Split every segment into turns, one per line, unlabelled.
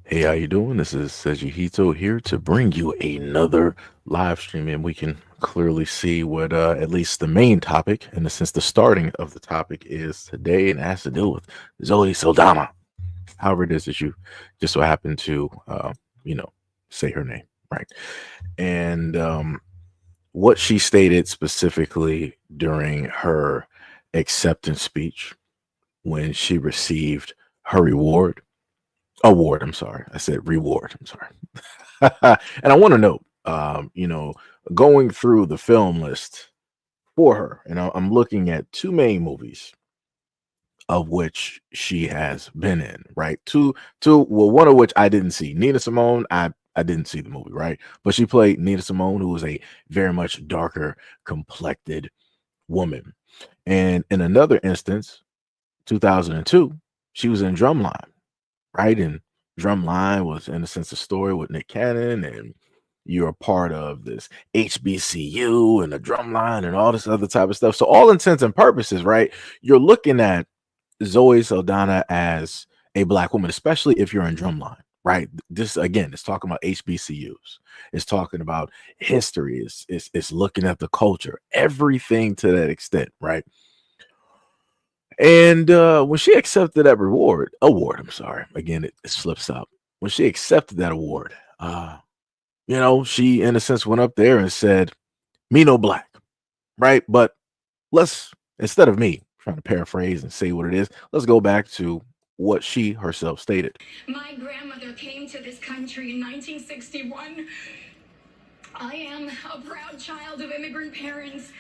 Hey, how you doing? This is SEIJIHITO here to bring you another live stream, and we can clearly see what at least the main topic, in the sense the starting of the topic, is today, and it has to deal with Zoe Saldana. However, it is that you just so happen to, you know, say her name right, and what she stated specifically during her acceptance speech when she received her award. I'm sorry, I said reward. I'm sorry. And I want to know, going through the film list for her, and I'm looking at two main movies of which she has been in, right? Well, one of which I didn't see. Nina Simone, I didn't see the movie, right? But she played Nina Simone, who was a very much darker complected woman. And in another instance, 2002, she was in Drumline, right? And Drumline was, in a sense, a story with Nick Cannon, and you're a part of this HBCU and the Drumline and all this other type of stuff. So, all intents and purposes, right? You're looking at Zoe Saldana as a black woman, especially if you're in Drumline, right? This again, it's talking about HBCUs. It's talking about history. It's looking at the culture, everything to that extent, right? And when she accepted that award, I'm sorry, again, it slips up. When she accepted that award, she in a sense went up there and said, "Me no black," right? But let's, instead of me trying to paraphrase and say what it is, let's go back to what she herself stated.
My grandmother came to this country in 1961. I am a proud child of immigrant parents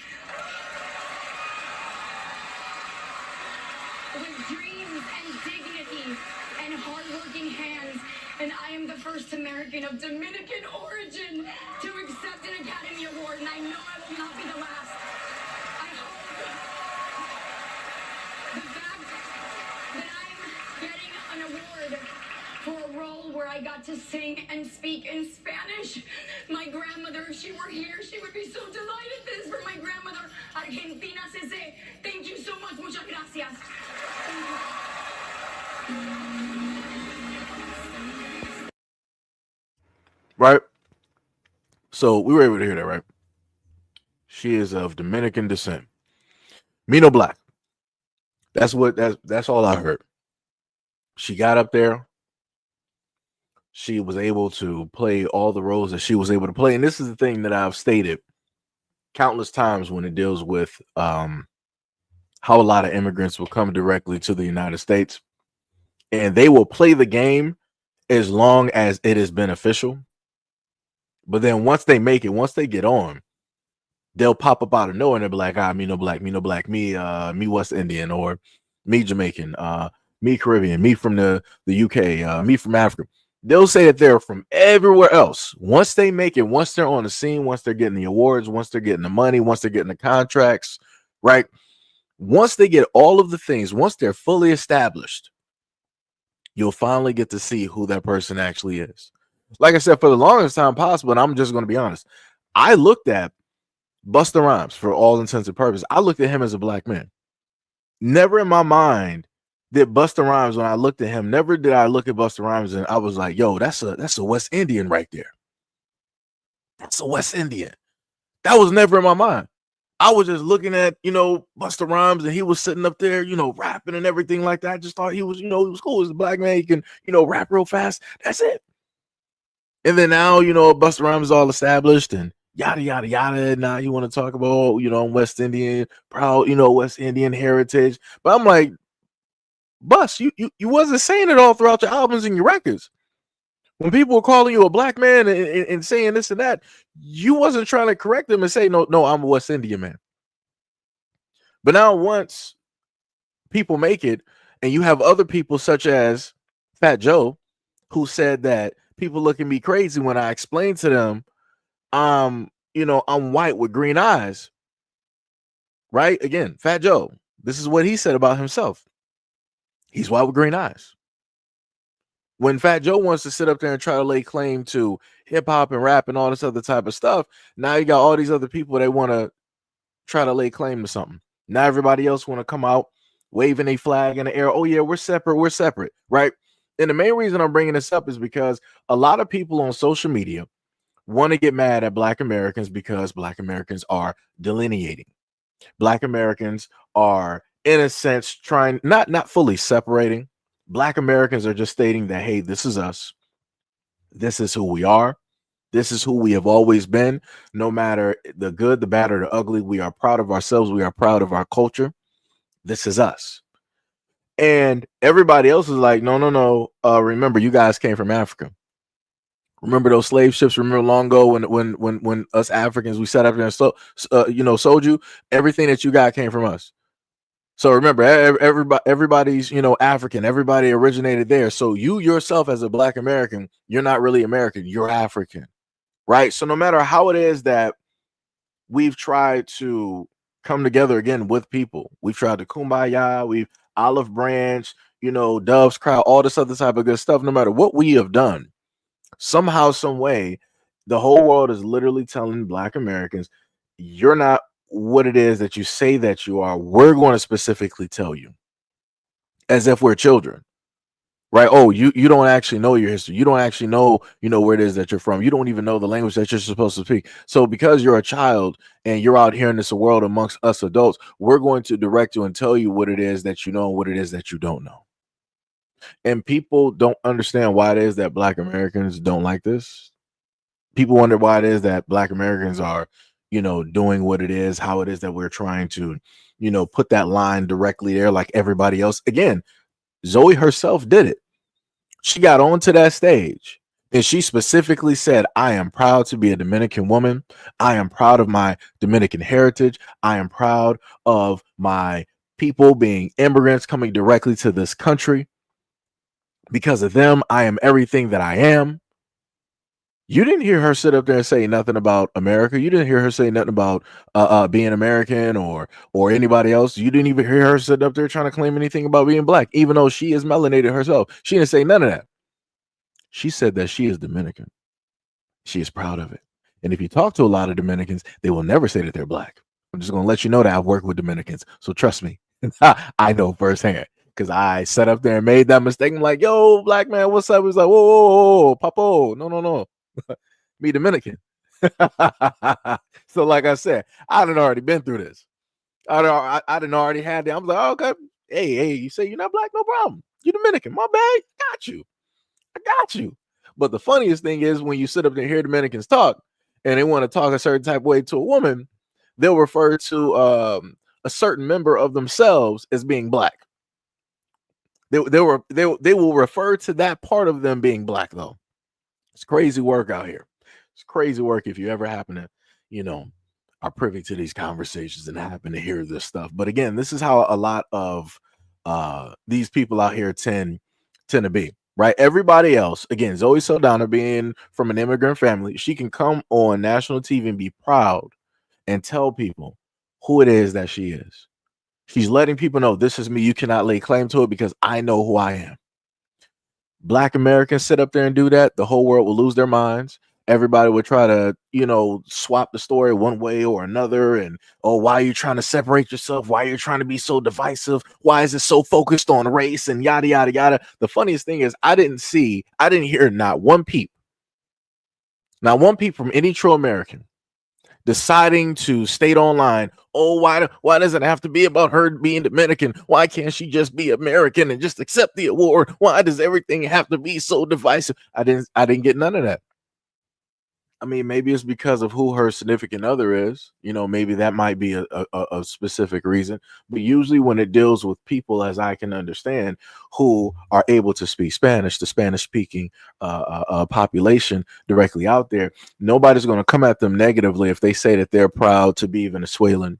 with dreams and dignity and hardworking hands. And I am the first American of Dominican origin to accept an Academy Award, and I know I will not be the last. I hope the fact that I'm getting an award for a role where I got to sing and speak in Spanish. My grandmother, if she were here, she would be so delighted. This is for my grandmother, Argentina CC. Thank you so much. Muchas gracias.
Right. So we were able to hear that, right? She is of Dominican descent. Me no black. That's all I heard. She got up there. She was able to play all the roles that she was able to play. And this is the thing that I've stated countless times when it deals with how a lot of immigrants will come directly to the United States, and they will play the game as long as it is beneficial. But then once they make it, once they get on, they'll pop up out of nowhere and they'll be like, me no black, me no black, me West Indian, or me Jamaican, me Caribbean, me from the UK, me from Africa. They'll say that they're from everywhere else. Once they make it, once they're on the scene, once they're getting the awards, once they're getting the money, once they're getting the contracts, right? Once they get all of the things, once they're fully established, you'll finally get to see who that person actually is. Like I said, for the longest time possible, and I'm just going to be honest, I looked at Busta Rhymes for all intents and purposes. I looked at him as a black man. Never in my mind did Busta Rhymes, when I looked at him, never did I look at Busta Rhymes and I was like, yo, that's a West Indian right there. That's a West Indian. That was never in my mind. I was just looking at, Busta Rhymes, and he was sitting up there, rapping and everything like that. I just thought he was, he was cool. He's a black man. He can, rap real fast. That's it. And then now, Busta Rhymes is all established and yada, yada, yada. Now you want to talk about, West Indian, proud, West Indian heritage. But I'm like, Bus, you wasn't saying it all throughout your albums and your records. When people were calling you a black man and saying this and that, you wasn't trying to correct them and say, no, I'm a West Indian man. But now once people make it, and you have other people such as Fat Joe, who said that people look at me crazy when I explain to them, I'm white with green eyes. Right? Again, Fat Joe, this is what he said about himself. He's white with green eyes. When Fat Joe wants to sit up there and try to lay claim to hip hop and rap and all this other type of stuff, now you got all these other people that want to try to lay claim to something. Now everybody else want to come out waving a flag in the air. Oh yeah, we're separate, right? And the main reason I'm bringing this up is because a lot of people on social media want to get mad at Black Americans because Black Americans are delineating. Black Americans are, in a sense, trying not fully separating. Black Americans are just stating that, hey, this is us. This is who we are. This is who we have always been. No matter the good, the bad, or the ugly, we are proud of ourselves. We are proud of our culture. This is us. And everybody else is like, no, no, no. Remember, you guys came from Africa. Remember those slave ships? Remember long ago when us Africans we sat up there and sold you everything that you got came from us. So remember, everybody's African. Everybody originated there. So you yourself as a Black American, you're not really American. You're African, right? So no matter how it is that we've tried to come together again with people, we've tried to kumbaya, we've olive branch, doves cry, all this other type of good stuff. No matter what we have done, somehow, some way, the whole world is literally telling Black Americans, you're not what it is that you say that you are. We're going to specifically tell you, as if we're children, right? Oh, you don't actually know your history. You don't actually know, where it is that you're from. You don't even know the language that you're supposed to speak. So because you're a child and you're out here in this world amongst us adults, we're going to direct you and tell you what it is that you know and what it is that you don't know. And people don't understand why it is that Black Americans don't like this. People wonder why it is that Black Americans are, doing what it is, how it is that we're trying to, put that line directly there like everybody else. Again, Zoe herself did it. She got onto that stage and she specifically said, I am proud to be a Dominican woman. I am proud of my Dominican heritage. I am proud of my people being immigrants coming directly to this country. Because of them, I am everything that I am. You didn't hear her sit up there and say nothing about America. You didn't hear her say nothing about being American or anybody else. You didn't even hear her sit up there trying to claim anything about being Black, even though she is melanated herself. She didn't say none of that. She said that she is Dominican. She is proud of it. And if you talk to a lot of Dominicans, they will never say that they're Black. I'm just going to let you know that I've worked with Dominicans. So trust me, I know firsthand. Because I sat up there and made that mistake. I'm like, yo, Black man, what's up? He's like, whoa, whoa, whoa, Papo. No. Me Dominican. So like I said, I done already been through this. I done already had that. I'm like, oh, okay. Hey, you say you're not Black? No problem. You Dominican. My bad. I got you. But the funniest thing is when you sit up there and hear Dominicans talk and they want to talk a certain type of way to a woman, they'll refer to a certain member of themselves as being Black. They will refer to that part of them being Black, though. It's crazy work out here. It's crazy work if you ever happen to, are privy to these conversations and happen to hear this stuff. But again, this is how a lot of these people out here tend to be, right? Everybody else, again, Zoe Saldana being from an immigrant family, she can come on national TV and be proud and tell people who it is that she is. She's letting people know this is me. You cannot lay claim to it because I know who I am. Black Americans sit up there and do that, the whole world will lose their minds. Everybody would try to, swap the story one way or another. And, oh, why are you trying to separate yourself? Why are you trying to be so divisive? Why is it so focused on race and yada, yada, yada? The funniest thing is I didn't hear not one peep from any true American deciding to state online, oh, why does it have to be about her being Dominican? Why can't she just be American and just accept the award? Why does everything have to be so divisive? I didn't get none of that. I mean, maybe it's because of who her significant other is. Maybe that might be a specific reason. But usually when it deals with people, as I can understand, who are able to speak Spanish, the Spanish-speaking population directly out there, nobody's going to come at them negatively if they say that they're proud to be Venezuelan,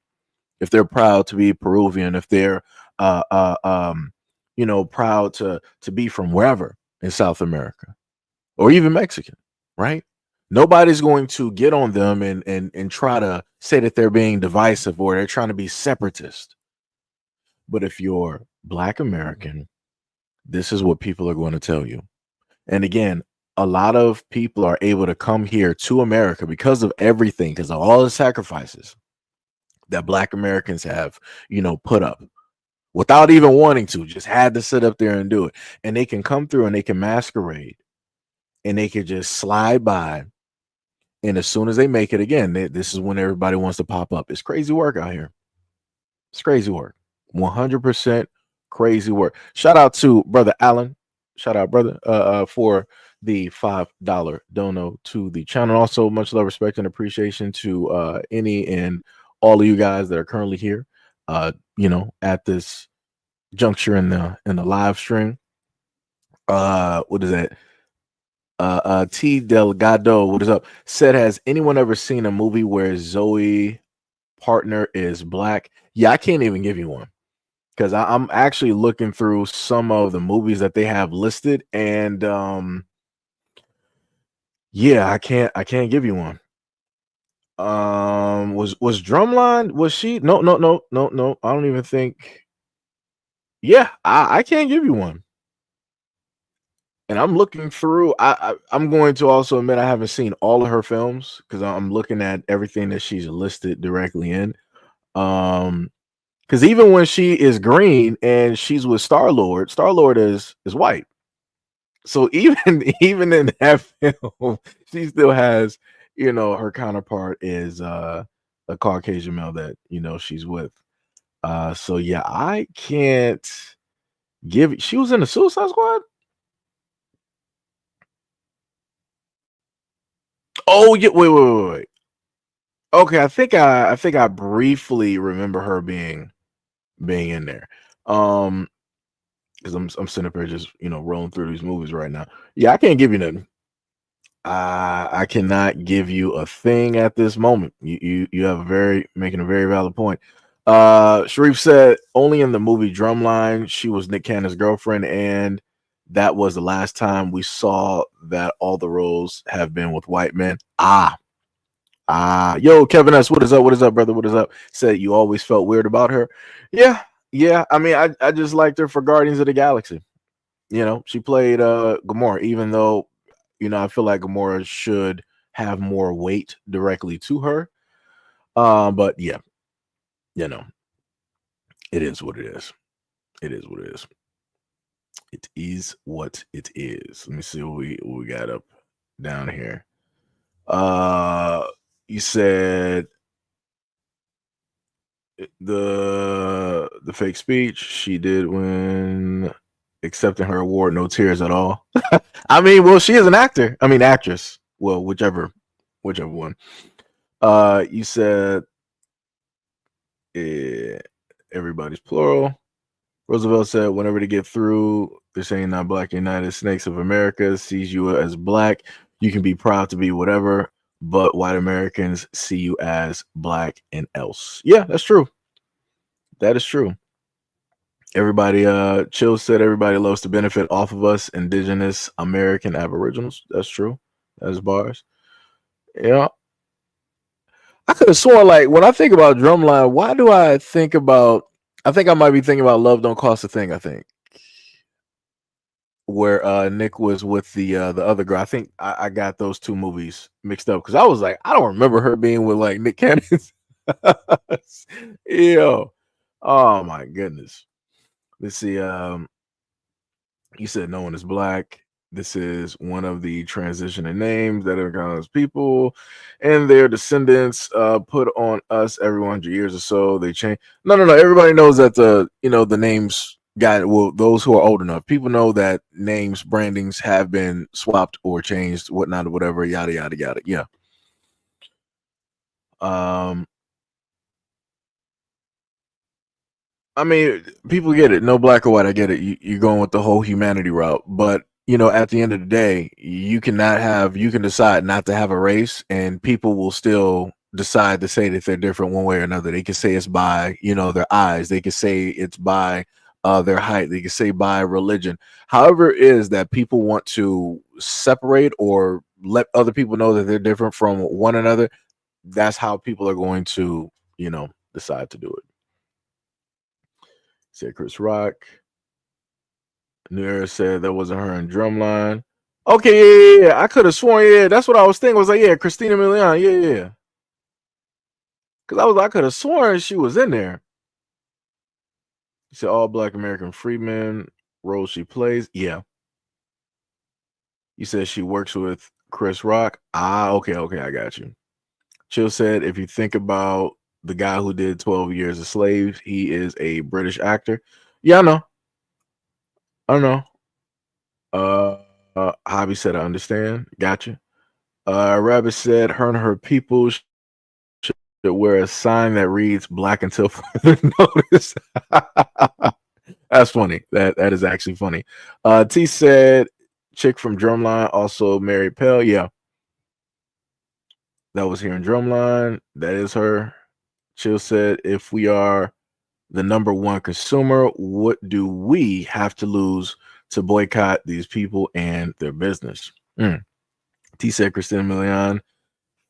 if they're proud to be Peruvian, if they're, proud to be from wherever in South America or even Mexican, right? Nobody's going to get on them and try to say that they're being divisive or they're trying to be separatist. But if you're Black American, this is what people are going to tell you. And again, a lot of people are able to come here to America because of everything, because of all the sacrifices that Black Americans have, put up. without even wanting to, just had to sit up there and do it. And they can come through and they can masquerade and they can just slide by. And as soon as they make it again, this is when everybody wants to pop up. It's crazy work out here. It's crazy work. 100% crazy work. Shout out to brother Allen. Shout out, brother, for the $5 dono to the channel. Also, much love, respect, and appreciation to any and all of you guys that are currently here. At this juncture in the live stream. What is that? T Delgado, what is up? Said, has anyone ever seen a movie where Zoe partner is black? Yeah, I can't even give you one because I'm actually looking through some of the movies that they have listed, and yeah, I can't give you one. Was Drumline, was she? No. I don't even think. Yeah, I can't give you one. And I'm looking through. I'm going to also admit I haven't seen all of her films because I'm looking at everything that she's listed directly in. Because even when she is green and she's with Star Lord is white. So even in that film, she still has, her counterpart is a Caucasian male that she's with. So yeah, I can't give. She was in the Suicide Squad. Oh yeah, wait. Okay, I think I briefly remember her being in there. Because I'm sitting up here just rolling through these movies right now. Yeah, I can't give you nothing. I cannot give you a thing at this moment. You have making a very valid point. Sharif said only in the movie Drumline she was Nick Cannon's girlfriend, and that was the last time we saw that all the roles have been with white men. Yo, Kevin S, what is up? What is up, brother? What is up? Said you always felt weird about her. Yeah. I mean, I just liked her for Guardians of the Galaxy. She played Gamora, even though, I feel like Gamora should have more weight directly to her. But yeah, it is what it is. It is what it is. It is what it is. Let me see what we got up down here. You said the fake speech she did when accepting her award, no tears at all. I mean, well, she is an actor. I mean, actress. Well, whichever one. You said everybody's plural. Roosevelt said, whenever they get through, they're saying not black. United Snakes of America sees you as black. You can be proud to be whatever, but white Americans see you as black and else. Yeah, that's true. That is true. Everybody, Chill said everybody loves to benefit off of us, indigenous American aboriginals. That's true. That's bars. Yeah. I could have sworn, like, when I think about Drumline, why do I think about, I think I might be thinking about Love Don't Cost a Thing, I think. Where Nick was with the other girl. I think I got those two movies mixed up because I was like, I don't remember her being with like Nick Cannon. Yo. Oh my goodness. Let's see. You said no one is black. This is one of the transitioning names that encounters people and their descendants put on us every 100 years or so. They change. No. Everybody knows that the names got, well, those who are old enough, people know that names, brandings have been swapped or changed, whatnot, or whatever, yada yada yada. Yeah. I mean, people get it. No black or white. I get it. You're going with the whole humanity route. But, at the end of the day, you can decide not to have a race, and people will still decide to say that they're different one way or another. They can say it's by, their eyes. They can say it's by their height. They can say by religion. However it is that people want to separate or let other people know that they're different from one another, that's how people are going to, decide to do it. Said Chris Rock. New Era said that wasn't her in Drumline. Okay, yeah. I could have sworn, yeah. That's what I was thinking. I was like, yeah, Christina Milian, yeah. Because I could have sworn she was in there. You said all black American freedmen role she plays. Yeah. You said she works with Chris Rock. Okay, I got you. Chill said if you think about the guy who did 12 Years a Slave, he is a British actor. Yeah, I know. I know. Hobby said I understand. Gotcha. Rabbit said her and her people should wear a sign that reads "Black until further notice." That's funny. That is actually funny. T said chick from Drumline also married Pell. Yeah, that was here in Drumline. That is her. Chill said if we are the number one consumer, what do we have to lose to boycott these people and their business? T said Christina Milian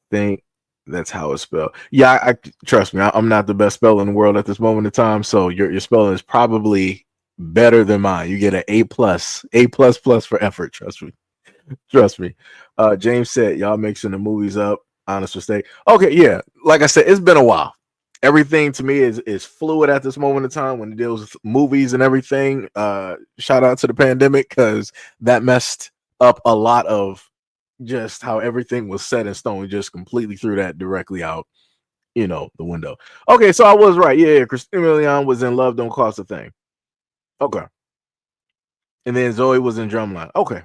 think that's how it's spelled. Yeah, I trust me. I'm not the best speller in the world at this moment in time, so your spelling is probably better than mine. You get an A plus for effort. Trust me. Trust me. James said y'all mixing the movies up. Honest mistake. Okay, yeah. Like I said, it's been a while. Everything to me is fluid at this moment in time when it deals with movies and everything. Shout out to the pandemic because that messed up a lot of just how everything was set in stone. We just completely threw that directly out, the window. Okay, so I was right. Yeah, Christina Milian was in Love Don't Cost a Thing. Okay. And then Zoe was in Drumline. Okay.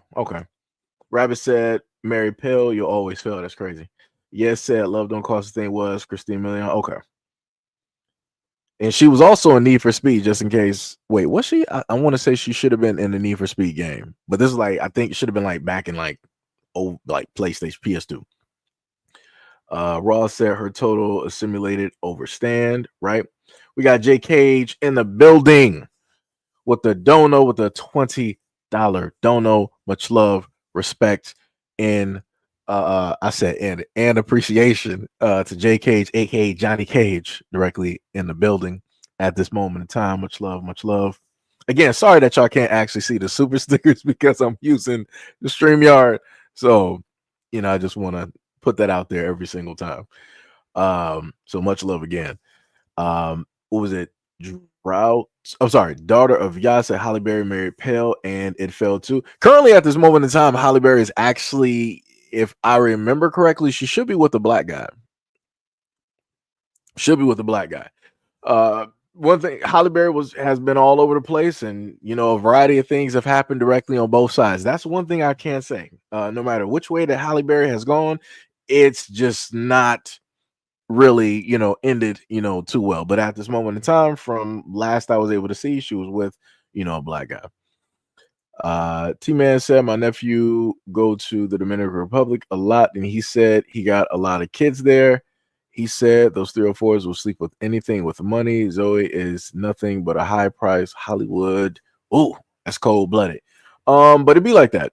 Rabbit said, Mary Pill, you'll always fail. That's crazy. Yes said, Love Don't Cost a Thing was Christina Milian. Okay. And she was also in Need for Speed, just in case. Wait, was she? I want to say she should have been in the Need for Speed game. But this is I think it should have been back in PlayStation PS2. Ross said her total assimilated overstand, right? We got Jay Cage in the building with the dono with the $20 dono. Much love, respect, and I said and appreciation to Jay Cage, aka Johnny Cage, directly in the building at this moment in time. Much love, much love. Again, sorry that y'all can't actually see the super stickers because I'm using the StreamYard. So, I just want to put that out there every single time. So much love again. What was it? Drought. I'm sorry, daughter of Yasa Halle Berry married Pale, and it fell too. Currently, at this moment in time, Halle Berry is actually, if I remember correctly, she should be with the black guy. One thing, Halle Berry has been all over the place, and a variety of things have happened directly on both sides. That's one thing I can say. No matter which way that Halle Berry has gone, it's just not really, ended, too well. But at this moment in time, from last I was able to see, she was with, a black guy. T-Man said my nephew go to the Dominican Republic a lot, and he said he got a lot of kids there. He said those 304s will sleep with anything with money. Zoe is nothing but a high price Hollywood. Oh, that's cold blooded. But it'd be like that.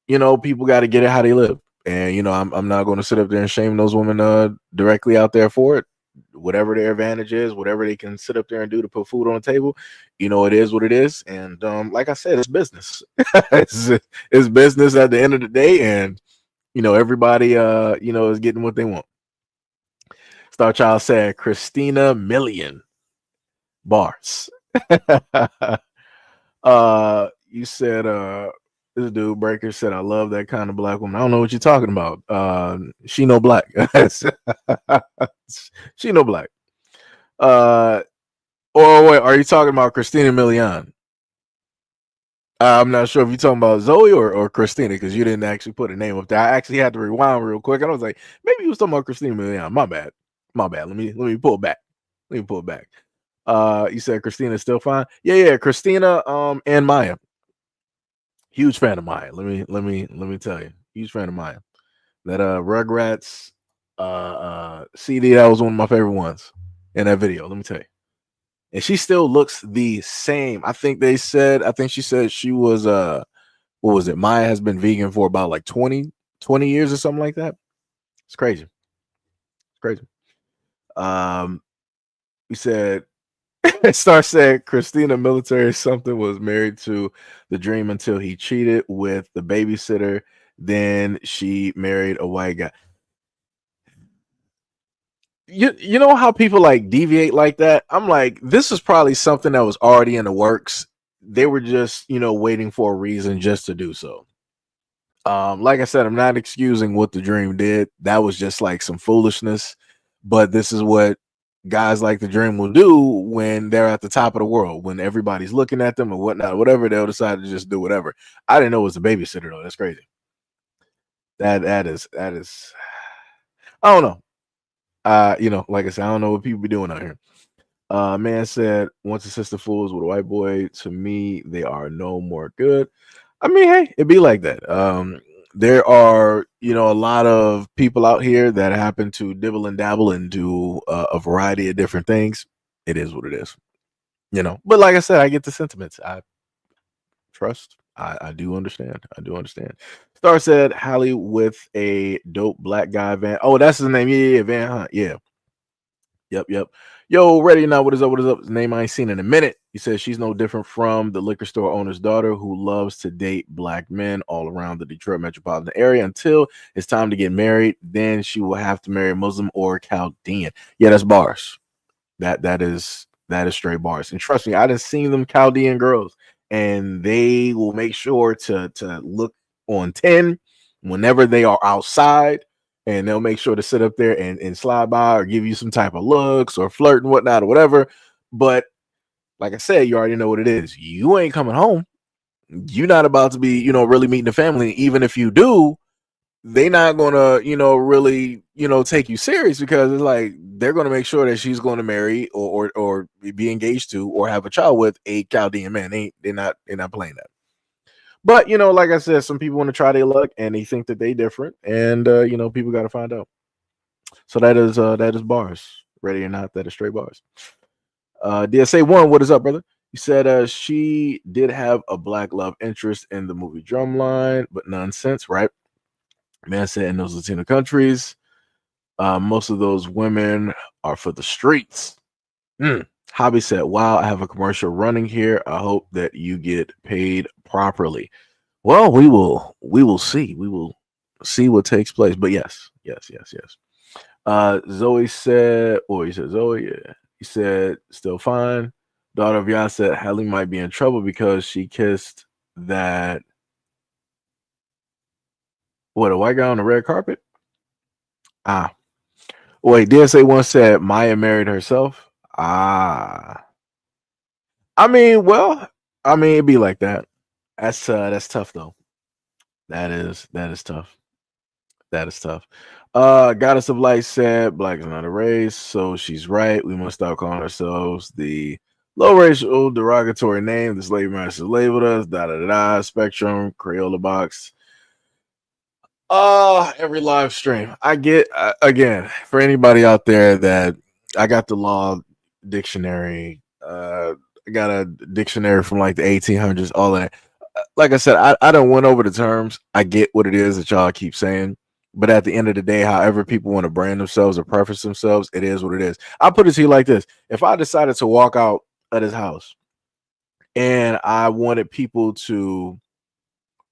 People got to get it how they live. And I'm not going to sit up there and shame those women directly out there for it. Whatever their advantage is, whatever they can sit up there and do to put food on the table, it is what it is. And like I said, it's business. it's business at the end of the day, and everybody is getting what they want. Star Child said Christina Milian bars. You said this dude Breaker said, I love that kind of black woman. I don't know what you're talking about. She no black. She no black. Or wait, are you talking about Christina Milian? I'm not sure if you're talking about Zoe or Christina, because you didn't actually put a name up there. I actually had to rewind real quick, and I was like, maybe you was talking about Christina Milian. My bad. Let me pull it back. You said Christina's still fine. Yeah. Christina and Maya. Huge fan of Maya. Let me tell you. Huge fan of Maya. That Rugrats CD, that was one of my favorite ones in that video. Let me tell you. And she still looks the same. I think she said she was what was it? Maya has been vegan for about 20 years or something like that. It's crazy. We said Star said Christina Military something was married to the dream until he cheated with the babysitter. Then she married a white guy. you know how people like deviate like that? I'm like, this is probably something that was already in the works. They were just, waiting for a reason just to do so. Like I said, I'm not excusing what the dream did. That was just like some foolishness. But this is what guys like the dream will do when they're at the top of the world, when everybody's looking at them or whatnot, whatever, they'll decide to just do whatever. I didn't know it was a babysitter though. That's crazy. That is I don't know. Like I said, I don't know what people be doing out here. Man said, once a sister fools with a white boy, to me, they are no more good. I mean, hey, it be like that. There are, a lot of people out here that happen to dibble and dabble and do a variety of different things. It is what it is, But like I said, I get the sentiments. I trust. I do understand. I do understand. Star said, Hallie with a dope black guy van. Oh, that's his name. Yeah, Van Hunt. Yeah. Yep. Yo, ready now? What is up? What is up? His name I ain't seen in a minute. He says she's no different from the liquor store owner's daughter who loves to date black men all around the Detroit metropolitan area until it's time to get married. Then she will have to marry a Muslim or Chaldean. Yeah, that's bars. That is straight bars. And trust me, I done seen them Chaldean girls, and they will make sure to look on 10 whenever they are outside, and they'll make sure to sit up there and slide by or give you some type of looks or flirt and whatnot or whatever. But like I said, you already know what it is. You ain't coming home. You're not about to be, really meeting the family. Even if you do, they not gonna, really, take you serious, because it's like they're gonna make sure that she's gonna marry or be engaged to or have a child with a Chaldean man. They're not playing that. But like I said, some people want to try their luck and they think that they different, and people got to find out. So that is bars. Ready or not, that is straight bars. DSA1, what is up, brother? He said she did have a black love interest in the movie Drumline, but nonsense, right? Man said in those Latino countries, most of those women are for the streets. Hobby said, wow, I have a commercial running here. I hope that you get paid properly. Well, we will see. We will see what takes place. But yes. Zoe said, or he said Zoe, yeah. He said, still fine. Daughter of Yah said Hallie might be in trouble because she kissed that, what, a white guy on the red carpet? Ah. Wait, DSA one said Maya married herself. Ah. It'd be like that. That's tough though. That is tough. That is tough. Goddess of Light said black is not a race, so she's right. We must stop calling ourselves the low racial derogatory name the slave masters labeled us. Da da da da. Spectrum, Crayola box. Every live stream. I get again, for anybody out there that I got the law dictionary. I got a dictionary from like the 1800s. All that. Like I said, I don't went over the terms. I get what it is that y'all keep saying. But at the end of the day, however people want to brand themselves or preface themselves, it is what it is. I'll put it to you like this. If I decided to walk out of his house and I wanted people to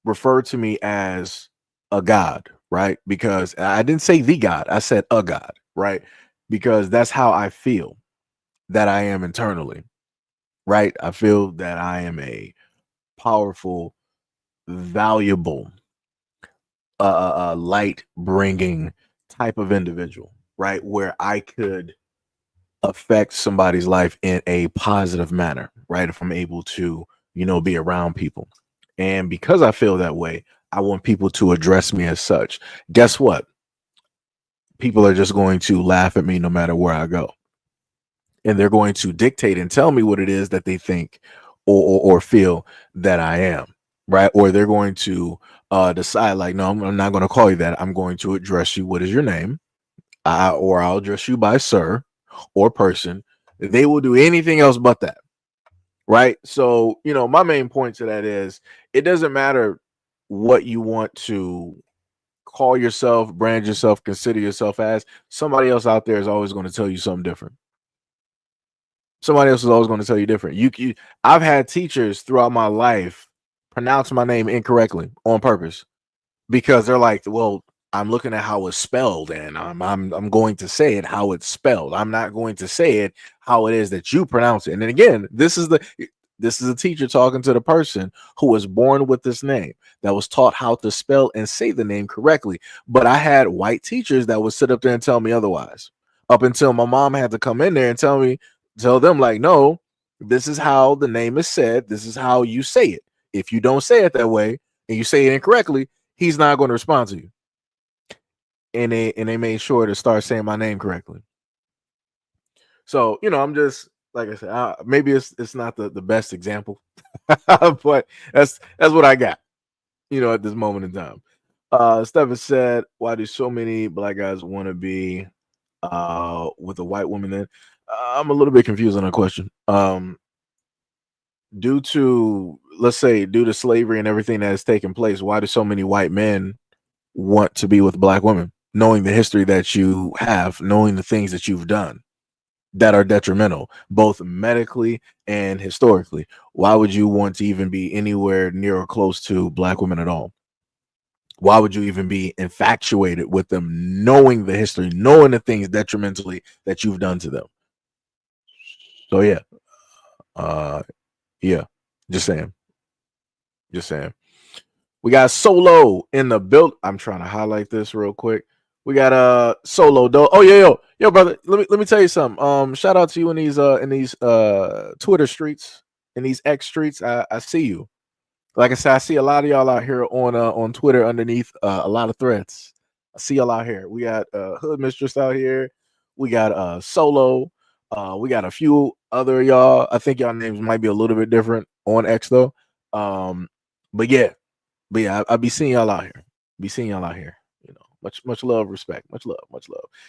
refer to me as a god, right? Because I didn't say the god, I said a god, right? Because that's how I feel that I am internally, right? I feel that I am a powerful, valuable, light bringing type of individual, right? Where I could affect somebody's life in a positive manner, right? If I'm able to, be around people. And because I feel that way, I want people to address me as such. Guess what? People are just going to laugh at me no matter where I go. And they're going to dictate and tell me what it is that they think or feel that I am, right? Or they're going to decide, like, no, I'm not going to call you that. I'm going to address you. What is your name? Or I'll address you by sir or person. They will do anything else but that, right? So, my main point to that is it doesn't matter what you want to call yourself, brand yourself, consider yourself as. Somebody else out there is always going to tell you something different. Somebody else is always going to tell you different. I've had teachers throughout my life pronounce my name incorrectly on purpose because they're like, well, I'm looking at how it's spelled, and I'm going to say it how it's spelled. I'm not going to say it how it is that you pronounce it. And then again, this is a teacher talking to the person who was born with this name, that was taught how to spell and say the name correctly. But I had white teachers that would sit up there and tell me otherwise, up until my mom had to come in there and tell them like, no, this is how the name is said. This is how you say it. If you don't say it that way and you say it incorrectly, he's not going to respond to you. And they made sure to start saying my name correctly. So, I'm just, like I said, maybe it's not the best example, but that's what I got, at this moment in time. Stephen said, why do so many black guys want to be with a white woman then? I'm a little bit confused on that question. Due to slavery and everything that has taken place, why do so many white men want to be with black women, knowing the history that you have, knowing the things that you've done that are detrimental, both medically and historically? Why would you want to even be anywhere near or close to black women at all? Why would you even be infatuated with them, knowing the history, knowing the things detrimentally that you've done to them? So yeah, yeah, just saying. We got Solo in the build. I'm trying to highlight this real quick. We got Solo though. Oh yeah, yo, brother. Let me tell you something. Shout out to you in these Twitter streets, in these X streets. I see you. Like I said, I see a lot of y'all out here on Twitter underneath a lot of threads. I see y'all out here. We got Hood Mistress out here. We got Solo. We got a few other y'all. I think y'all names might be a little bit different on X though. But yeah, I be seeing y'all out here. Much love, respect, much love.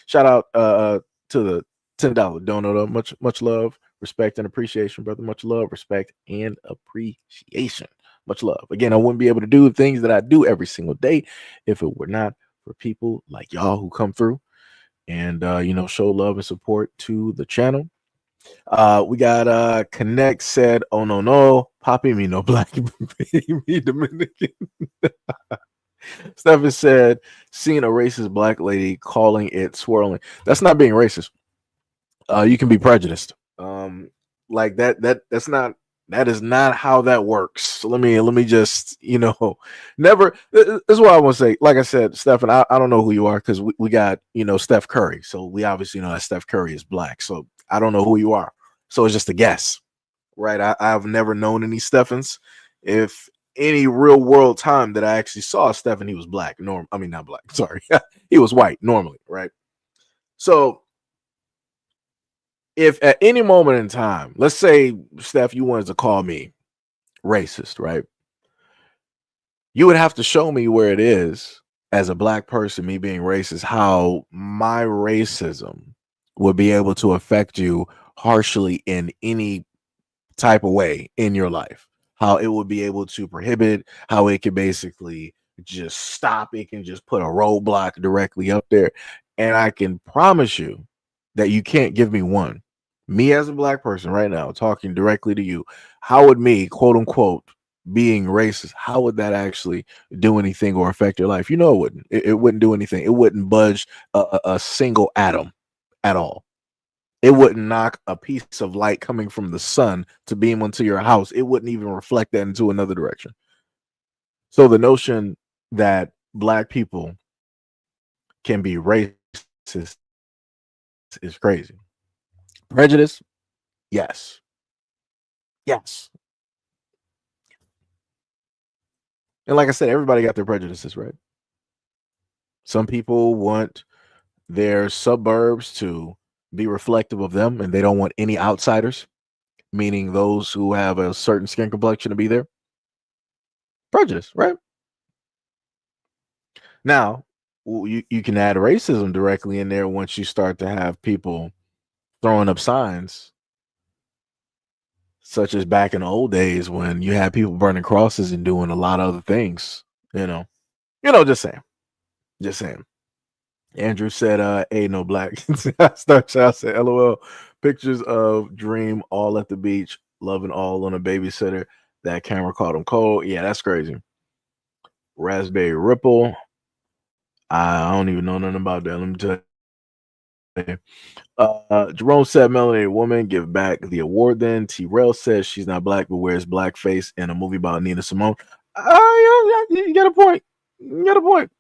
Shout out to the $10 donor. Much love, respect, and appreciation, brother. Much love, respect, and appreciation. Much love. Again, I wouldn't be able to do the things that I do every single day if it were not for people like y'all who come through and show love and support to the channel. We got Connect said, oh no, Poppy me no black, me Dominican. Stephen said, seeing a racist black lady calling it swirling. That's not being racist. You can be prejudiced. Like that's not, that is not how that works. So let me just, never. This is what I want to say. Like I said, Stephen, I don't know who you are because we got, Steph Curry. So we obviously know that Steph Curry is black. So I don't know who you are. So it's just a guess, right? I've never known any Stephens. If any real world time that I actually saw Stephen, he was black. Not black. Sorry, he was white normally, right? So if at any moment in time, let's say, Steph, you wanted to call me racist, right? You would have to show me where it is, as a black person, me being racist, how my racism would be able to affect you harshly in any type of way in your life. How it would be able to prohibit, how it could basically just stop, it can just put a roadblock directly up there. And I can promise you that you can't give me one. Me as a black person right now, talking directly to you, how would me, quote unquote, being racist, how would that actually do anything or affect your life? It wouldn't. It wouldn't do anything. It wouldn't budge a single atom at all. It wouldn't knock a piece of light coming from the sun to beam onto your house. It wouldn't even reflect that into another direction. So the notion that black people can be racist is crazy. Prejudice? Yes. And like I said, everybody got their prejudices, right? Some people want their suburbs to be reflective of them, and they don't want any outsiders, meaning those who have a certain skin complexion, to be there. Prejudice, right? Now, you can add racism directly in there once you start to have people throwing up signs, such as back in the old days when you had people burning crosses and doing a lot of other things. Just saying. Andrew said, "Ain't no black." Star Child said, "LOL." Pictures of Dream all at the beach, loving all on a babysitter. That camera caught him cold. Yeah, that's crazy. Raspberry Ripple. I don't even know nothing about that. Let me tell you. Jerome said, "Melanie, woman, give back the award." Then T-Rail says she's not black but wears blackface in a movie about Nina Simone. You got a point. You got a point.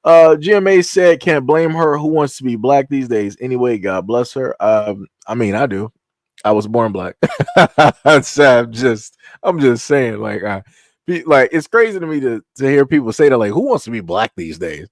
GMA said, "Can't blame her. Who wants to be black these days? Anyway, God bless her." I mean, I do. I was born black. So I'm just saying, like it's crazy to me to hear people say that. Like, who wants to be black these days?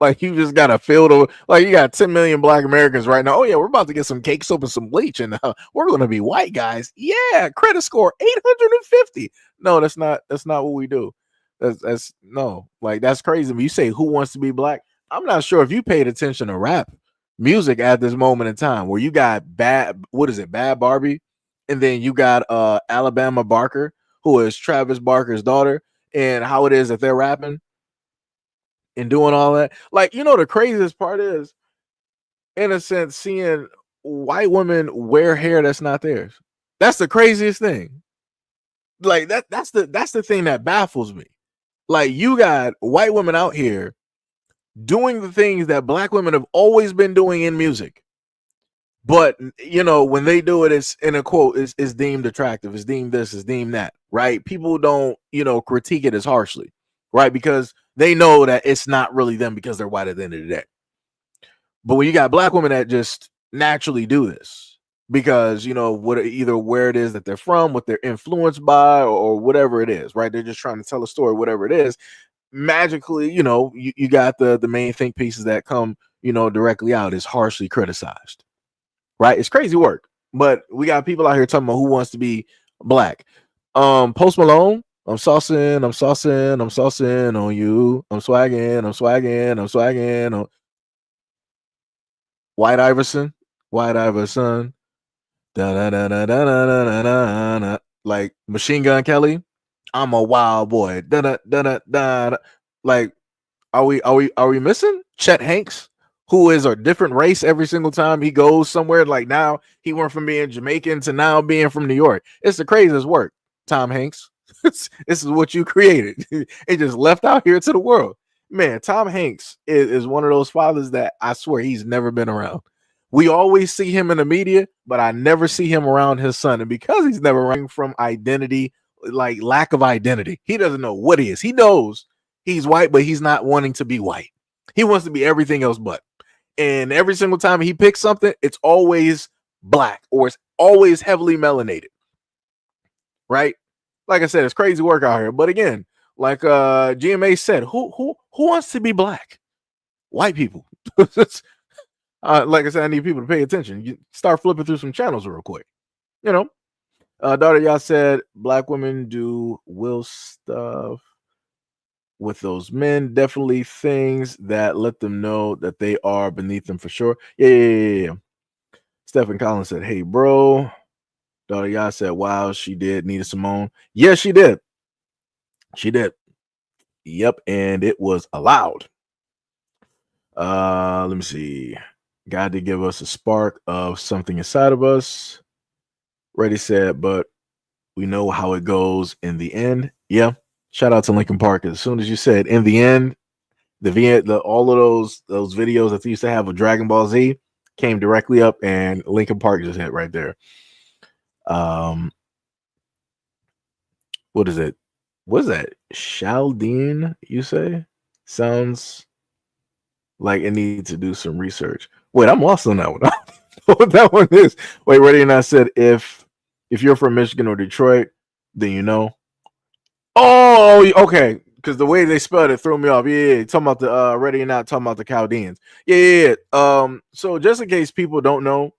Like, you just got a field of, like, you got 10 million black Americans right now. Oh yeah, we're about to get some cake soap and some bleach, and we're gonna be white guys. Yeah, credit score 850. No, that's not what we do. That's no, like, that's crazy. When you say who wants to be black, I'm not sure if you paid attention to rap music at this moment in time, where you got Bad Barbie, and then you got Alabama Barker, who is Travis Barker's daughter, and how it is that they're rapping and doing all that. Like, the craziest part is, in a sense, seeing white women wear hair that's not theirs. That's the craziest thing. Like, that's the thing that baffles me. Like, you got white women out here doing the things that black women have always been doing in music. But when they do it, it's in a quote, is deemed attractive, it's deemed this, is deemed that, right? People don't, critique it as harshly, right? Because they know that it's not really them because they're white at the end of the day. But when you got black women that just naturally do this because, either where it is that they're from, what they're influenced by, or whatever it is, right? They're just trying to tell a story, whatever it is. Magically, you got the main think pieces that come, directly out is harshly criticized, right? It's crazy work. But we got people out here talking about who wants to be black. Post Malone, I'm saucing on you. I'm swagging. White Iverson. Da, da, da, da, da, da, da, da, da. Like Machine Gun Kelly. I'm a wild boy. Da, da, da, da, da, da. Like, are we missing Chet Hanks, who is a different race every single time he goes somewhere? Like, now he went from being Jamaican to now being from New York. It's the craziest work, Tom Hanks. This is what you created. It just left out here to the world. Man, Tom Hanks is one of those fathers that I swear he's never been around. We always see him in the media, but I never see him around his son. And because he's never running from identity, like lack of identity, he doesn't know what he is. He knows he's white, but he's not wanting to be white. He wants to be everything else but. And every single time he picks something, it's always black or it's always heavily melanated. Right? Like I said, it's crazy work out here. But again, like GMA said, who wants to be black? White people. Like I said, I need people to pay attention. You start flipping through some channels real quick. Daughter, y'all said black women do will stuff with those men. Definitely things that let them know that they are beneath them for sure. Yeah. Stephen Collins said, "Hey, bro." Daughter, y'all said, "Wow, she did." Nina Simone. Yes, she did. She did. Yep, and it was allowed. Let me see. God did give us a spark of something inside of us. Reddy said, but we know how it goes in the end. Yeah. Shout out to Lincoln Park. As soon as you said in the end, all of those videos that they used to have of Dragon Ball Z came directly up, and Lincoln Park just hit right there. What is it? What is that? Shaldine, you say? Sounds like it needs to do some research. Wait, I'm lost on that one. I don't know what that one is. Wait, Reddy and I said if you're from Michigan or Detroit, then you know. Oh, okay. Because the way they spelled it threw me off. Yeah. Talking about the Reddy and not talking about the Chaldeans. Yeah. So just in case people don't know,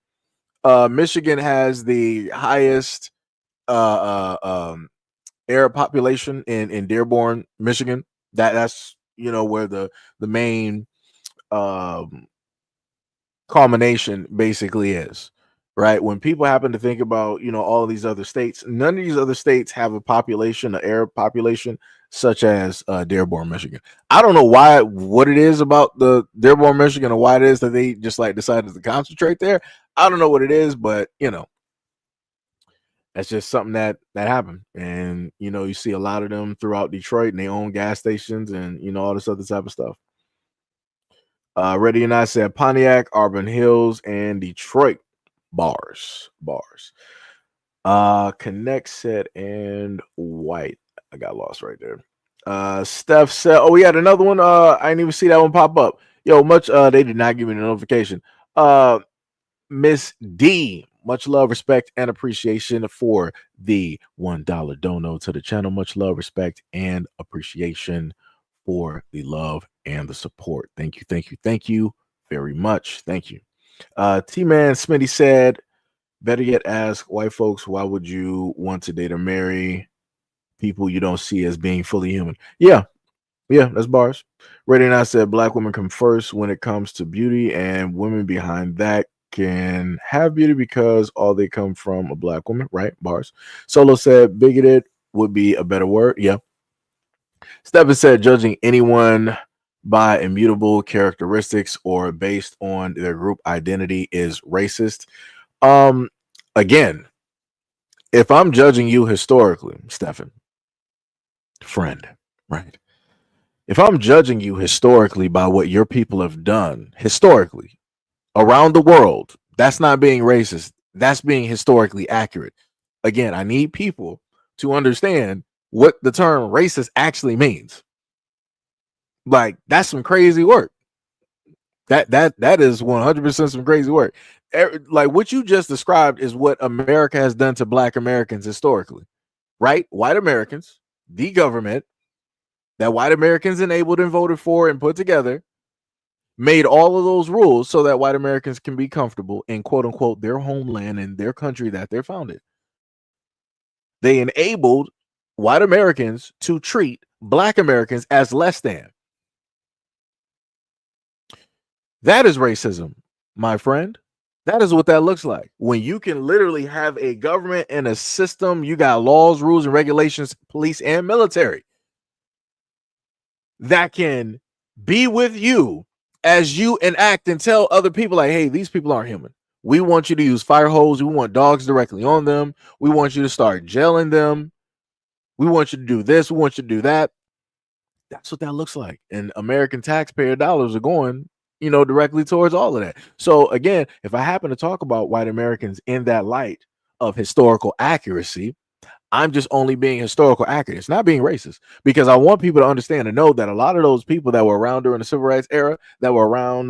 Michigan has the highest Arab population in Dearborn, Michigan. That's where the main culmination basically is, right? When people happen to think about all of these other states, none of these other states have a population, an Arab population such as Dearborn, Michigan. I don't know what it is about the Dearborn, Michigan, or why it is that they just like decided to concentrate there. I don't know what it is, but that's just something that happened. And you see a lot of them throughout Detroit, and they own gas stations and all this other type of stuff. Ready or Not said Pontiac, Auburn Hills, and Detroit. Bars. Connect said and White. I got lost right there. Steph said, oh, we had another one. I didn't even see that one pop up. Yo, much they did not give me the notification. Miss D, much love, respect, and appreciation for the $1 dono to the channel. Much love, respect, and appreciation for the love and the support. Thank you very much. Thank you. T-Man Smitty said, better yet, ask white folks, why would you want to date or marry people you don't see as being fully human? Yeah, that's bars. Ready and I said, black women come first when it comes to beauty, and women behind that can have beauty because all they come from a black woman, right? Bars. Solo said, bigoted would be a better word. Yeah. Steppen said, judging anyone by immutable characteristics or based on their group identity is racist. Again, if I'm judging you historically, Stefan, friend, right? If I'm judging you historically by what your people have done historically around the world, that's not being racist. That's being historically accurate. Again, I need people to understand what the term racist actually means. Like, that's some crazy work. That is 100% some crazy work. Like what you just described is what America has done to black Americans historically, right? White Americans, the government that white Americans enabled and voted for and put together, made all of those rules so that white Americans can be comfortable in quote unquote their homeland and their country that they're founded. They enabled white Americans to treat black Americans as less than. That is racism, my friend. That is what that looks like. When you can literally have a government and a system, you got laws, rules, and regulations, police and military that can be with you as you enact and tell other people, like, hey, these people aren't human. We want you to use fire hose. We want dogs directly on them. We want you to start jailing them. We want you to do this. We want you to do that. That's what that looks like. And American taxpayer dollars are going, directly towards all of that. So again, if I happen to talk about white Americans in that light of historical accuracy, I'm just only being historical accurate. It's not being racist, because I want people to understand and know that a lot of those people that were around during the civil rights era, that were around,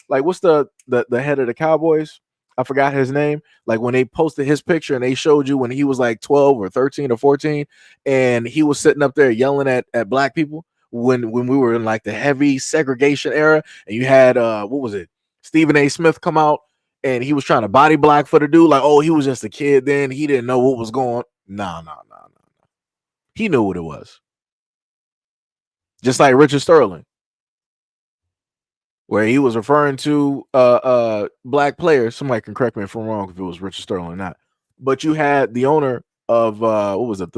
like what's the head of the Cowboys? I forgot his name. Like when they posted his picture and they showed you when he was like 12 or 13 or 14, and he was sitting up there yelling at black people when we were in like the heavy segregation era, and you had what was it? Stephen A. Smith come out and he was trying to body block for the dude, like, oh, he was just a kid then. He didn't know what was going on. No. He knew what it was. Just like Richard Sterling, where he was referring to black players. Somebody can correct me if I'm wrong if it was Richard Sterling or not. But you had the owner of what was it?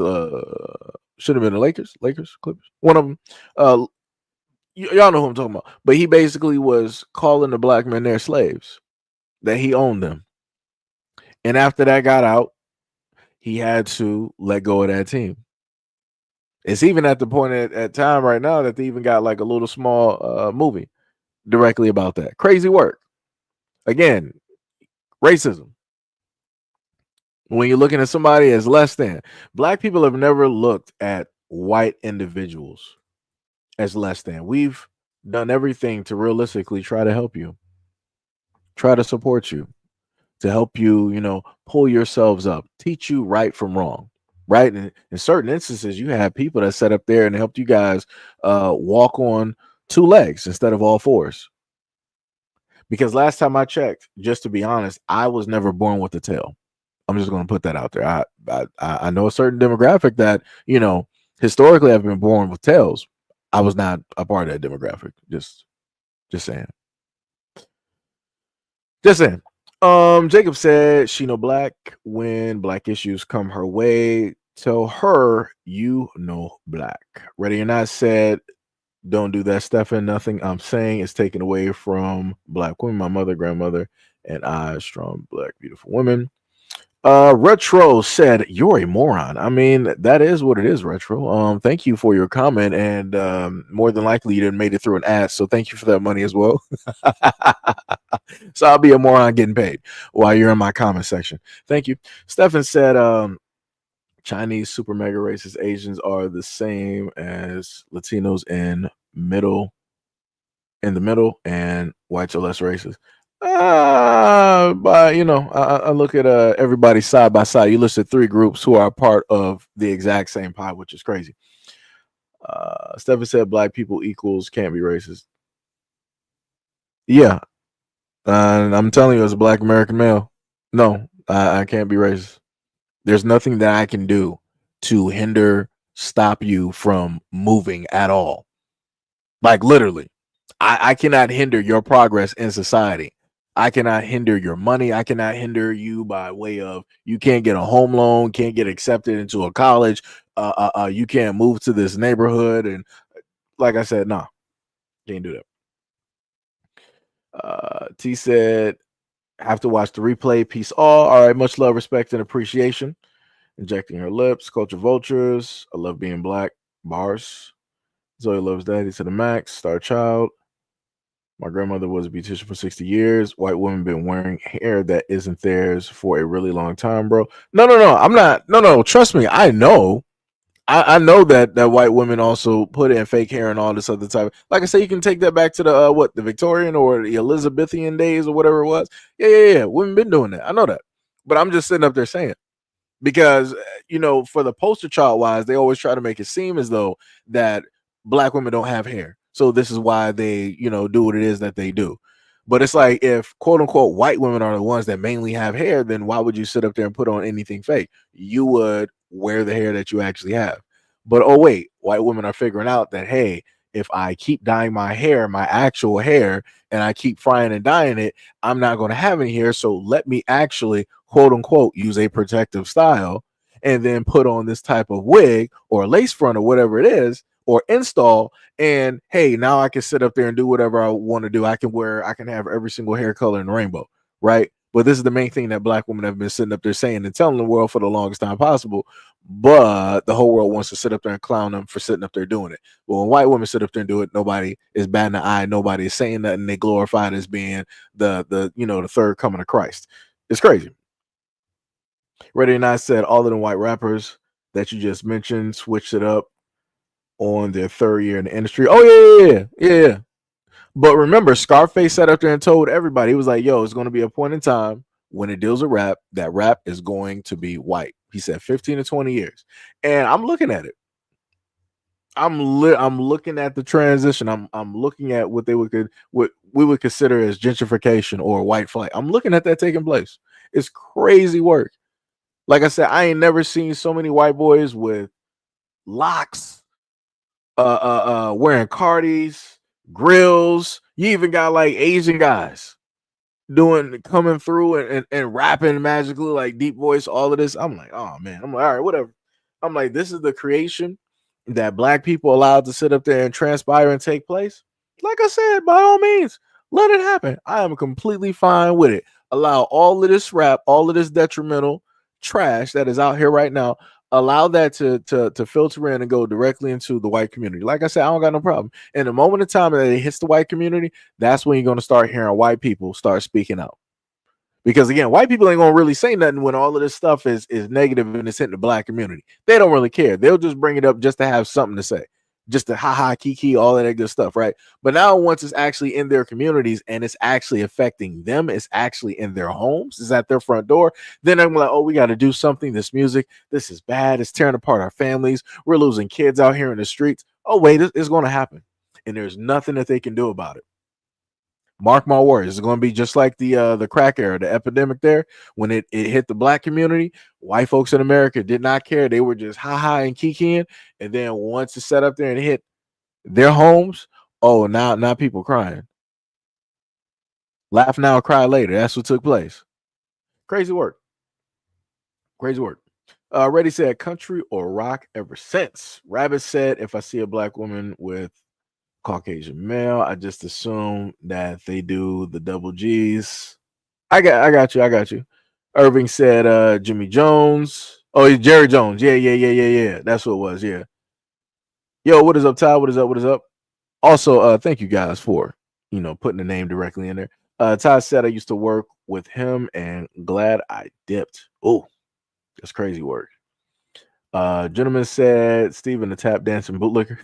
Should have been the Lakers, Clippers. One of them. Y'all know who I'm talking about. But he basically was calling the black men their slaves, that he owned them. And after that got out, he had to let go of that team. It's even at the point at time right now that they even got like a little small movie directly about that. Crazy work. Again, racism. When you're looking at somebody as less than, black people have never looked at white individuals as less than. We've done everything to realistically try to help you, try to support you, to help you, pull yourselves up, teach you right from wrong, right? And in certain instances, you have people that sat up there and helped you guys walk on two legs instead of all fours. Because last time I checked, just to be honest, I was never born with a tail. I'm just going to put that out there. I know a certain demographic that, historically have been born with tails. I was not a part of that demographic. Just saying. Just saying. Jacob said she know black. When black issues come her way, tell her you know black. Ready or Not said, don't do that, Stefan. Nothing I'm saying is taken away from black women. My mother, grandmother, and I, strong black, beautiful women. Retro said, "You're a moron." I mean, that is what it is, Retro. Thank you for your comment, and more than likely you didn't made it through an ad, so thank you for that money as well. So I'll be a moron getting paid while you're in my comment section. Thank you. Stefan said, Chinese super mega racist Asians are the same as Latinos middle in the middle, and whites are less racist. But I look at everybody side by side. You listed three groups who are part of the exact same pie, which is crazy. Stephen said black people equals can't be racist. Yeah, and I'm telling you, as a black American male, no, I can't be racist. There's nothing that I can do to hinder, stop you from moving at all. Like literally, I cannot hinder your progress in society. I cannot hinder your money. I cannot hinder you by way of you can't get a home loan, can't get accepted into a college. You can't move to this neighborhood. And like I said, no, can't do that. T said, have to watch the replay. Peace all right. Much love, respect, and appreciation. Injecting her lips. Culture vultures. I love being black. Bars. Zoe loves daddy to the max. Star child. My grandmother was a beautician for 60 years. White women been wearing hair that isn't theirs for a really long time, bro. No. I'm not. No. Trust me. I know. I know that white women also put in fake hair and all this other type. Like I say, you can take that back to the Victorian or the Elizabethan days or whatever it was. Yeah. Women been doing that. I know that. But I'm just sitting up there saying, because for the poster child wise, they always try to make it seem as though that black women don't have hair, so this is why they do what it is that they do. But it's like, if quote unquote white women are the ones that mainly have hair, then why would you sit up there and put on anything fake? You would wear the hair that you actually have. But oh wait, white women are figuring out that, hey, if I keep dyeing my hair, my actual hair, and I keep frying and dyeing it, I'm not going to have any hair. So let me actually, quote unquote, use a protective style and then put on this type of wig or lace front or whatever it is, or install. And hey, now I can sit up there and do whatever I want to do. I can have every single hair color in the rainbow, right? But this is the main thing that black women have been sitting up there saying and telling the world for the longest time possible. But the whole world wants to sit up there and clown them for sitting up there doing it. But when white women sit up there and do it, nobody is batting an eye. Nobody is saying that, and they glorify it as being the third coming of Christ. It's crazy. Ready and I said all of the white rappers that you just mentioned switched it up on their third year in the industry. Oh yeah. But remember, Scarface sat up there and told everybody, he was like, yo, it's going to be a point in time when it deals with rap, that rap is going to be white. He said 15 to 20 years. And I'm looking at it. I'm looking at the transition. I'm looking at what we would consider as gentrification or white flight. I'm looking at that taking place. It's crazy work. Like I said, I ain't never seen so many white boys with locks, wearing Cardis, grills. You even got like Asian guys coming through and rapping magically, like deep voice, all of this. I'm like, oh man. I'm like, all right, whatever. I'm like, this is the creation that black people allowed to sit up there and transpire and take place. Like I said, by all means, let it happen. I am completely fine with it. Allow all of this rap, all of this detrimental trash that is out here right now, allow that to filter in and go directly into the white community. Like I said, I don't got no problem. And the moment of time that it hits the white community, that's when you're going to start hearing white people start speaking out. Because again, white people ain't gonna really say nothing when all of this stuff is negative and it's hitting the black community. They don't really care. They'll just bring it up just to have something to say, just to ha kiki, all of that good stuff, right? But now once it's actually in their communities and it's actually affecting them, it's actually in their homes, it's at their front door, then I'm like, oh, we got to do something. This music, this is bad. It's tearing apart our families. We're losing kids out here in the streets. Oh wait, it's going to happen, and there's nothing that they can do about it. Mark my words, it's going to be just like the crack era, the epidemic there. When it hit the black community, white folks in America did not care. They were just ha and kikiing. And then once it set up there and hit their homes, oh, now people crying. Laugh now, cry later. That's what took place. Crazy work. Crazy work. Reddy said, country or rock ever since. Rabbit said, if I see a black woman with Caucasian male, I just assume that they do the double G's. I got you. Irving said Jimmy Jones. Oh, Jerry Jones. Yeah. That's what it was. Yeah. Yo, what is up, Ty? What is up? What is up? Also, thank you guys for putting the name directly in there. Ty said I used to work with him and glad I dipped. Oh, that's crazy work. Gentleman said Steven the tap dancing bootlicker.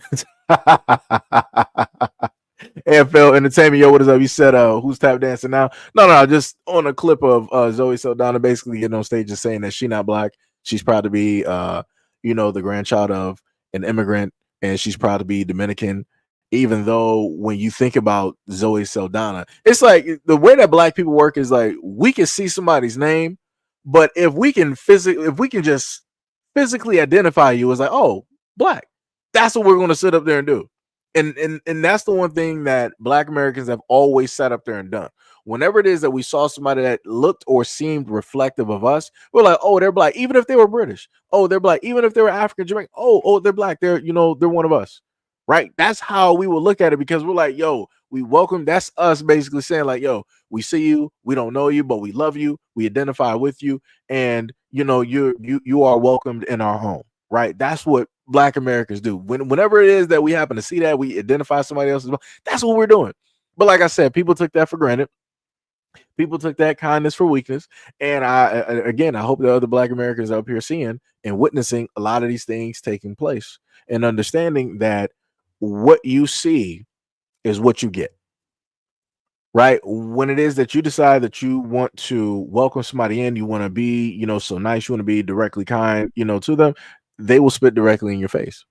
AFL Entertainment, yo, what is up? You said, who's tap dancing now? No, just on a clip of Zoe Saldana basically getting on stage and saying that she's not black. She's proud to be, the grandchild of an immigrant, and she's proud to be Dominican. Even though when you think about Zoe Saldana, it's like the way that black people work is like we can see somebody's name, but if we can just physically identify you as like, oh, black, that's what we're going to sit up there and do. And that's the one thing that black Americans have always sat up there and done. Whenever it is that we saw somebody that looked or seemed reflective of us, we're like, oh, they're black, even if they were British. Oh, they're black, even if they were African Jamaican. Oh, they're black. They're one of us. Right? That's how we will look at it, because we're like, yo, we welcome. That's us basically saying like, yo, we see you, we don't know you, but we love you, we identify with you, and you are welcomed in our home. Right? That's what black Americans do. Whenever it is that we happen to see that, we identify somebody else as well. That's what we're doing. But like I said, people took that for granted. People took that kindness for weakness. And I hope the other black Americans are up here seeing and witnessing a lot of these things taking place and understanding that what you see is what you get. Right? When it is that you decide that you want to welcome somebody in, you want to be, so nice, you want to be directly kind, to them, they will spit directly in your face.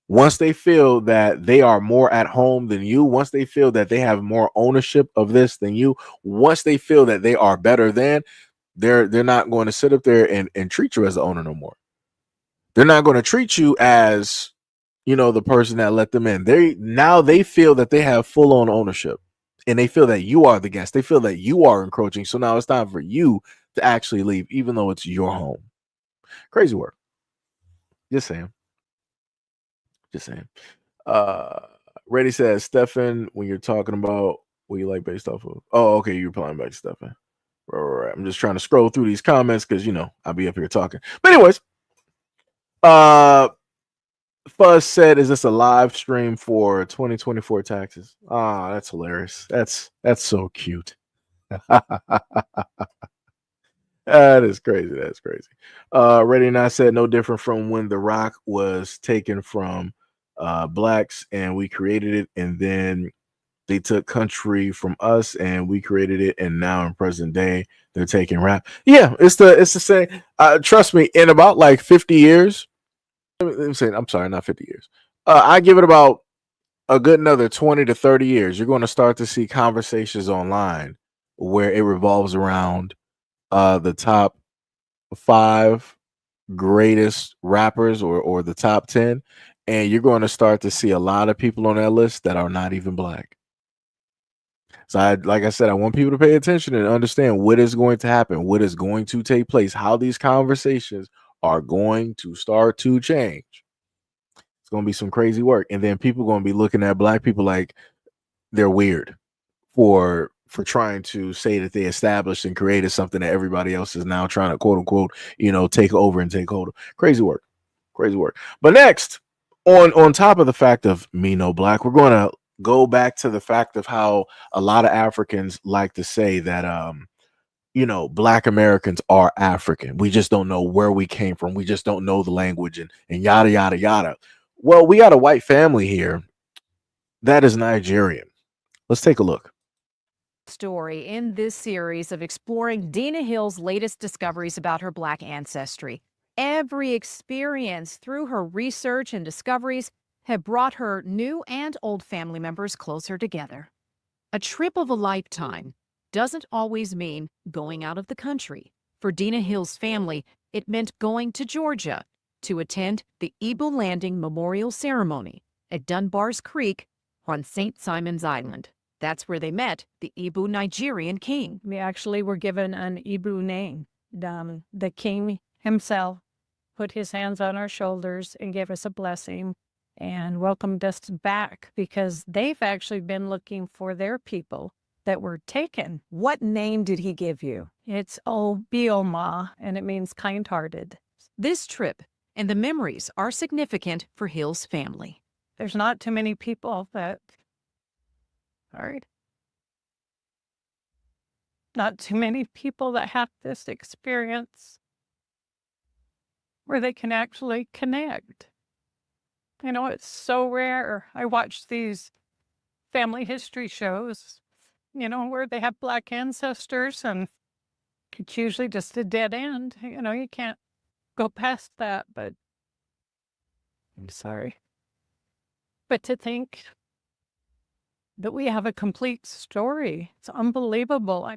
Once they feel that they are more at home than you, once they feel that they have more ownership of this than you, once they feel that they are better than, they're not going to sit up there and treat you as the owner no more. They're not going to treat you as, the person that let them in. They feel that they have full on ownership, and they feel that you are the guest. They feel that you are encroaching. So now it's time for you to actually leave, even though it's your home. Crazy work. Just saying. Reddy says, Stefan, when you're talking about what you like based off of. Oh, okay, you're replying back, Stefan. Right. I'm just trying to scroll through these comments because I'll be up here talking. But anyways, Fuzz said, "Is this a live stream for 2024 taxes?" Ah, that's hilarious. That's so cute. That is crazy. That's crazy. Ready and I said, no different from when The Rock was taken from blacks and we created it, and then they took country from us and we created it, and now in present day they're taking rap. Yeah, it's the same. Trust me, in about like 50 years. I'm saying, I'm sorry, not 50 years. I give it about a good another 20 to 30 years. You're going to start to see conversations online where it revolves around the top 5 greatest rappers or the top 10, and you're going to start to see a lot of people on that list that are not even black. So like I said, I want people to pay attention and understand what is going to happen, what is going to take place, how these conversations are going to start to change. It's going to be some crazy work, and then people are going to be looking at black people like they're weird for trying to say that they established and created something that everybody else is now trying to quote unquote, take over and take hold of. Crazy work. But next, on top of the fact of me no black, we're going to go back to the fact of how a lot of Africans like to say that black Americans are African. We just don't know where we came from. We just don't know the language and yada yada yada. Well, we got a white family here that is Nigerian. Let's take a look.
Story in this series of exploring Dina Hill's latest discoveries about her Black ancestry. Every experience through her research and discoveries have brought her new and old family members closer together. A trip of a lifetime doesn't always mean going out of the country. For Dina Hill's family, it meant going to Georgia to attend the Igbo Landing Memorial Ceremony at Dunbar's Creek on St. Simon's Island. That's where they met the Igbo Nigerian king.
We actually were given an Igbo name. The king himself put his hands on our shoulders and gave us a blessing and welcomed us back, because they've actually been looking for their people that were taken.
What name did he give you?
It's Obioma, and it means kind-hearted.
This trip and the memories are significant for Hill's family.
There's not too many people that, not too many people that have this experience where they can actually connect. You know, it's so rare. I watch these family history shows, you know, where they have Black ancestors, and it's usually just a dead end. You know, you can't go past that, but I'm sorry. But to think that we have a complete story, it's unbelievable.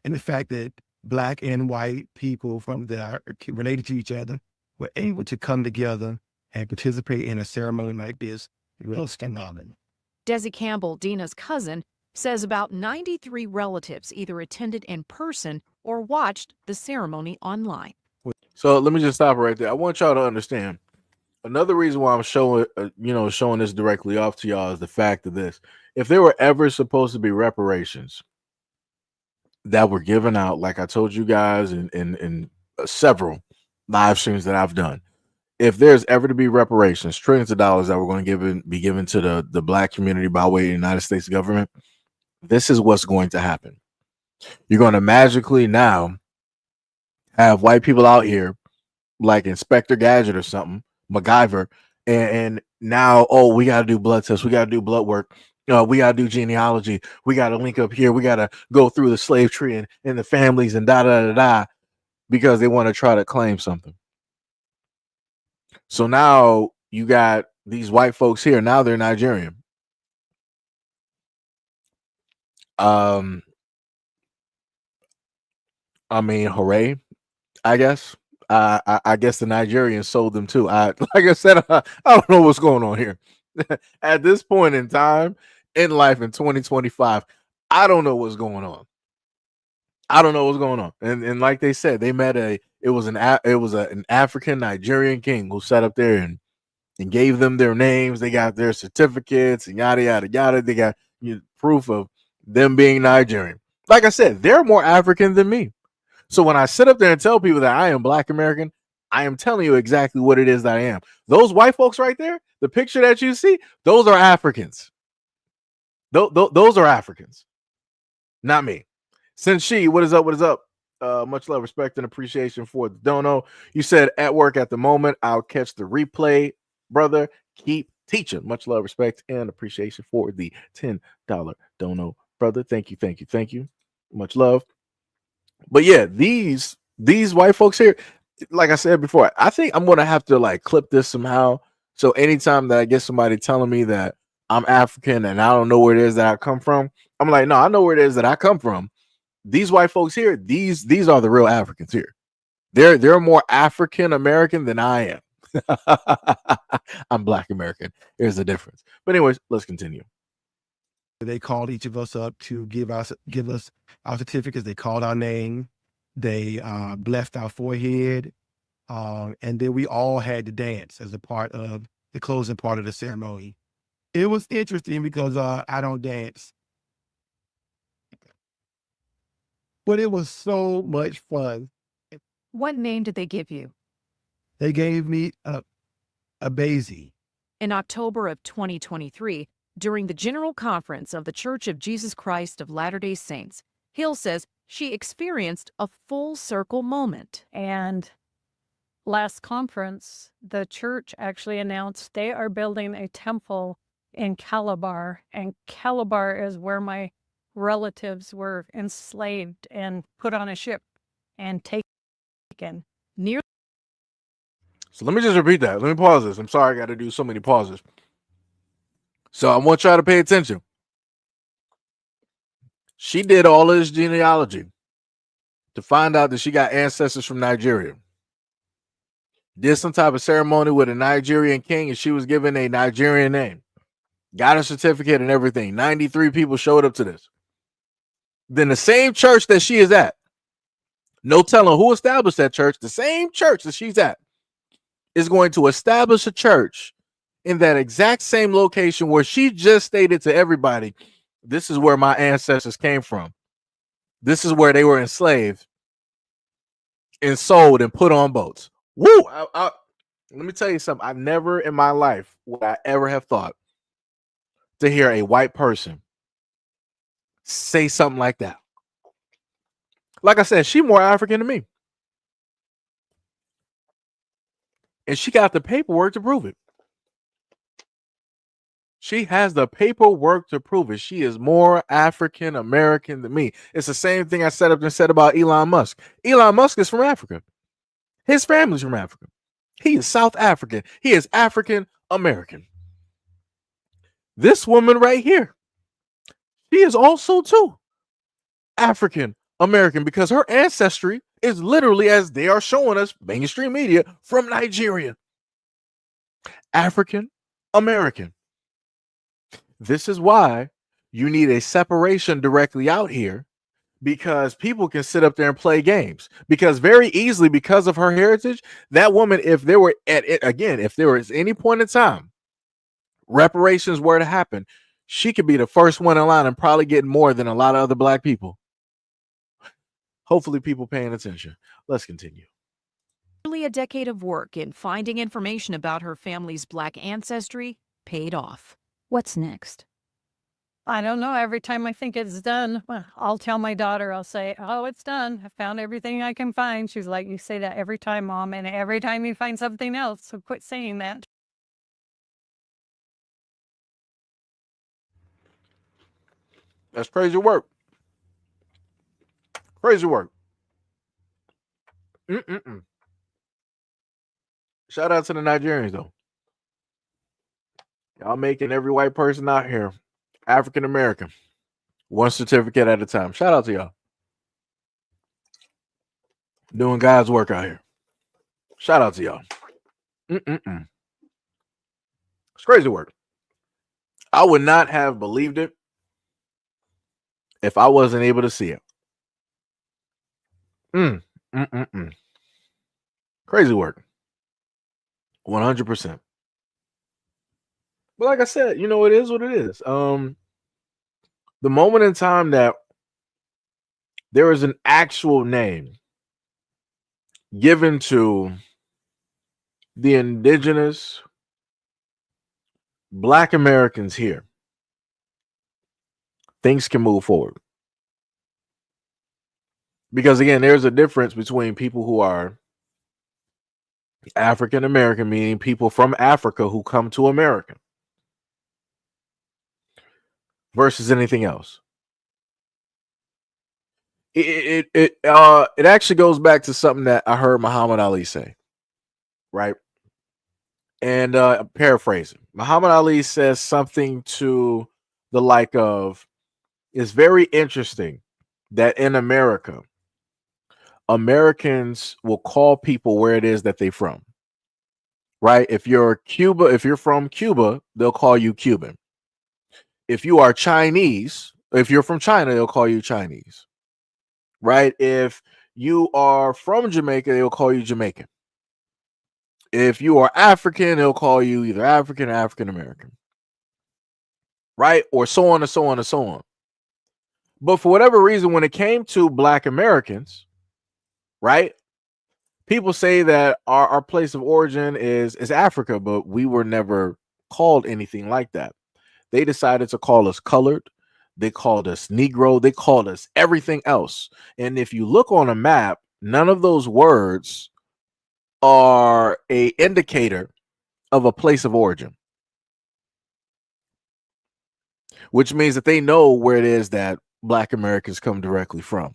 And the fact that Black and white people that are related to each other were able to come together and participate in a ceremony like this is really phenomenal.
Desi Campbell, Dina's cousin, says about 93 relatives either attended in person or watched the ceremony online.
So let me just stop right there. I want y'all to understand. Another reason why I'm showing this directly off to y'all is the fact of this. If there were ever supposed to be reparations that were given out, like I told you guys in several live streams that I've done, if there's ever to be reparations, trillions of dollars that we're going to be given to the Black community by way of the United States government, this is what's going to happen. You're going to magically now have white people out here like Inspector Gadget or something, MacGyver, and now, oh, we got to do blood tests, we got to do blood work, we got to do genealogy, we got to link up here, we got to go through the slave tree and the families and da because they want to try to claim something. So now you got these white folks here. Now they're Nigerian. I mean, hooray! I guess. I guess the Nigerians sold them too. Like I said, I don't know what's going on here. At this point in time in life in 2025, I don't know what's going on. I don't know what's going on. And like they said, they met an African Nigerian king who sat up there and gave them their names. They got their certificates and yada yada yada. They got proof of them being Nigerian. Like I said, they're more African than me. So when I sit up there and tell people that I am Black American, I am telling you exactly what it is that I am. Those white folks right there, the picture that you see, those are Africans. Those are Africans, not me. Since what is up? What is up? Much love, respect, and appreciation for the dono. You said at work at the moment. I'll catch the replay, brother. Keep teaching. Much love, respect, and appreciation for the $10 dono, brother. Thank you. Much love. But yeah, these white folks here, like I said before, I think I'm gonna have to like clip this somehow. So anytime that I get somebody telling me that I'm African and I don't know where it is that I come from, I'm like, no, I know where it is that I come from. These white folks here, these are the real Africans here. They're more African American than I am. I'm Black American. There's a difference. But anyways, let's continue.
They called each of us up to give us our certificates. They called our name. They blessed our forehead. And then we all had to dance as a part of the closing part of the ceremony. It was interesting because I don't dance. But it was so much fun.
What name did they give you?
They gave me a Basie.
In October of 2023, during the General Conference of the Church of Jesus Christ of Latter-day Saints, Hill says she experienced a full circle moment.
And last conference, the church actually announced they are building a temple in Calabar, and Calabar is where my relatives were enslaved and put on a ship and taken.
So let me just repeat that. Let me pause this. I'm sorry I got to do so many pauses. So I want y'all to pay attention. She did all of this genealogy to find out that she got ancestors from Nigeria. Did some type of ceremony with a Nigerian king, and she was given a Nigerian name. Got a certificate and everything. 93 people showed up to this. Then the same church that she is at, no telling who established that church, the same church that she's at is going to establish a church in that exact same location where she just stated to everybody This is where my ancestors came from. This is where they were enslaved and sold and put on boats. Woo! Let me tell you something. I never in my life would I ever have thought to hear a white person say something like that. Like I said, she more African than me. And she got the paperwork to prove it. She has the paperwork to prove it. She is more African American than me. It's the same thing I said about Elon Musk. Elon Musk is from Africa. His family's from Africa. He is South African. He is African American. This woman right here, she is also too African American because her ancestry is literally, as they are showing us, mainstream media, from Nigeria. African American. This is why you need a separation directly out here, because people can sit up there and play games. Because very easily, because of her heritage, that woman, if there were if there was any point in time reparations were to happen, she could be the first one in line and probably get more than a lot of other black people. Hopefully people paying attention. Let's continue.
Nearly a decade of work in finding information about her family's black ancestry paid off. What's next?
I don't know. Every time I think it's done, well, I'll tell my daughter, I'll say, oh, it's done. I found everything I can find. She's like, you say that every time, Mom, and every time you find something else. So quit saying that.
That's crazy work. Crazy work. Shout out to the Nigerians, though. Y'all making every white person out here African American, one certificate at a time. Shout out to y'all. Doing God's work out here. Shout out to y'all. It's crazy work. I would not have believed it if I wasn't able to see it. Crazy work. 100%. But like I said, you know, it is what it is. The moment in time that there is an actual name given to the indigenous Black Americans here, things can move forward. Because again, there's a difference between people who are African American, meaning people from Africa who come to America, versus anything else. It actually goes back to something that I heard Muhammad Ali say, right? And paraphrasing, Muhammad Ali says something to the like of, it's very interesting that in America, Americans will call people where it is that they're from, right? If you're from Cuba, they'll call you Cuban. If you are Chinese, if you're from China, they'll call you Chinese, right? If you are from Jamaica, they'll call you Jamaican. If you are African, they'll call you either African or African American, right? Or so on and so on and so on. But for whatever reason, when it came to Black Americans, right, people say that our place of origin is Africa, but we were never called anything like that. They decided to call us colored. They called us Negro. They called us everything else. And if you look on a map, none of those words are a indicator of a place of origin, which means that they know where it is that Black Americans come directly from.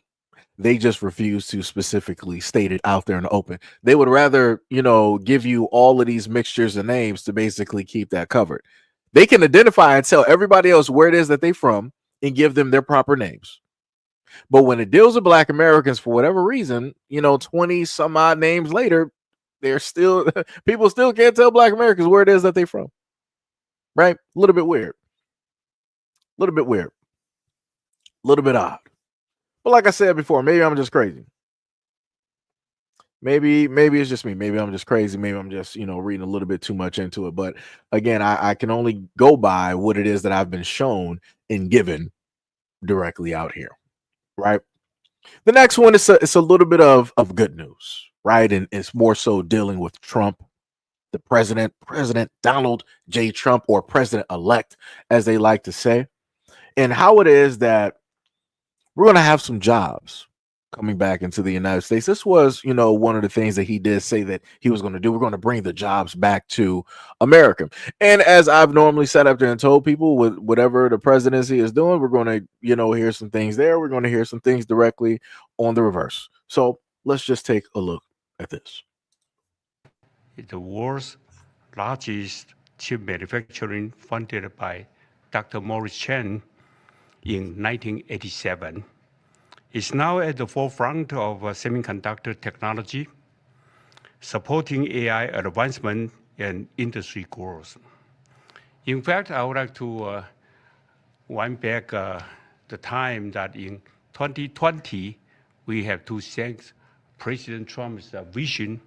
They just refuse to specifically state it out there in the open. They would rather, you know, give you all of these mixtures of names to basically keep that covered. They can identify and tell everybody else where it is that they're from and give them their proper names. But when it deals with Black Americans, for whatever reason, you know, 20 some odd names later, they're still, people still can't tell Black Americans where it is that they're from. Right? A little bit weird. A little bit weird. A little bit odd. But like I said before, maybe I'm just crazy. Maybe it's just me. Maybe I'm just crazy. Maybe I'm just, you know, reading a little bit too much into it. But again, I can only go by what it is that I've been shown and given directly out here, right? The next one is it's a little bit of good news, right? And it's more so dealing with Trump, the President Donald J. Trump, or President-elect, as they like to say, and how it is that we're going to have some jobs coming back into the United States. This was, one of the things that he did say that he was going to do. We're going to bring the jobs back to America. And as I've normally sat up there and told people, with whatever the presidency is doing, we're going to, hear some things there. We're going to hear some things directly on the reverse. So let's just take a look at this.
The world's largest chip manufacturing, funded by Dr. Morris Chen in 1987, is now at the forefront of semiconductor technology, supporting AI advancement and industry growth. In fact, I would like to wind back the time that in 2020, we have to thank President Trump's vision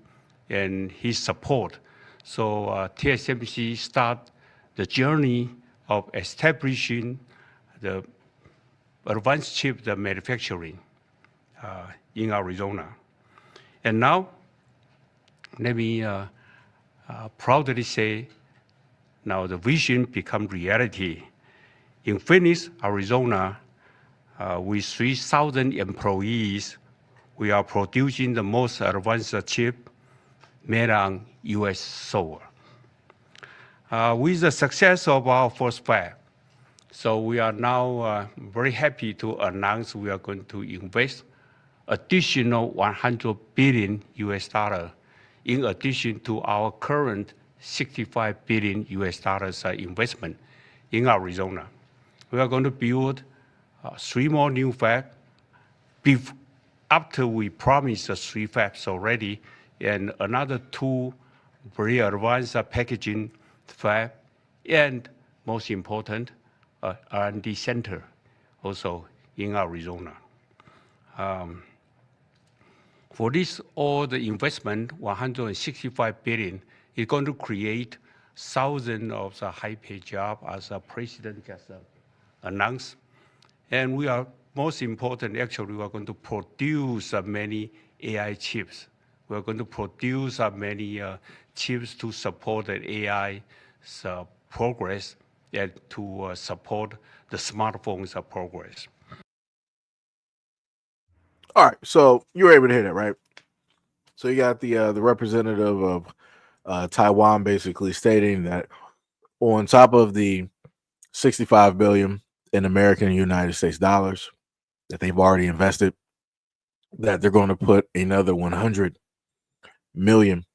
and his support. So TSMC start the journey of establishing the advanced chip manufacturing in Arizona. And now, let me proudly say, now the vision become reality. In Phoenix, Arizona, with 3,000 employees, we are producing the most advanced chip made on U.S. soil. With the success of our first fab, so we are now very happy to announce we are going to invest additional $100 billion in addition to our current $65 billion investment in Arizona. We are going to build 3 more new fabs after we promised 3 fabs already, and another 2 very advanced packaging fab, and most important, R&D center also in Arizona. For this, all the investment, $165 billion, is going to create thousands of high-paid jobs, as the president just announced. And we are, most important, actually, we are going to produce many AI chips. We are going to produce many chips to support the AI progress and to support the smartphones progress.
All right, so you were able to hear that, right? So you got the representative of Taiwan basically stating that on top of the $65 billion in American and United States dollars that they've already invested, that they're going to put another 100 billion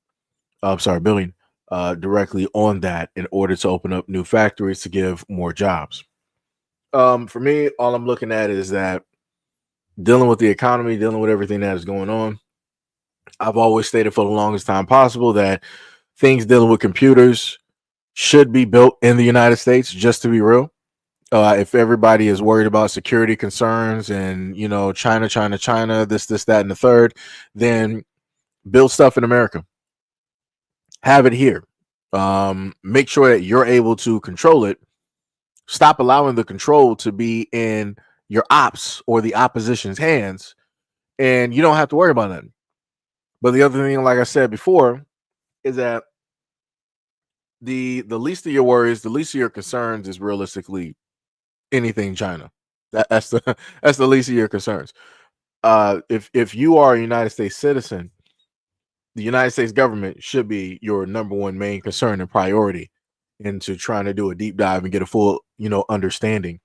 directly on that in order to open up new factories to give more jobs. For me, all I'm looking at is that dealing with the economy, dealing with everything that is going on, I've always stated for the longest time possible that things dealing with computers should be built in the United States, just to be real. If everybody is worried about security concerns and, China, this, that, and the third, then build stuff in America. Have it here. Make sure that you're able to control it. Stop allowing the control to be in your ops or the opposition's hands, and you don't have to worry about that. But the other thing, like I said before, is that the least of your worries, the least of your concerns is realistically anything China. That's the least of your concerns. If you are a United States citizen, the United States government should be your number one main concern and priority into trying to do a deep dive and get a full, understanding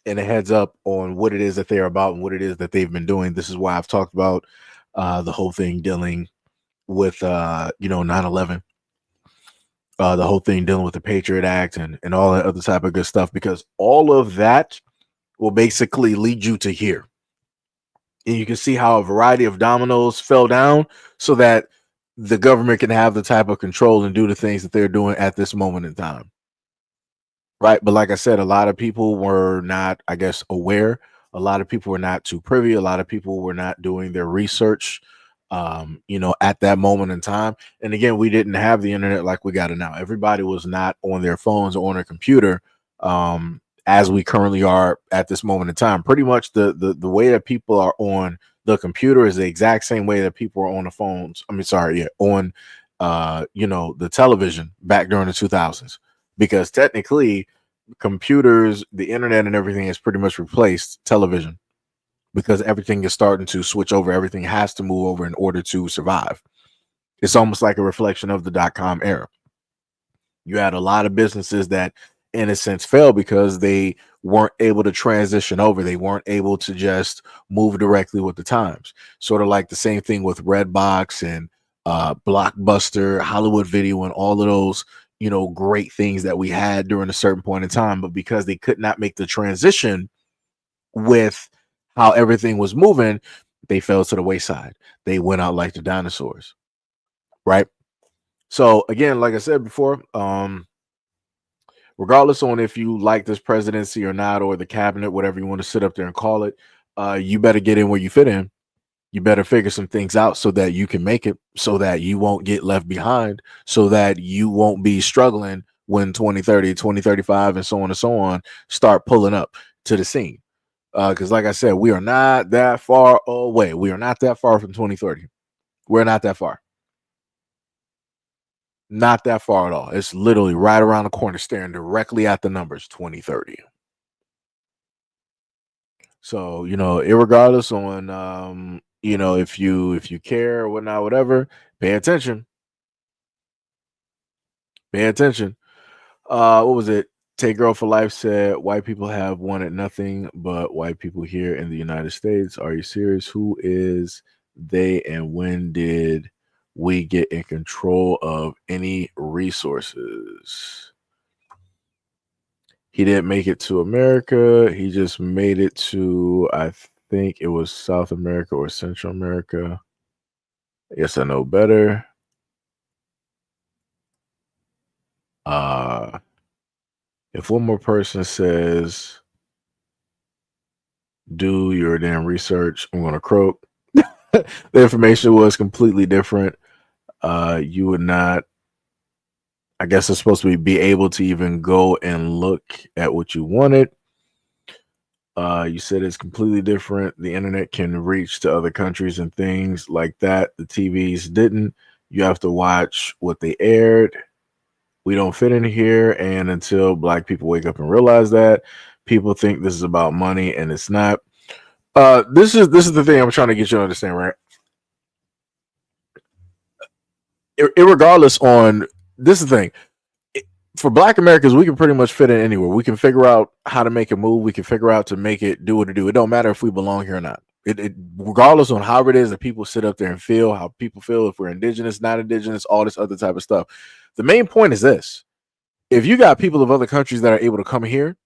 and a heads up on what it is that they're about and what it is that they've been doing. This is why I've talked about the whole thing dealing with 9/11, the whole thing dealing with the Patriot Act and all that other type of good stuff, because all of that will basically lead you to here. And you can see how a variety of dominoes fell down so that the government can have the type of control and do the things that they're doing at this moment in time. Right. But like I said, a lot of people were not, I guess, aware. A lot of people were not too privy. A lot of people were not doing their research, at that moment in time. And again, we didn't have the internet like we got it now. Everybody was not on their phones or on their computer as we currently are at this moment in time. Pretty much the way that people are on the computer is the exact same way that people are on the phones. I mean, sorry, yeah, on the television back during the 2000s, because technically computers, the internet, and everything has pretty much replaced television, because everything is starting to switch over. Everything has to move over in order to survive. It's almost like a reflection of the .com era. You had a lot of businesses that, in a sense, fell because they weren't able to transition over. They weren't able to just move directly with the times. Sort of like the same thing with Redbox and Blockbuster, Hollywood Video, and all of those, great things that we had during a certain point in time. But because they could not make the transition with how everything was moving, they fell to the wayside. They went out like the dinosaurs, right? So again, like I said before, regardless on if you like this presidency or not, or the cabinet, whatever you want to sit up there and call it, you better get in where you fit in. You better figure some things out so that you can make it, so that you won't get left behind, so that you won't be struggling when 2030, 2035, and so on and so on start pulling up to the scene. Because like I said, we are not that far away. We are not that far from 2030. We're not that far. Not that far at all. It's literally right around the corner, staring directly at the numbers, 2030. So, irregardless on if you care or whatnot, whatever, pay attention. Pay attention. What was it? Take Girl for Life said, white people have wanted nothing but white people here in the United States. Are you serious? Who is they, and when did we get in control of any resources? He didn't make it to America. He just made it to, I think it was South America or Central America. Yes, I know better. If one more person says, do your damn research, I'm going to croak. The information was completely different. You would not, I guess it's supposed to be able to even go and look at what you wanted. You said it's completely different. The internet can reach to other countries and things like that. The TVs didn't. You have to watch what they aired. We don't fit in here. And until black people wake up and realize that, people think this is about money, and it's not. This is the thing I'm trying to get you to understand, right? Irregardless on, this is the thing. For black Americans, we can pretty much fit in anywhere. We can figure out how to make it move. We can figure out to make it do what it do. It don't matter if we belong here or not. Regardless on how it is that people sit up there and feel, how people feel, if we're indigenous, not indigenous, all this other type of stuff. The main point is this: if you got people of other countries that are able to come here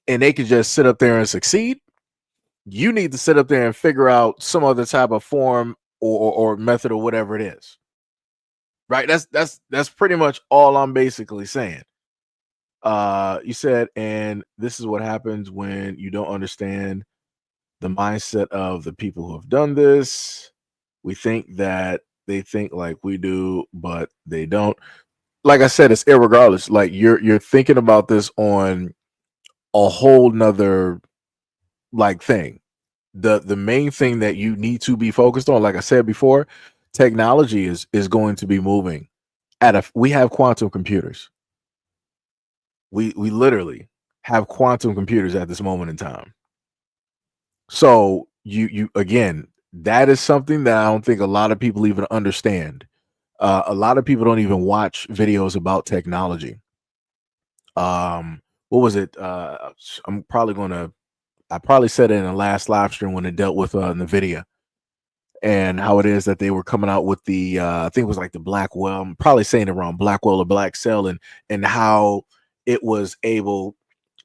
and they can just sit up there and succeed, you need to sit up there and figure out some other type of form or method or whatever it is. Right? That's pretty much all I'm basically saying. You said, and this is what happens when you don't understand the mindset of the people who have done this. We think that they think like we do, but they don't. Like I said, it's irregardless. Like you're thinking about this on a whole nother thing. The main thing that you need to be focused on, like I said before, technology is going to be moving we have quantum computers. We literally have quantum computers at this moment in time. So you again, that is something that I don't think a lot of people even understand. A lot of people don't even watch videos about technology. What was it? I probably said it in the last live stream when it dealt with NVIDIA, and how it is that they were coming out with the I think it was like the Blackwell. I'm probably saying it wrong, Blackwell or Black Cell, and how it was able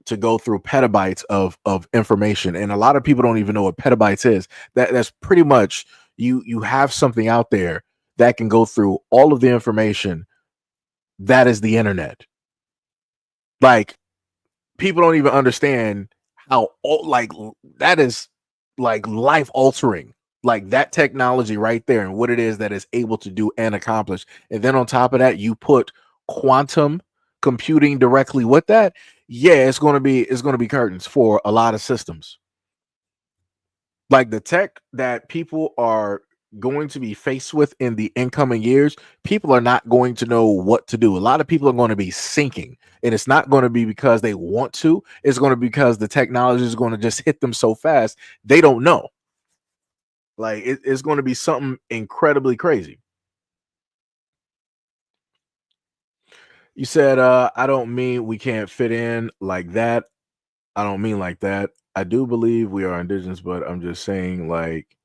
to go through petabytes of information. And a lot of people don't even know what petabytes is. That's pretty much you have something out there that can go through all of the information. That is the internet. Like, people don't even understand how that is like life altering. Like that technology right there, and what it is that is able to do and accomplish. And then on top of that, you put quantum computing directly with that, yeah, it's going to be curtains for a lot of systems. Like the tech that people are going to be faced with in the incoming years, people are not going to know what to do. A lot of people are going to be sinking, and it's not going to be because they want to. It's going to be because the technology is going to just hit them so fast they don't know. Like it's going to be something incredibly crazy. You said, I don't mean we can't fit in like that. I don't mean like that. I do believe we are indigenous, but I'm just saying, like,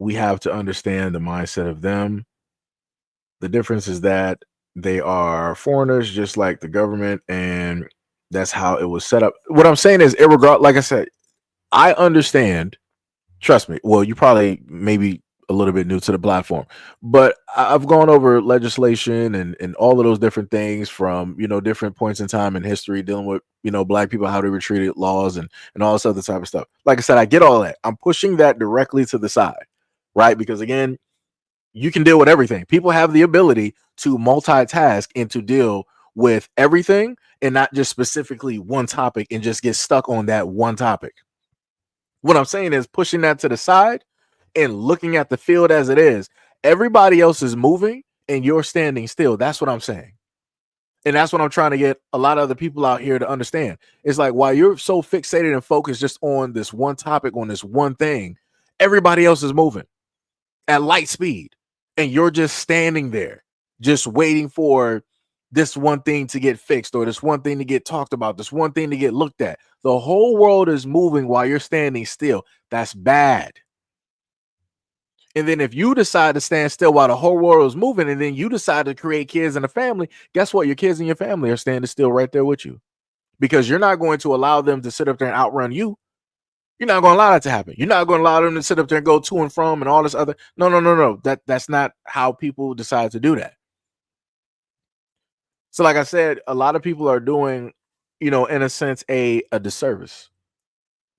we have to understand the mindset of them. The difference is that they are foreigners, just like the government, and that's how it was set up. What I'm saying is, irregard, like I said, I understand. Trust me. Well, you probably maybe a little bit new to the platform, but I've gone over legislation and all of those different things from different points in time in history dealing with black people, how they were treated, laws, and all this other type of stuff. Like I said, I get all that. I'm pushing that directly to the side, right? Because again, you can deal with everything. People have the ability to multitask and to deal with everything and not just specifically one topic and just get stuck on that one topic. What I'm saying is pushing that to the side and looking at the field as it is. Everybody else is moving and you're standing still. That's what I'm saying. And that's what I'm trying to get a lot of other people out here to understand. It's like while you're so fixated and focused just on this one topic, on this one thing, everybody else is moving at light speed. And you're just standing there, just waiting for this one thing to get fixed or this one thing to get talked about, this one thing to get looked at. The whole world is moving while you're standing still. That's bad. And then if you decide to stand still while the whole world is moving, and then you decide to create kids and a family, guess what? Your kids and your family are standing still right there with you because you're not going to allow them to sit up there and outrun you. You're not going to allow that to happen. You're not going to allow them to sit up there and go to and from and all this other. No. That's not how people decide to do that. So, like I said, a lot of people are doing, in a sense, a disservice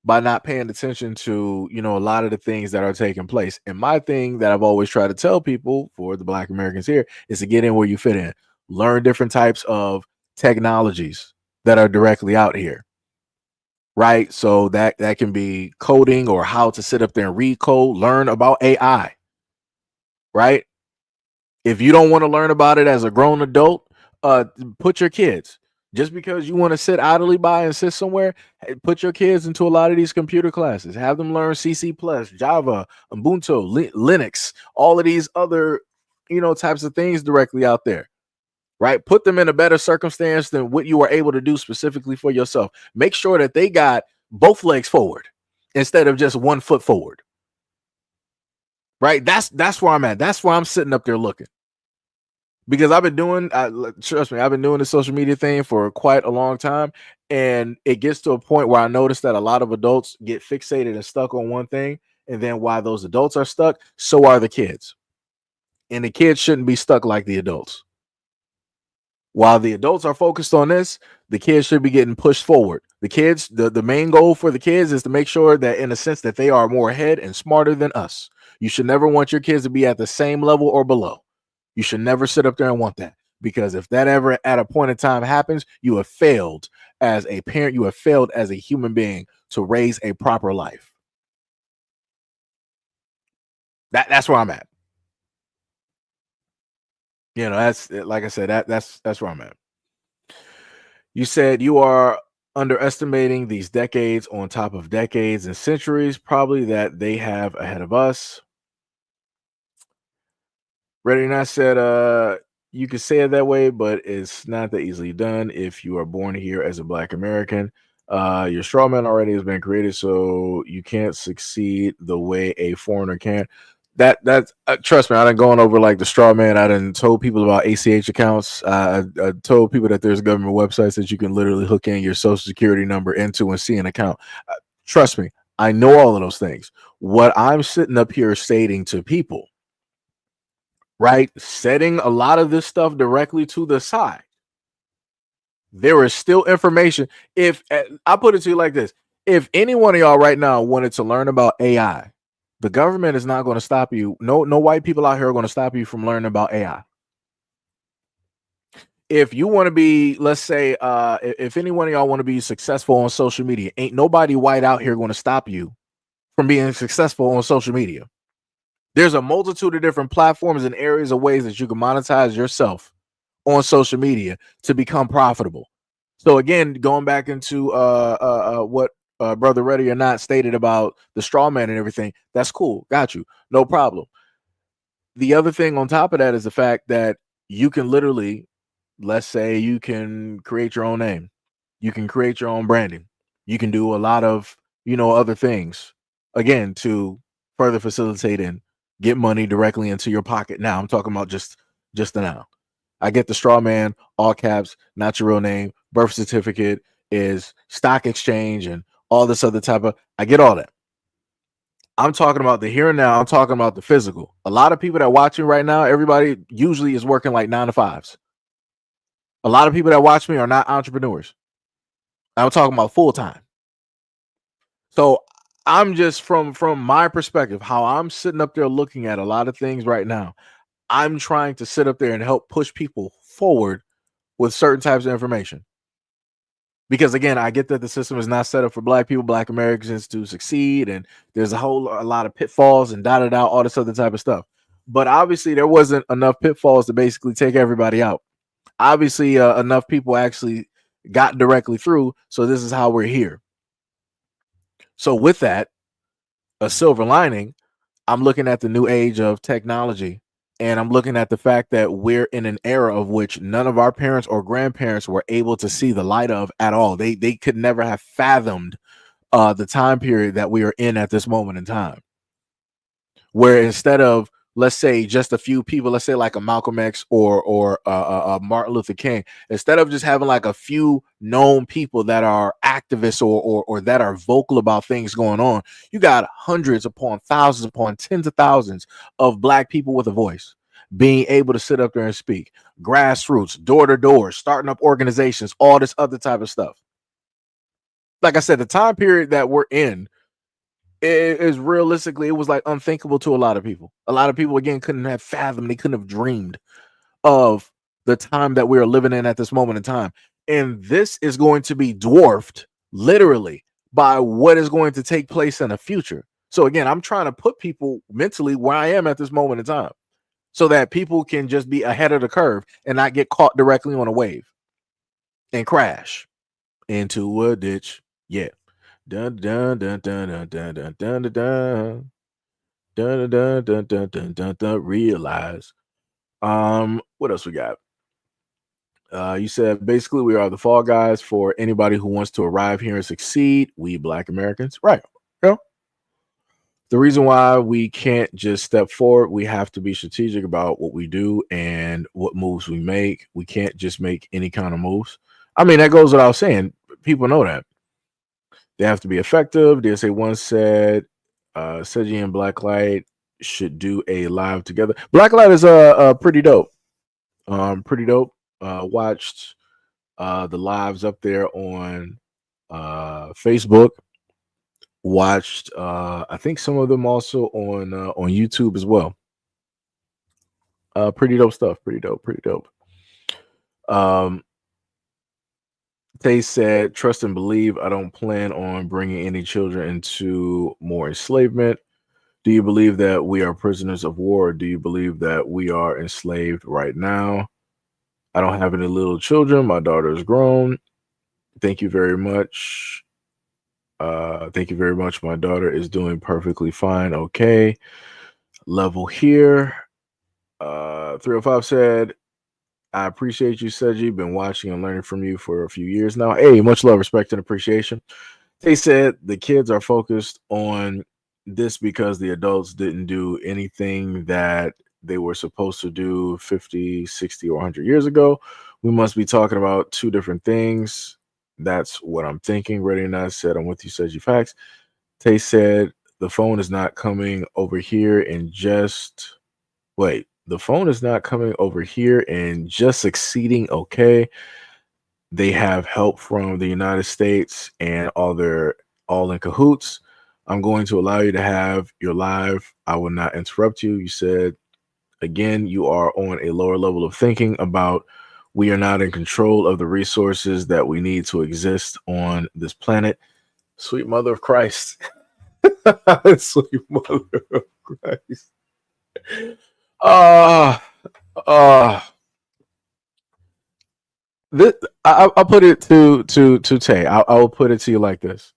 by not paying attention to, a lot of the things that are taking place. And my thing that I've always tried to tell people for the Black Americans here is to get in where you fit in. Learn different types of technologies that are directly out here. Right. So that can be coding or how to sit up there and read code, learn about AI. Right. If you don't want to learn about it as a grown adult, put your kids, just because you want to sit idly by and sit somewhere, put your kids into a lot of these computer classes, have them learn CC plus, Java, Ubuntu, Linux, all of these other, types of things directly out there. Right? Put them in a better circumstance than what you were able to do specifically for yourself. Make sure that they got both legs forward instead of just one foot forward. Right? That's where I'm at. That's where I'm sitting up there looking. Because I've been doing, trust me, I've been doing the social media thing for quite a long time. And it gets to a point where I notice that a lot of adults get fixated and stuck on one thing. And then while those adults are stuck, so are the kids. And the kids shouldn't be stuck like the adults. While the adults are focused on this, the kids should be getting pushed forward. The kids, the main goal for the kids is to make sure that, in a sense, that they are more ahead and smarter than us. You should never want your kids to be at the same level or below. You should never sit up there and want that, because if that ever at a point in time happens, you have failed as a parent. You have failed as a human being to raise a proper life. That's where I'm at. That's, like I said, that's where I'm at. You said you are underestimating these decades on top of decades and centuries, probably that they have ahead of us. Ready and I said, you could say it that way, but it's not that easily done if you are born here as a Black American. Your straw man already has been created, so you can't succeed the way a foreigner can. That's trust me, I done gone over like the straw man. I done told people about ACH accounts. I told people that there's government websites that you can literally hook in your social security number into and see an account. Trust me, I know all of those things. What I'm sitting up here stating to people, right, setting a lot of this stuff directly to the side, there is still information. If I put it to you like this, if any one of y'all right now wanted to learn about AI, the government is not going to stop you. No white people out here are going to stop you from learning about AI. if you want to be, let's say, if any one of y'all want to be successful on social media, ain't nobody white out here going to stop you from being successful on social media. There's a multitude of different platforms and areas of ways that you can monetize yourself on social media to become profitable. So again, going back into what Brother Ready or Not stated about the straw man and everything, that's cool. Got you. No problem. The other thing on top of that is the fact that you can literally, let's say you can create your own name. You can create your own branding. You can do a lot of, other things, again, to further facilitate and get money directly into your pocket. Now I'm talking about just the now. I get the straw man, all caps, not your real name, birth certificate is stock exchange and all this other type of, I get all that. I'm talking about the here and now. I'm talking about the physical. A lot of people that are watching right now, everybody usually is working like 9 to 5s. A lot of people that watch me are not entrepreneurs. I'm talking about full time. So I'm just from my perspective, how I'm sitting up there looking at a lot of things right now. I'm trying to sit up there and help push people forward with certain types of information. Because again, I get that the system is not set up for black people, black Americans to succeed, and there's a lot of pitfalls and all this other type of stuff. But obviously, there wasn't enough pitfalls to basically take everybody out. Obviously, enough people actually got directly through. So this is how we're here. So with that, a silver lining, I'm looking at the new age of technology, and I'm looking at the fact that we're in an era of which none of our parents or grandparents were able to see the light of at all. They could never have fathomed the time period that we are in at this moment in time, where instead of, let's say, just a few people, let's say like a Malcolm X or Martin Luther King, instead of just having like a few known people that are activists or that are vocal about things going on, you got hundreds upon thousands upon tens of thousands of black people with a voice being able to sit up there and speak, grassroots, door to door, starting up organizations, all this other type of stuff. Like I said, the time period that we're in is realistically, it was like unthinkable to a lot of people. A lot of people, again, couldn't have fathomed, they couldn't have dreamed of the time that we are living in at this moment in time. And this is going to be dwarfed literally by what is going to take place in the future. So again, I'm trying to put people mentally where I am at this moment in time so that people can just be ahead of the curve and not get caught directly on a wave and crash into a ditch. Yeah. Dun dun dun dun dun dun dun dun dun dun dun dun dun dun dun dun dun. Realize. What else we got? You said basically we are the fall guys for anybody who wants to arrive here and succeed. We black Americans, right? Yeah. The reason why we can't just step forward, we have to be strategic about what we do and what moves we make. We can't just make any kind of moves. I mean, that goes without saying. People know that. They have to be effective. They say one said, SEIJIHITO and Blacklight should do a live together. Blacklight is pretty dope. Pretty dope. Watched the lives up there on Facebook. Watched I think some of them also on YouTube as well. Pretty dope stuff. Pretty dope. They said, trust and believe. I don't plan on bringing any children into more enslavement. Do you believe that we are prisoners of war? Or do you believe that we are enslaved right now? I don't have any little children. My daughter is grown. Thank you very much. Thank you very much. My daughter is doing perfectly fine. Okay. Level here. 305 said, I appreciate you, Seji. Been watching and learning from you for a few years now. Hey, much love, respect, and appreciation. They said the kids are focused on this because the adults didn't do anything that they were supposed to do 50, 60, or 100 years ago. We must be talking about two different things. That's what I'm thinking. Ready or Not said, I'm with you, Seji Facts. Tay said, the phone is not coming over here and just wait. The phone is not coming over here and just succeeding. Okay. They have help from the United States and they're all in cahoots. I'm going to allow you to have your live. I will not interrupt you. You said, again, you are on a lower level of thinking about We are not in control of the resources that we need to exist on this planet. Sweet mother of Christ. Sweet mother of Christ. Uh, uh, this, I'll put it to Tay. I will put it to you like this.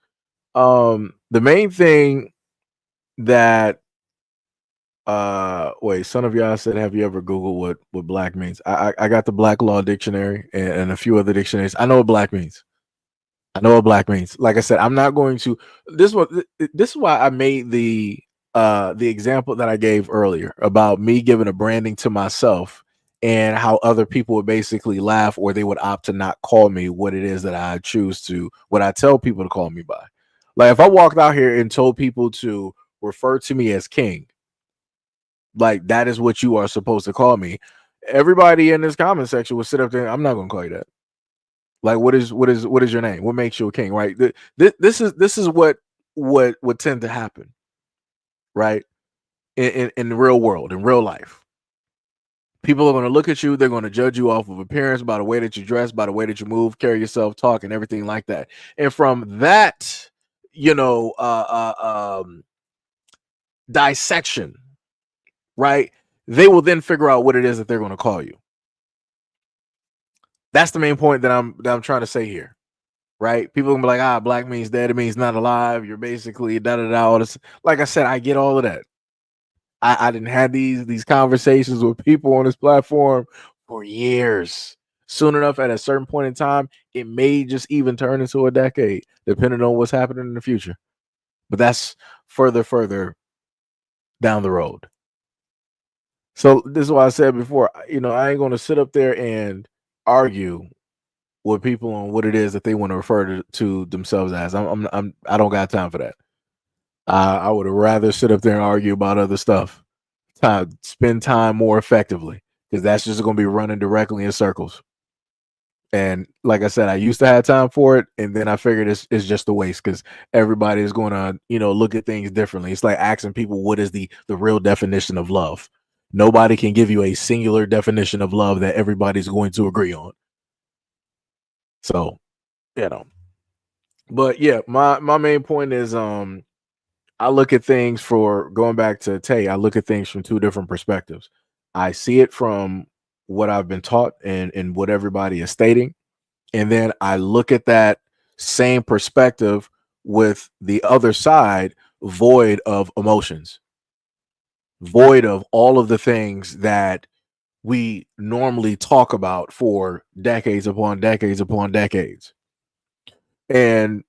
The main thing that wait, son of Yah said, have you ever Googled what black means? I got the Black Law Dictionary and a few other dictionaries. I know what black means. I know what black means. Like I said, I'm not going to this is why I made the example that I gave earlier about me giving a branding to myself and how other people would basically laugh or they would opt to not call me what it is that I choose to, what I tell people to call me by. Like if I walked out here and told people to refer to me as king, like that is what you are supposed to call me, everybody in this comment section would sit up there. I'm not going to call you that. Like, what is your name? What makes you a king? Right. This is what would tend to happen. Right. In the real world, in real life, people are going to look at you. They're going to judge you off of appearance, by the way that you dress, by the way that you move, carry yourself, talk, and everything like that. And from that, dissection, right, they will then figure out what it is that they're going to call you. That's the main point that I'm trying to say here, right? People can be like, black means dead, it means not alive. You're basically all this. Like I said, I get all of that. I didn't have these conversations with people on this platform for years. Soon enough, at a certain point in time, it may just even turn into a decade, depending on what's happening in the future. But that's further down the road. So this is why I said before, I ain't going to sit up there and argue with people on what it is that they want to refer to themselves as. I don't got time for that. I would rather sit up there and argue about other stuff. Spend time more effectively, because that's just going to be running directly in circles. And like I said, I used to have time for it, and then I figured it's just a waste because everybody is going to look at things differently. It's like asking people what is the real definition of love. Nobody can give you a singular definition of love that everybody's going to agree on. So, but yeah, my main point is I look at things, for going back to Tay, I look at things from two different perspectives. I see it from what I've been taught and what everybody is stating. And then I look at that same perspective with the other side, void of emotions, void of all of the things that we normally talk about for decades upon decades upon decades. And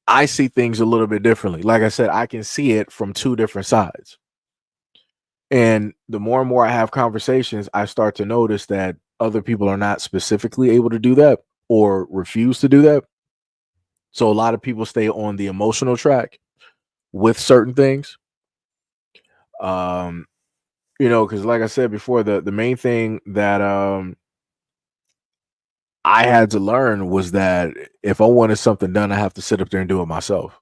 I see things a little bit differently. Like I said, I can see it from two different sides. And the more and more I have conversations, I start to notice that other people are not specifically able to do that or refuse to do that. So a lot of people stay on the emotional track with certain things. Because like I said before, the main thing that I had to learn was that if I wanted something done, I have to sit up there and do it myself.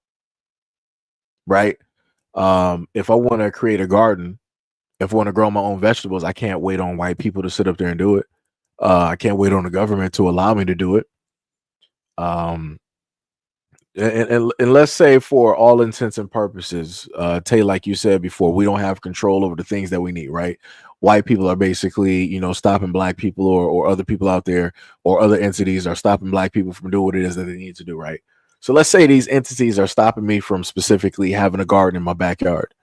Right? If I want to create a garden, if I want to grow my own vegetables, I can't wait on white people to sit up there and do it. I can't wait on the government to allow me to do it. And let's say, for all intents and purposes, Tay, like you said before, we don't have control over the things that we need, right? White people are basically, stopping black people or other people out there, or other entities are stopping black people from doing what it is that they need to do, right? So let's say these entities are stopping me from specifically having a garden in my backyard.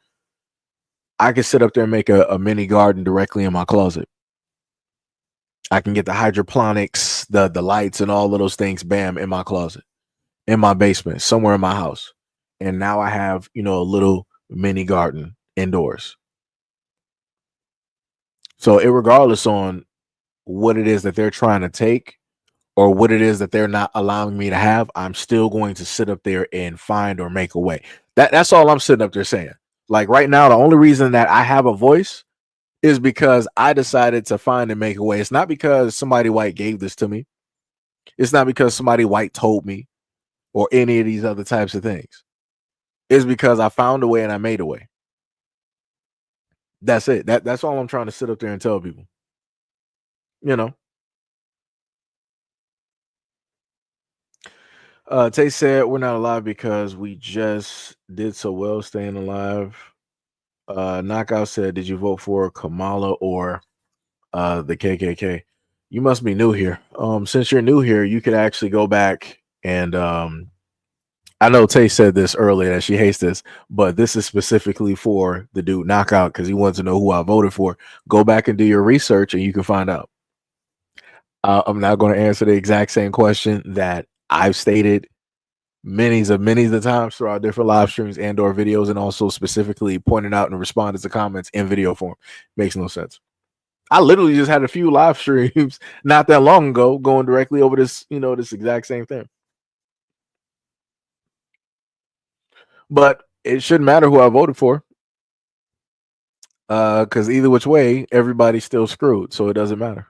I can sit up there and make a mini garden directly in my closet. I can get the hydroponics, the lights, and all of those things, bam, in my closet, in my basement, somewhere in my house. And now I have, a little mini garden indoors. So irregardless on what it is that they're trying to take or what it is that they're not allowing me to have, I'm still going to sit up there and find or make a way. That's all I'm sitting up there saying. Like right now, the only reason that I have a voice is because I decided to find and make a way. It's not because somebody white gave this to me. It's not because somebody white told me or any of these other types of things. It's because I found a way and I made a way. That's it. That's all I'm trying to sit up there and tell people. Tay said we're not alive because we just did so well staying alive. Knockout said, did you vote for Kamala or the KKK? You must be new here. Since you're new here, you could actually go back and I know Tay said this earlier that she hates this, but this is specifically for the dude Knockout because he wants to know who I voted for. Go back and do your research and you can find out. I'm not going to answer the exact same question that I've stated many of times throughout different live streams and or videos, and also specifically pointed out and responded to comments in video form. Makes no sense. I literally just had a few live streams not that long ago going directly over this, this exact same thing. But it shouldn't matter who I voted for. Because either which way, everybody's still screwed, so it doesn't matter.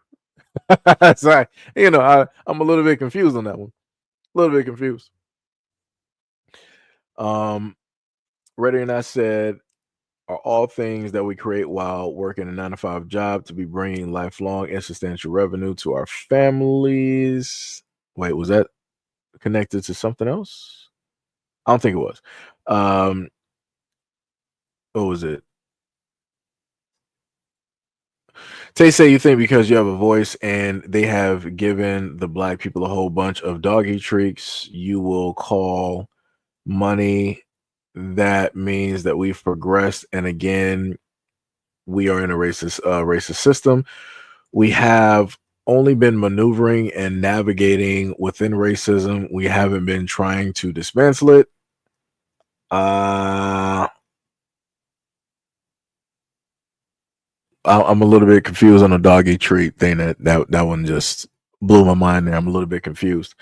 So I'm a little bit confused on that one. A little bit confused. Ready and I said, are all things that we create while working a 9-to-5 job to be bringing lifelong and substantial revenue to our families. Wait, was that connected to something else? I don't think it was. What was it? Tay say you think because you have a voice and they have given the black people a whole bunch of doggy treats, you will call money. That means that we've progressed, and again, we are in a racist system. We have only been maneuvering and navigating within racism. We haven't been trying to dismantle it. I'm a little bit confused on the doggy treat thing. That one just blew my mind there. I'm a little bit confused.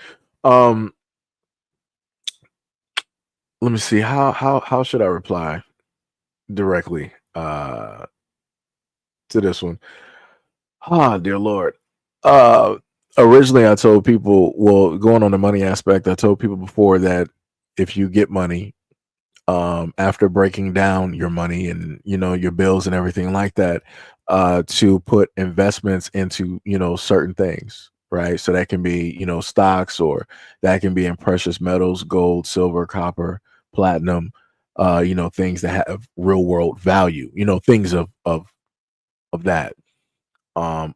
Let me see how should I reply directly to this one. Dear Lord. Originally I told people, well, going on the money aspect, I told people before that if you get money, after breaking down your money and your bills and everything like that, to put investments into certain things, right? So that can be stocks, or that can be in precious metals, gold, silver, copper, platinum, things that have real world value, things of that.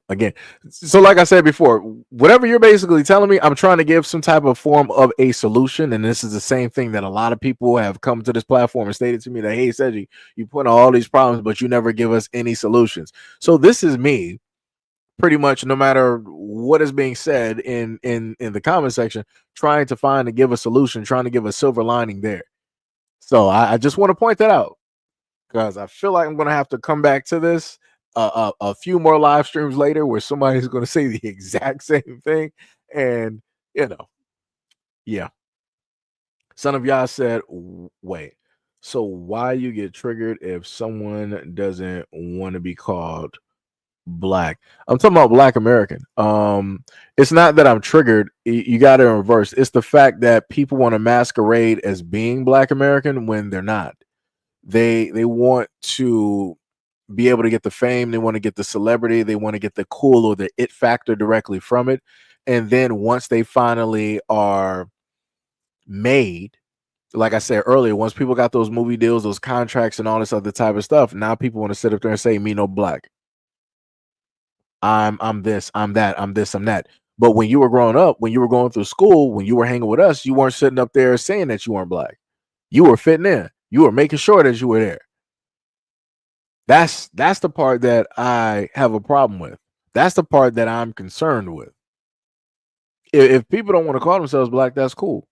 Again, so like I said before, whatever you're basically telling me, I'm trying to give some type of form of a solution, and this is the same thing that a lot of people have come to this platform and stated to me that, hey, Seiji, you put on all these problems but you never give us any solutions. So this is me pretty much, no matter what is being said in the comment section, trying to find and give a solution, trying to give a silver lining there. So I just want to point that out, because I feel like I'm going to have to come back to this a few more live streams later where somebody's going to say the exact same thing. And, yeah. Son of Yah said, wait, so why you get triggered if someone doesn't want to be called black? I'm talking about Black American. It's not that I'm triggered. You got it in reverse. It's the fact that people want to masquerade as being Black American when they're not. They want to be able to get the fame, they want to get the celebrity, they want to get the cool or the it factor directly from it. And then once they finally are made, like I said earlier, once people got those movie deals, those contracts and all this other type of stuff, now people want to sit up there and say, me no black. I'm this, I'm that, I'm this, I'm that. But when you were growing up, when you were going through school, when you were hanging with us, you weren't sitting up there saying that you weren't black. You were fitting in. You were making sure that you were there. That's the part that I have a problem with. That's the part that I'm concerned with. If people don't want to call themselves black, that's cool.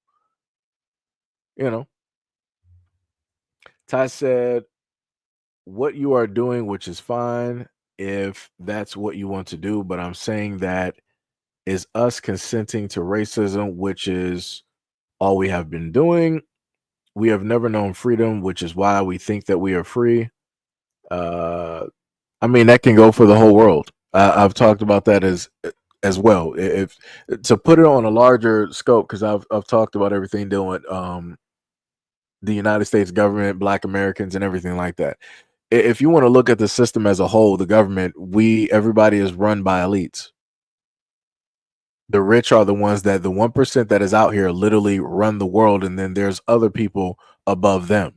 Ty said, what you are doing, which is fine if that's what you want to do, but I'm saying that is us consenting to racism, which is all we have been doing. We have never known freedom, which is why we think that we are free. I mean, that can go for the whole world. I've talked about that as well. If to put it on a larger scope, because I've talked about everything dealing with the United States government, Black Americans, and everything like that. If you want to look at the system as a whole, the government, everybody is run by elites. The rich are the ones that the 1% that is out here literally run the world, and then there's other people above them.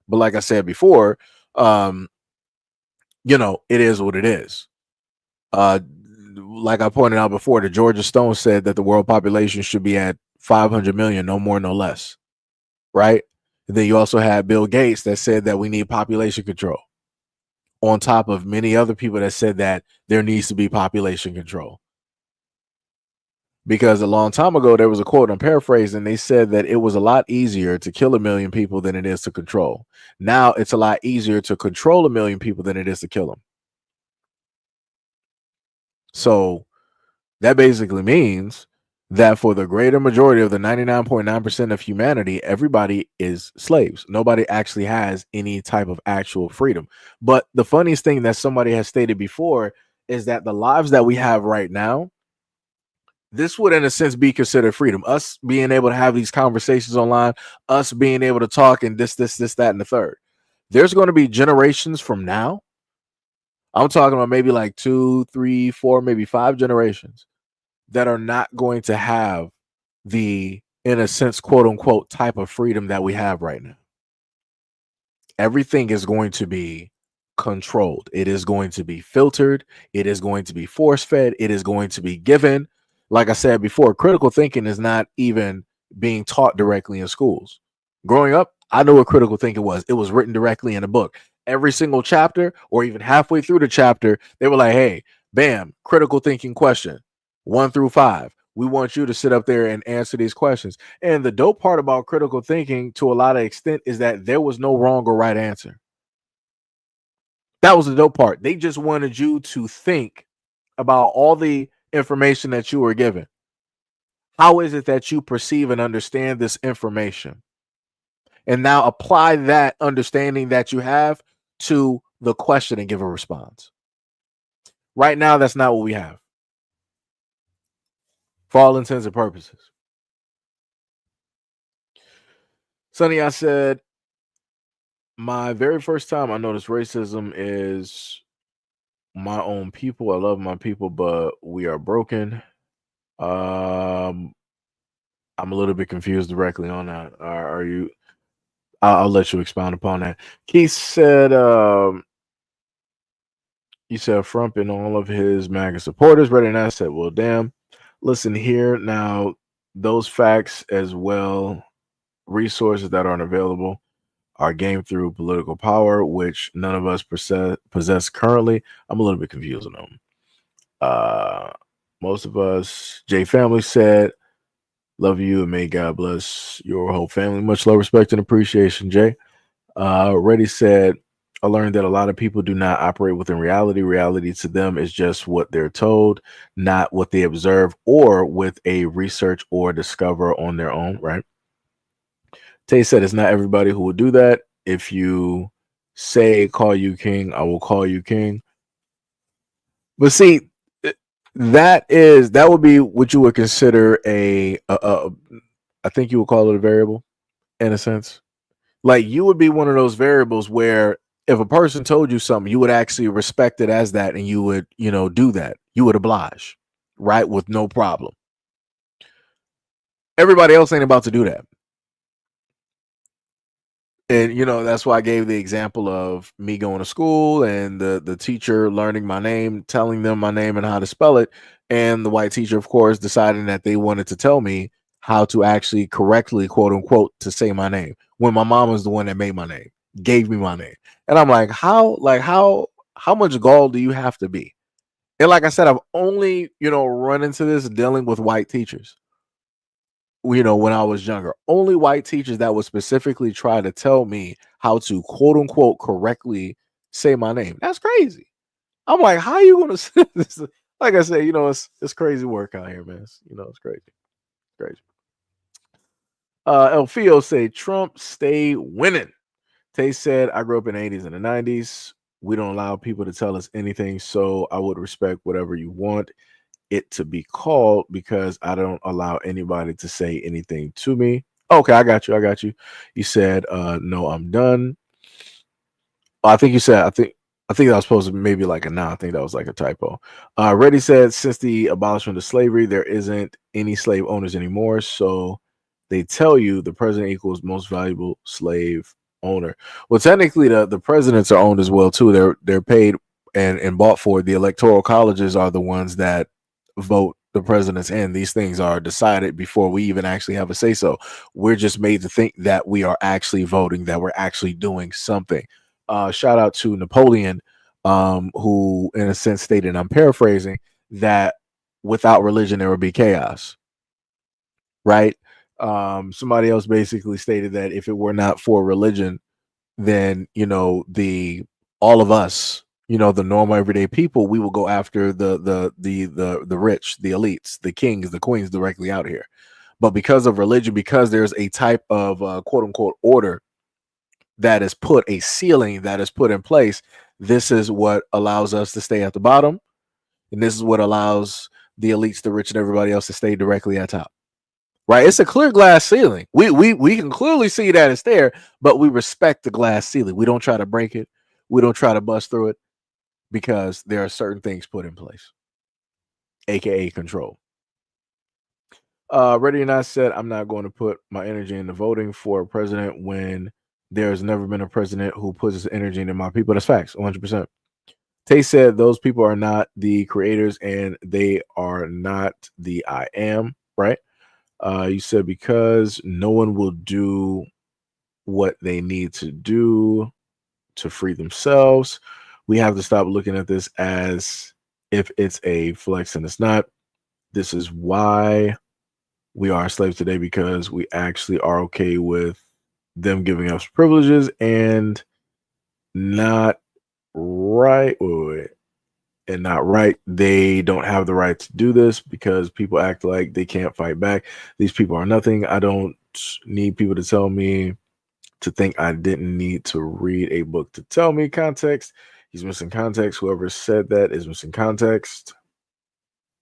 But like I said before, um, it is what it is. Like I pointed out before, the Georgia Stone said that the world population should be at 500 million, no more, no less. Right? And then you also had Bill Gates that said that we need population control, on top of many other people that said that there needs to be population control. Because a long time ago, there was a quote, I'm paraphrasing, they said that it was a lot easier to kill 1 million people than it is to control. Now it's a lot easier to control 1 million people than it is to kill them. So that basically means that for the greater majority of the 99.9% of humanity, everybody is slaves. Nobody actually has any type of actual freedom. But the funniest thing that somebody has stated before is that the lives that we have right now, this would in a sense be considered freedom. Us being able to have these conversations online, us being able to talk and this, that, and the third. There's going to be generations from now. I'm talking about maybe like 2, 3, 4, maybe 5 generations that are not going to have the, in a sense, quote unquote, type of freedom that we have right now. Everything is going to be controlled. It is going to be filtered. It is going to be force fed. It is going to be given. Like I said before, critical thinking is not even being taught directly in schools. Growing up, I knew what critical thinking was. It was written directly in a book. Every single chapter, or even halfway through the chapter, they were like, hey, bam, critical thinking question 1 through 5. We want you to sit up there and answer these questions. And the dope part about critical thinking, to a lot of extent, is that there was no wrong or right answer. That was the dope part. They just wanted you to think about all the information that you were given. How is it that you perceive and understand this information? And now apply that understanding that you have to the question and give a response. Right now, that's not what we have, for all intents and purposes. Sonny, I said, my very first time I noticed racism is my own people. I love my people, but we are broken. I'm a little bit confused directly on that. Are you? I'll let you expound upon that. Keith said, you said Trump and all of his MAGA supporters ready, and I said, well, damn. Listen here now, those facts as well, resources that aren't available, are gained through political power, which none of us possess currently. I'm a little bit confused on them. Most of us, J Family said, love you and may God bless your whole family. Much love, respect, and appreciation, Jay. Reddy said, I learned that a lot of people do not operate within reality. Reality to them is just what they're told, not what they observe or with a research or discover on their own, right? Tay said, it's not everybody who will do that. If you say, call you king, I will call you king. But see, that would be what you would consider I think you would call it a variable in a sense. Like you would be one of those variables where if a person told you something, you would actually respect it as that and you would, do that. You would oblige, right? With no problem. Everybody else ain't about to do that. And that's why I gave the example of me going to school and the teacher learning my name, telling them my name and how to spell it, and the white teacher, of course, deciding that they wanted to tell me how to actually correctly, quote unquote, to say my name when my mom was the one that made my name, gave me my name. And I'm like, how much gall do you have to be? And like I said, I've only, run into this dealing with white teachers. When I was younger, only white teachers that would specifically try to tell me how to quote unquote correctly say my name. That's crazy. I'm like, how are you going to say this? Like I said, it's crazy work out here, man. It's crazy. Crazy. Elfio said, Trump stay winning. Tay said, I grew up in the 80s and the 90s. We don't allow people to tell us anything, so I would respect whatever you want it to be called because I don't allow anybody to say anything to me. Okay, I got you. You said, no, I'm done. I think you said, I think that was supposed to be maybe like a now. I think that was like a typo. Reddy said, since the abolishment of slavery, there isn't any slave owners anymore. So they tell you the president equals most valuable slave owner. Well, technically, the presidents are owned as well too. They're paid and bought for. The electoral colleges are the ones that vote the presidents in. These things are decided before we even actually have a say so. We're just made to think that we are actually voting, that we're actually doing something. Shout out to Napoleon, who in a sense stated, I'm paraphrasing, that without religion there would be chaos, right? Somebody else basically stated that if it were not for religion, then the all of us, the normal everyday people, we will go after the rich, the elites, the kings, the queens directly out here. But because of religion, because there's a type of quote unquote order that is put, a ceiling that is put in place, this is what allows us to stay at the bottom, and this is what allows the elites, the rich, and everybody else to stay directly at top. Right? It's a clear glass ceiling. We can clearly see that it's there, but we respect the glass ceiling. We don't try to break it. We don't try to bust through it because there are certain things put in place, aka control. Ready and I said, I'm not going to put my energy into voting for a president when there's never been a president who puts his energy into my people. That's facts, 100%. Tay said, those people are not the creators and they are not the I am, right? You said, because no one will do what they need to do to free themselves. We have to stop looking at this as if it's a flex, and it's not. This is why we are slaves today, because we actually are okay with them giving us privileges and not right. And not right. They don't have the right to do this because people act like they can't fight back. These people are nothing. I don't need people to tell me to think I didn't need to read a book to tell me context. He's missing context. Whoever said that is missing context.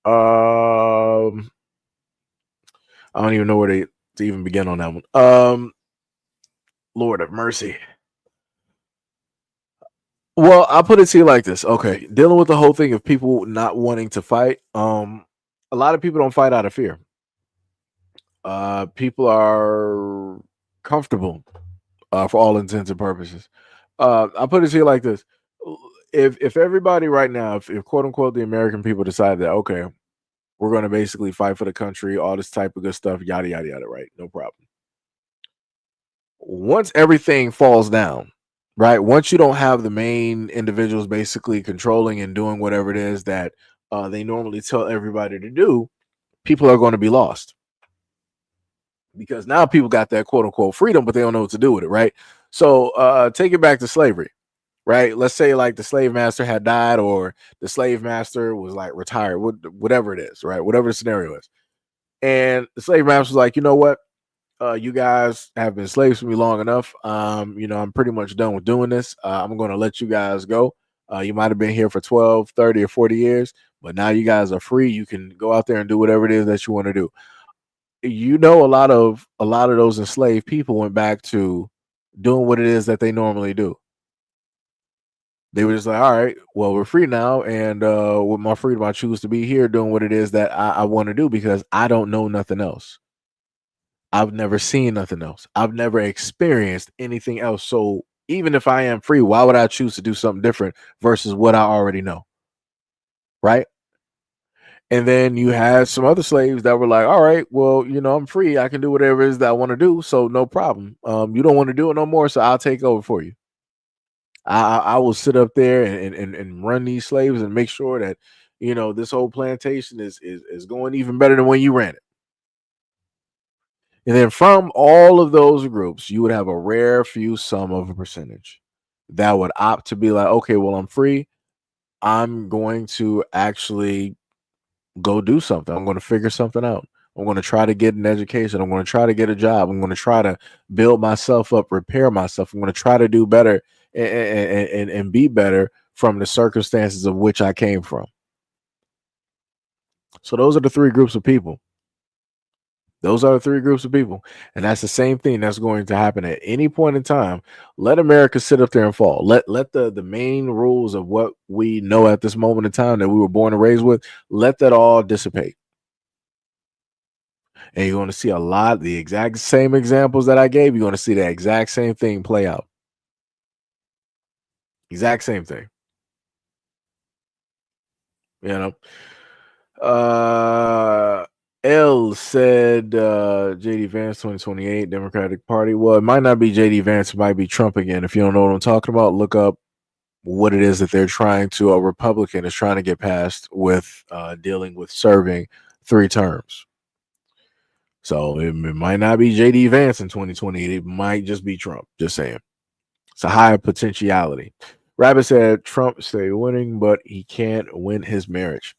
I don't even know where to even begin on that one. Lord have mercy. Well, I'll put it to you like this. Okay, dealing with the whole thing of people not wanting to fight. A lot of people don't fight out of fear. People are comfortable, for all intents and purposes. I'll put it to you like this: if everybody right now, if quote unquote the American people decide that, okay, we're going to basically fight for the country, all this type of good stuff, yada yada yada, right? No problem. Once everything falls down, right? Once you don't have the main individuals basically controlling and doing whatever it is that they normally tell everybody to do, people are going to be lost, because now people got that quote unquote freedom, but they don't know what to do with it, right? So take it back to slavery, right? Let's say like the slave master had died, or the slave master was like retired, whatever it is, right? Whatever the scenario is. And the slave master was like, you know what? You guys have been slaves for me long enough. I'm pretty much done with doing this. I'm going to let you guys go. You might have been here for 12, 30, or 40 years, but now you guys are free. You can go out there and do whatever it is that you want to do. A lot of those enslaved people went back to doing what it is that they normally do. They were just like, all right, well, we're free now, and with my freedom, I choose to be here doing what it is that I want to do, because I don't know nothing else. I've never seen nothing else. I've never experienced anything else. So even if I am free, why would I choose to do something different versus what I already know? Right. And then you had some other slaves that were like, all right, well, I'm free. I can do whatever it is that I want to do. So no problem. You don't want to do it no more. So I'll take over for you. I will sit up there and run these slaves and make sure that, this whole plantation is going even better than when you ran it. And then from all of those groups, you would have a rare few sum of a percentage that would opt to be like, okay, well, I'm free. I'm going to actually go do something. I'm going to figure something out. I'm going to try to get an education. I'm going to try to get a job. I'm going to try to build myself up, repair myself. I'm going to try to do better and be better from the circumstances of which I came from. So those are the three groups of people. Those are the three groups of people. And that's the same thing that's going to happen at any point in time. Let America sit up there and fall. Let the main rules of what we know at this moment in time that we were born and raised with, let that all dissipate. And you're going to see a lot of the exact same examples that I gave. You're going to see that exact same thing play out. Exact same thing. You know. L said JD Vance 2028 Democratic Party. Well, it might not be JD Vance, it might be Trump again. If you don't know what I'm talking about, look up what it is that they're trying to, a Republican is trying to get passed with dealing with serving 3 terms. So it might not be JD Vance in 2028. It might just be Trump. Just saying. It's a high potentiality. Rabbit said Trump stay winning, but he can't win his marriage.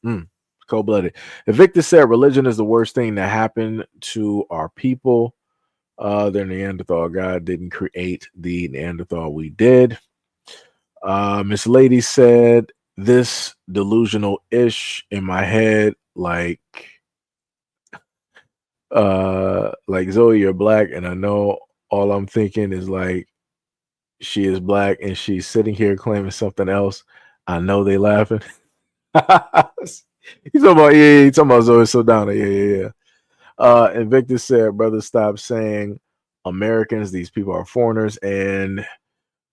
Cold-blooded. Evictus said religion is the worst thing that happened to our people. Their Neanderthal God didn't create the Neanderthal, we did. Miss Lady said this delusional-ish in my head, like Zoe, you're black, and I know all I'm thinking is like she is black and she's sitting here claiming something else. I know they laughing. He's talking about, he's talking about Zoe Saldana. Yeah. Invictus said, brother, stop saying Americans. These people are foreigners, and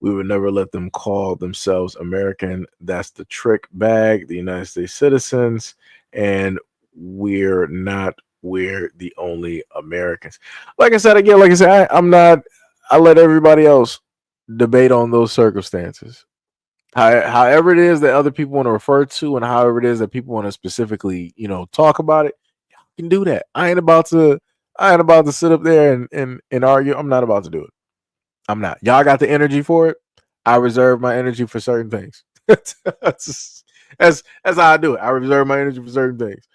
we would never let them call themselves American. That's the trick bag, the United States citizens, and we're the only Americans. Like I said, again, I let everybody else debate on those circumstances. However it is that other people want to refer to, and however it is that people want to specifically, talk about it, you can do that. I ain't about to sit up there and argue. I'm not about to do it. I'm not. Y'all got the energy for it. I reserve my energy for certain things. that's how I do it. I reserve my energy for certain things.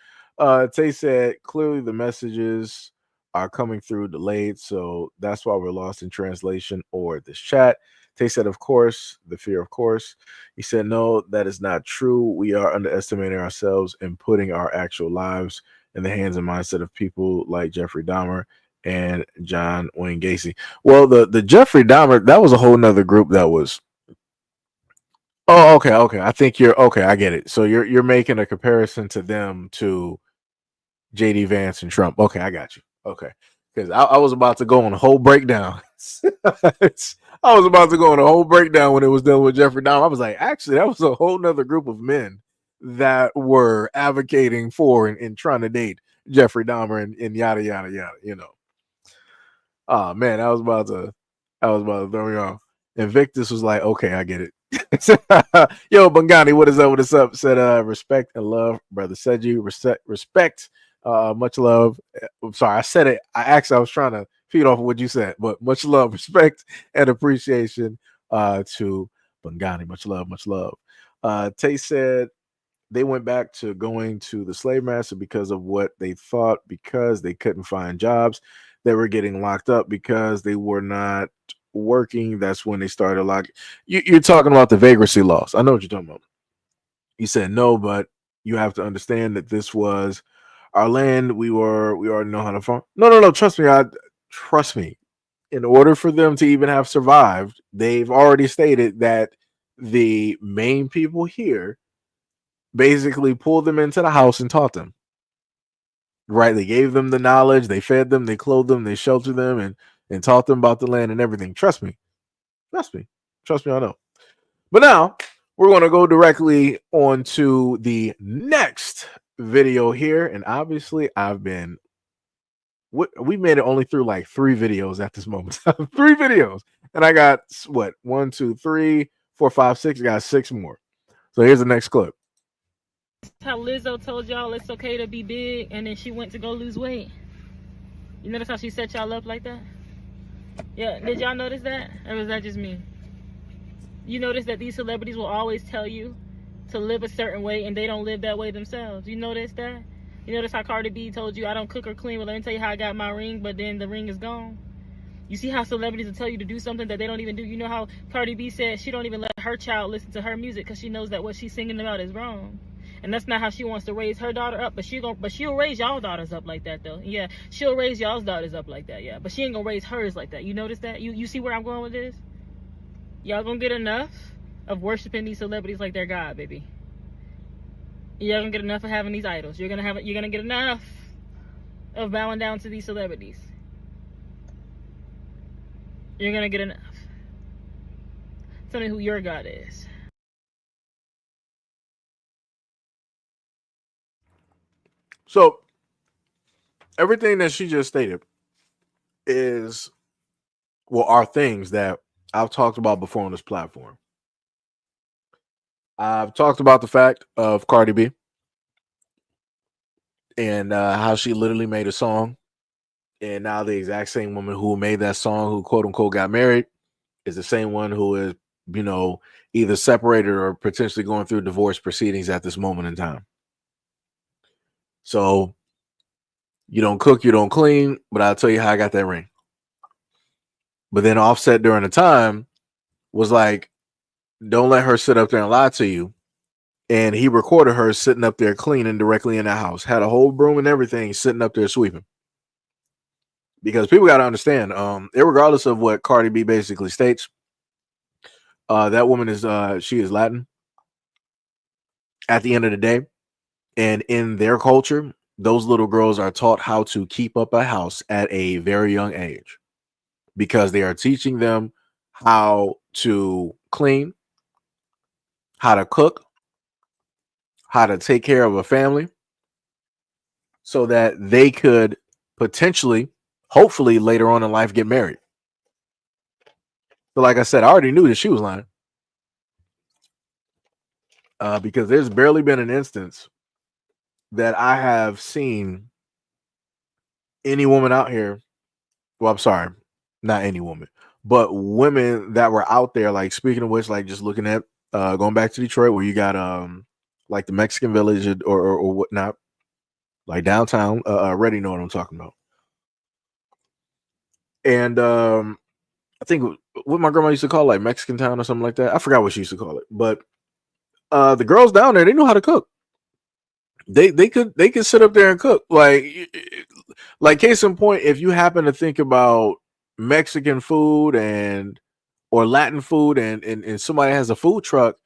Tay said clearly the messages are coming through delayed, so that's why we're lost in translation or this chat. Tay said, of course, the fear, of course. He said, no, that is not true. We are underestimating ourselves and putting our actual lives in the hands and mindset of people like Jeffrey Dahmer and John Wayne Gacy. Well, the Jeffrey Dahmer, that was a whole nother group that was. Oh, okay. I think you're okay. I get it. So you're making a comparison to them to JD Vance and Trump. Okay, I got you. Okay. Because I was about to go on a whole breakdown. I was about to go on a whole breakdown when it was done with Jeffrey Dahmer. I was like, actually, that was a whole nother group of men that were advocating for and trying to date Jeffrey Dahmer and yada yada yada. Oh man, I was about to throw you off. Invictus was like, okay, I get it. Yo, Bangani, what is up? What is up? Said respect and love, brother. Said you respect. Much love. I'm sorry, I said it. I was trying to feed off of what you said, but much love, respect, and appreciation to Bangani. Much love. Tay said they went back to going to the slave master because of what they thought, because they couldn't find jobs. They were getting locked up because they were not working. That's when they started locking. You're talking about the vagrancy laws. I know what you're talking about. You said no, but you have to understand that this was our land. We already know how to farm. No. Trust me. In order for them to even have survived, they've already stated that the main people here basically pulled them into the house and taught them. Right? They gave them the knowledge, they fed them, they clothed them, they sheltered them, and taught them about the land and everything. Trust me, I know. But now we're going to go directly on to the next video here, and obviously we made it only through like 3 videos at this moment. 3 videos, and I got what 1, 2, 3, 4, 5, 6. I got 6 more. So here's the next clip.
How Lizzo told y'all it's okay to be big, and then she went to go lose weight. You notice how she set y'all up like that? Yeah, did y'all notice that? Or was that just me? You notice that these celebrities will always tell you to live a certain way, and they don't live that way themselves. You notice that? You notice how Cardi B told you, I don't cook or clean, but let me tell you how I got my ring, but then the ring is gone. You see how celebrities will tell you to do something that they don't even do. You know how Cardi B said she don't even let her child listen to her music because she knows that what she's singing about is wrong. And that's not how she wants to raise her daughter up. But she'll raise y'all daughters up like that though. Yeah, she'll raise y'all's daughters up like that. Yeah, but she ain't gonna raise hers like that. You notice that? You see where I'm going with this? Y'all gonna get enough of worshiping these celebrities like they're God, baby. Y'all gonna get enough of having these idols. You're gonna get enough of bowing down to these celebrities. You're gonna get enough. Tell me who your God is.
So everything that she just stated are things that I've talked about before on this platform. I've talked about the fact of Cardi B and how she literally made a song, and now the exact same woman who made that song, who quote unquote got married, is the same one who is, either separated or potentially going through divorce proceedings at this moment in time. So you don't cook, you don't clean, but I'll tell you how I got that ring. But then Offset during the time was like, don't let her sit up there and lie to you. And he recorded her sitting up there cleaning directly in the house, had a whole broom and everything, sitting up there sweeping. Because people got to understand, regardless of what Cardi B basically states, that woman is she is Latin at the end of the day. And in their culture, those little girls are taught how to keep up a house at a very young age, because they are teaching them how to clean, how to cook, how to take care of a family, so that they could potentially, hopefully later on in life, get married. But like I said, I already knew that she was lying, because there's barely been an instance that I have seen any woman out here. Well, I'm sorry, not any woman, but women that were out there. Like, speaking of which, like, just looking at going back to Detroit, where you got like the Mexican village or whatnot, like downtown. Already know what I'm talking about. And I think what my grandma used to call, like, Mexican town or something like that. I forgot what she used to call it, but the girls down there, they knew how to cook. They could sit up there and cook. Like case in point, if you happen to think about Mexican food or Latin food, and somebody has a food truck,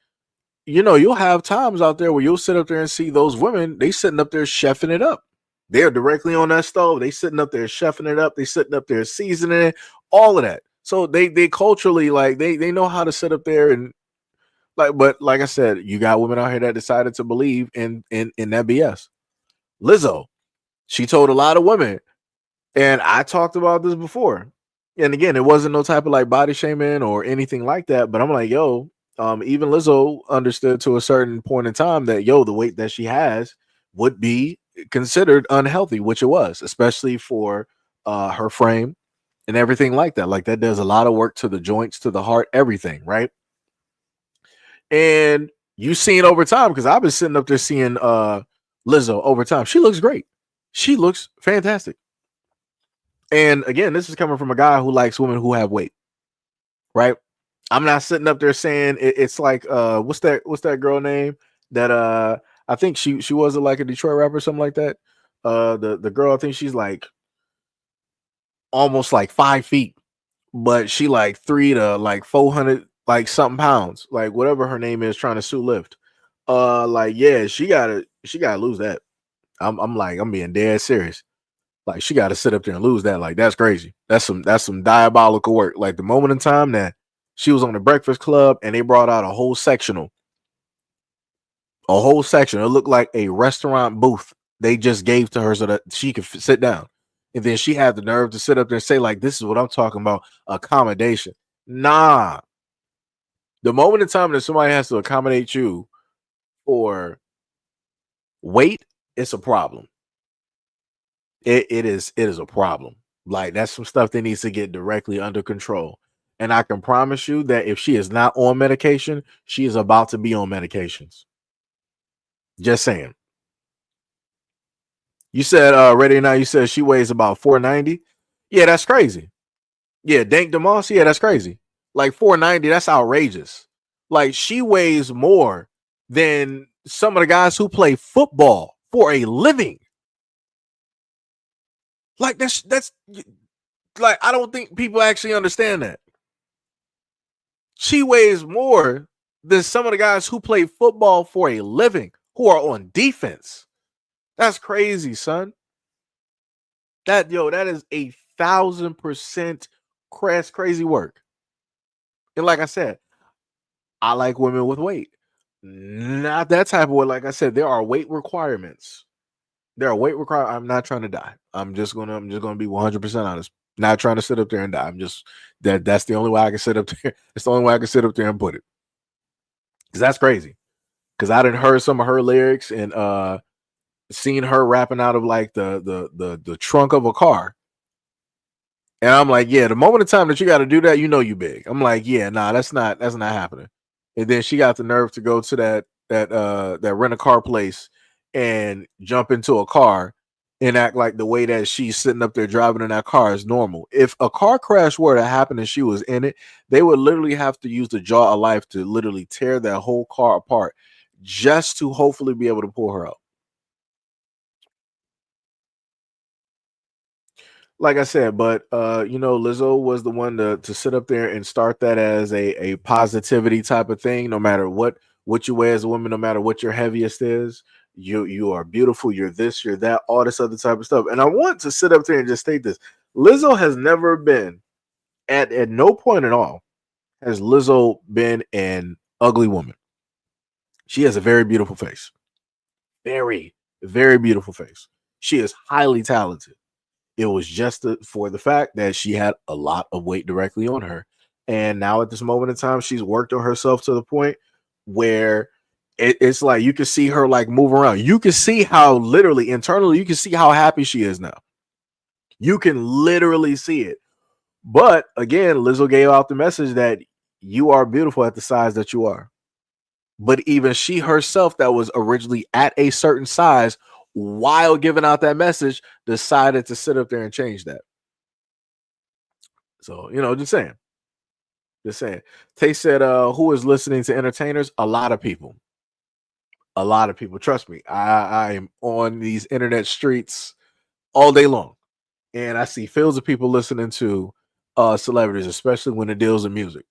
you'll have times out there where you'll sit up there and see those women, they sitting up there chefing it up. They're directly on that stove. They sitting up there chefing it up. They sitting up there seasoning it, all of that. So they culturally, like, they know how to sit up there and, like, but like I said, you got women out here that decided to believe in that BS. Lizzo, she told a lot of women, and I talked about this before. And again, it wasn't no type of like body shaming or anything like that. But I'm like, yo, even Lizzo understood to a certain point in time that, the weight that she has would be considered unhealthy, which it was, especially for her frame and everything like that. Like, that does a lot of work to the joints, to the heart, everything, right? And you've seen over time, because I've been sitting up there seeing Lizzo over time. She looks great. She looks fantastic. And again, this is coming from a guy who likes women who have weight, right? I'm not sitting up there saying it's like what's that girl name that I think she was like a Detroit rapper or something like that. The girl, I think she's like almost like 5 feet, but she like 3 to like 400 like something pounds, like whatever her name is, trying to sue lift. Like, yeah, she gotta lose that. I'm being dead serious. Like, she got to sit up there and lose that. Like, that's crazy. That's some diabolical work. Like, the moment in time that she was on the Breakfast Club and they brought out a whole section. It looked like a restaurant booth they just gave to her so that she could sit down. And then she had the nerve to sit up there and say, like, this is what I'm talking about, accommodation. Nah. The moment in time that somebody has to accommodate you for weight, it's a problem. It is a problem. Like, that's some stuff that needs to get directly under control. And I can promise you that if she is not on medication, she is about to be on medications. Just saying. You said Ready or Not, you said she weighs about 490. Yeah, that's crazy. Yeah, Dank DeMoss, yeah, that's crazy. Like, 490, that's outrageous. Like, she weighs more than some of the guys who play football for a living. Like that's like, I don't think people actually understand that. She weighs more than some of the guys who play football for a living, who are on defense. That's crazy, son. That is 1,000% crazy work. And like I said, I like women with weight. Not that type of way. Like I said, there are weight requirements. I'm not trying to die. I'm just gonna be 100% honest. Not trying to sit up there and die. I'm just that's the only way I can sit up there. It's the only way I can sit up there and put it. Because that's crazy. Because I didn't heard some of her lyrics and seen her rapping out of like the trunk of a car. And I'm like, yeah, the moment of time that you got to do that, you big. I'm like, yeah, nah, that's not happening. And then she got the nerve to go to that rent-a-car place and jump into a car and act like the way that she's sitting up there driving in that car is normal. If a car crash were to happen and she was in it, they would literally have to use the jaw of life to literally tear that whole car apart just to hopefully be able to pull her up. Like I said, but Lizzo was the one to sit up there and start that as a positivity type of thing. No matter what you wear as a woman, no matter what your heaviest is, you are beautiful. You're this, you're that, all this other type of stuff. And I want to sit up there and just state this: Lizzo has never been at no point at all has Lizzo been an ugly woman. She has a very beautiful face, very, very beautiful face. She is highly talented. It was just for the fact that she had a lot of weight directly on her. And now at this moment in time, she's worked on herself to the point where it's like you can see her like move around. You can see how literally internally, you can see how happy she is now. You can literally see it. But again, Lizzo gave out the message that you are beautiful at the size that you are. But even she herself, that was originally at a certain size, while giving out that message, decided to sit up there and change that. So, just saying. Tay said, who is listening to entertainers? A lot of people. Trust me. I am on these internet streets all day long. And I see fields of people listening to celebrities, especially when it deals with music.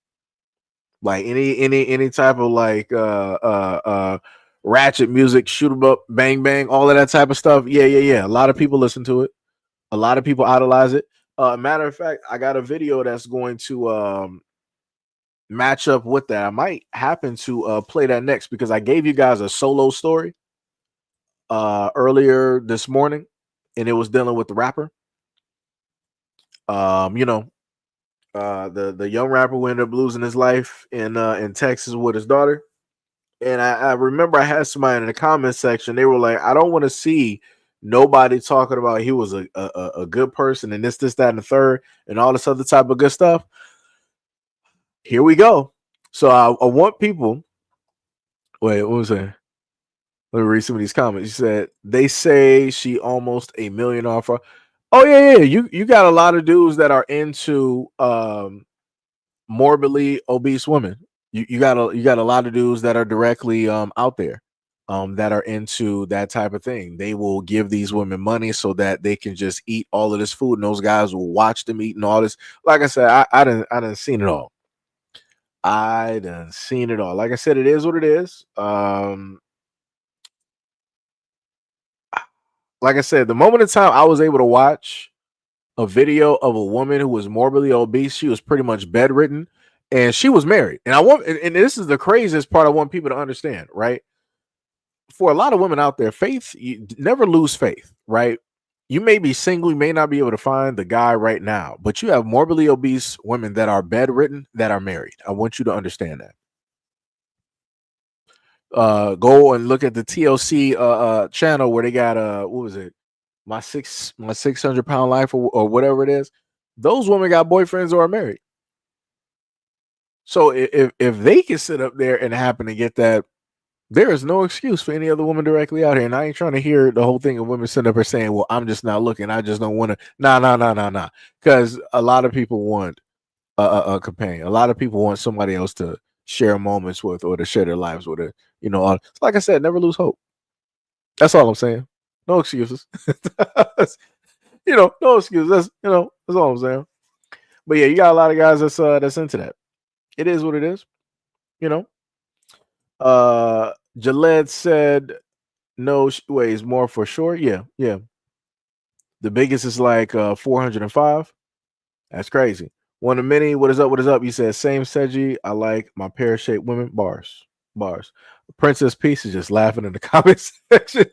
Like any type of like ratchet music, shoot 'em up, bang bang, all of that type of stuff. Yeah. A lot of people listen to it. A lot of people idolize it. Matter of fact, I got a video that's going to match up with that. I might happen to play that next because I gave you guys a solo story earlier this morning, and it was dealing with the rapper. The young rapper who ended up losing his life in Texas with his daughter. And I remember I had somebody in the comment section. They were like, I don't want to see nobody talking about he was a good person and this, that, and the third, and all this other type of good stuff. Here we go. So I want people. Wait, what was that? Let me read some of these comments. He said, they say she almost $1 million off. Oh, yeah. You got a lot of dudes that are into morbidly obese women. You got a lot of dudes that are directly out there that are into that type of thing. They will give these women money so that they can just eat all of this food, and those guys will watch them eating all this. Like I said, I done seen it all. I done seen it all. Like I said, it is what it is. Like I said, the moment in time I was able to watch a video of a woman who was morbidly obese, she was pretty much bedridden, and she was married. And and this is the craziest part I want people to understand, right? For a lot of women out there, faith, you never lose faith, right? You may be single, you may not be able to find the guy right now, but you have morbidly obese women that are bedridden that are married. I want you to understand that. Go and look at the TLC channel where they got what was it? My 600-pound life or whatever it is. Those women got boyfriends or are married. So if they can sit up there and happen to get that, there is no excuse for any other woman directly out here. And I ain't trying to hear the whole thing of women sitting up here saying, well, I'm just not looking. I just don't want to. Nah. Because a lot of people want a companion. A lot of people want somebody else to share moments with or to share their lives with. Like I said, never lose hope. That's all I'm saying. No excuses. No excuses. That's all I'm saying. But yeah, you got a lot of guys that's into that. It is what it is. You know. Gillette said no she weighs more for sure. Yeah, yeah. The biggest is like 405. That's crazy. One of many. What is up? What is up? You said same Seji. I like my pear shaped women. Bars. Bars. Princess Peace is just laughing in the comments section.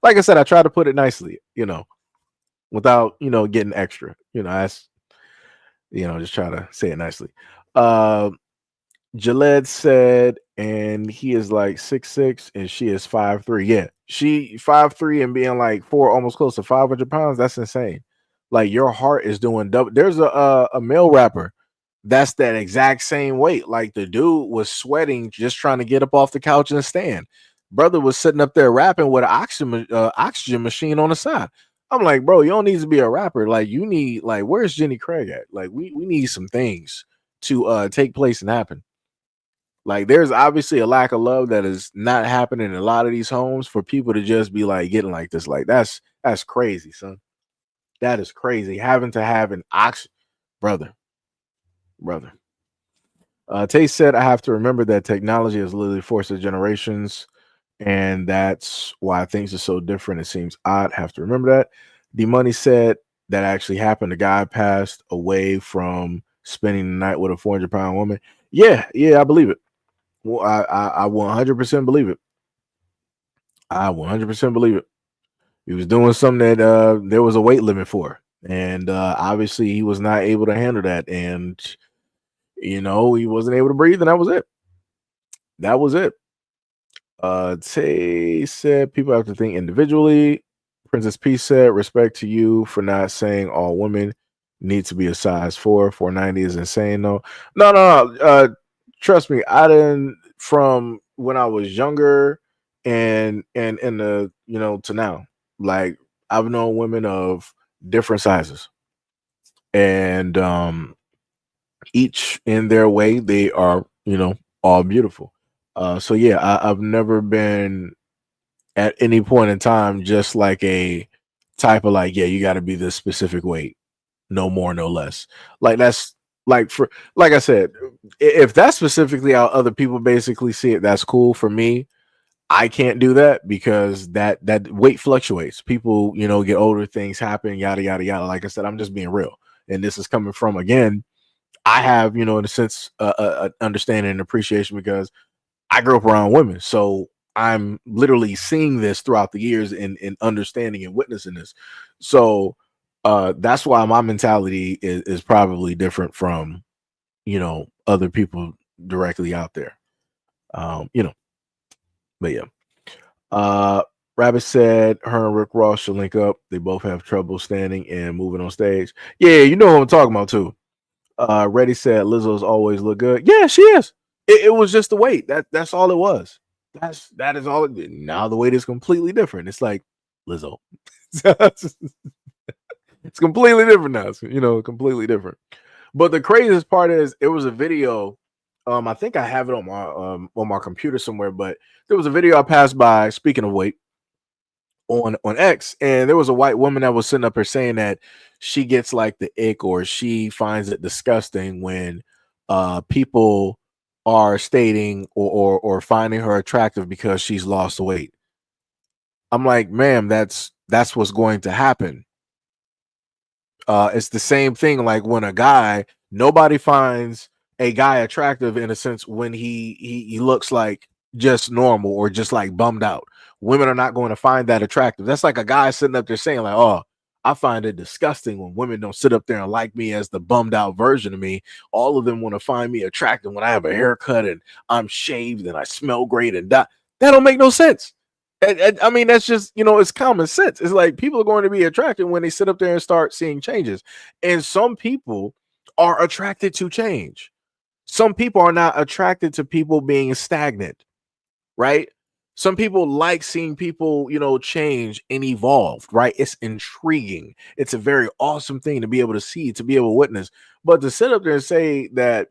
Like I said, I try to put it nicely, without, getting extra. That's, just try to say it nicely. Gillette said, and he is like 6'6" and she is 5'3". Yeah, she 5'3" and being like almost close to 500 pounds. That's insane. Like your heart is doing double. There's a male rapper that's that exact same weight. Like the dude was sweating just trying to get up off the couch and stand. Brother was sitting up there rapping with an oxygen machine on the side. I'm like, bro, you don't need to be a rapper. Like you need, like, where's Jenny Craig at? Like we need some things to take place and happen. Like there's obviously a lack of love that is not happening in a lot of these homes for people to just be like getting like this. Like that's crazy, son. That is crazy. Having to have an brother. Tay said, I have to remember that technology has literally forced the generations, and that's why things are so different. It seems odd. Have to remember that. The Money said that actually happened. The guy passed away from spending the night with a 400-pound woman. Yeah, I believe it. Well, I 100% believe it. I 100% believe it. He was doing something that there was a weight limit for, and obviously he was not able to handle that, and he wasn't able to breathe, and that was it. That was it. Tay said people have to think individually. Princess P said respect to you for not saying all women need to be a size 4. 490 is insane. No. Trust me, I didn't, from when I was younger and in the to now. Like I've known women of different sizes, and each in their way they are all beautiful. So yeah, I've never been at any point in time just like a type of like, yeah, you got to be this specific weight, no more, no less. Like that's like I said, if that's specifically how other people basically see it, that's cool. For me, I can't do that because that weight fluctuates. People, get older, things happen, yada yada yada. Like I said, I'm just being real, and this is coming from, again, I have, in a sense, understanding and appreciation because I grew up around women, so I'm literally seeing this throughout the years and understanding and witnessing this. So that's why my mentality is probably different from other people directly out there. But yeah. Rabbit said her and Rick Ross should link up. They both have trouble standing and moving on stage. Yeah, you know what I'm talking about too. Reddy said Lizzo's always look good. Yeah, she is. It was just the weight. That's all it was. That is all. Now the weight is completely different. It's like Lizzo. It's completely different now. It's, completely different. But the craziest part is it was a video. I think I have it on my computer somewhere, but there was a video I passed by, speaking of weight, on X, and there was a white woman that was sitting up here saying that she gets like the ick, or she finds it disgusting when people are stating or finding her attractive because she's lost weight. I'm like, ma'am, that's what's going to happen. It's the same thing like when nobody finds a guy attractive in a sense when he looks like just normal or just like bummed out. Women are not going to find that attractive. That's like a guy sitting up there saying like, oh, I find it disgusting when women don't sit up there and like me as the bummed out version of me. All of them want to find me attractive when I have a haircut and I'm shaved and I smell great, and that don't make no sense. I mean, that's just, it's common sense. It's like people are going to be attracted when they sit up there and start seeing changes. And some people are attracted to change. Some people are not attracted to people being stagnant, right? Some people like seeing people, change and evolve, right? It's intriguing. It's a very awesome thing to be able to see, to be able to witness. But to sit up there and say that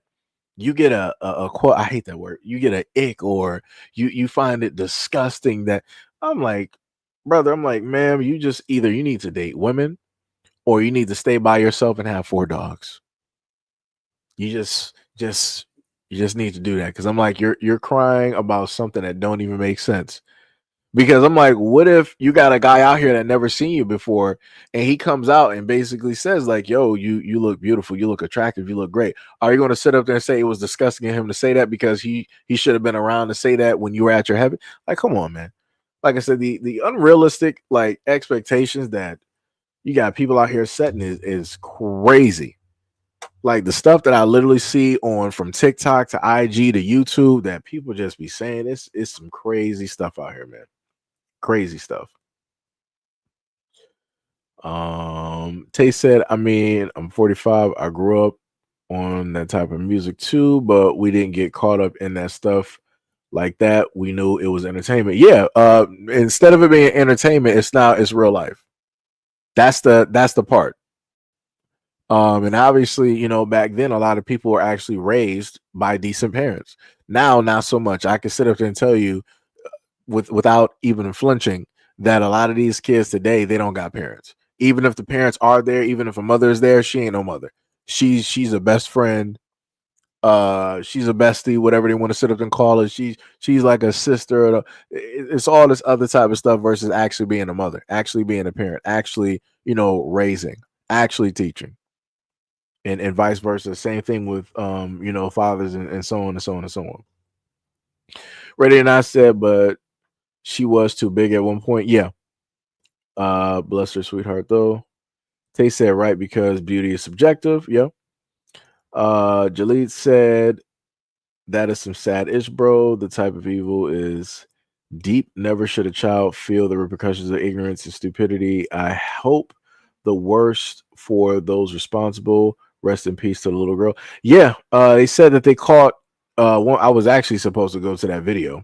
you get a quote. I hate that word. You get an ick, or you find it disgusting. That I'm like, brother. I'm like, ma'am. You just either you need to date women, or you need to stay by yourself and have 4 dogs. You you just need to do that, because I'm like, you're crying about something that don't even make sense. Because I'm like, what if you got a guy out here that never seen you before, and he comes out and basically says like, yo, you look beautiful, you look attractive, you look great. Are you going to sit up there and say it was disgusting of him to say that because he should have been around to say that when you were at your heaven? Like, come on, man. Like I said, the unrealistic like expectations that you got people out here setting is crazy. Like the stuff that I literally see on from TikTok to IG to YouTube that people just be saying, it's some crazy stuff out here, man. Crazy stuff. Tay said, I mean, I'm 45. I grew up on that type of music too, but we didn't get caught up in that stuff like that. We knew it was entertainment. Yeah. Instead of it being entertainment, it's real life. That's the part. And obviously, you know, back then a lot of people were actually raised by decent parents. Now, not so much. I can sit up there and tell you without even flinching that a lot of these kids today, they don't got parents. Even if the parents are there, even if a mother is there, she ain't no mother. She's a best friend. She's a bestie, whatever they want to sit up and call it. She's like a sister. It's all this other type of stuff versus actually being a mother, actually being a parent, actually, you know, raising, actually teaching. And vice versa. Same thing with you know, fathers and so on and so on and so on. Ready and I said, but she was too big at one point. Yeah. Bless her sweetheart though. Tay said right, because beauty is subjective. Yeah. Jalid said that is some sad ish, bro. The type of evil is deep. Never should a child feel the repercussions of ignorance and stupidity. I hope the worst for those responsible. Rest in peace to the little girl. Yeah, they said that they caught one. I was actually supposed to go to that video.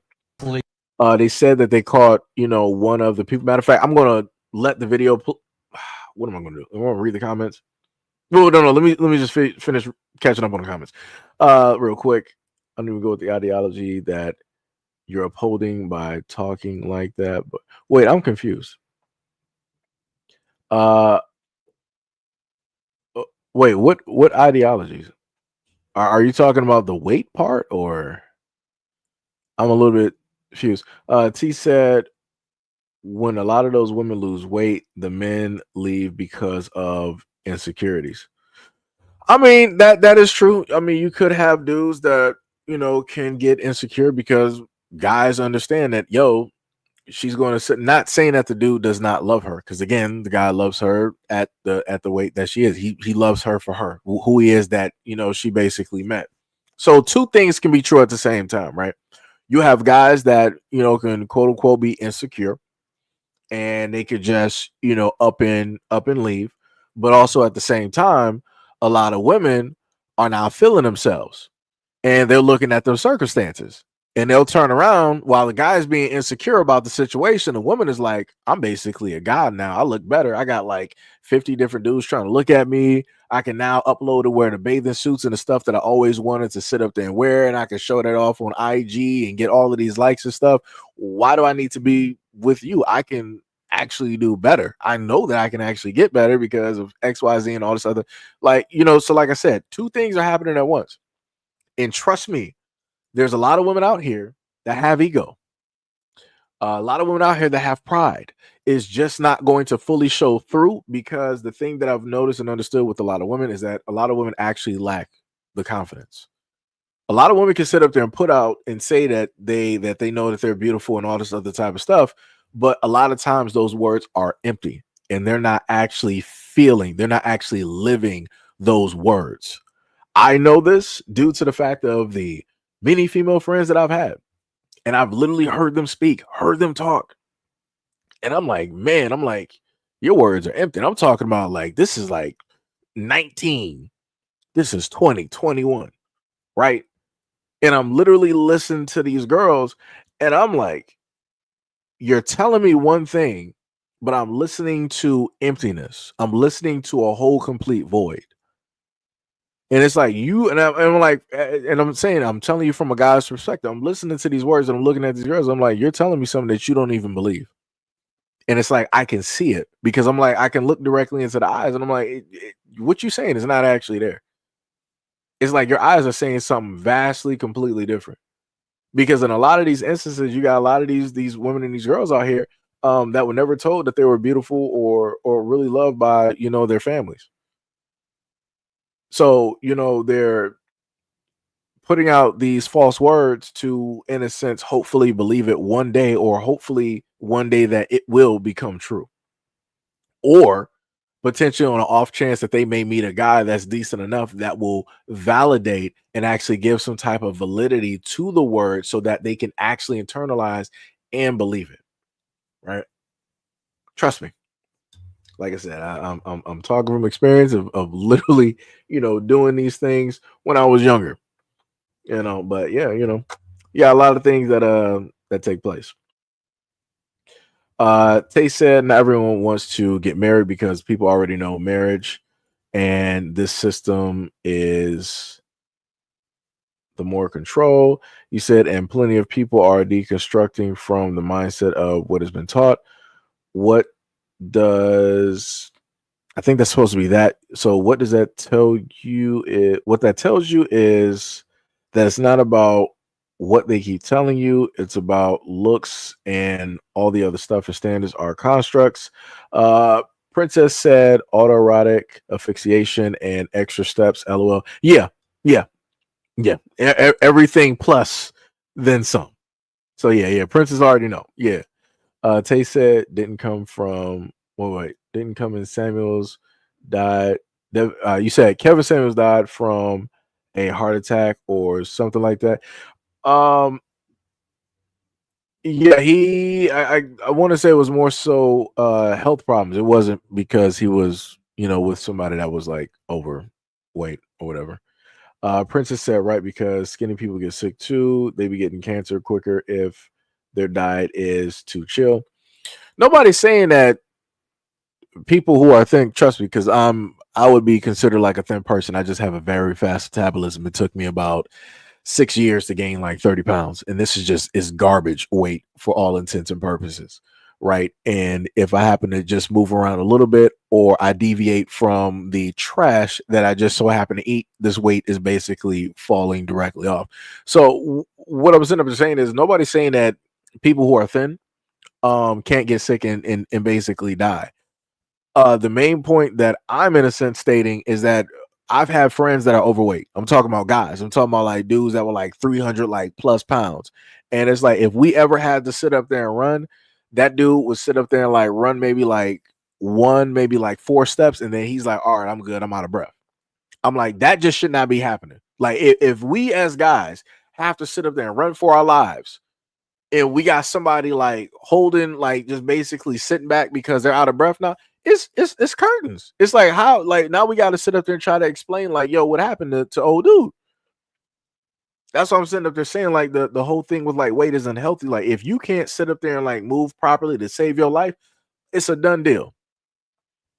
They said that they caught, you know, one of the people. Matter of fact, I'm gonna let the video. What am I gonna do? I'm gonna read the comments. Well, no. Let me just finish catching up on the comments, real quick. I'm gonna go with the ideology that you're upholding by talking like that. But wait, I'm confused. Uh, wait, what ideologies? Are you talking about the weight part, or I'm a little bit confused. T said when a lot of those women lose weight, the men leave because of insecurities. I mean, that is true. I mean, you could have dudes that, you know, can get insecure because guys understand that, yo, she's going to sit. Not saying that the dude does not love her, because again, the guy loves her at the weight that she is. He loves her for her, who he is, that, you know, she basically met. So two things can be true at the same time, right? You have guys that, you know, can quote unquote be insecure, and they could just, you know, up and leave. But also at the same time, a lot of women are now feeling themselves, and they're looking at those circumstances, and they'll turn around while the guy's being insecure about the situation. The woman is like, I'm basically a god now. I look better. I got like 50 different dudes trying to look at me. I can now upload to wear the bathing suits and the stuff that I always wanted to sit up there and wear, and I can show that off on IG and get all of these likes and stuff. Why do I need to be with you? I can actually do better. I know that I can actually get better because of XYZ and all this other, like, you know. So like I said, two things are happening at once. And trust me, there's a lot of women out here that have ego. A lot of women out here that have pride is just not going to fully show through, because the thing that I've noticed and understood with a lot of women is that a lot of women actually lack the confidence. A lot of women can sit up there and put out and say that they know that they're beautiful and all this other type of stuff, but a lot of times those words are empty, and they're not actually feeling, they're not actually living those words. I know this due to the fact of the many female friends that I've had, and I've literally heard them speak, heard them talk. And I'm like, man, I'm like, your words are empty. And I'm talking about like, this is like 19, this is 2021, right? And I'm literally listening to these girls, and I'm like, you're telling me one thing, but I'm listening to emptiness. I'm listening to a whole complete void. And it's like you and I'm like, and I'm saying, I'm telling you from a guy's perspective. I'm listening to these words and I'm looking at these girls. I'm like, you're telling me something that you don't even believe. And it's like I can see it because I'm like, I can look directly into the eyes, and I'm like, what you saying is not actually there. It's like your eyes are saying something vastly, completely different. Because in a lot of these instances, you got a lot of these women and these girls out here that were never told that they were beautiful or really loved by their families. So they're putting out these false words to, in a sense, hopefully believe it one day, or hopefully one day that it will become true, or potentially on an off chance that they may meet a guy that's decent enough that will validate and actually give some type of validity to the word so that they can actually internalize and believe it. Right? Trust me. Like I said, I'm talking from experience of literally, doing these things when I was younger. But yeah, a lot of things that take place. Tay said not everyone wants to get married because people already know marriage, and this system is the more control. You said, and plenty of people are deconstructing from the mindset of what has been taught. What does I think that's supposed to be that. So what does that tell you? What that tells you is that it's not about what they keep telling you. It's about looks and all the other stuff and standards are constructs. Princess said autoerotic asphyxiation and extra steps. LOL. Yeah, yeah, yeah. Everything plus then some. So yeah. Princess already know. Yeah. Tay said didn't come from didn't come in Samuels died. You said Kevin Samuels died from a heart attack or something like that. Yeah, I want to say it was more so health problems. It wasn't because he was with somebody that was like overweight or whatever. Princess said right, because skinny people get sick too. They be getting cancer quicker if their diet is too chill. Nobody's saying that people who are thin, trust me, because I would be considered like a thin person. I just have a very fast metabolism. It took me about 6 years to gain like 30 pounds, and this is garbage weight for all intents and purposes, right? And if I happen to just move around a little bit, or I deviate from the trash that I just so happen to eat, this weight is basically falling directly off. So what I was end up saying is nobody's saying that people who are thin can't get sick and basically die. The main point that I'm in a sense stating is that I've had friends that are overweight. I'm talking about guys. I'm talking about like dudes that were like 300 like plus pounds. And it's like if we ever had to sit up there and run, that dude would sit up there and like run maybe like maybe like 4 steps, and then he's like, all right, I'm good. I'm out of breath. I'm like, that just should not be happening. Like if we as guys have to sit up there and run for our lives, and we got somebody like holding, like just basically sitting back because they're out of breath now, it's curtains. It's like, how, like, now we got to sit up there and try to explain like, yo, what happened to old dude. That's what I'm sitting up there saying, like the whole thing with like weight is unhealthy. Like if you can't sit up there and like move properly to save your life, it's a done deal.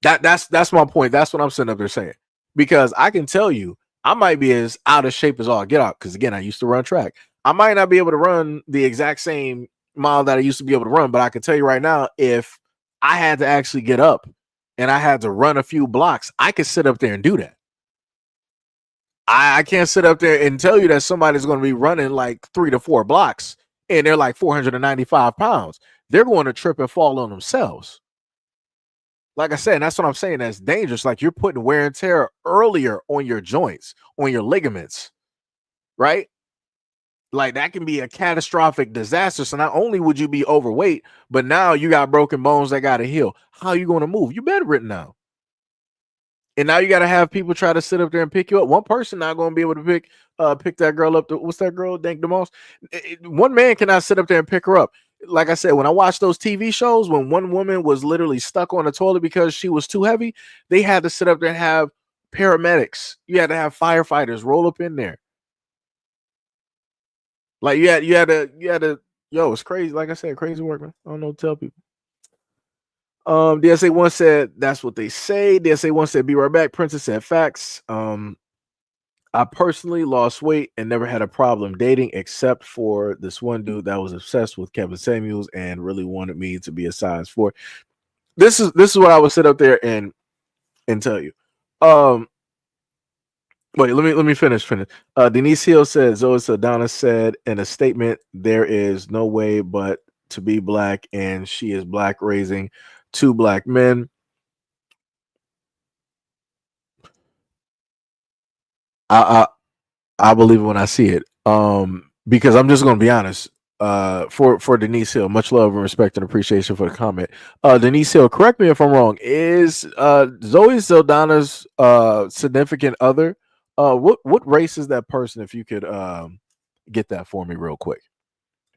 That's my point. That's what I'm sitting up there saying, because I can tell you I might be as out of shape as all get out, because again, I used to run track. I might not be able to run the exact same mile that I used to be able to run, but I can tell you right now, if I had to actually get up and I had to run a few blocks, I could sit up there and do that. I can't sit up there and tell you that somebody's going to be running like 3 to 4 blocks and they're like 495 pounds. They're going to trip and fall on themselves. Like I said, and that's what I'm saying. That's dangerous. Like you're putting wear and tear earlier on your joints, on your ligaments, right? Like that can be a catastrophic disaster. So not only would you be overweight, but now you got broken bones that got to heal. How are you going to move? You bedridden now. And now you got to have people try to sit up there and pick you up. One person not going to be able to pick that girl up. What's that girl? Dank DeMoss. One man cannot sit up there and pick her up. Like I said, when I watched those TV shows, when one woman was literally stuck on the toilet because she was too heavy, they had to sit up there and have paramedics. You had to have firefighters roll up in there. Like you had to. Yo, it's crazy. Like I said, crazy work, man. I don't know what to tell people. DSA1 said that's what they say. DSA1 said be right back. Princess said facts. I personally lost weight and never had a problem dating except for this one dude that was obsessed with Kevin Samuels and really wanted me to be a size 4. This is what I would sit up there and tell you. Wait, let me finish. Denise Hill said Zoe Saldana said in a statement, there is no way but to be black, and she is black, raising 2 black men. I believe it when I see it. Because I'm just gonna be honest. For Denise Hill, much love and respect and appreciation for the comment. Denise Hill, correct me if I'm wrong. Is Zoe Saldana's significant other? What race is that person? If you could get that for me real quick,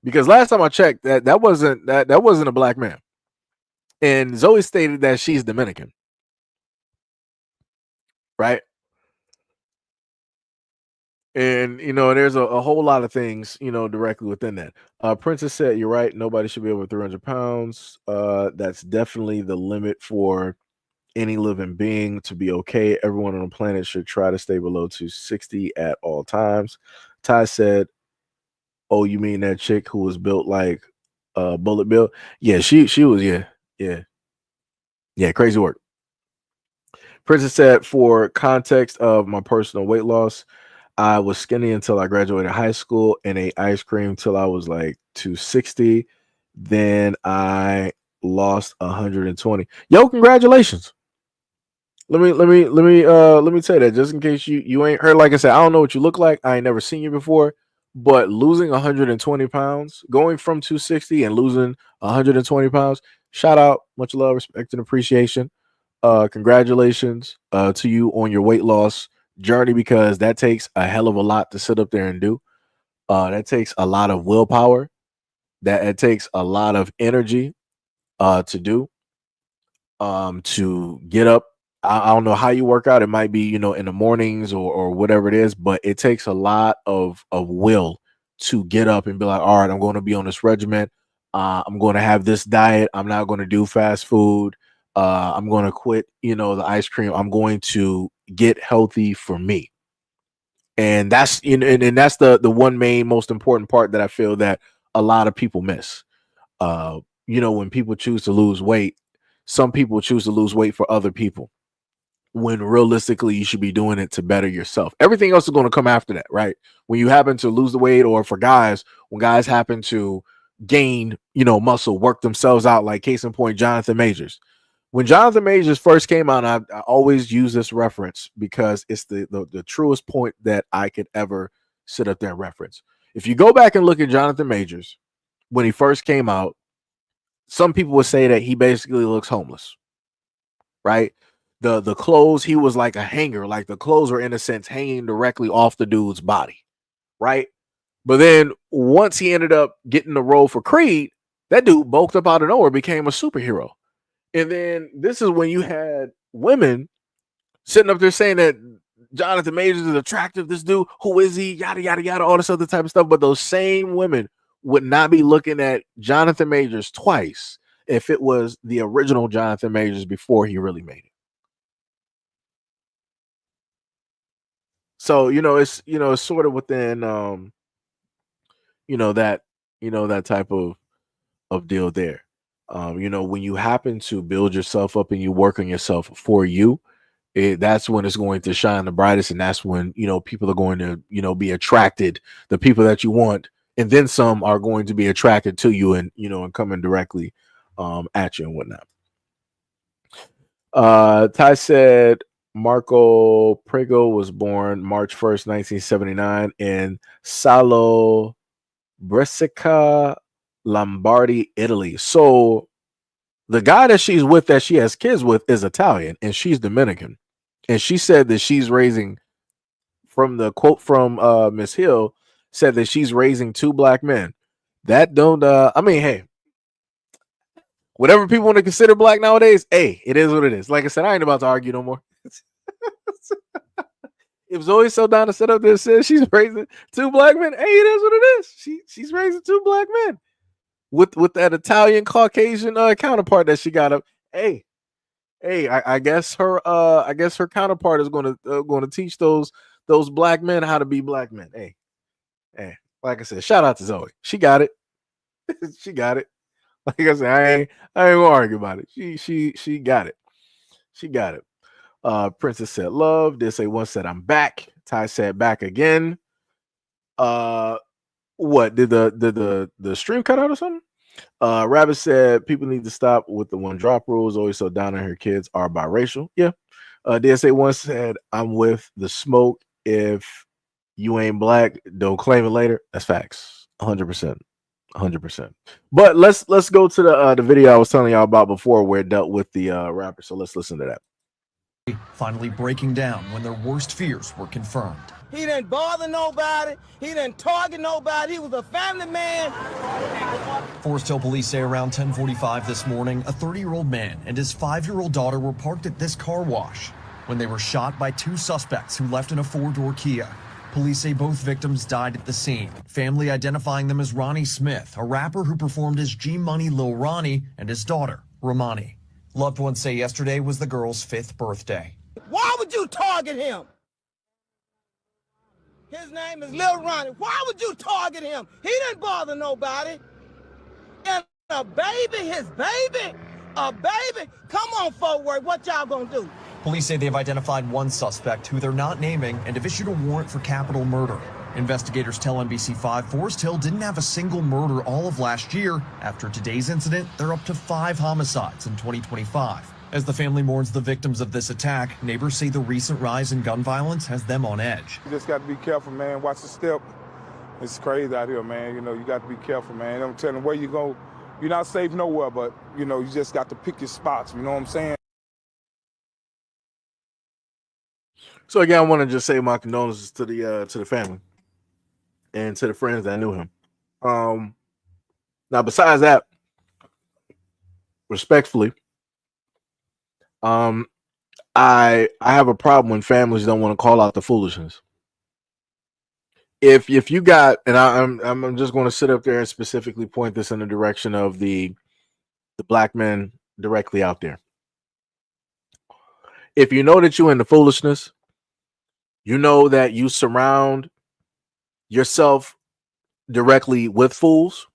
because last time I checked, that wasn't a black man, and Zoe stated that she's Dominican, right? And there's a whole lot of things directly within that. Princess said, "You're right. Nobody should be over 300 pounds. That's definitely the limit for any living being to be okay. Everyone on the planet should try to stay below 260 at all times." Ty said, "Oh, you mean that chick who was built like Bullet Bill? Yeah, she was. Yeah, crazy work." Princess said, "For context of my personal weight loss, I was skinny until I graduated high school and ate ice cream till I was like 260. Then I lost 120. Yo, congratulations. Let me tell you that just in case you ain't heard. Like I said, I don't know what you look like. I ain't never seen you before, but losing 120 pounds, going from 260 and losing 120 pounds, shout out, much love, respect, and appreciation. Congratulations to you on your weight loss journey, because that takes a hell of a lot to sit up there and do. That takes a lot of willpower. That it takes a lot of energy to do. To get up. I don't know how you work out. It might be in the mornings or whatever it is, but it takes a lot of will to get up and be like, all right, I'm going to be on this regimen. I'm going to have this diet. I'm not going to do fast food. I'm going to quit the ice cream. I'm going to get healthy for me. And that's and that's the one main most important part that I feel that a lot of people miss. When people choose to lose weight, some people choose to lose weight for other people, when realistically you should be doing it to better yourself. Everything else is going to come after that, right? When you happen to lose the weight, or for guys, when guys happen to gain muscle, work themselves out, like case in point Jonathan Majors. When Jonathan Majors first came out, I always use this reference because it's the truest point that I could ever sit up there and reference. If you go back and look at Jonathan Majors when he first came out, some people would say that he basically looks homeless, right? The clothes, he was like a hanger, like the clothes were in a sense hanging directly off the dude's body, right? But then once he ended up getting the role for Creed, that dude bulked up out of nowhere, became a superhero. And then this is when you had women sitting up there saying that Jonathan Majors is attractive. This dude, who is he? Yada, yada, yada, all this other type of stuff. But those same women would not be looking at Jonathan Majors twice if it was the original Jonathan Majors before he really made it. So, it's sort of within, that, that type of deal there. When you happen to build yourself up and you work on yourself for you, that's when it's going to shine the brightest, and that's when people are going to be attracted. The people that you want, and then some, are going to be attracted to you, and and coming directly at you and whatnot. Ty said Marco Prego was born March 1st, 1979 in Salo Brescia, Lombardy, Italy. So the guy that she's with, that she has kids with, is Italian, and she's Dominican. And she said that she's raising, from the quote from Miss Hill, said that she's raising 2 black men. That don't I mean, hey, whatever people want to consider black nowadays, hey, it is what it is. Like I said, I ain't about to argue no more. If Zoe Saldana set up there and says she's raising 2 black men, hey, it is what it is. She's raising 2 black men with that Italian Caucasian counterpart that she got up. Hey, I guess her counterpart is going to teach those those black men how to be black men. Hey, like I said, shout out to Zoe. She got it. She got it. Like I said, I ain't gonna argue about it. She got it. She got it. Princess said love. Did say once said I'm back. Ty said back again. What did the stream cut out or something? Rabbit said people need to stop with the one drop rules. Always so down on her kids are biracial. Yeah. DSA once said I'm with the smoke. If you ain't black, don't claim it later. That's facts. 100%. 100%. But let's go to the video I was telling y'all about before where it dealt with the rapper. So let's listen to that.
Finally breaking down when their worst fears were confirmed.
He didn't bother nobody. He didn't target nobody. He was a family man.
Forest Hill police say around 10:45 this morning, a 30-year-old man and his 5-year-old daughter were parked at this car wash when they were shot by 2 suspects who left in a 4-door Kia. Police say both victims died at the scene. Family identifying them as Ronnie Smith, a rapper who performed as G-Money Lil Ronnie, and his daughter, Romani. Loved ones say yesterday was the girl's 5th birthday.
Why would you target him? His name is Lil Ronnie. Why would you target him? He didn't bother nobody. And a baby, his baby, a baby. Come on, Fort Worth, what y'all gonna do?
Police say they've identified one suspect who they're not naming and have issued a warrant for capital murder. Investigators tell NBC5 Forest Hill didn't have a single murder all of last year. After today's incident, they're up to 5 homicides in 2025. As the family mourns the victims of this attack, neighbors say the recent rise in gun violence has them on edge.
You just got to be careful, man. Watch the step. It's crazy out here, man. You know, you got to be careful, man. I'm telling you, where you go, you're not safe nowhere, but, you know, you just got to pick your spots. You know what I'm saying?
So again, I want to just say my condolences to the family and to the friends that knew him. Now, besides that, respectfully, I have a problem when families don't want to call out the foolishness. If you got, and I'm just going to sit up there and specifically point this in the direction of the black men directly out there. If you know that you're in the foolishness, you know that you surround yourself directly with fools.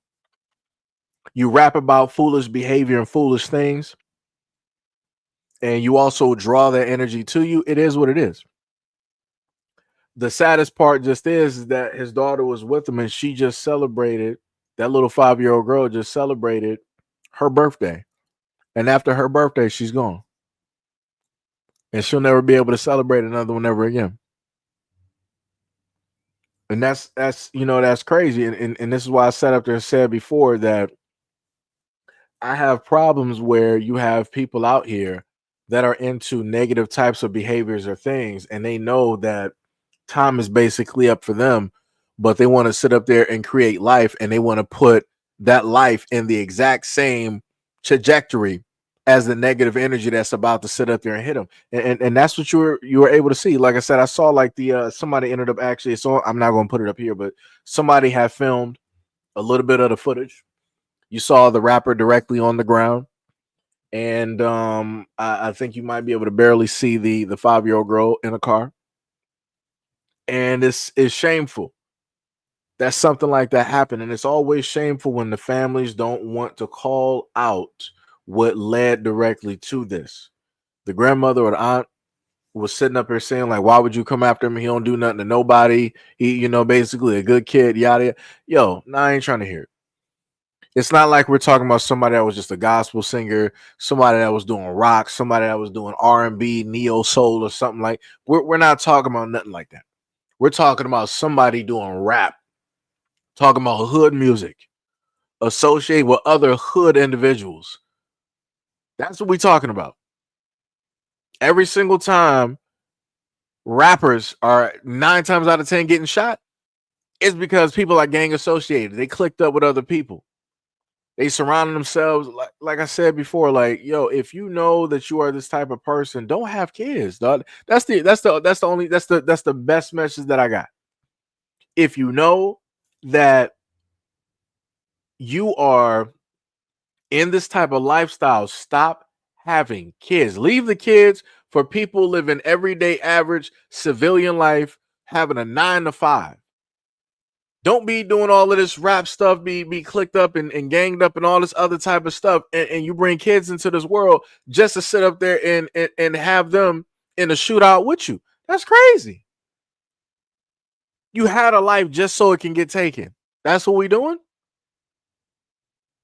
You rap about foolish behavior and foolish things. And you also draw that energy to you. It is what it is. The saddest part just is that his daughter was with him and she just celebrated, that little 5-year-old girl just celebrated her birthday. And after her birthday, she's gone. And she'll never be able to celebrate another one ever again. And that's you know, that's crazy. And this is why I sat up there and said before that I have problems where you have people out here that are into negative types of behaviors or things, and they know that time is basically up for them, but they want to sit up there and create life, and they want to put that life in the exact same trajectory as the negative energy that's about to sit up there and hit them. And that's what you were able to see. Like I said, I saw like the somebody ended up actually, so I'm not going to put it up here, but somebody had filmed a little bit of the footage. You saw the rapper directly on the ground. And I think you might be able to barely see the 5-year-old girl in a car. And it's shameful that something like that happened. And it's always shameful when the families don't want to call out what led directly to this. The grandmother or the aunt was sitting up here saying, like, why would you come after him? He don't do nothing to nobody. He, you know, basically a good kid, yada, yada. Yo, nah, I ain't trying to hear it. It's not like we're talking about somebody that was just a gospel singer, somebody that was doing rock, somebody that was doing R&B, neo soul or something like. We're not talking about nothing like that. We're talking about somebody doing rap, talking about hood music, associated with other hood individuals. That's what we're talking about. Every single time rappers are 9 times out of 10 getting shot, it's because people are gang associated. They clicked up with other people. They surrounded themselves, like I said before, like, yo, if you know that you are this type of person, don't have kids, dog. That's the best message that I got. If you know that you are in this type of lifestyle, stop having kids. Leave the kids for people living everyday average civilian life having a 9 to 5. Don't be doing all of this rap stuff, be clicked up and ganged up and all this other type of stuff. And you bring kids into this world just to sit up there and have them in a shootout with you. That's crazy. You had a life just so it can get taken. That's what we doing?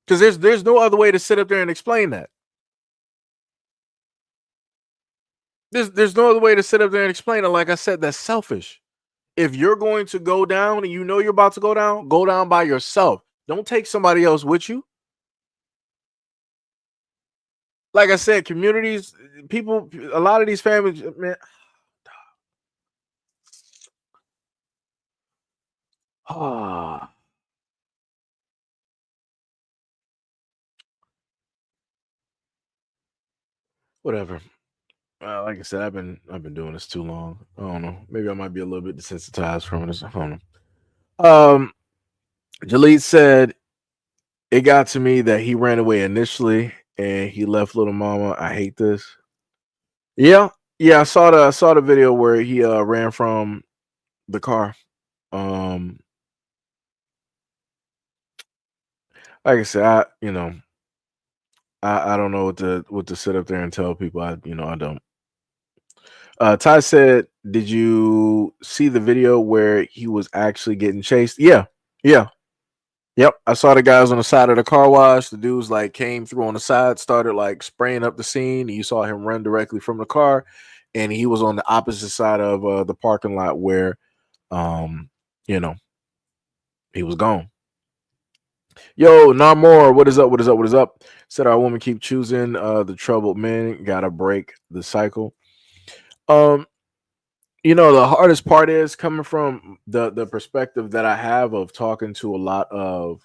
Because there's no other way to sit up there and explain that. There's no other way to sit up there and explain it. Like I said, that's selfish. If you're going to go down and you know you're about to go down by yourself. Don't take somebody else with you. Like I said, communities, people, a lot of these families, man. Whatever. Like I said, I've been doing this too long. I don't know. Maybe I might be a little bit desensitized from this. I don't know. Jalid said it got to me that he ran away initially and he left little mama. I hate this. Yeah, I saw the video where he ran from the car. Like I said, I don't know what to sit up there and tell people. I don't. Ty said, "Did you see the video where he was actually getting chased?" Yeah. Yep. I saw the guys on the side of the car wash. The dudes like came through on the side, started like spraying up the scene. You saw him run directly from the car, and he was on the opposite side of the parking lot where, he was gone. Yo, Namor, what is up? What is up? What is up? Said our woman keep choosing the troubled men. Gotta break the cycle. The hardest part is coming from the perspective that I have of talking to a lot of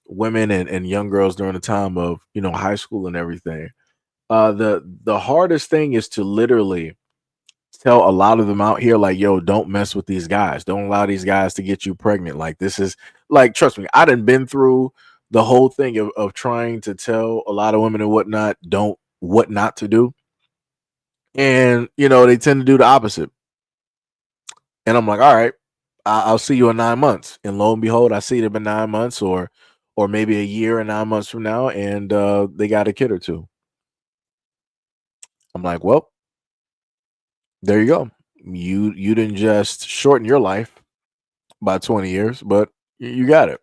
women and young girls during the time of high school and everything. The hardest thing is to literally tell a lot of them out here, like, yo, don't mess with these guys. Don't allow these guys to get you pregnant. Like, this is like, trust me, I done been through the whole thing of trying to tell a lot of women and whatnot, what not to do. And, they tend to do the opposite. And I'm like, all right, I'll see you in 9 months. And lo and behold, I see them in 9 months or maybe a year and 9 months from now. And they got a kid or two. I'm like, well, there you go. You didn't just shorten your life by 20 years, but you got it.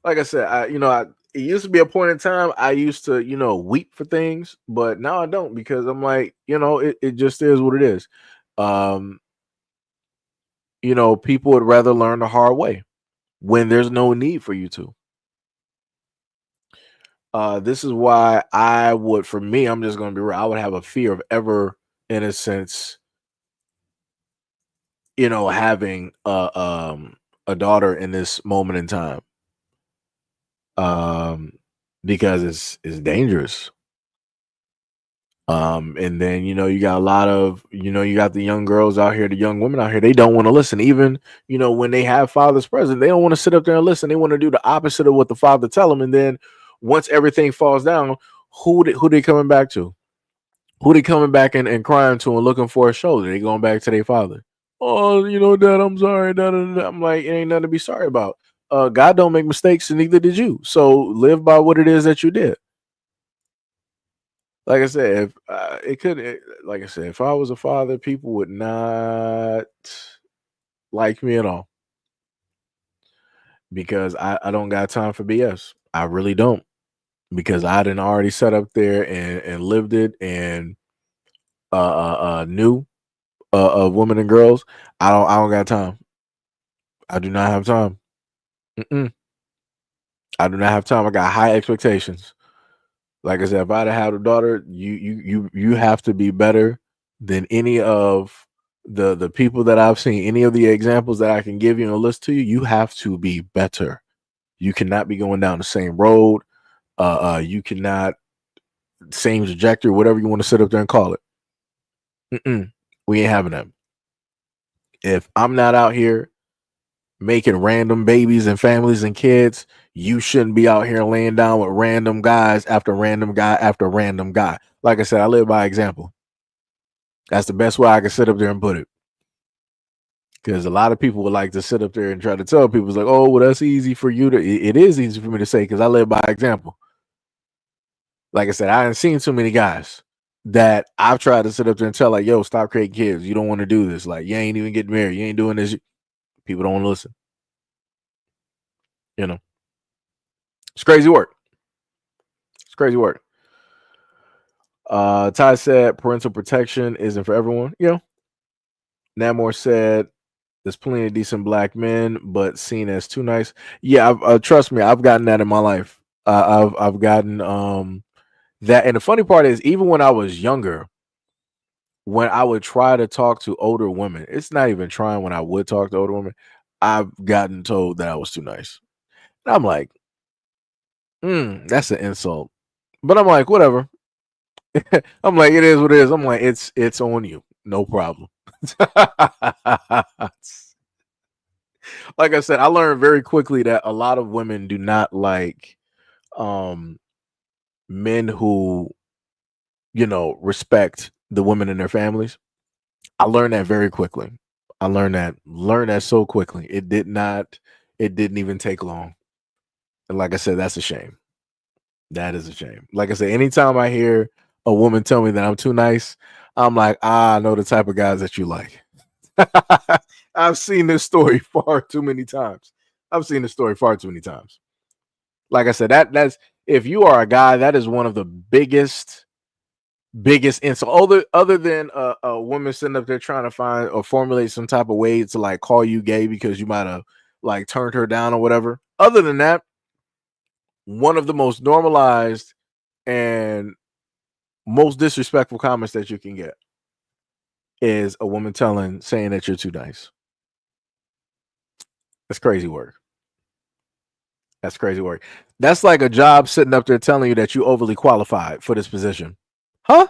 Like I said, it used to be a point in time I used to, weep for things, but now I don't because I'm like, it just is what it is. People would rather learn the hard way when there's no need for you to. This is why for me, I'm just going to be real. I would have a fear of ever, in a sense, having a daughter in this moment in time. Because it's dangerous. And then you got a lot of you got the young girls out here, the young women out here, they don't want to listen. Even when they have fathers present, they don't want to sit up there and listen. They want to do the opposite of what the father tell them. And then once everything falls down, who they coming back to? Who they coming back and crying to and looking for a shoulder? They going back to their father. Oh, Dad, I'm sorry. Da, da, da. I'm like, it ain't nothing to be sorry about. God don't make mistakes, and neither did you. So live by what it is that you did. Like I said, if I was a father, people would not like me at all because I don't got time for BS. I really don't, because I didn't already set up there and lived it and knew of women and girls. I don't got time. I do not have time. I do not have time. I got high expectations. Like I said, if I'd have a daughter, you have to be better than any of the people that I've seen, any of the examples that I can give you and list to you. You have to be better. You cannot be going down the same road. You cannot same trajectory, whatever you want to sit up there and call it. We ain't having that. If I'm not out here making random babies and families and kids, you shouldn't be out here laying down with random guys after random guy after random guy. Like I said, I live by example. That's the best way I can sit up there and put it. Because a lot of people would like to sit up there and try to tell people, it's like, oh, well, that's easy for you to. It is easy for me to say because I live by example. Like I said, I haven't seen too many guys that I've tried to sit up there and tell, like, yo, stop creating kids. You don't want to do this. Like, you ain't even getting married. You ain't doing this. People don't want to listen. You know, it's crazy work. It's crazy work. Ty said parental protection isn't for everyone. You know, Namor said there's plenty of decent black men, but seen as too nice. Yeah, trust me, I've gotten that in my life. I've gotten that, and the funny part is, even when I was younger, when I would try to talk to older women, it's not even trying. When I would talk to older women, I've gotten told that I was too nice. And I'm like, that's an insult. But I'm like, whatever. I'm like, it is what it is. I'm like, it's on you. No problem. Like I said, I learned very quickly that a lot of women do not like men who, respect the women in their families. I learned that very quickly. I learned that so quickly. It didn't even take long. And like I said, that's a shame. That is a shame. Like I said, anytime I hear a woman tell me that I'm too nice, I'm like, I know the type of guys that you like. I've seen this story far too many times. Like I said, that's if you are a guy, that is one of the biggest insult. Other than a woman sitting up there trying to find or formulate some type of way to like call you gay because you might have like turned her down or whatever. Other than that, one of the most normalized and most disrespectful comments that you can get is a woman saying that you're too nice. That's crazy work. That's crazy work. That's like a job sitting up there telling you that you overly qualified for this position. Huh?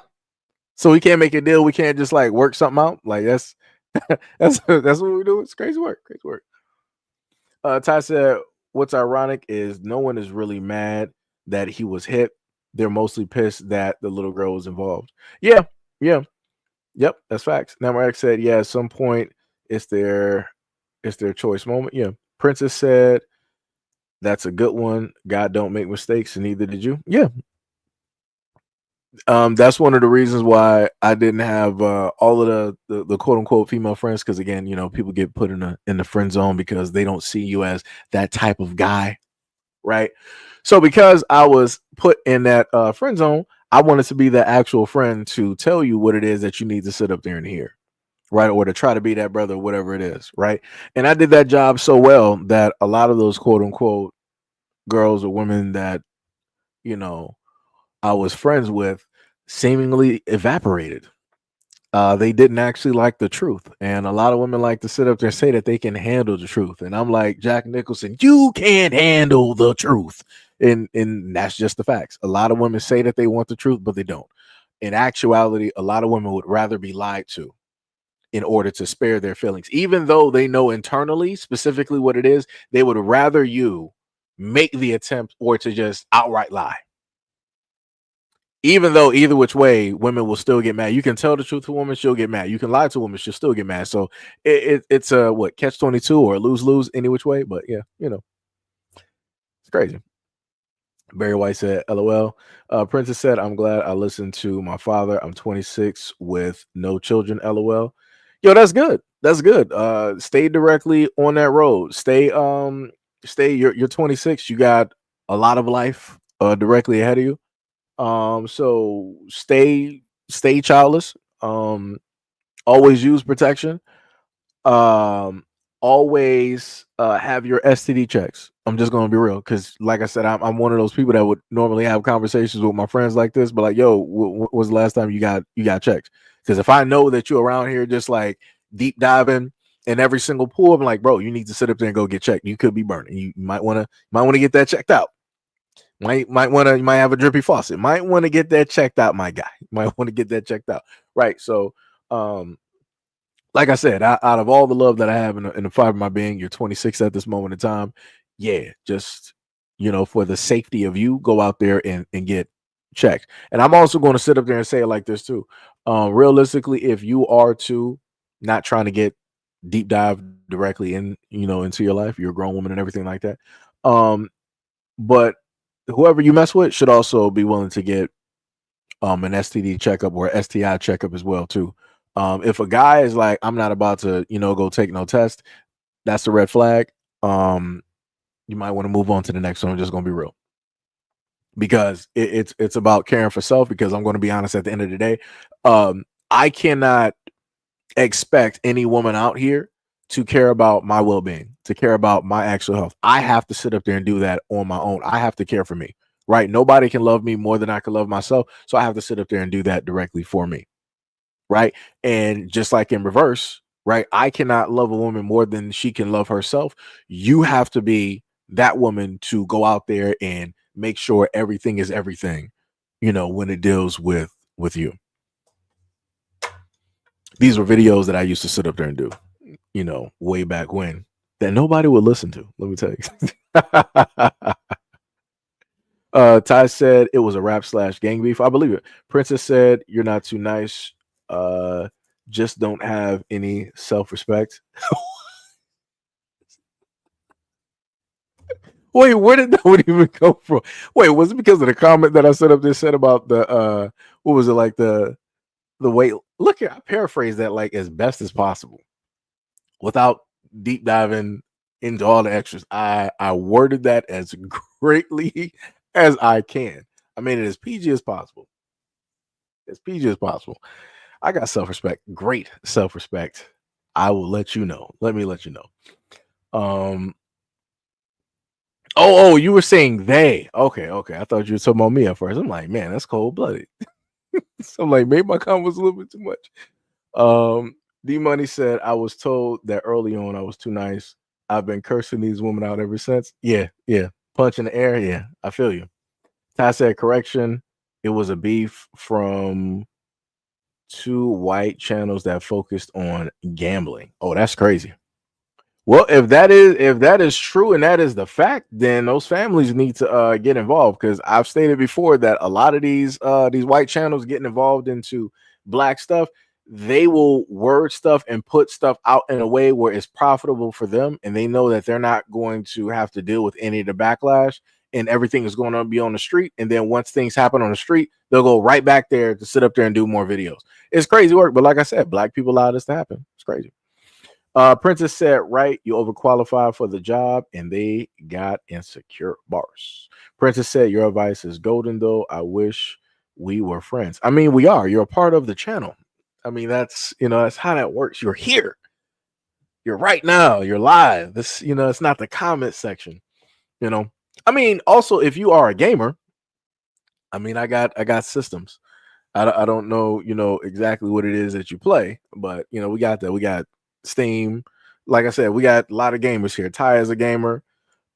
So we can't make a deal. We can't just like work something out. Like that's that's what we do. It's crazy work. Crazy work. Ty said, what's ironic is no one is really mad that he was hit. They're mostly pissed that the little girl was involved. Yeah. Yep, that's facts. Now X said, yeah, at some point it's their choice moment. Yeah. Princess said, that's a good one. God don't make mistakes, and neither did you. Yeah. That's one of the reasons why I didn't have all of the quote unquote female friends, because again, people get put in the friend zone because they don't see you as that type of guy, right? So because I was put in that friend zone, I wanted to be the actual friend to tell you what it is that you need to sit up there and hear, right? Or to try to be that brother, whatever it is, right? And I did that job so well that a lot of those quote unquote girls or women that I was friends with seemingly evaporated. They didn't actually like the truth, and a lot of women like to sit up there and say that they can handle the truth. And I'm like, Jack Nicholson, you can't handle the truth, and that's just the facts. A lot of women say that they want the truth, but they don't. In actuality, a lot of women would rather be lied to in order to spare their feelings, even though they know internally specifically what it is. They would rather you make the attempt or to just outright lie. Even though either which way, women will still get mad. You can tell the truth to a woman, she'll get mad. You can lie to a woman, she'll still get mad. So it's a catch 22 or lose any which way. But yeah, it's crazy. Barry White said, LOL. Princess said, I'm glad I listened to my father. I'm 26 with no children. LOL. Yo, that's good. That's good. Stay directly on that road. Stay. You're 26. You got a lot of life directly ahead of you. So stay childless. Always use protection. Always have your STD checks. I'm just gonna be real, because like I said, I'm one of those people that would normally have conversations with my friends like this, but like, yo, what was the last time you got checked? Because if I know that you're around here just like deep diving in every single pool, I'm like, bro, you need to sit up there and go get checked. You could be burning. You might want to get that checked out. You might have a drippy faucet. Might want to get that checked out, my guy. Might want to get that checked out. Right. So like I said, out of all the love that I have in the fiber of my being, you're 26 at this moment in time. Yeah, just for the safety of you, go out there and get checked. And I'm also going to sit up there and say it like this too. Realistically, if you are not trying to get deep dive directly into your life. You're a grown woman and everything like that. But whoever you mess with should also be willing to get an STD checkup or STI checkup as well too. If a guy is like, I'm not about to, go take no test, that's a red flag. You might want to move on to the next one. I'm just gonna be real, because it's about caring for self. Because I'm going to be honest, at the end of the day, I cannot expect any woman out here to care about my well-being, to care about my actual health. I have to sit up there and do that on my own. I have to care for me, right? Nobody can love me more than I can love myself. So I have to sit up there and do that directly for me, right? And just like in reverse, right? I cannot love a woman more than she can love herself. You have to be that woman to go out there and make sure everything is everything, when it deals with you. These were videos that I used to sit up there and do, way back when, that nobody would listen to. Let me tell you. Ty said it was a rap / gang beef. I believe it. Princess said you're not too nice. Just don't have any self-respect. Wait, where did that one even come from? Wait, was it because of the comment that I said up there said about the what was it, like the weight? Look here, I paraphrased that like as best as possible without deep diving into all the extras. I worded that as greatly as I can. I made it as PG as possible. As PG as possible. I got self-respect, great self-respect. I will let you know. Let me let you know. Oh, you were saying they. Okay. I thought you were talking about me at first. I'm like, man, that's cold-blooded. So I'm like, maybe my comment was a little bit too much. D Money said, I was told that early on I was too nice. I've been cursing these women out ever since. Yeah. Punch in the air. Yeah, I feel you. Ty said, correction. It was a beef from 2 white channels that focused on gambling. Oh, that's crazy. Well, if that is true and that is the fact, then those families need to get involved, because I've stated before that a lot of these white channels getting involved into black stuff, they will word stuff and put stuff out in a way where it's profitable for them, and they know that they're not going to have to deal with any of the backlash, and everything is going to be on the street. And then once things happen on the street, they'll go right back there to sit up there and do more videos. It's crazy work, but like I said, black people allow this to happen. It's crazy. Princess said, right, you overqualified for the job, and they got insecure. Bars. Princess said, your advice is golden, though. I wish we were friends. I mean, we are. You're a part of the channel. I mean, that's how that works. You're here. You're right now. You're live. This, it's not the comment section. I mean, also, if you are a gamer, I mean, I got systems. I don't know, exactly what it is that you play, but we got that. We got Steam. Like I said, we got a lot of gamers here. Ty is a gamer.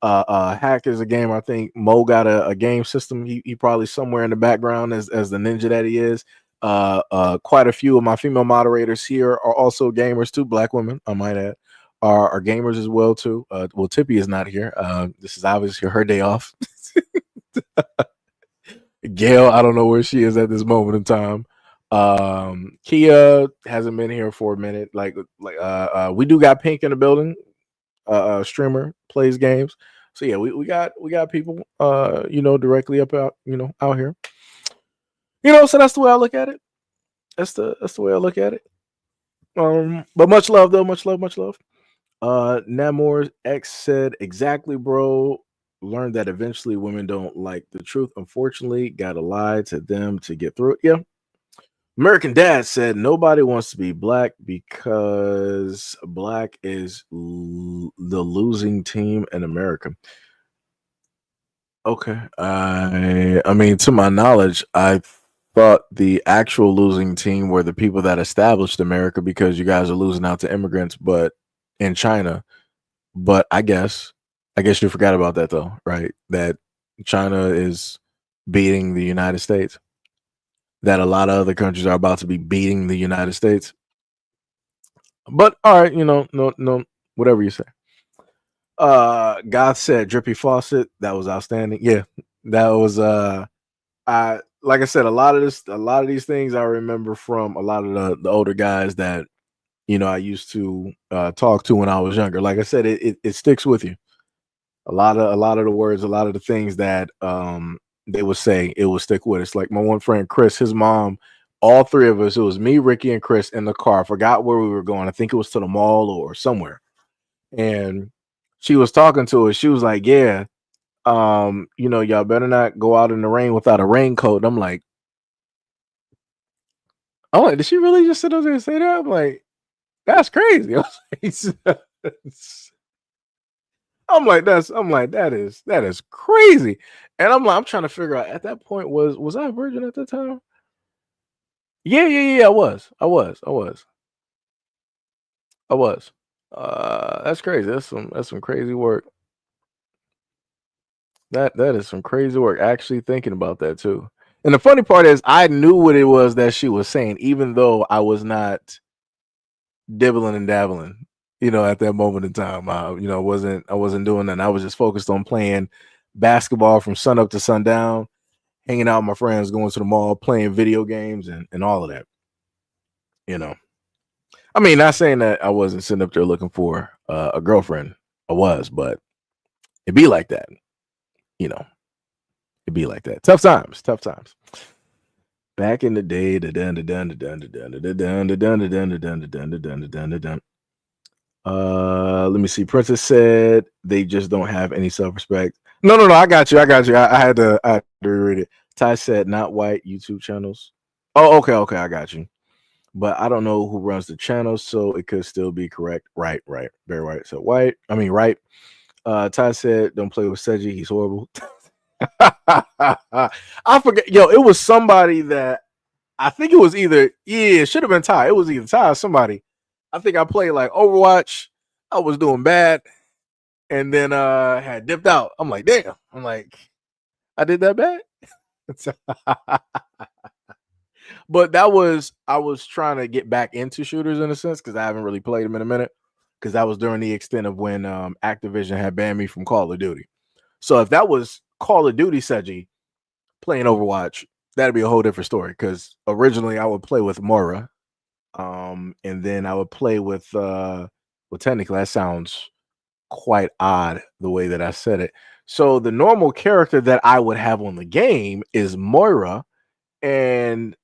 Hack is a gamer. I think Mo got a game system. He probably somewhere in the background as the ninja that he is. Quite a few of my female moderators here are also gamers too. Black women, I might add, are gamers as well too. Well, Tippy is not here. This is obviously her day off. Gail, I don't know where she is at this moment in time. Kia hasn't been here for a minute. We do got Pink in the building. Streamer plays games. So yeah, we got people directly up out here. So that's the way I look at it. That's the way I look at it. But much love though, much love. Namor X said, exactly, bro. Learned that eventually women don't like the truth. Unfortunately, gotta lie to them to get through it. Yeah. American Dad said nobody wants to be black because black is the losing team in America. Okay. I mean, to my knowledge, I thought the actual losing team were the people that established America, because you guys are losing out to immigrants, but in China. But I guess you forgot about that though, right? That China is beating the United States. That a lot of other countries are about to be beating the United States. But all right, no, whatever you say. God said drippy faucet. That was outstanding. Yeah, that was I like I said, a lot of these things I remember from a lot of the older guys that I used to talk to when I was younger. Like I said, it sticks with you. A lot of the words, a lot of the things that they would say, it would stick with us. Like my one friend Chris, his mom, all three of us, it was me, Ricky, and Chris in the car. I forgot where we were going. I think it was to the mall or somewhere. And she was talking to us. She was like, "Yeah, y'all better not go out in the rain without a raincoat." And I'm like, did she really just sit up there and say that? I'm like, that's crazy. I'm like, that is crazy. And I'm trying to figure out at that point, was I a virgin at that time? Yeah, I was. That's crazy. That's some crazy work. That is some crazy work. Actually thinking about that too. And the funny part is I knew what it was that she was saying, even though I was not dibbling and dabbling, at that moment in time. I wasn't doing that. I was just focused on playing basketball from sun up to sundown, hanging out with my friends, going to the mall, playing video games and all of that. I mean, not saying that I wasn't sitting up there looking for a girlfriend. I was, but it'd be like that. It'd be like that. Tough times. Back in the day, let me see. Princess said they just don't have any self-respect. No, I got you. I had to read it. Ty said not white YouTube channels. Oh, okay, I got you. But I don't know who runs the channel, so it could still be correct. Right. Very right. So white. I mean, right. Ty said don't play with Seji. He's horrible. I forget. Yo, it was somebody that I think it was either, it should have been Ty. It was either Ty or somebody. I think I played like Overwatch. I was doing bad. And then had dipped out. I'm like, damn. I'm like, I did that bad. But I was trying to get back into shooters in a sense because I haven't really played them in a minute. Because that was during the extent of when Activision had banned me from Call of Duty. So if that was Call of Duty Seji playing Overwatch, that'd be a whole different story. Because originally I would play with Moira, and then I would play with well, technically that sounds quite odd the way that I said it. So the normal character that I would have on the game is Moira, and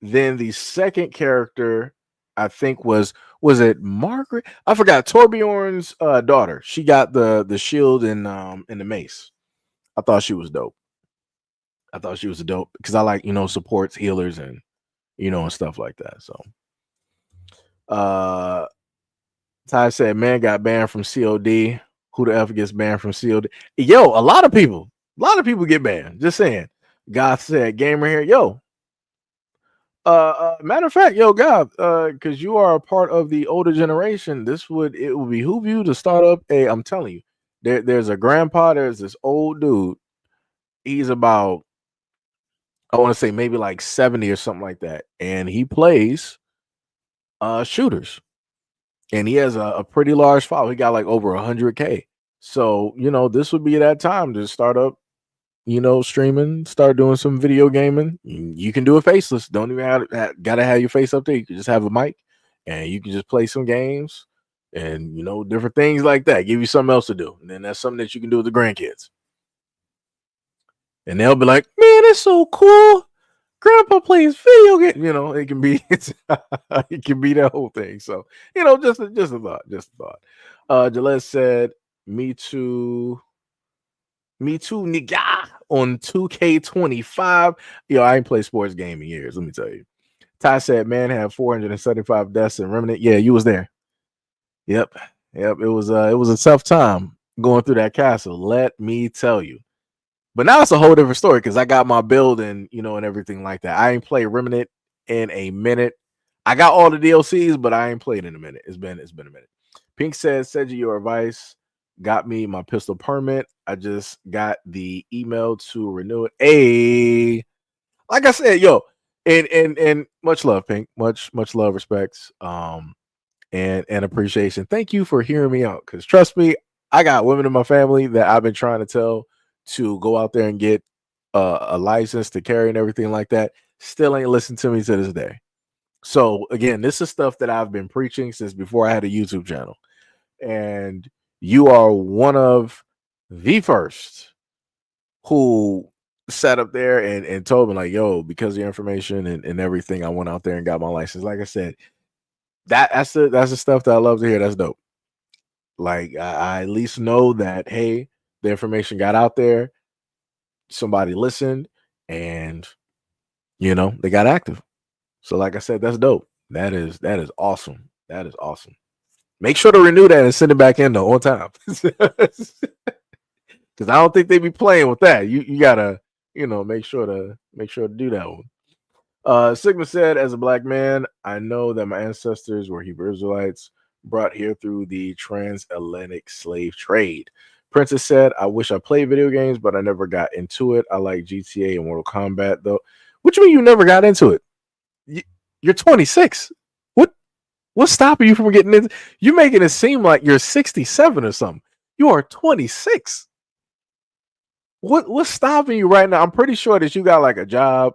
then the second character I think was it Margaret? I forgot. Torbjorn's daughter. She got the shield and the mace. I thought she was dope. I thought she was a dope because I like, supports, healers, and and stuff like that. So Ty said, man got banned from COD. Who the F gets banned from COD? Yo, a lot of people get banned. Just saying. Goth said, gamer here. Yo. Matter of fact, yo, Goth, because you are a part of the older generation, it would behoove you to start up I'm telling you, there's a grandpa, there's this old dude. He's about, I want to say maybe like 70 or something like that. And he plays shooters. And he has a pretty large file. He got like over 100K. So, this would be that time to start up, streaming, start doing some video gaming. You can do it faceless. Don't even gotta have your face up there. You can just have a mic and you can just play some games and, different things like that. Give you something else to do. And then that's something that you can do with the grandkids. And they'll be like, man, it's so cool. Grandpa plays video game. It can be it can be that whole thing. So, just a thought. Gillette said, me too, nigga, on 2K25. Yo, I ain't played sports game in years, let me tell you. Ty said, man had 475 deaths in Remnant. Yeah, you was there. Yep. It was a tough time going through that castle, let me tell you. But now it's a whole different story because I got my build and and everything like that. I ain't played Remnant in a minute. I got all the DLCs, but I ain't played in a minute. It's been a minute. Pink says, Seji, your advice got me my pistol permit. I just got the email to renew it. Hey, like I said, yo, and much love, Pink. Much love, respects, and appreciation. Thank you for hearing me out. Because trust me, I got women in my family that I've been trying to tell to go out there and get a license to carry and everything like that. Still ain't listened to me to this day. So again, this is stuff that I've been preaching since before I had a YouTube channel. And you are one of the first who sat up there and told me, like, yo, because of your information and everything, I went out there and got my license. Like I said, that's the stuff that I love to hear. That's dope. Like I at least know that, hey, the information got out there, somebody listened, and they got active. So like I said, that's dope. That is awesome. That is awesome. Make sure to renew that and send it back in though on time. Because I don't think they be playing with that. You gotta, make sure to do that one. Sigma said, as a black man, I know that my ancestors were Hebrew Israelites brought here through the transatlantic slave trade. Princess said, I wish I played video games, but I never got into it. I like GTA and Mortal Kombat though. What you mean you never got into it? You're 26. What's stopping you from getting into? You're making it seem like you're 67 or something. You are 26. What's stopping you right now? I'm pretty sure that you got like a job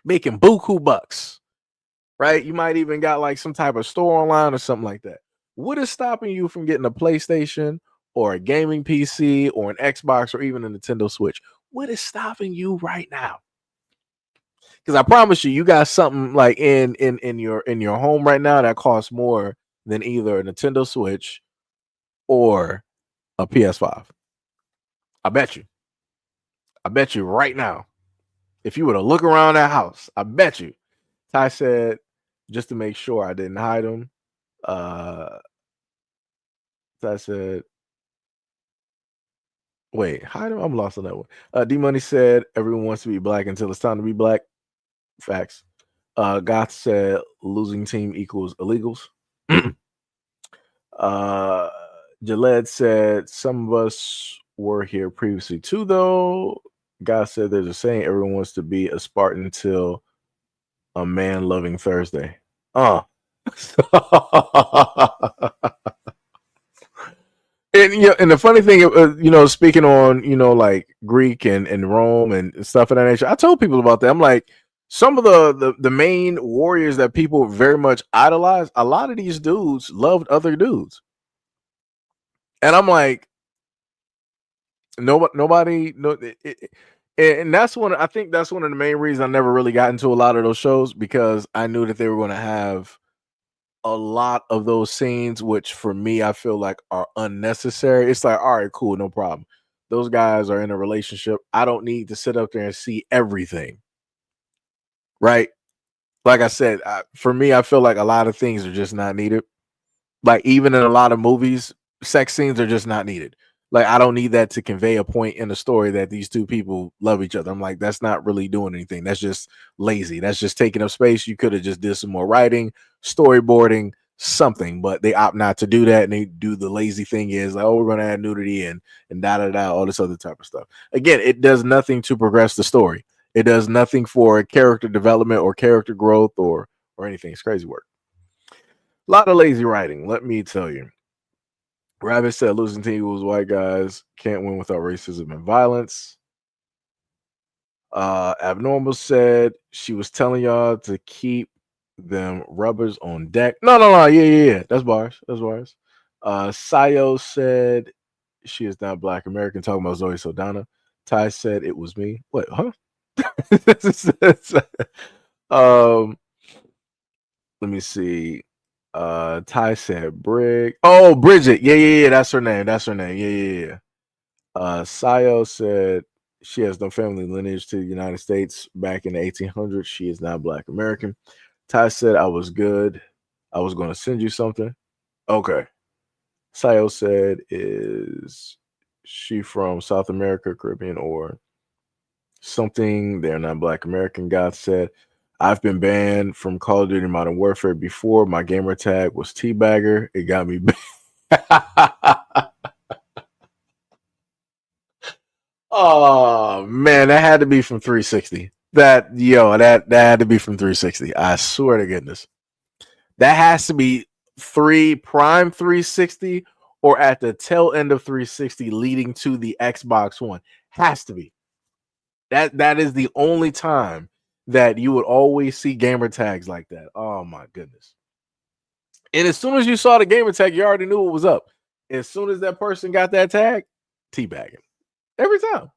making buku bucks, right? You might even got like some type of store online or something like that. What is stopping you from getting a PlayStation or a gaming PC or an Xbox or even a Nintendo Switch? What is stopping you right now? Because I promise you, you got something like in your home right now that costs more than either a Nintendo Switch or a PS5. I bet you. I bet you right now. If you were to look around that house, I bet you. Ty said, just to make sure I didn't hide them. Ty said, wait, hide them? I'm lost on that one. D Money said, everyone wants to be black until it's time to be black. Facts. Goth said, losing team equals illegals. Jaled said, some of us were here previously too, though. God said, there's a saying, everyone wants to be a Spartan till a man loving Thursday. And and the funny thing, speaking on like Greek and Rome and stuff of that nature, I told people about that. I'm like, some of the main warriors that people very much idolize, a lot of these dudes loved other dudes, and I'm like, nobody, no, and that's one. I think that's one of the main reasons I never really got into a lot of those shows, because I knew that they were going to have a lot of those scenes, which for me, I feel like are unnecessary. It's like, all right, cool, no problem. Those guys are in a relationship. I don't need to sit up there and see everything. Right? Like I said, for me, I feel like a lot of things are just not needed. Like even in a lot of movies, sex scenes are just not needed. Like I don't need that to convey a point in the story that these two people love each other. I'm like, that's not really doing anything. That's just lazy. That's just taking up space. You could have just did some more writing, storyboarding, something, but they opt not to do that, and they do the lazy thing is like, oh, we're gonna add nudity and all this other type of stuff. Again, it does nothing to progress the story. It does nothing for character development or character growth or anything. It's crazy work. A lot of lazy writing, let me tell you. Rabbit said, losing team equals white guys can't win without racism and violence. Abnormal said she was telling y'all to keep them rubbers on deck. No. Yeah. That's bars. Sayo said she is not Black American, talking about Zoe Saldana. Ty said it was me. Wait, huh? Let me see. Ty said Brig. Oh, Bridget. Yeah. That's her name. Yeah. Sayo said she has no family lineage to the United States. Back in the 1800s, she is not Black American. Ty said I was good. I was going to send you something. Okay. Sayo said, is she from South America, Caribbean, or something? They're not Black American. God said, I've been banned from Call of Duty Modern Warfare before. My gamer tag was Teabagger. It got me banned. Oh man, that had to be from 360. That had to be from 360. I swear to goodness. That has to be prime 360 or at the tail end of 360 leading to the Xbox One. Has to be. That is the only time that you would always see gamer tags like that. Oh my goodness. And as soon as you saw the gamer tag, you already knew what was up. As soon as that person got that tag, teabagging. Every time.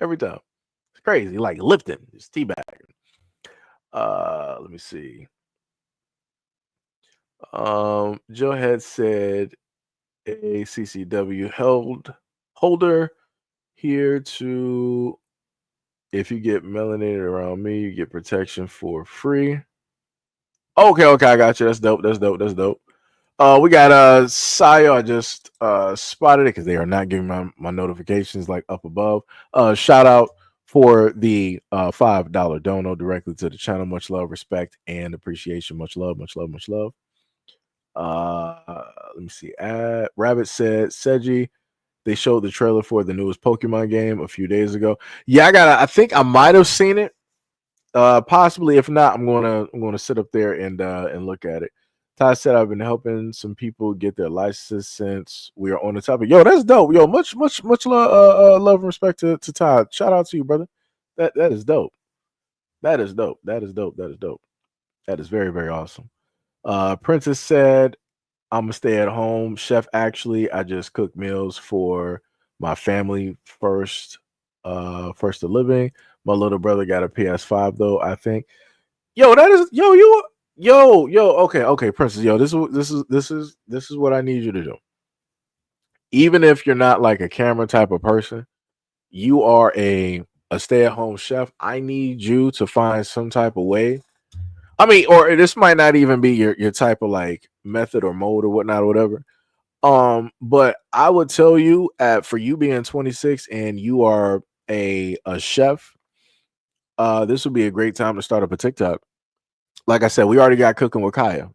Every time. It's crazy. Like lifting, just teabagging. Let me see. Joe had said a CCW holder here to, if you get melanated around me, you get protection for free. Okay, I got you. That's dope. We got Saya. I just spotted it because they are not giving my notifications like up above. Shout out for the $5 dono directly to the channel. Much love, respect, and appreciation. Much love. Let me see. Rabbit said Seiji, they showed the trailer for the newest Pokemon game a few days ago. Yeah, I think I might have seen it. Possibly. If not, I'm gonna sit up there and look at it. Ty said I've been helping some people get their licenses since we are on the topic. Yo, that's dope. Yo, much love and respect to Ty. Shout out to you, brother. That is dope. That is dope. That is very, very awesome. Princess said, I'm a stay-at-home chef. Actually, I just cook meals for my family first of living. My little brother got a PS5 though, I think. Yo, that is okay, Princess. Yo, this is what I need you to do. Even if you're not like a camera type of person, you are a stay-at-home chef. I need you to find some type of way. I mean, or this might not even be your type of like method or mode or whatnot or whatever. But I would tell you, for you being 26 and you are a chef, this would be a great time to start up a TikTok. Like I said, we already got Cooking with Kaya.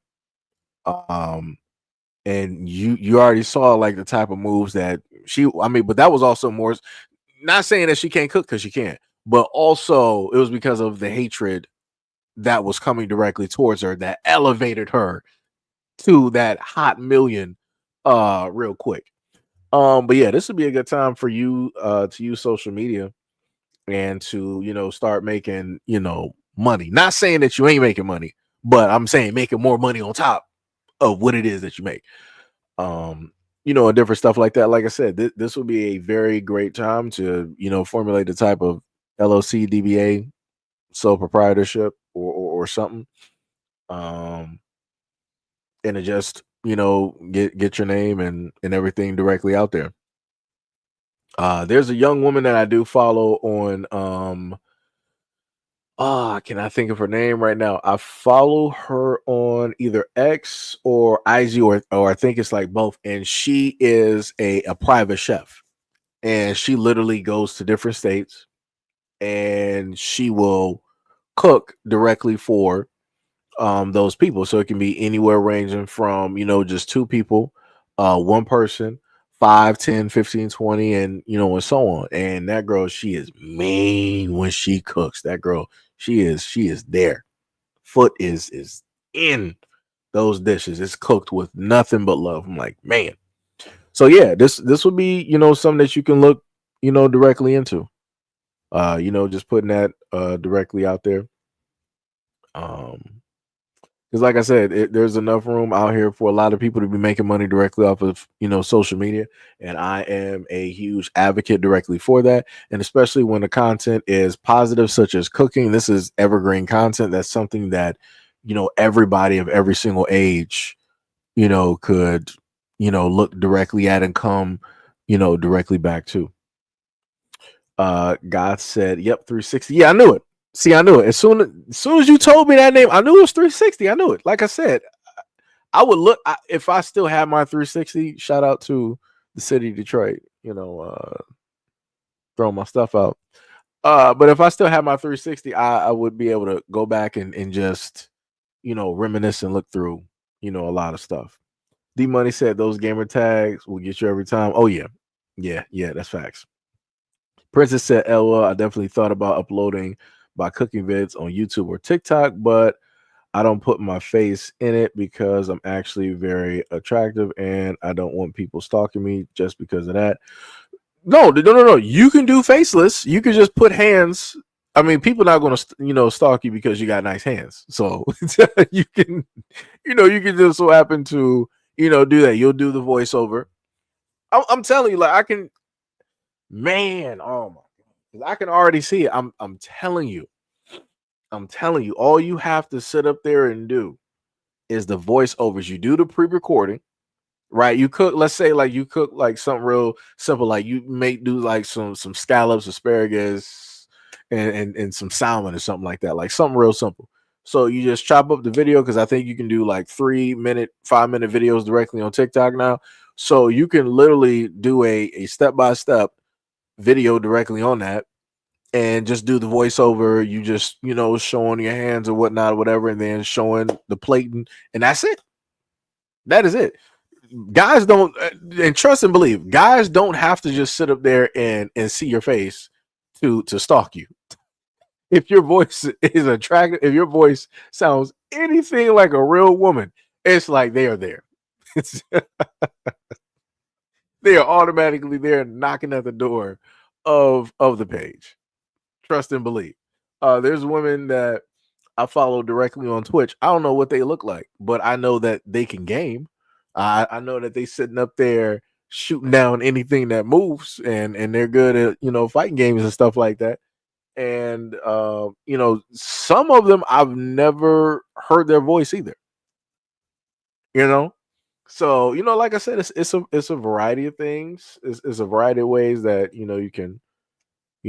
And you already saw like the type of moves that but that was also more, not saying that she can't cook because she can't, but also it was because of the hatred that was coming directly towards her that elevated her to that hot million real quick. But yeah, this would be a good time for you to use social media and to start making money. Not saying that you ain't making money, but I'm saying making more money on top of what it is that you make. And different stuff like that. Like I said, this would be a very great time to formulate the type of LLC, DBA, sole proprietorship or something, and to just get your name and everything directly out there. There's a young woman that I do follow on can I think of her name right now? I follow her on either X or IG or I think it's like both, and she is a private chef, and she literally goes to different states and she will cook directly for those people. So it can be anywhere ranging from just two people, one person, 5, 10, 15, 20, and and so on. And that girl, she is mean when she cooks. That girl, she is there. Foot is in those dishes. It's cooked with nothing but love. I'm like, man. So yeah, this would be something that you can look directly into. Just putting that directly out there. Because like I said, there's enough room out here for a lot of people to be making money directly off of social media, and I am a huge advocate directly for that. And especially when the content is positive, such as cooking, this is evergreen content. That's something that everybody of every single age could look directly at and come directly back to. God said, "Yep, 360." Yeah, I knew it. See, I knew it. As soon as you told me that name, I knew it was 360. I knew it. Like I said, I would look if I still had my 360. Shout out to the city of Detroit. Throwing my stuff out. But if I still had my 360, I would be able to go back and just reminisce and look through a lot of stuff. D Money said those gamer tags will get you every time. Oh yeah, that's facts. Princess said, "LOL, I definitely thought about uploading by cooking vids on YouTube or TikTok, but I don't put my face in it because I'm actually very attractive and I don't want people stalking me just because of that." No. You can do faceless. You can just put hands I mean, people not going to, stalk you because you got nice hands. So you can, you can just so happen to, do that. You'll do the voiceover. I'm telling you, like I can, man. Oh my God, I can already see it. I'm telling you, all you have to sit up there and do is the voiceovers. You do the pre-recording. Right, you cook. Let's say like you cook like something real simple, like you may do like some scallops, asparagus, and some salmon or something like that, like something real simple. So you just chop up the video because I think you can do like 3-minute, 5-minute videos directly on TikTok now. So you can literally do a step by step video directly on that, and just do the voiceover. You just showing your hands or whatnot, or whatever, and then showing the plating, and that's it. That is it. Guys don't, and trust and believe, guys don't have to just sit up there and see your face to stalk you. If your voice is attractive, if your voice sounds anything like a real woman, it's like they are there. It's they are automatically there knocking at the door of the page. Trust and believe. There's women that I follow directly on Twitch. I don't know what they look like, but I know that they can game. I know that they sitting up there shooting down anything that moves, and they're good at fighting games and stuff like that. And some of them I've never heard their voice either. So like I said, it's a variety of things. It's a variety of ways that you can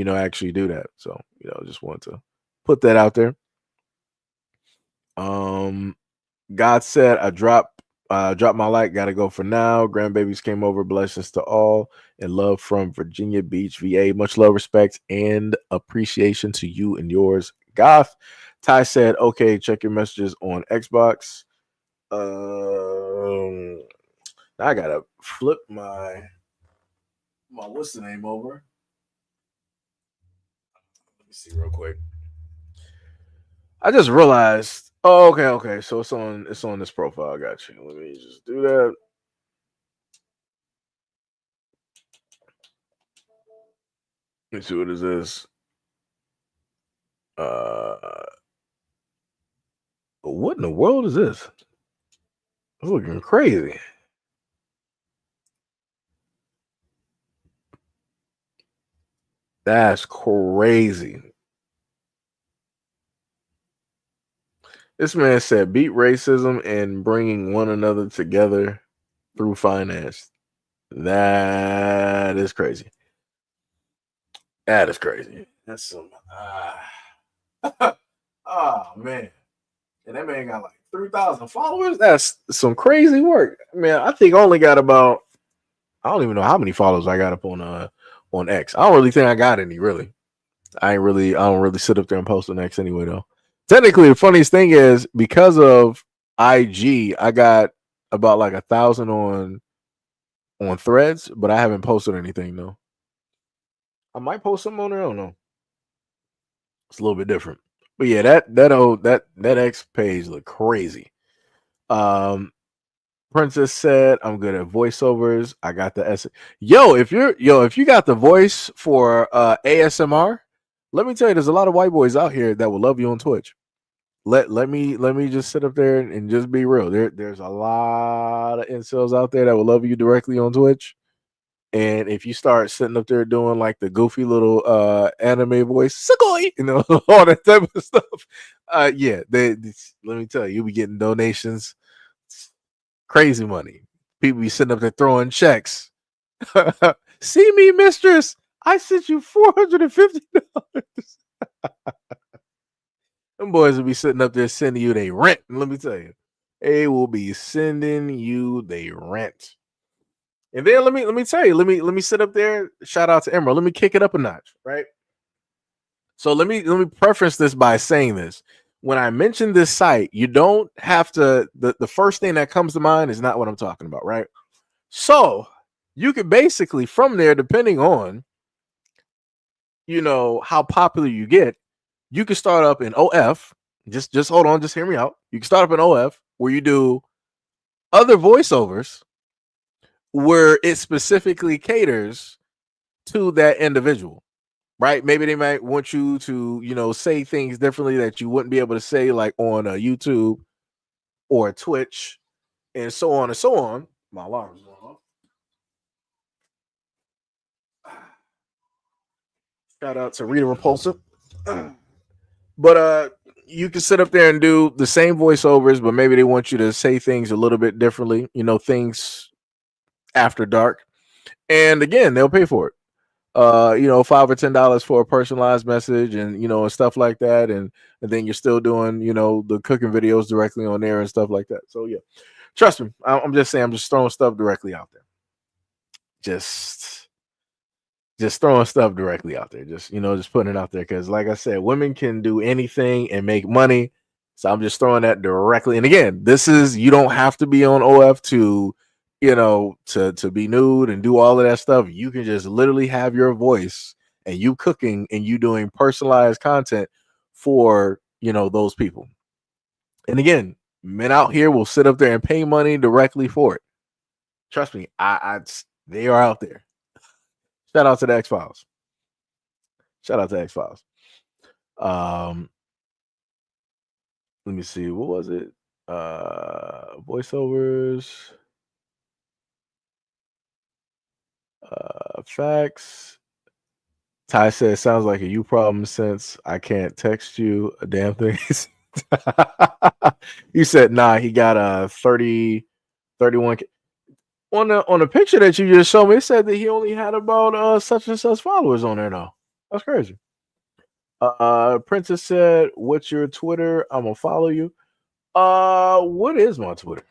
actually do that. So just want to put that out there. God said, I dropped my like, gotta go for now. Grandbabies came over, blessings to all, and love from Virginia Beach, VA. Much love, respect, and appreciation to you and yours. Goth. Ty said, okay, check your messages on Xbox. I gotta flip my what's the name over. Let me see real quick. I just realized. Oh, okay. So it's on this profile. I got you. Let me just do that. Let me see what is this. What in the world is this? It's looking crazy. That's crazy. This man said, beat racism and bringing one another together through finance. That is crazy. That is crazy. That's some. Oh, man. And that man got like 3,000 followers. That's some crazy work. Man, I think I only got about, I don't even know how many followers I got up on X. I don't really think I got any, really. I don't really sit up there and post on X anyway, though. Technically, the funniest thing is because of IG, I got about like 1,000 on Threads, but I haven't posted anything though. I might post something on there. I don't know. It's a little bit different, but yeah, that X page look crazy. Princess said, "I'm good at voiceovers. I got the S. If you got the voice for ASMR, let me tell you, there's a lot of white boys out here that will love you on Twitch. Let me just sit up there and just be real. There's a lot of incels out there that will love you directly on Twitch. And if you start sitting up there doing like the goofy little anime voice, Sugoi, all that type of stuff, let me tell you, you'll be getting donations, crazy money. People be sitting up there throwing checks. See me, mistress. I sent you $450. Them boys will be sitting up there sending you their rent. And let me tell you, they will be sending you their rent. And then let me tell you, let me sit up there. Shout out to Emerald. Let me kick it up a notch, right? So let me preface this by saying this. When I mention this site, you don't have to. The first thing that comes to mind is not what I'm talking about, right? So you could basically from there, depending on how popular you get, you can start up in OF. Just hold on, just hear me out. You can start up in OF where you do other voiceovers where it specifically caters to that individual. right? Maybe they might want you to, say things differently that you wouldn't be able to say like on a YouTube or a Twitch and so on and so on. My alarm's going off. Shout out to Rita Repulsive. But you can sit up there and do the same voiceovers, but maybe they want you to say things a little bit differently, things after dark. And again, they'll pay for it. $5 or $10 for a personalized message and and stuff like that. And then you're still doing, the cooking videos directly on there and stuff like that. So yeah. Trust me, I'm just saying, I'm just throwing stuff directly out there. Just throwing stuff directly out there. Just putting it out there because, like I said, women can do anything and make money. So I'm just throwing that directly. And again, you don't have to be on OF to, to be nude and do all of that stuff. You can just literally have your voice and you cooking and you doing personalized content for, those people. And again, men out here will sit up there and pay money directly for it. Trust me, they are out there. Shout out to the X-Files. Shout out to X-Files. Let me see. What was it? Voiceovers. Facts. Ty says, sounds like a you problem since I can't text you a damn thing. You said, nah, he got 31. On the picture that you just showed me, it said that he only had about such and such followers on there now. That's crazy. Princess said, what's your Twitter? I'm gonna follow you. What is my Twitter?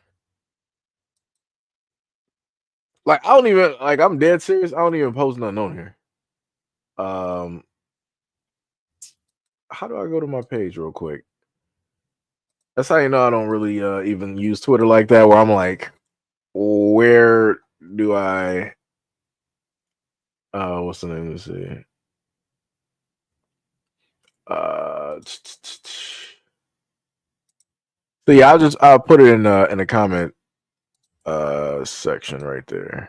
Like, I don't even I'm dead serious. I don't even post nothing on here. How do I go to my page real quick? That's how you know I don't really even use Twitter like that, where I'm like, where do I what's the name? Let's see. So yeah, I'll put it in the comment section right there.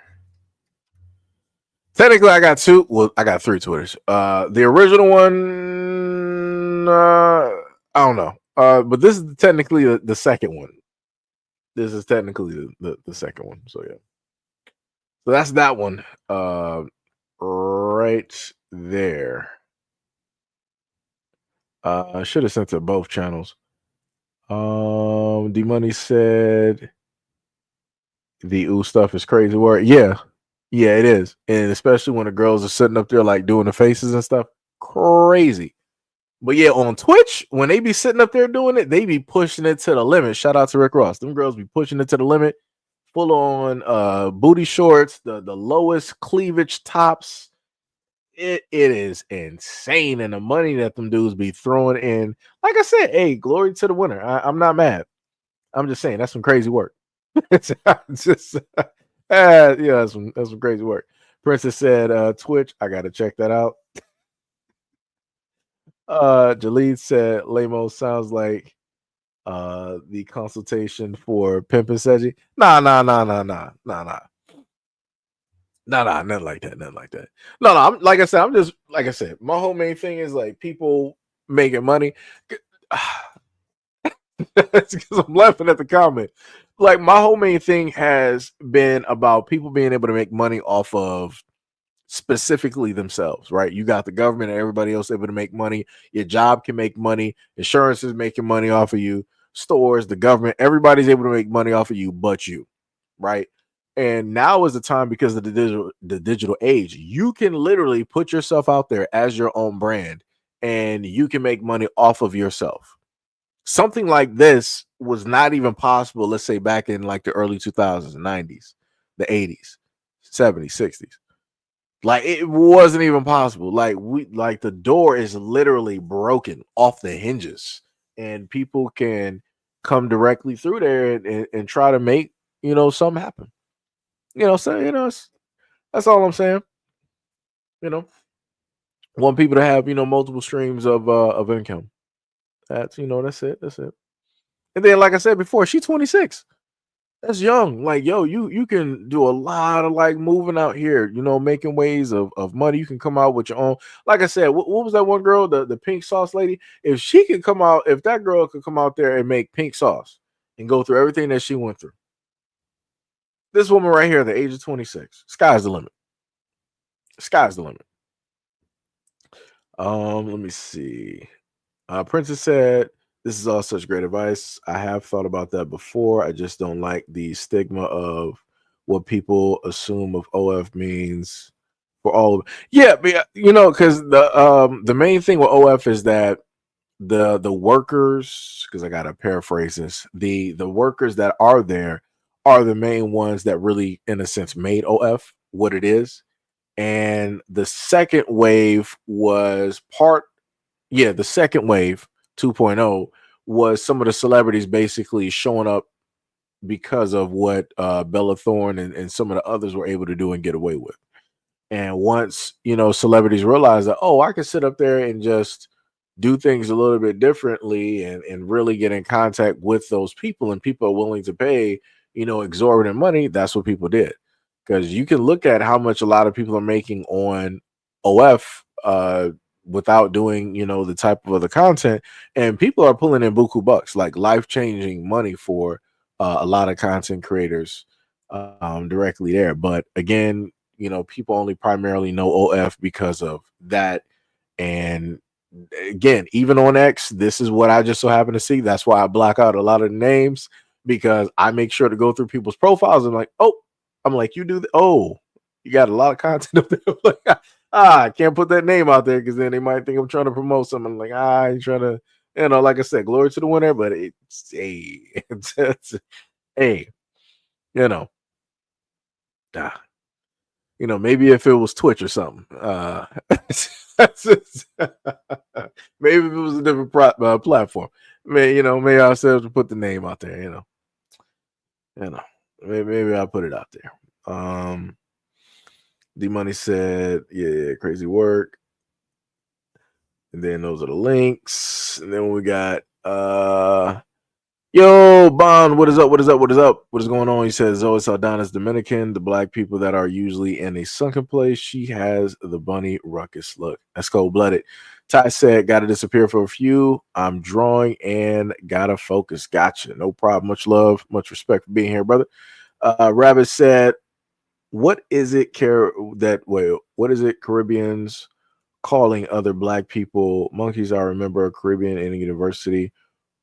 Technically, I got two. Well, I got three Twitters. The original one, I don't know. But this is technically the second one. This is technically the second one. So yeah. So that's that one. Right there. I should have sent to both channels. D Money said the ooh stuff is crazy word. Yeah, it is. And especially when the girls are sitting up there like doing the faces and stuff. Crazy. But yeah, on Twitch, when they be sitting up there doing it, they be pushing it to the limit. Shout out to Rick Ross. Them girls be pushing it to the limit. Full on booty shorts, the lowest cleavage tops. It is insane. And the money that them dudes be throwing in. Like I said, hey, glory to the winner. I'm not mad. I'm just saying that's some crazy work. It's just that's some crazy work. Princess said, Twitch, I gotta check that out. Jalid said Lamo sounds like the consultation for Pimp and Seji. Nah, nothing like that. No, I'm like I said, my whole main thing is like people making money. It's because I'm laughing at the comment. Like my whole main thing has been about people being able to make money off of specifically themselves, right? You got the government and everybody else able to make money. Your job can make money. Insurance is making money off of you. Stores, the government, everybody's able to make money off of you, but you, right? And now is the time because of the digital age. You can literally put yourself out there as your own brand, and you can make money off of yourself. Something like this was not even possible, let's say back in like the early 2000s, 90s, the 80s, 70s, 60s. Like it wasn't even possible. Like the door is literally broken off the hinges, and people can come directly through there and try to make something happen. So that's all I'm saying. Want people to have multiple streams of income. That's it. And then, like I said before, she's 26. That's young. Like, yo, you can do a lot of like moving out here, making ways of money. You can come out with your own. Like I said, what was that one girl, the pink sauce lady? If she could come out, if that girl could come out there and make pink sauce and go through everything that she went through, this woman right here, at the age of 26, sky's the limit. Sky's the limit. Let me see. Princess said, "This is all such great advice. I have thought about that before. I just don't like the stigma of what people assume of OF means for all of." Yeah, but, because the main thing with OF is that the workers, because I gotta paraphrase this, the workers that are there are the main ones that really, in a sense, made OF what it is. And the second wave was the second wave 2.0 was some of the celebrities basically showing up because of what Bella Thorne and some of the others were able to do and get away with. And once, celebrities realize that, oh, I can sit up there and just do things a little bit differently and really get in contact with those people, and people are willing to pay, exorbitant money, that's what people did. Because you can look at how much a lot of people are making on OF without doing, the type of other content, and people are pulling in buku bucks, like life-changing money for a lot of content creators directly there. But again, people only primarily know OF because of that. And again, even on X, this is what I just so happen to see. That's why I block out a lot of the names, because I make sure to go through people's profiles and I'm like, you do you got a lot of content up there. Like, I can't put that name out there because then they might think I'm trying to promote something. Like, you're trying to, like I said, glory to the winner, but it's hey, maybe if it was Twitch or something, maybe if it was a different platform, maybe ourselves to put the name out there, maybe I'll put it out there. D Money said, yeah, crazy work. And then those are the links. And then we got yo, Bond, what is up? What is up? What is up? What is going on? He says Zoe Saldana's Dominican, the black people that are usually in a sunken place. She has the bunny ruckus look. That's cold-blooded. Ty said, gotta disappear for a few. I'm drawing and gotta focus. Gotcha. No problem. Much love, much respect for being here, brother. Rabbit said, what is it Caribbeans calling other black people monkeys? I remember a Caribbean in a university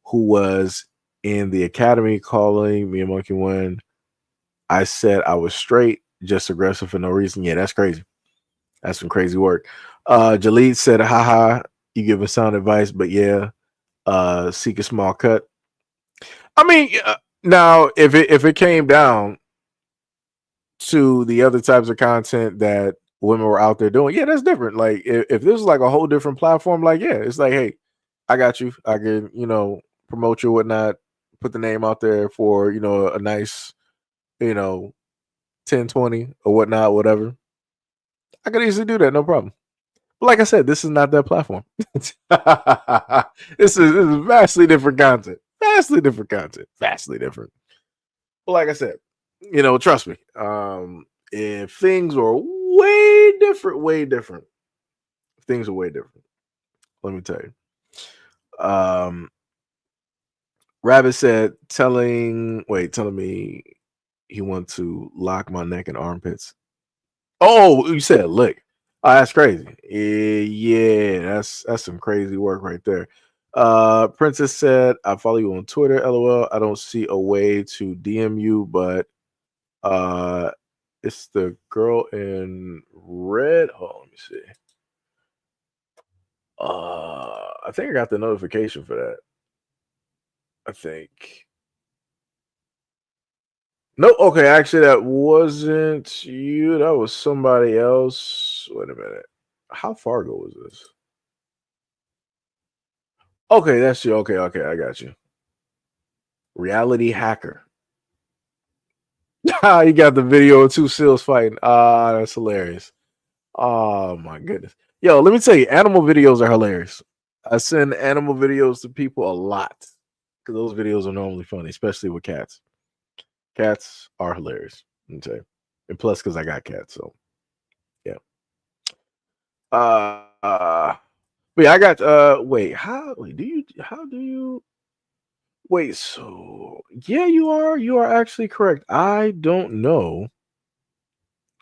who was in the academy calling me a monkey when I said I was straight, just aggressive for no reason. Yeah, that's crazy. That's some crazy work. Jalid said, haha, you giving sound advice, but yeah, seek a small cut. I mean, now if it came down to the other types of content that women were out there doing, yeah, that's different. Like if this is like a whole different platform, like, yeah, it's like, hey, I got you. I can, promote you, whatnot, put the name out there for, a nice, 10, 20 or whatnot, whatever. I could easily do that, no problem. But like I said, this is not that platform. This is vastly different content. Vastly different content. Vastly different. But like I said, trust me. If things were way different. If things are way different. Let me tell you. Rabbit said, telling me he wants to lock my neck and armpits. Oh, you said lick. Oh, that's crazy. Yeah, that's some crazy work right there. Princess said, I follow you on Twitter. LOL. I don't see a way to DM you, but it's the girl in red. Oh, let me see. I think I got the notification for that. I think. No, okay, actually, that wasn't you. That was somebody else. Wait a minute. How far ago was this? Okay, that's you. Okay, I got you. Reality hacker. You got the video of two seals fighting. That's hilarious. Oh my goodness. Yo, let me tell you, animal videos are hilarious. I send animal videos to people a lot because those videos are normally funny, especially with cats. Cats are hilarious. Okay. And plus, because I got cats, so yeah. But yeah, I got how do you wait, so yeah, you are actually correct. I don't know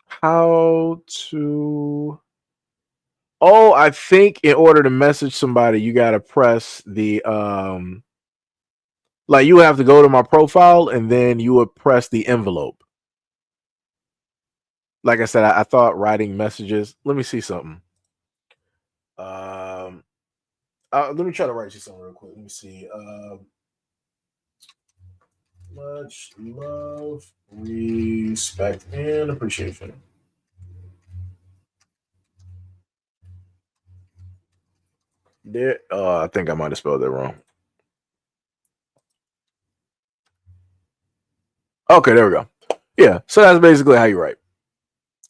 how to. Oh, I think in order to message somebody, you gotta press the like you have to go to my profile and then you would press the envelope. Like I said, I thought writing messages. Let me see something. Um, let me try to write you something real quick. Let me see. Much love, respect, and appreciation. There, I think I might have spelled that wrong. Okay, there we go. Yeah, so that's basically how you write.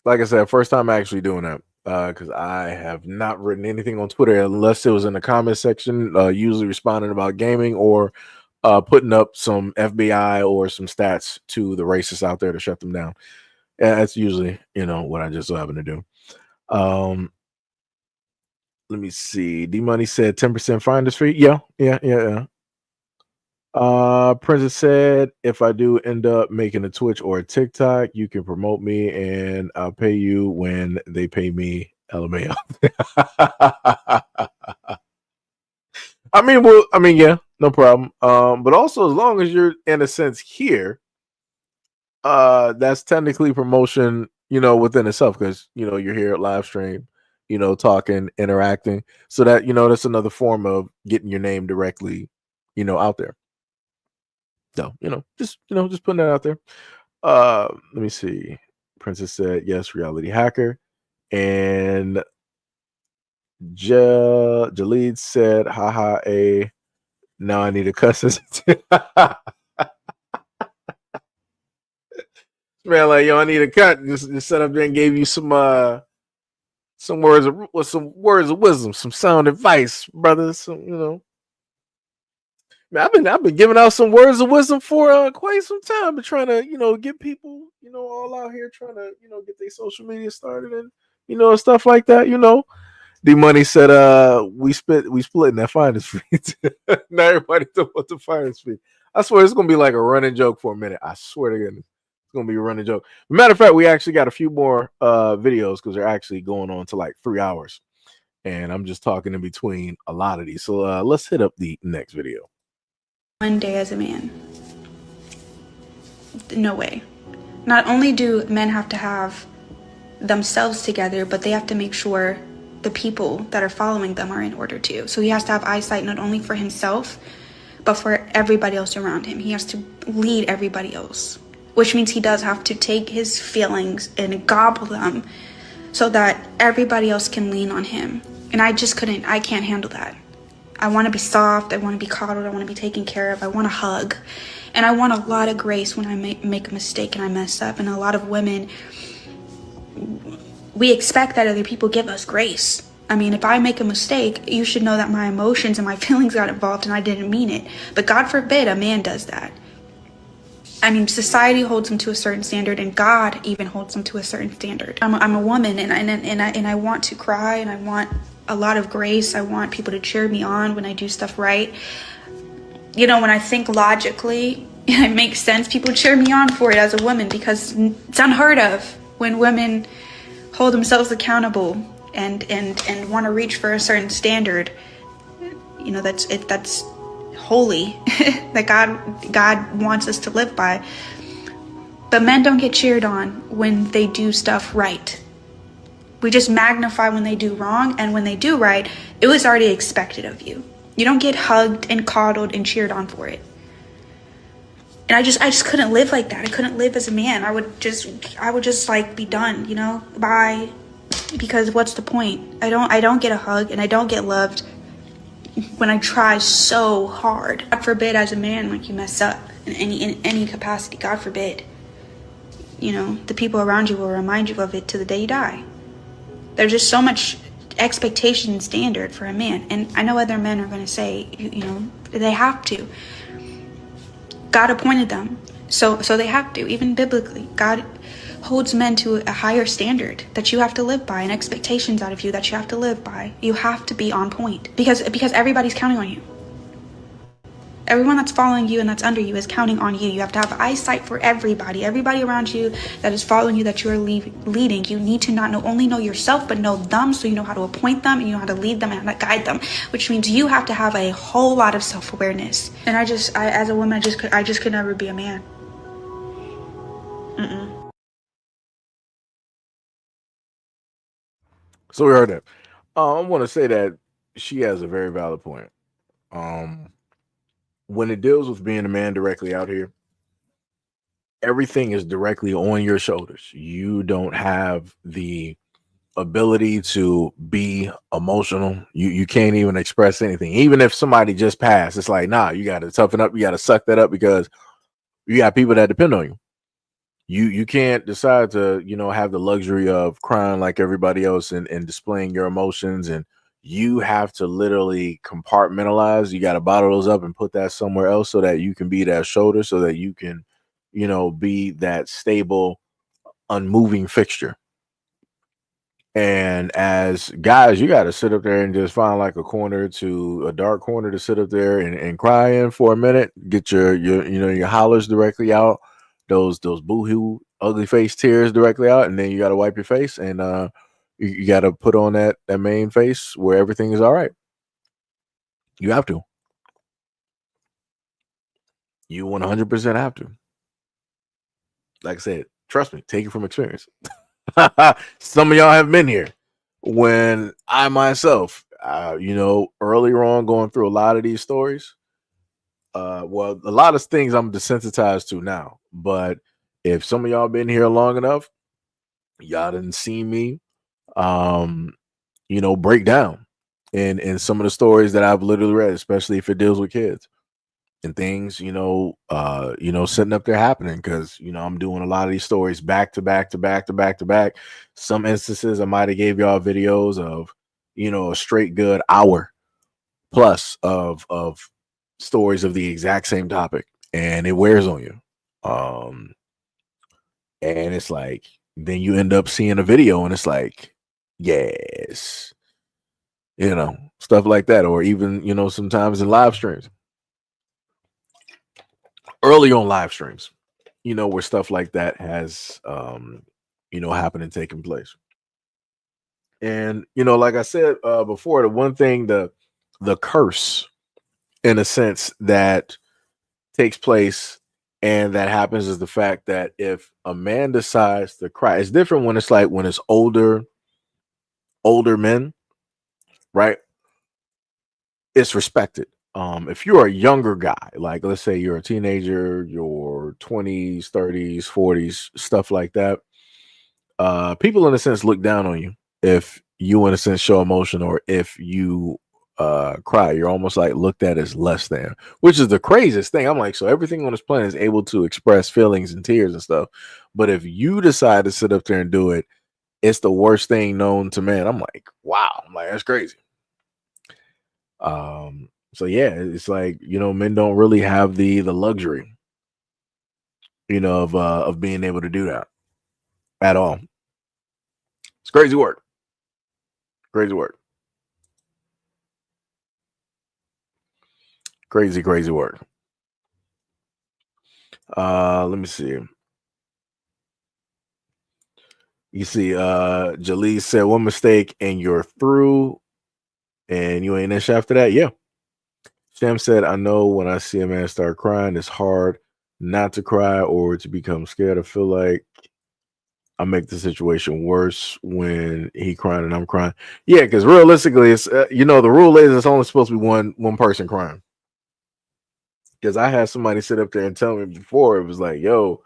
Like I said, first time actually doing that because I have not written anything on Twitter unless it was in the comment section, usually responding about gaming or putting up some FBI or some stats to the racists out there to shut them down. And that's usually, what I just so happen to do. Let me see. D Money said 10% finder's fee. Yeah. Princess said, if I do end up making a Twitch or a TikTok, you can promote me and I'll pay you when they pay me. LMAO. Yeah, no problem. But also as long as you're in a sense here, that's technically promotion, within itself, because you're here at live stream, talking, interacting. So that, that's another form of getting your name directly, out there. So, just putting that out there. Let me see. Princess said, yes, reality hacker. And Jalid said, haha, now I need a cuss. Man, like, yo, I need a cut. Just set up there and gave you some words of wisdom, some sound advice, brothers. Man, I've been giving out some words of wisdom for quite some time, but trying to get people all out here trying to get their social media started and stuff like that. D Money said we split in that finder's fee. Now everybody know what the finder's fee. I swear it's gonna be like a running joke for a minute. I swear to goodness, it's gonna be a running joke. Matter of fact, we actually got a few more videos because they're actually going on to like 3 hours, and I'm just talking in between a lot of these. So let's hit up the next video.
One day as a man. No way. Not only do men have to have themselves together, but they have to make sure the people that are following them are in order too. So he has to have eyesight not only for himself, but for everybody else around him. He has to lead everybody else, which means he does have to take his feelings and gobble them so that everybody else can lean on him. And I can't handle that. I want to be soft, I want to be coddled, I want to be taken care of, I want a hug. And I want a lot of grace when I make a mistake and I mess up. And a lot of women, we expect that other people give us grace. I mean, if I make a mistake, you should know that my emotions and my feelings got involved and I didn't mean it. But God forbid a man does that. I mean, society holds them to a certain standard, and God even holds them to a certain standard. I'm a woman, and I want to cry, and I want a lot of grace. I want people to cheer me on when I do stuff right. When I think logically and it makes sense, people cheer me on for it as a woman, because it's unheard of when women hold themselves accountable and want to reach for a certain standard. That's holy that God wants us to live by. But men don't get cheered on when they do stuff right. We just magnify when they do wrong, and when they do right, it was already expected of you. You don't get hugged and coddled and cheered on for it. And I just couldn't live like that. I couldn't live as a man. I would just like be done, bye. Because what's the point? I don't get a hug and I don't get loved when I try so hard. God forbid as a man, like, you mess up in any capacity. God forbid. The people around you will remind you of it to the day you die. There's just so much expectation and standard for a man. And I know other men are going to say, they have to. God appointed them. So they have to. Even biblically, God holds men to a higher standard that you have to live by, and expectations out of you that you have to live by. You have to be on point because everybody's counting on you. Everyone that's following you and that's under you is counting on you. You have to have eyesight for everybody around you that is following you, that you are leading. You need to not only know yourself, but know them, so you know how to appoint them and you know how to lead them and how to guide them, which means you have to have a whole lot of self-awareness. And I as a woman, I just could never be a man.
So we heard that. I want to say that she has a very valid point. When it deals with being a man directly out here, everything is directly on your shoulders. You don't have the ability to be emotional. You can't even express anything. Even if somebody just passed, it's like, nah, you got to toughen up. You got to suck that up because you got people that depend on you. You can't decide to, have the luxury of crying like everybody else and displaying your emotions, and you have to literally compartmentalize. You got to bottle those up and put that somewhere else so that you can be that shoulder, so that you can, be that stable, unmoving fixture. And as guys, you got to sit up there and just find like a dark corner to sit up there and cry in for a minute, get your hollers directly out, those boohoo ugly face tears directly out, and then you got to wipe your face, and you got to put on that main face where everything is all right. You have to. You 100% have to. Like I said, trust me, take it from experience. Some of y'all have been here when I myself, earlier on going through a lot of these stories. Well, a lot of things I'm desensitized to now, but if some of y'all been here long enough, y'all didn't see me, break down in some of the stories that I've literally read, especially if it deals with kids and things, sitting up there happening, because I'm doing a lot of these stories back to back to back to back to back. Some instances I might have gave y'all videos of, a straight good hour plus of stories of the exact same topic, and it wears on you. And it's like, then you end up seeing a video and it's like, yes, stuff like that. Or even, sometimes in live streams, early on live streams, where stuff like that has, happened and taken place. And, like I said before, the one thing, the curse, in a sense, that takes place and that happens is the fact that if a man decides to cry, it's different when it's older men, right? It's respected. If you're a younger guy, like let's say you're a teenager, your 20s, 30s, 40s, stuff like that, people in a sense look down on you if you in a sense show emotion, or if you cry. You're almost like looked at as less than, which is the craziest thing. I'm like, so everything on this planet is able to express feelings and tears and stuff, but if you decide to sit up there and do it, it's the worst thing known to man. I'm like, wow. I'm like, that's crazy. So yeah, it's like, men don't really have the luxury, of being able to do that at all. It's crazy work. Crazy work. Crazy work. Let me see. You see, Jalise said one mistake and you're through, and you ain't ish after that. Yeah. Sham said, I know when I see a man start crying, it's hard not to cry or to become scared. I feel like I make the situation worse when he crying and I'm crying. Yeah, because realistically, it's the rule is it's only supposed to be one person crying. Because I had somebody sit up there and tell me before, it was like, yo,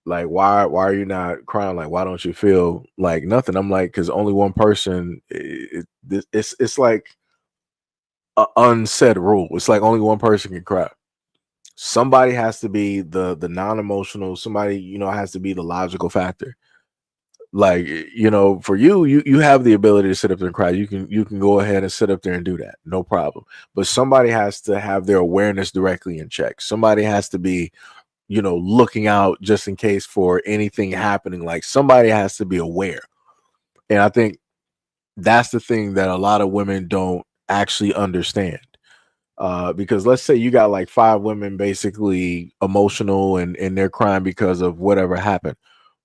like, why are you not crying? Like, why don't you feel like nothing? I'm like, because only one person, it's like an unsaid rule. It's like only one person can cry. Somebody has to be the non-emotional, somebody, has to be the logical factor. Like, for you have the ability to sit up there and cry. You can go ahead and sit up there and do that, no problem. But somebody has to have their awareness directly in check. Somebody has to be looking out just in case for anything happening. Like somebody has to be aware. And I think that's the thing that a lot of women don't actually understand. Because let's say you got like 5 women basically emotional and they're crying because of whatever happened.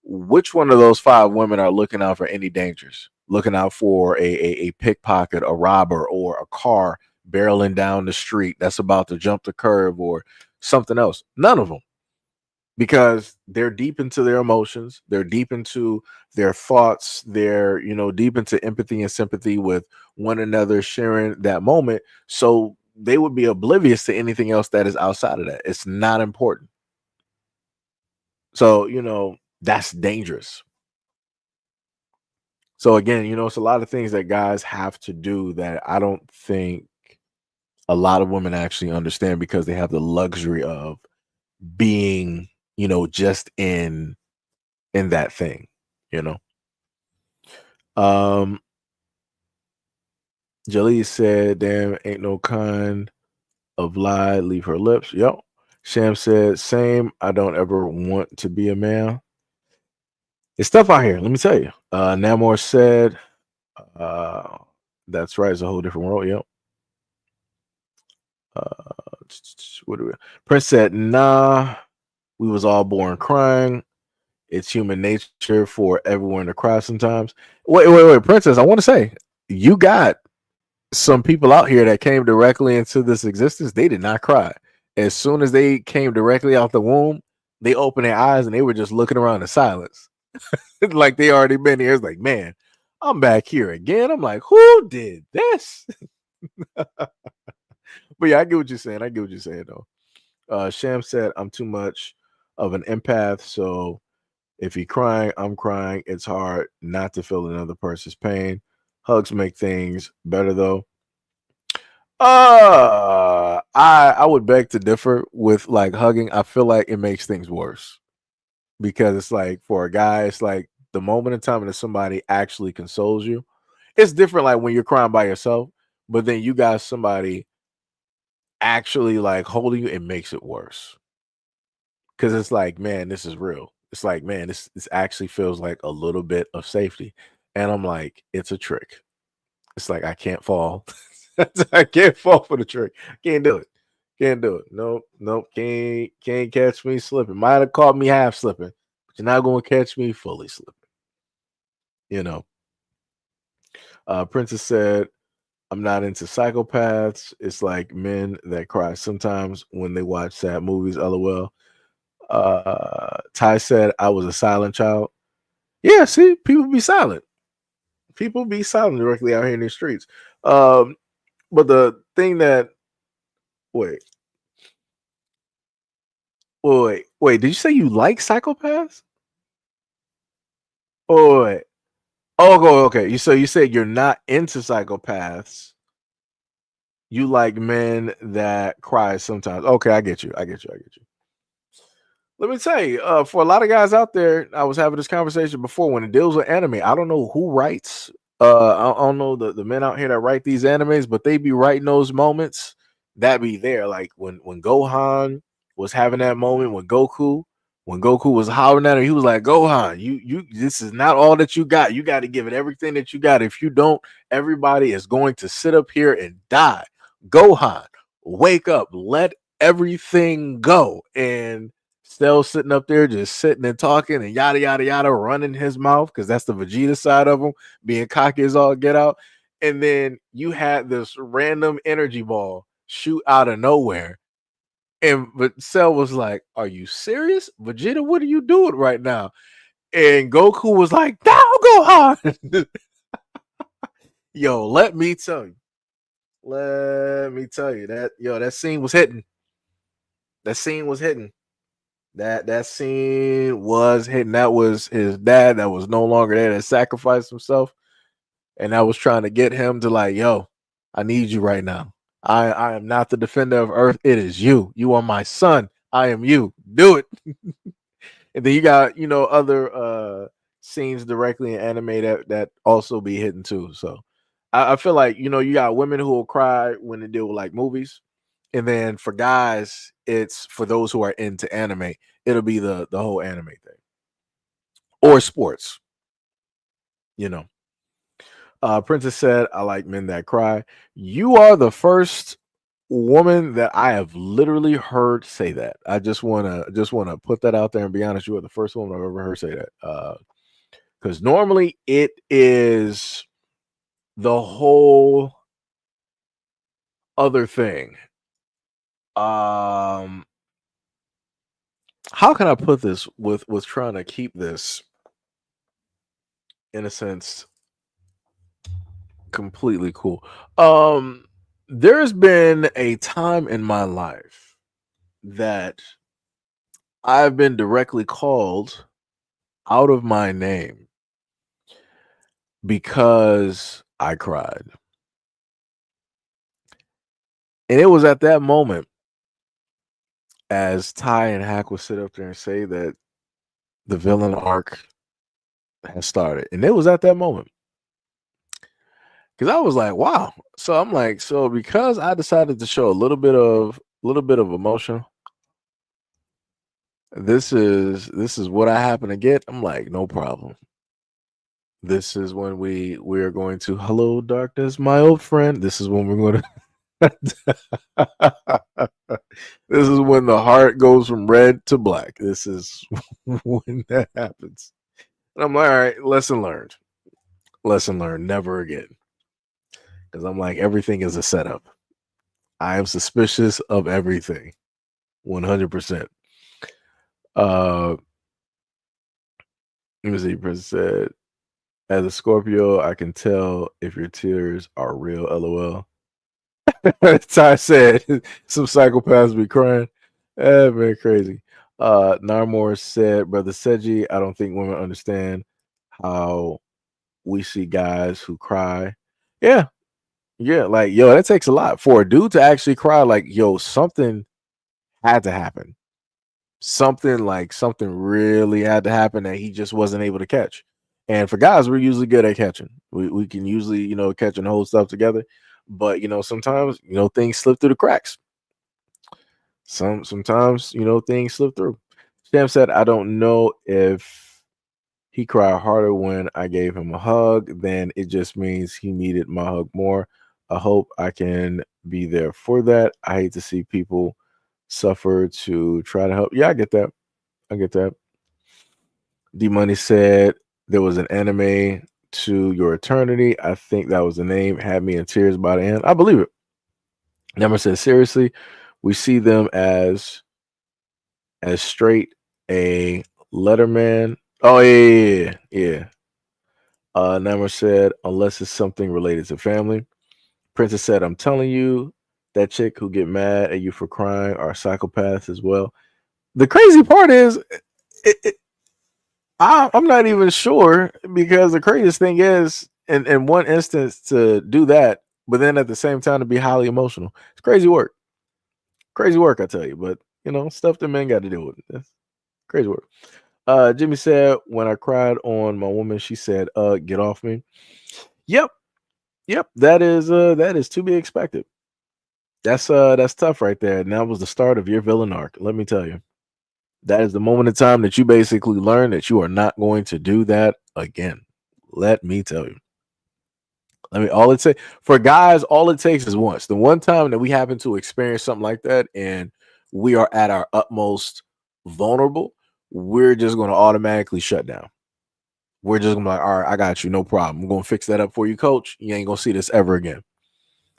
Which one of those 5 women are looking out for any dangers? Looking out for a pickpocket, a robber, or a car barreling down the street that's about to jump the curb or something else? None of them. Because they're deep into their emotions, they're deep into their thoughts, they're deep into empathy and sympathy with one another, sharing that moment. So they would be oblivious to anything else that is outside of that. It's not important. So that's dangerous. So again, it's a lot of things that guys have to do that I don't think a lot of women actually understand, because they have the luxury of being just in that thing, you know. Um, Jaleel said, "Damn, ain't no kind of lie leave her lips." Yep. Sham said, "Same. I don't ever want to be a man. It's tough out here. Let me tell you." Namor said, uh, "That's right. It's a whole different world." Yep. What do we? Prince said, "Nah, we was all born crying. It's human nature for everyone to cry sometimes." Wait, Princess. I want to say you got some people out here that came directly into this existence. They did not cry. As soon as they came directly out the womb, they opened their eyes and they were just looking around in silence, like they already been here. It's like, man, I'm back here again. I'm like, who did this? But yeah, I get what you're saying. I get what you're saying though. Sham said, "I'm too much of an empath, so if he crying, I'm crying. It's hard not to feel another person's pain. Hugs make things better though." I would beg to differ with like hugging. I feel like it makes things worse, because it's like for a guy, it's like the moment in time that somebody actually consoles you. It's different like when you're crying by yourself, but then you got somebody actually like holding you, it makes it worse. Cause it's like, man, this is real. It's like, man, this actually feels like a little bit of safety. And I'm like, it's a trick. It's like I can't fall. I can't fall for the trick. Can't do it. Can't do it. Nope. Can't catch me slipping. Might have caught me half slipping, but you're not gonna catch me fully slipping. You know. Princess said, "I'm not into psychopaths. It's like men that cry sometimes when they watch sad movies. LOL." Ty said, "I was a silent child." Yeah, see, people be silent. People be silent directly out here in the streets. But the thing that wait, wait, did you say you like psychopaths? Oh, wait. Oh, okay. You said you're not into psychopaths. You like men that cry sometimes. Okay, I get you. Let me tell you, for a lot of guys out there, I was having this conversation before. When it deals with anime, I don't know who writes. I don't know the men out here that write these animes, but they be writing those moments that be there. Like when Gohan was having that moment, when Goku was hollering at him, he was like, "Gohan, you, this is not all that you got. You got to give it everything that you got. If you don't, everybody is going to sit up here and die. Gohan, wake up, let everything go." And Cell sitting up there just sitting and talking and yada yada yada, running his mouth because that's the Vegeta side of him, being cocky as all get out. And then you had this random energy ball shoot out of nowhere. And but Cell was like, "Are you serious? Vegeta, what are you doing right now?" And Goku was like, "Down, Gohan." Yo, let me tell you. Let me tell you that scene was hitting. That scene was hitting. That scene was hitting. That was his dad that was no longer there, that sacrificed himself, and I was trying to get him to like, "Yo, I need you right now. I am not the defender of Earth. It is you. You are my son. I am you. Do it." And then you got other scenes directly in anime that also be hitting too. So I feel like you got women who will cry when they deal with like movies, And then for guys, it's for those who are into anime, it'll be the whole anime thing or sports. You know. Princess said, "I like men that cry." You are the first woman that I have literally heard say that. I just wanna put that out there and be honest. You are the first woman I've ever heard say that. Because normally it is the whole other thing. How can I put this with trying to keep this in a sense completely cool? There's been a time in my life that I've been directly called out of my name because I cried. And it was at that moment, as Ty and Hack would sit up there and say that the villain arc has started. And it was at that moment. Because I was like, wow. So I'm like, so because I decided to show a little bit of emotion, this is what I happen to get. I'm like, no problem. This is when we are going to hello darkness, my old friend. This is when we're going to this is when the heart goes from red to black. This is when that happens. And I'm like, all right, lesson learned. Lesson learned, never again. Because I'm like, everything is a setup. I am suspicious of everything. 100%. Let me see, Prince said, as a Scorpio, I can tell if your tears are real, LOL. Ty said, some psychopaths be crying. Man, crazy. Narmore said, Brother Seji, I don't think women understand how we see guys who cry. Yeah. Yeah. Like, yo, that takes a lot for a dude to actually cry. Like, yo, something had to happen. Something really had to happen that he just wasn't able to catch. And for guys, we're usually good at catching. We can usually, catch and hold stuff together. But sometimes, things slip through the cracks. Sometimes, things slip through. Sam said, I don't know if he cried harder when I gave him a hug, then it just means he needed my hug more. I hope I can be there for that. I hate to see people suffer to try to help. Yeah, I get that. I get that. D Money said there was an anime to Your Eternity. I think that was the name. Had me in tears by the end. I believe it. Never said seriously. We see them as straight a letterman. Oh yeah. Never said unless it's something related to family. Princess said, I'm telling you, that chick who get mad at you for crying are psychopaths as well. The crazy part is, I'm not even sure, because the craziest thing is, in one instance, to do that, but then at the same time to be highly emotional. It's crazy work. Crazy work, I tell you. But stuff that men got to deal with. That's crazy work. Jimmy said, when I cried on my woman, she said, get off me. Yep. That is to be expected. That's tough right there. And that was the start of your villain arc. Let me tell you. That is the moment in time that you basically learn that you are not going to do that again. Let me tell you. For guys, all it takes is once. The one time that we happen to experience something like that and we are at our utmost vulnerable, we're just going to automatically shut down. We're just going to be like, all right, I got you. No problem. I'm going to fix that up for you, coach. You ain't going to see this ever again.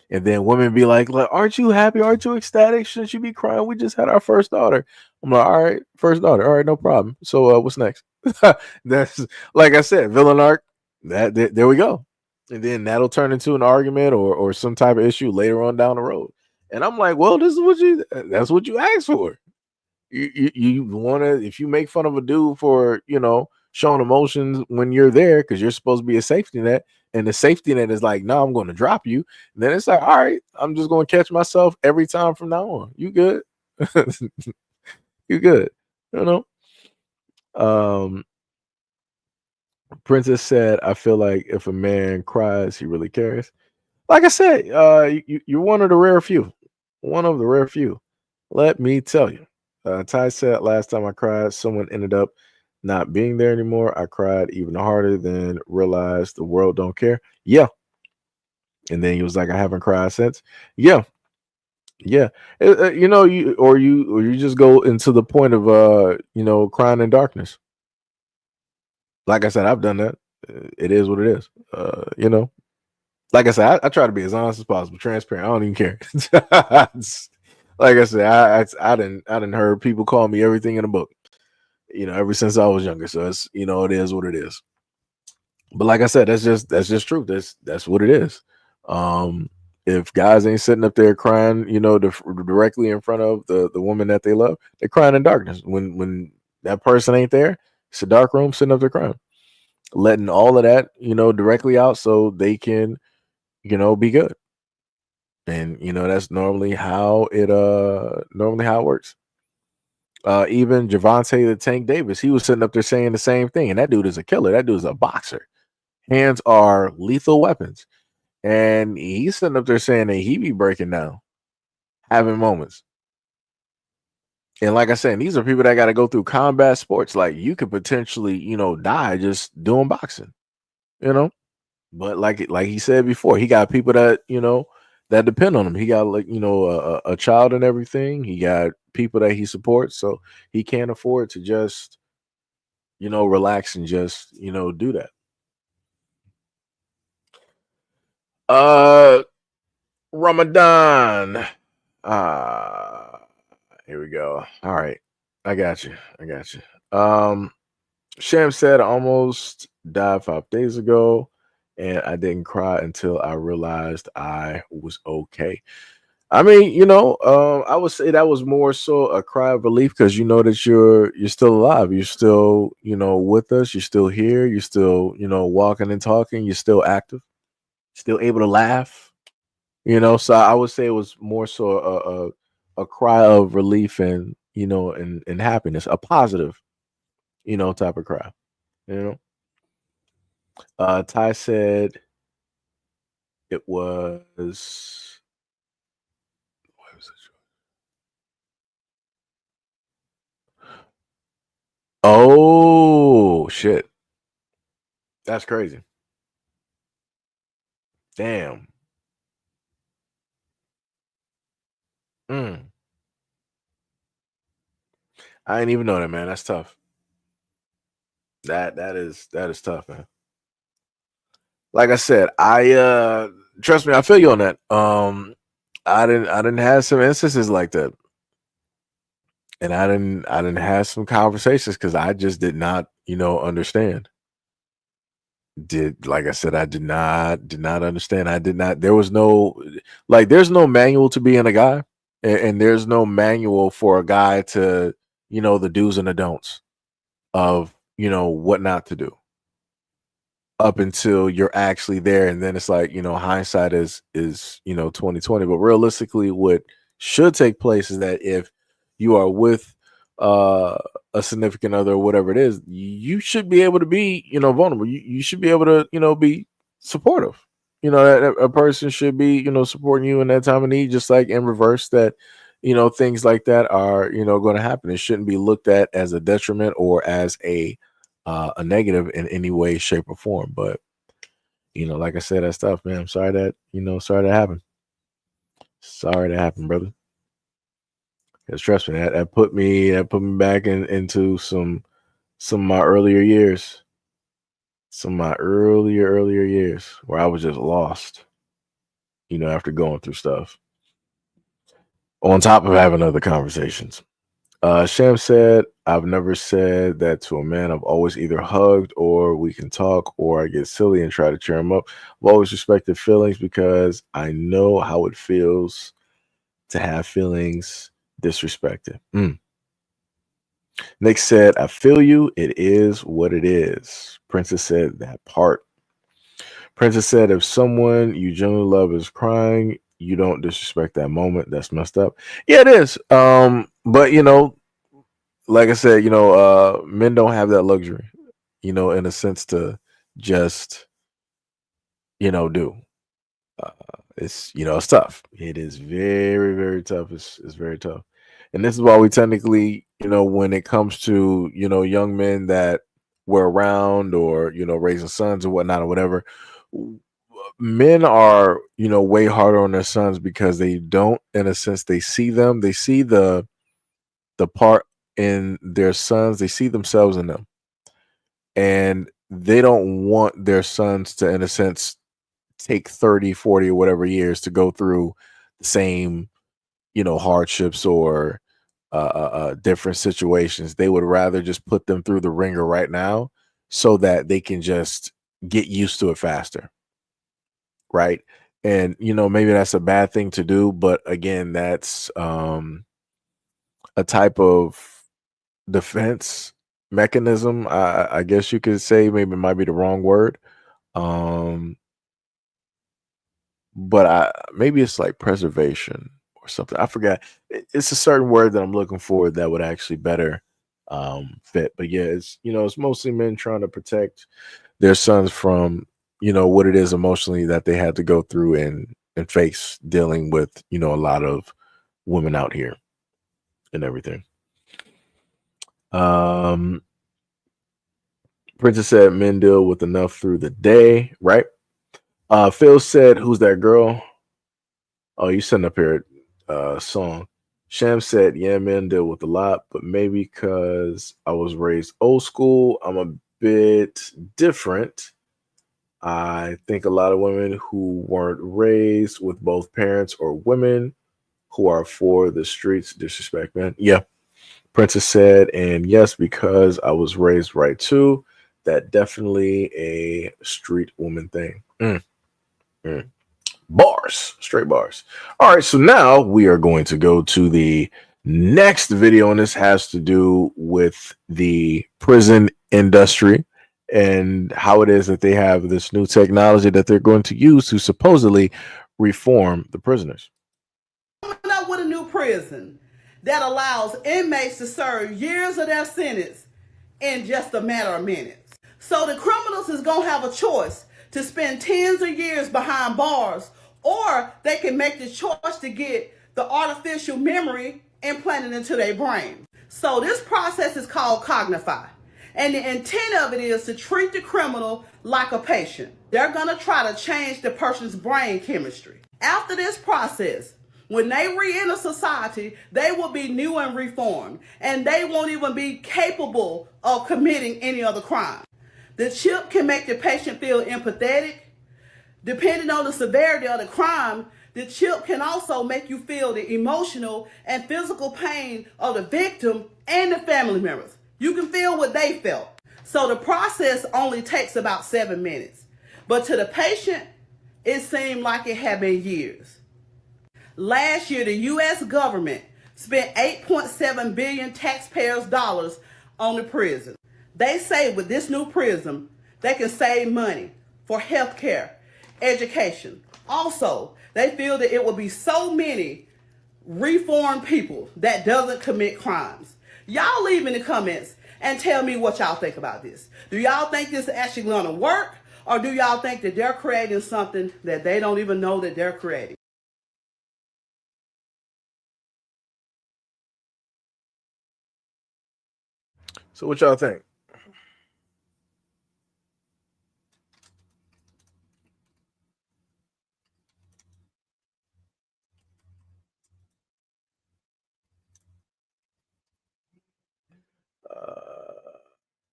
And then women be like, aren't you happy? Aren't you ecstatic? Shouldn't you be crying? We just had our first daughter. I'm like, all right, first daughter. All right, no problem. So what's next? That's, like I said, villain arc. There we go. And then that'll turn into an argument or some type of issue later on down the road. And I'm like, well, that's what you asked for. You want to, if you make fun of a dude for, showing emotions when you're there, because you're supposed to be a safety net, and the safety net is like, no, I'm going to drop you. And then it's like, all right, I'm just going to catch myself every time from now on. You good? You good? Princess said, I feel like if a man cries, he really cares. Like I said, you're one of the rare few. One of the rare few. Let me tell you. Ty said, last time I cried, someone ended up not being there anymore. I cried even harder than realized the world don't care. Yeah. And then he was like, I haven't cried since. Yeah. Yeah. You know, you just go into the point of crying in darkness. Like I said, I've done that. It is what it is. Like I said, I try to be as honest as possible, transparent. I don't even care. Like I said, I didn't heard people call me everything in a book, ever since I was younger. So it's, it is what it is. But like I said, that's just truth. That's what it is. If guys ain't sitting up there crying, directly in front of the woman that they love, they're crying in darkness. When that person ain't there, it's a dark room sitting up there crying, letting all of that, directly out so they can, be good. And that's normally how it works. Even Javante the Tank Davis, he was sitting up there saying the same thing. And that dude is a killer. That dude is a boxer. Hands are lethal weapons. And he's sitting up there saying that he be breaking down, having moments. And like I said, these are people that got to go through combat sports. Like you could potentially, die just doing boxing, But like he said before, he got people that, that depend on him. He got a child and everything. He got people that he supports, so he can't afford to just relax and just do that. Ramadan. Here we go. All right, I got you. Sham said I almost died 5 days ago, and I didn't cry until I realized I was okay. I mean, I would say that was more so a cry of relief because you know that you're still alive. You're still, with us. You're still here. You're still, walking and talking. You're still active. Still able to laugh. So I would say it was more so a cry of relief and and happiness, a positive, type of cry. Ty said it was. What was it? Oh shit, that's crazy. Damn. Mm. I didn't even know that, man. That's tough. That is tough, man. Like I said, I trust me, I feel you on that. I didn't have some instances like that. And I didn't have some conversations because I just did not, understand. Like I said, I did not understand. I did not. There was no there's no manual to being a guy, and there's no manual for a guy to the do's and the don'ts of what not to do up until you're actually there, and then it's like hindsight is 2020. But realistically, what should take place is that if you are with uh a significant other or whatever it is, you should be able to be vulnerable. You should be able to be supportive. That a person should be supporting you in that time of need, just like in reverse that things like that are going to happen. It shouldn't be looked at as a detriment or as a negative in any way, shape, or form. But like I said, that's tough, man. I'm sorry that happened. Sorry that happened, brother. Because trust me, that put me back into some of my earlier years. Some of my earlier years where I was just lost, after going through stuff. On top of having other conversations. Sham said, I've never said that to a man. I've always either hugged or we can talk, or I get silly and try to cheer him up. I've always respected feelings because I know how it feels to have feelings disrespected. Nick said, I feel you. It is what it is. Princess said that part. Princess said, if someone you genuinely love is crying, you don't disrespect that moment. That's messed up. Yeah, it is. But like I said, men don't have that luxury, in a sense to just, do. it's it's tough. It is very, very tough. It's very tough. And this is why we technically, when it comes to, young men that were around or, raising sons or whatnot or whatever, men are, way harder on their sons because they don't, in a sense, they see them, they see the part in their sons, they see themselves in them. And they don't want their sons to, in a sense, take 30, 40, or whatever years to go through the same, hardships or different situations. They would rather just put them through the ringer right now so that they can just get used to it faster. Right. And, maybe that's a bad thing to do. But again, that's a type of defense mechanism. I guess you could say, maybe it might be the wrong word. But maybe it's like preservation or something. I forgot. It's a certain word that I'm looking for that would actually better fit. But yeah, it's mostly men trying to protect their sons from what it is emotionally that they had to go through and face dealing with a lot of women out here and everything. Princess said men deal with enough through the day, right? Phil said, "Who's that girl?" Oh, you sent up here song. Sham said, "Yeah, men deal with a lot, but maybe because I was raised old school, I'm a bit different. I think a lot of women who weren't raised with both parents or women who are for the streets disrespect men." Yeah, Princess said, "And yes, because I was raised right too. That definitely a street woman thing." Mm. Bars, straight bars. All right, so now we are going to go to the next video, and this has to do with the prison industry and how it is that they have this new technology that they're going to use to supposedly reform the prisoners.
Coming up with a new prison that allows inmates to serve years of their sentence in just a matter of minutes. So the criminals is going to have a choice to spend tens of years behind bars, or they can make the choice to get the artificial memory implanted into their brain. So this process is called Cognify. And the intent of it is to treat the criminal like a patient. They're going to try to change the person's brain chemistry. After this process, when they re-enter society, they will be new and reformed, and they won't even be capable of committing any other crime. The chip can make the patient feel empathetic. Depending on the severity of the crime, the chip can also make you feel the emotional and physical pain of the victim and the family members. You can feel what they felt. So the process only takes about 7 minutes. But to the patient, it seemed like it had been years. Last year, the U.S. government spent $8.7 billion taxpayers' dollars on the prison. They say with this new prison, they can save money for health care, education. Also, they feel that it will be so many reformed people that doesn't commit crimes. Y'all leave in the comments and tell me what y'all think about this. Do y'all think this is actually going to work, or do y'all think that they're creating something that they don't even know that they're creating?
So what y'all think?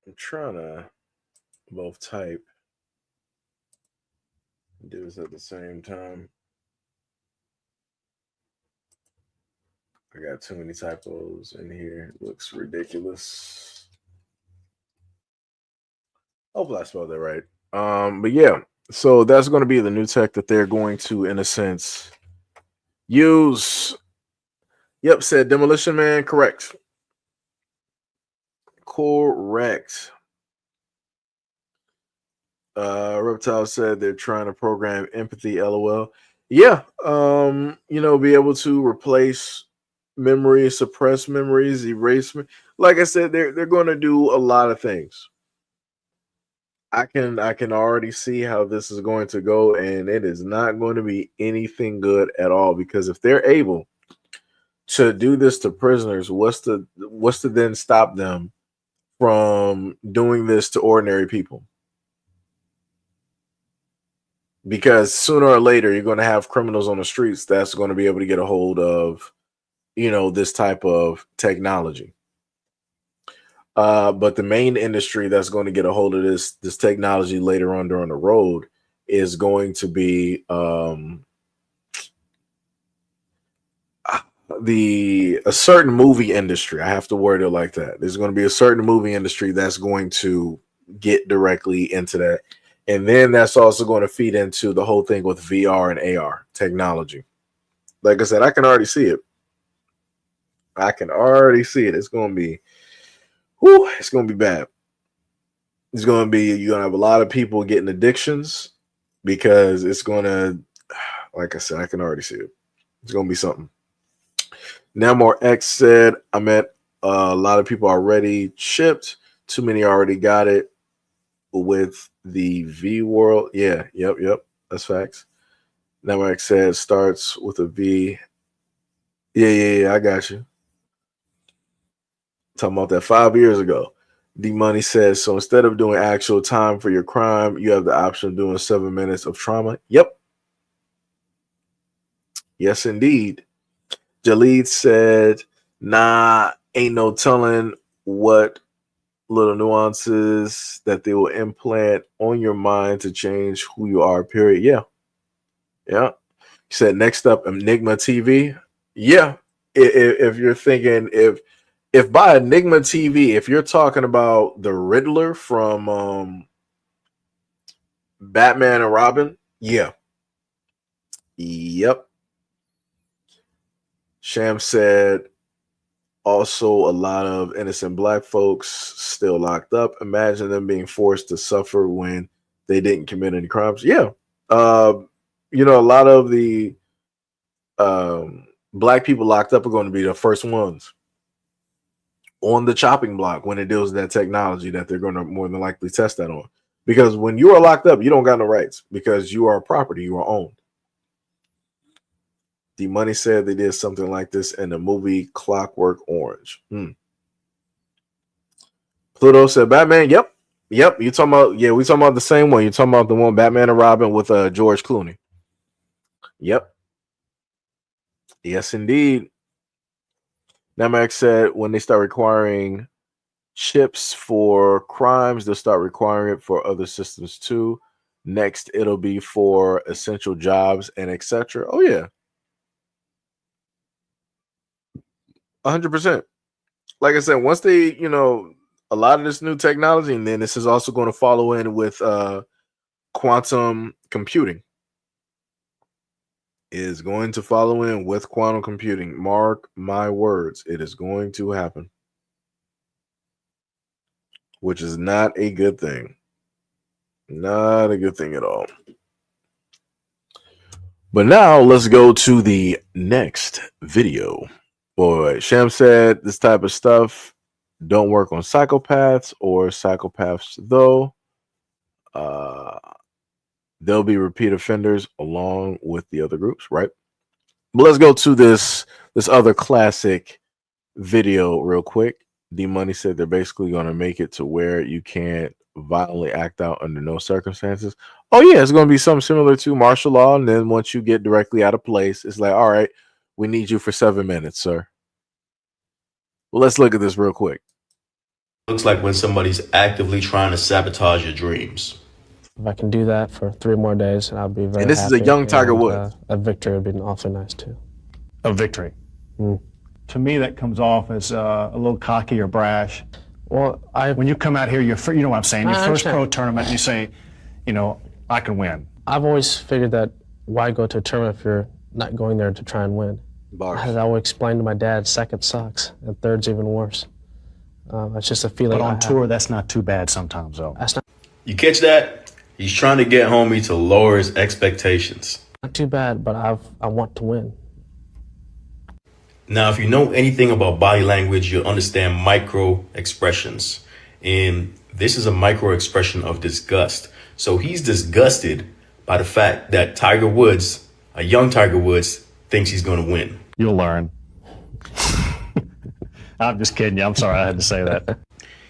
I'm trying to both type and do this at the same time. I got too many typos in here. It looks ridiculous. Hopefully I spelled that right. But yeah, so that's going to be the new tech that they're going to, in a sense, use. Yep, said Demolition Man. Correct. Correct. Reptile said they're trying to program empathy. LOL. Yeah. Be able to replace memories, suppress memories, erase. Like I said, they're going to do a lot of things. I can already see how this is going to go, and it is not going to be anything good at all. Because if they're able to do this to prisoners, what's to then stop them from doing this to ordinary people? Because sooner or later you're going to have criminals on the streets that's going to be able to get a hold of, this type of technology. But the main industry that's going to get a hold of this technology later on during the road is going to be a certain movie industry. I have to word it like that. There's going to be a certain movie industry that's going to get directly into that. And then that's also going to feed into the whole thing with VR and AR technology. Like I said, I can already see it. It's going to be, it's going to be bad. You're going to have a lot of people getting addictions because it's going to, like I said, I can already see it. It's going to be something. Now More X said, I met a lot of people already chipped. Too many already got it with the V world. Yeah, yep. That's facts. Now More X said, starts with a V. Yeah, I got you. Talking about that 5 years ago. D Money says, so instead of doing actual time for your crime, you have the option of doing 7 minutes of trauma. Yep. Yes, indeed. Jalid said, nah, ain't no telling what little nuances that they will implant on your mind to change who you are, period. Yeah. He said, next up, Enigma TV. Yeah. If you're thinking, if by Enigma TV, if you're talking about the Riddler from Batman and Robin, yeah. Yep. Sham said, also a lot of innocent black folks still locked up. Imagine them being forced to suffer when they didn't commit any crimes. Yeah. A lot of the black people locked up are going to be the first ones on the chopping block when it deals with that technology that they're going to more than likely test that on. Because when you are locked up, you don't got no rights because you are property, you are owned. The Money said they did something like this in the movie Clockwork Orange. Pluto said Batman. Yep. You talking about? Yeah, we talking about the same one. You talking about the one Batman and Robin with George Clooney? Yep. Yes, indeed. Namax said when they start requiring chips for crimes, they'll start requiring it for other systems too. Next, it'll be for essential jobs and etc. Oh yeah. 100%. Like I said, once they, a lot of this new technology, and then this is also going to follow in with quantum computing. Is going to follow in with quantum computing. Mark my words, it is going to happen. Which is not a good thing. Not a good thing at all. But now let's go to the next video. Boy, Sham said this type of stuff don't work on psychopaths or psychopaths, though. They'll be repeat offenders along with the other groups, right? But let's go to this other classic video real quick. D Money said they're basically going to make it to where you can't violently act out under no circumstances. Oh yeah, it's going to be something similar to martial law, and then once you get directly out of place, it's like, all right, we need you for 7 minutes, sir. Well, let's look at this real quick.
Looks like when somebody's actively trying to sabotage your dreams.
If I can do that for 3 more days, I'll be very happy.
And this is a young Tiger Woods.
A victory would be awfully nice too.
A victory. To me, that comes off as a little cocky or brash.
Well,
when you come out here, you know what I'm saying. Your first pro tournament, you say, I can win.
I've always figured that why go to a tournament if you're not going there to try and win? As I would explain to my dad, second sucks and third's even worse. It's just a feeling.
But on tour, that's not too bad sometimes, though.
That's not.
You catch that? He's trying to get homie to lower his expectations.
Not too bad, but I want to win.
Now, if you know anything about body language, you'll understand micro expressions. And This is a micro expression of disgust. So he's disgusted by the fact that Tiger Woods, a young Tiger Woods, thinks he's going to win.
You'll learn. I'm just kidding you. I'm sorry I had to say that.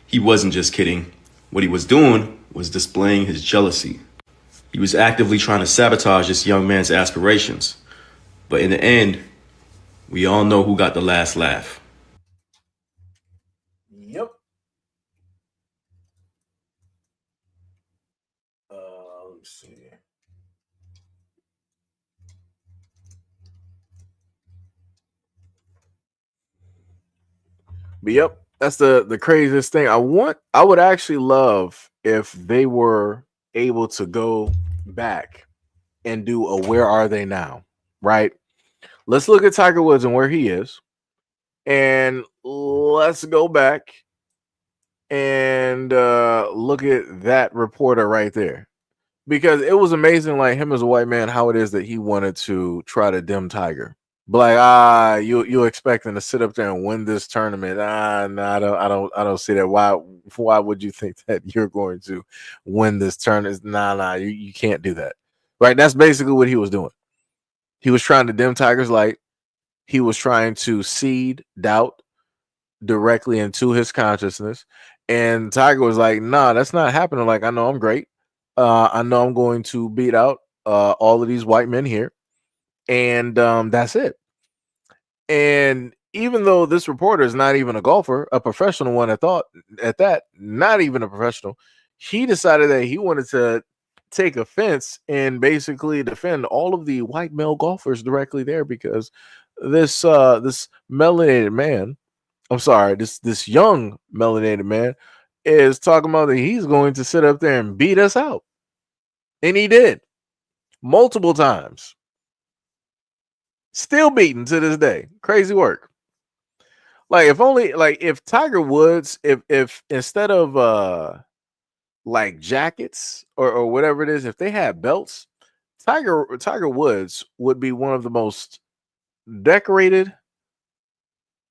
He wasn't just kidding. What he was doing was displaying his jealousy. He was actively trying to sabotage this young man's aspirations. But in the end, we all know who got the last laugh.
Yep. Let me see. But yep, that's the craziest thing. I would actually love if they were able to go back and do a where are they now, right? Let's look at Tiger Woods and where he is, and let's go back and look at that reporter right there, because it was amazing, like him as a white man, how it is that he wanted to try to dim Tiger. But like, you expecting to sit up there and win this tournament? No, I don't see that. Why would you think that you're going to win this tournament? Nah, you can't do that. Right? That's basically what he was doing. He was trying to dim Tiger's light. He was trying to seed doubt directly into his consciousness. And Tiger was like, nah, that's not happening. Like, I know I'm great. I know I'm going to beat out all of these white men here. And that's it. And even though this reporter is not even a golfer, a professional one, at that, not even a professional, he decided that he wanted to take offense and basically defend all of the white male golfers directly there, because this melanated man, I'm sorry, this young melanated man is talking about that he's going to sit up there and beat us out. And he did multiple times. Still beaten to this day. Crazy work. Like if Tiger Woods, if instead of like jackets or whatever it is, if they had belts, Tiger Woods would be one of the most decorated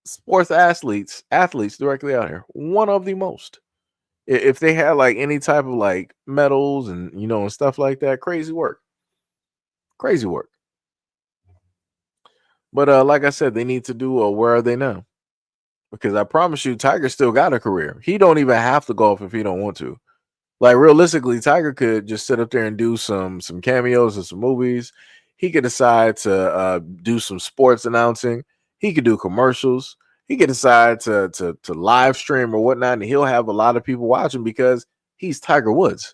sports athletes directly out here. One of the most. If they had like any type of like medals and and stuff like that, crazy work. Crazy work. But like I said, they need to do where are they now? Because I promise you, Tiger still got a career. He don't even have to golf if he don't want to. Like realistically, Tiger could just sit up there and do some cameos in some movies. He could decide to do some sports announcing. He could do commercials. He could decide to live stream or whatnot, and he'll have a lot of people watching because he's Tiger Woods,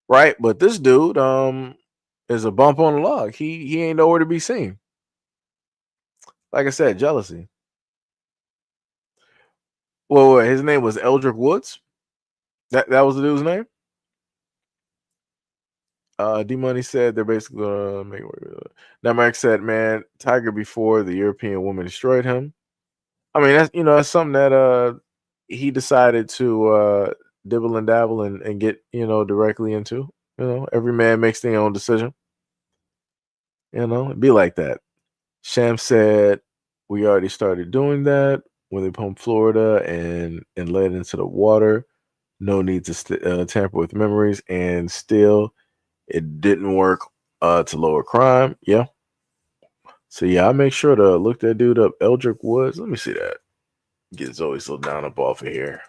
right? But this dude is a bump on the log. He ain't nowhere to be seen. Like I said, jealousy. Well, his name was Eldrick Woods. That was the dude's name. D Money said they're basically gonna make it. Now Mark said, "Man, Tiger before the European woman destroyed him." I mean, that's something that he decided to dibble and dabble and get directly into. Every man makes their own decision. It'd be like that. Sham said, "We already started doing that when they pumped Florida and led into the water. No need to tamper with memories, and still, it didn't work to lower crime." Yeah. So yeah, I make sure to look that dude up, Eldrick Woods. Let me see that. Get Zoe so down up off of here.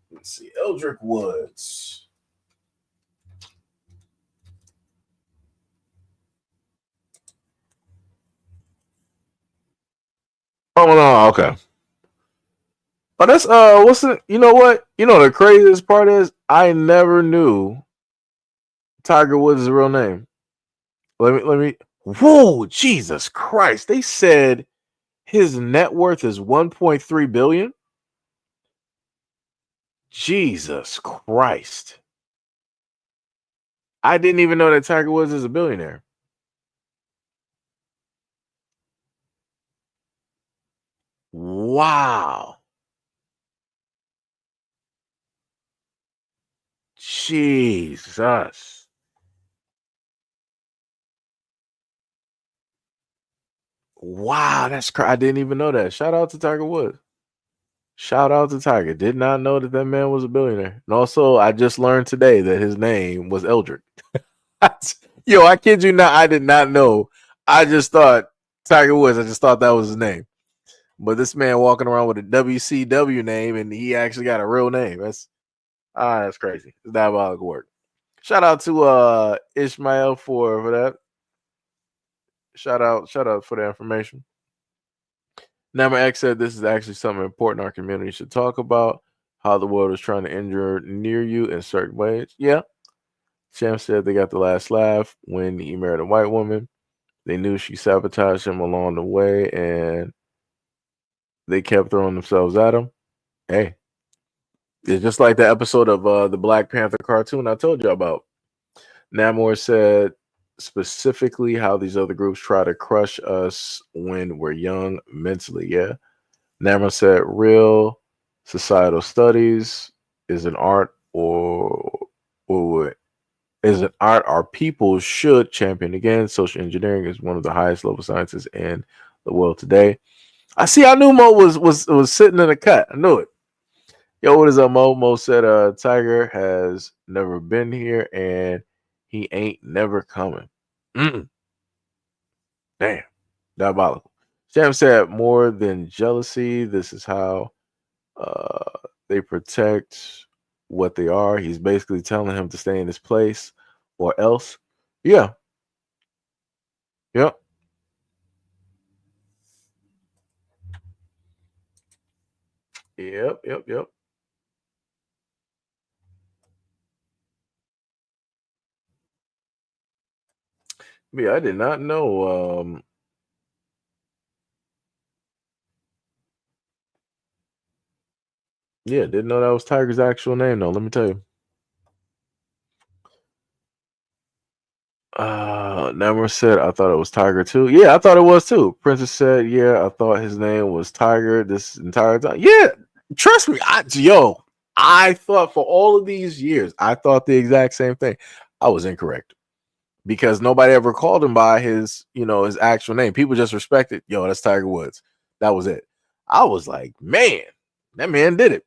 Let's see, Eldrick Woods. Oh no, okay. But that's what's the what? The craziest part is I never knew Tiger Woods' real name. Let me whoa, Jesus Christ. They said his net worth is 1.3 billion. Jesus Christ. I didn't even know that Tiger Woods is a billionaire. Wow. Jesus. Wow, that's crazy. I didn't even know that. Shout out to Tiger Woods. Shout out to Tiger. Did not know that man was a billionaire. And also, I just learned today that his name was Eldrick. Yo, I kid you not. I did not know. I just thought Tiger Woods. I just thought that was his name. But this man walking around with a WCW name, and he actually got a real name. That's crazy. It's diabolical work. Shout out to Ishmael for that. Shout out for the information. Number X said this is actually something important our community should talk about. How the world is trying to injure near you in certain ways. Yeah. Sham said they got the last laugh when he married a white woman. They knew she sabotaged him along the way, and they kept throwing themselves at him. Hey, it's just like the episode of the Black Panther cartoon I told you about. Namor said specifically how these other groups try to crush us when we're young mentally. Yeah. Namor said real societal studies is an art or is an art our people should champion again. Social engineering is one of the highest level sciences in the world today. I see. I knew Mo was sitting in the cut. I knew it. Yo, what is up, Mo? Mo said Tiger has never been here and he ain't never coming. Damn. Diabolical. Sam said more than jealousy. This is how they protect what they are. He's basically telling him to stay in his place or else. Yeah. Yep. Yep. Yeah, I did not know. Yeah, didn't know that was Tiger's actual name though. Let me tell you. Namor said, I thought it was Tiger too. Yeah, I thought it was too. Princess said, yeah, I thought his name was Tiger this entire time. Yeah, trust me. I thought for all of these years, I thought the exact same thing. I was incorrect because nobody ever called him by his actual name. People just respected, yo, that's Tiger Woods. That was it. I was like, man, that man did it.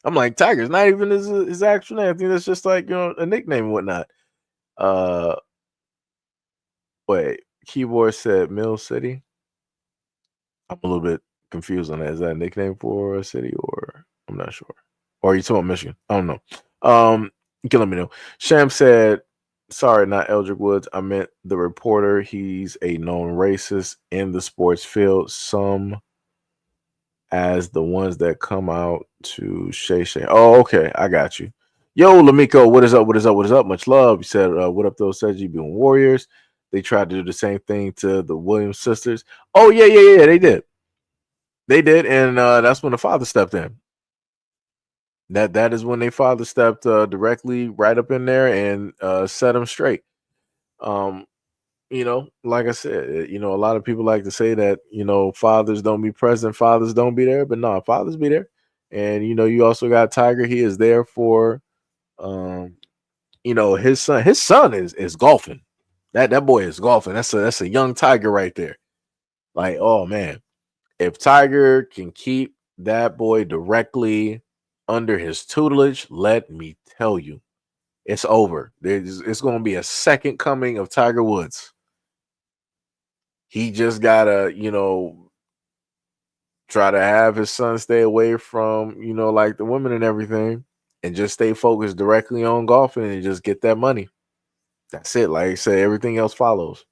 I'm like, Tiger's not even his actual name. I think that's just like, a nickname and whatnot. Wait, keyboard said Mill City. I'm a little bit confused on that. Is that a nickname for a city, or I'm not sure. Or are you talking about Michigan? I don't know. You can let me know. Sham said, sorry, not Eldrick Woods. I meant the reporter. He's a known racist in the sports field. Some as the ones that come out to Shay. Oh, okay. I got you. Yo, Lamiko, what is up? Much love. You said, what up, those SEIJIHITO Warriors? They tried to do the same thing to the Williams sisters. Oh, yeah, they did. And that's when the father stepped in. That is when their father stepped directly right up in there and set them straight. Like I said, a lot of people like to say that, fathers don't be present, fathers don't be there, but no, fathers be there. And, you also got Tiger. He is there for, his son. His son is golfing. That boy is golfing. That's a young Tiger right there. Like, oh man, if Tiger can keep that boy directly under his tutelage, let me tell you, it's over. It's going to be a second coming of Tiger Woods. He just gotta, try to have his son stay away from, like the women and everything, and just stay focused directly on golfing and just get that money. That's it. Like I said, everything else follows.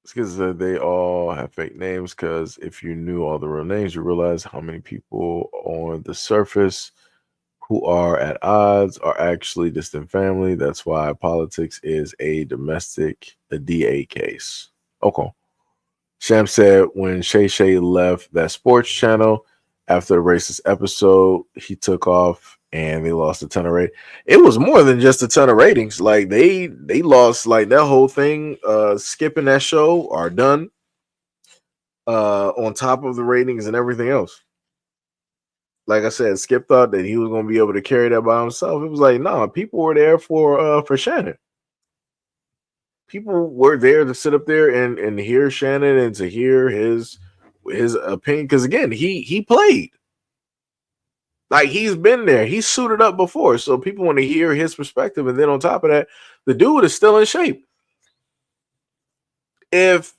It's because they all have fake names. Because if you knew all the real names, you realize how many people on the surface who are at odds are actually distant family. That's why politics is a DA case. Okay. Sham said when Shay left that sports channel after the racist episode, he took off and they lost a ton of ratings. It was more than just a ton of ratings. Like they lost like that whole thing, skipping that show or done on top of the ratings and everything else. Like I said, Skip thought that he was going to be able to carry that by himself. It was like, no, people were there for Shannon. people were there to sit up there and hear Shannon and to hear his opinion. Because again, he played. Like, he's been there. He's suited up before. So people want to hear his perspective. And then on top of that, the dude is still in shape. If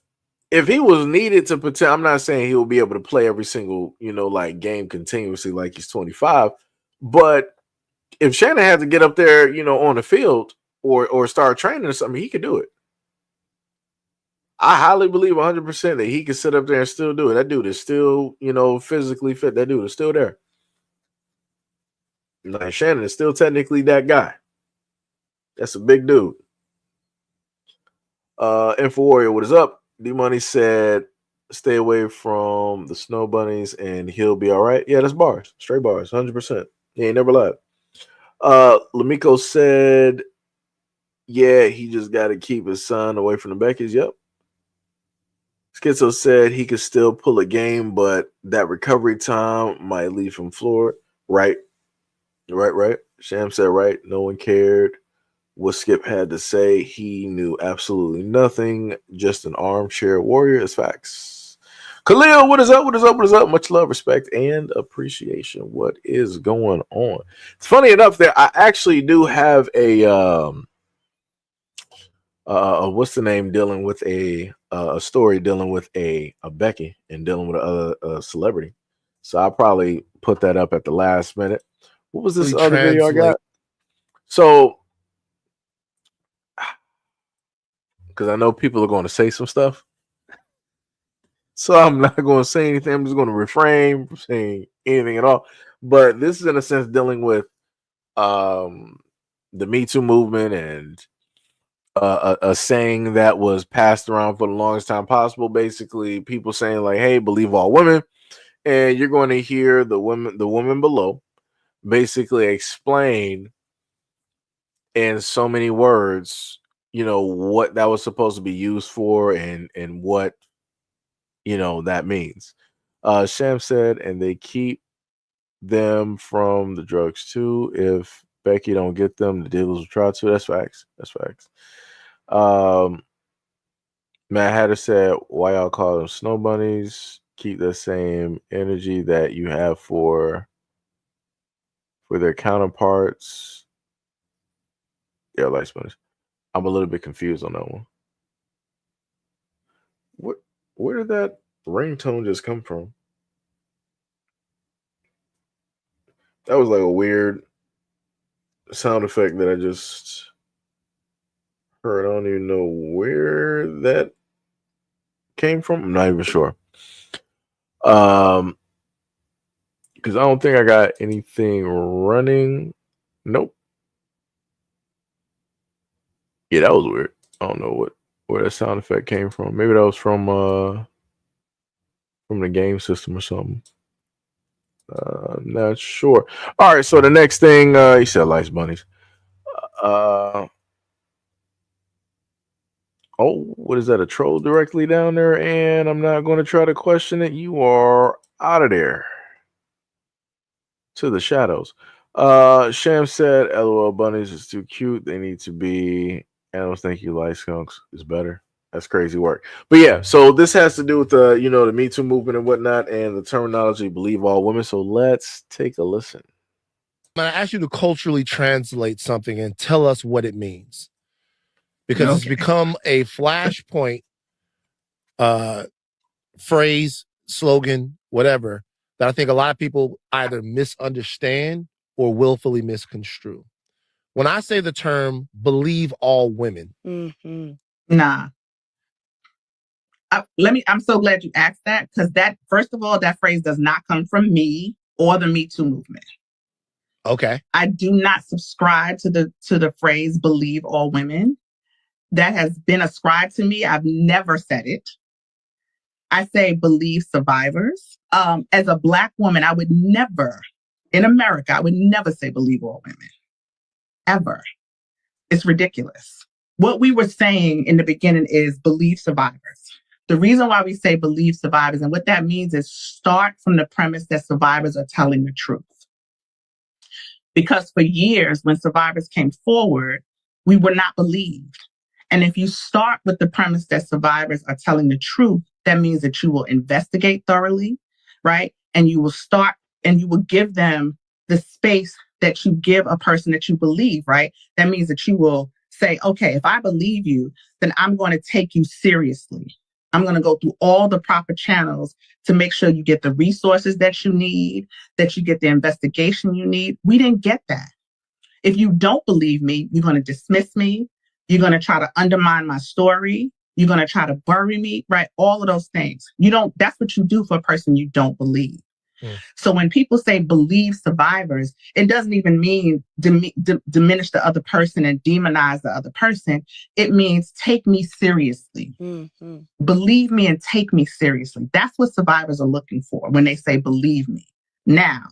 he was needed to pretend, I'm not saying he will be able to play every single, like, game continuously like he's 25. But if Shannon had to get up there, on the field or start training or something, he could do it. I highly believe 100% that he could sit up there and still do it. That dude is still, physically fit. That dude is still there. Like, Shannon is still technically that guy. That's a big dude. Info Warrior, what is up? D-Money said, stay away from the snow bunnies and he'll be all right. Yeah, that's bars. Straight bars, 100%. He ain't never lied. Lamiko said, yeah, he just got to keep his son away from the Beckys. Yep. Schizo said he could still pull a game, but that recovery time might leave him floored. Right. Sham said right. No one cared what Skip had to say. He knew absolutely nothing. Just an armchair warrior. It's facts. Khalil, what is up? What is up? What is up? Much love, respect, and appreciation. What is going on? It's funny enough that I actually do have a what's the name, dealing with a story dealing with a Becky and dealing with a celebrity. So I'll probably put that up at the last minute. What was this other video I got? So, because I know people are going to say some stuff, so I'm not going to say anything. I'm just going to refrain from saying anything at all. But this is in a sense dealing with the Me Too movement and a saying that was passed around for the longest time possible. Basically, people saying like, "Hey, believe all women," and you're going to hear the woman below basically explain in so many words, what that was supposed to be used for and what, that means. Sham said, and they keep them from the drugs too. If Becky don't get them, the dealers will try to. That's facts. Matt Hatter said, why y'all call them snow bunnies? Keep the same energy that you have for their counterparts. Yeah, like bunnies. I'm a little bit confused on that one. Where did that ringtone just come from? That was like a weird sound effect that I just heard. I don't even know where that came from. I'm not even sure. Because I don't think I got anything running. Nope. Yeah, that was weird. I don't know where that sound effect came from. Maybe that was from the game system or something. I'm not sure. All right, so the next thing, you said lights bunnies. Oh, what is that? A troll directly down there? And I'm not going to try to question it. You are out of there. To the shadows. Sham said, LOL bunnies is too cute. They need to be animals. Thank you, light skunks is better. That's crazy work. But yeah, so this has to do with the, the Me Too movement and whatnot, and the terminology believe all women. So let's take a listen.
I ask you to culturally translate something and tell us what it means, because it's become a flashpoint phrase, slogan, whatever, that I think a lot of people either misunderstand or willfully misconstrue. When I say the term believe all women.
Nah. I'm so glad you asked that, because that, first of all, that phrase does not come from me or the Me Too movement.
Okay.
I do not subscribe to the phrase believe all women. That has been ascribed to me. I've never said it. I say believe survivors. As a Black woman, I would never, in America, I would never say believe all women. Ever. It's ridiculous. What we were saying in the beginning is believe survivors. The reason why we say believe survivors, and what that means is start from the premise that survivors are telling the truth. Because for years, when survivors came forward, we were not believed. And if you start with the premise that survivors are telling the truth, that means that you will investigate thoroughly, right? And you will start and you will give them the space that you give a person that you believe, right? That means that you will say, okay, if I believe you, then I'm going to take you seriously. I'm going to go through all the proper channels to make sure you get the resources that you need, that you get the investigation you need. We didn't get that. If you don't believe me, you're going to dismiss me. You're going to try to undermine my story. You're going to try to bury me, right? All of those things. That's what you do for a person you don't believe. So when people say believe survivors, it doesn't even mean diminish the other person and demonize the other person. It means take me seriously. Believe me and take me seriously. That's what survivors are looking for when they say believe me. Now,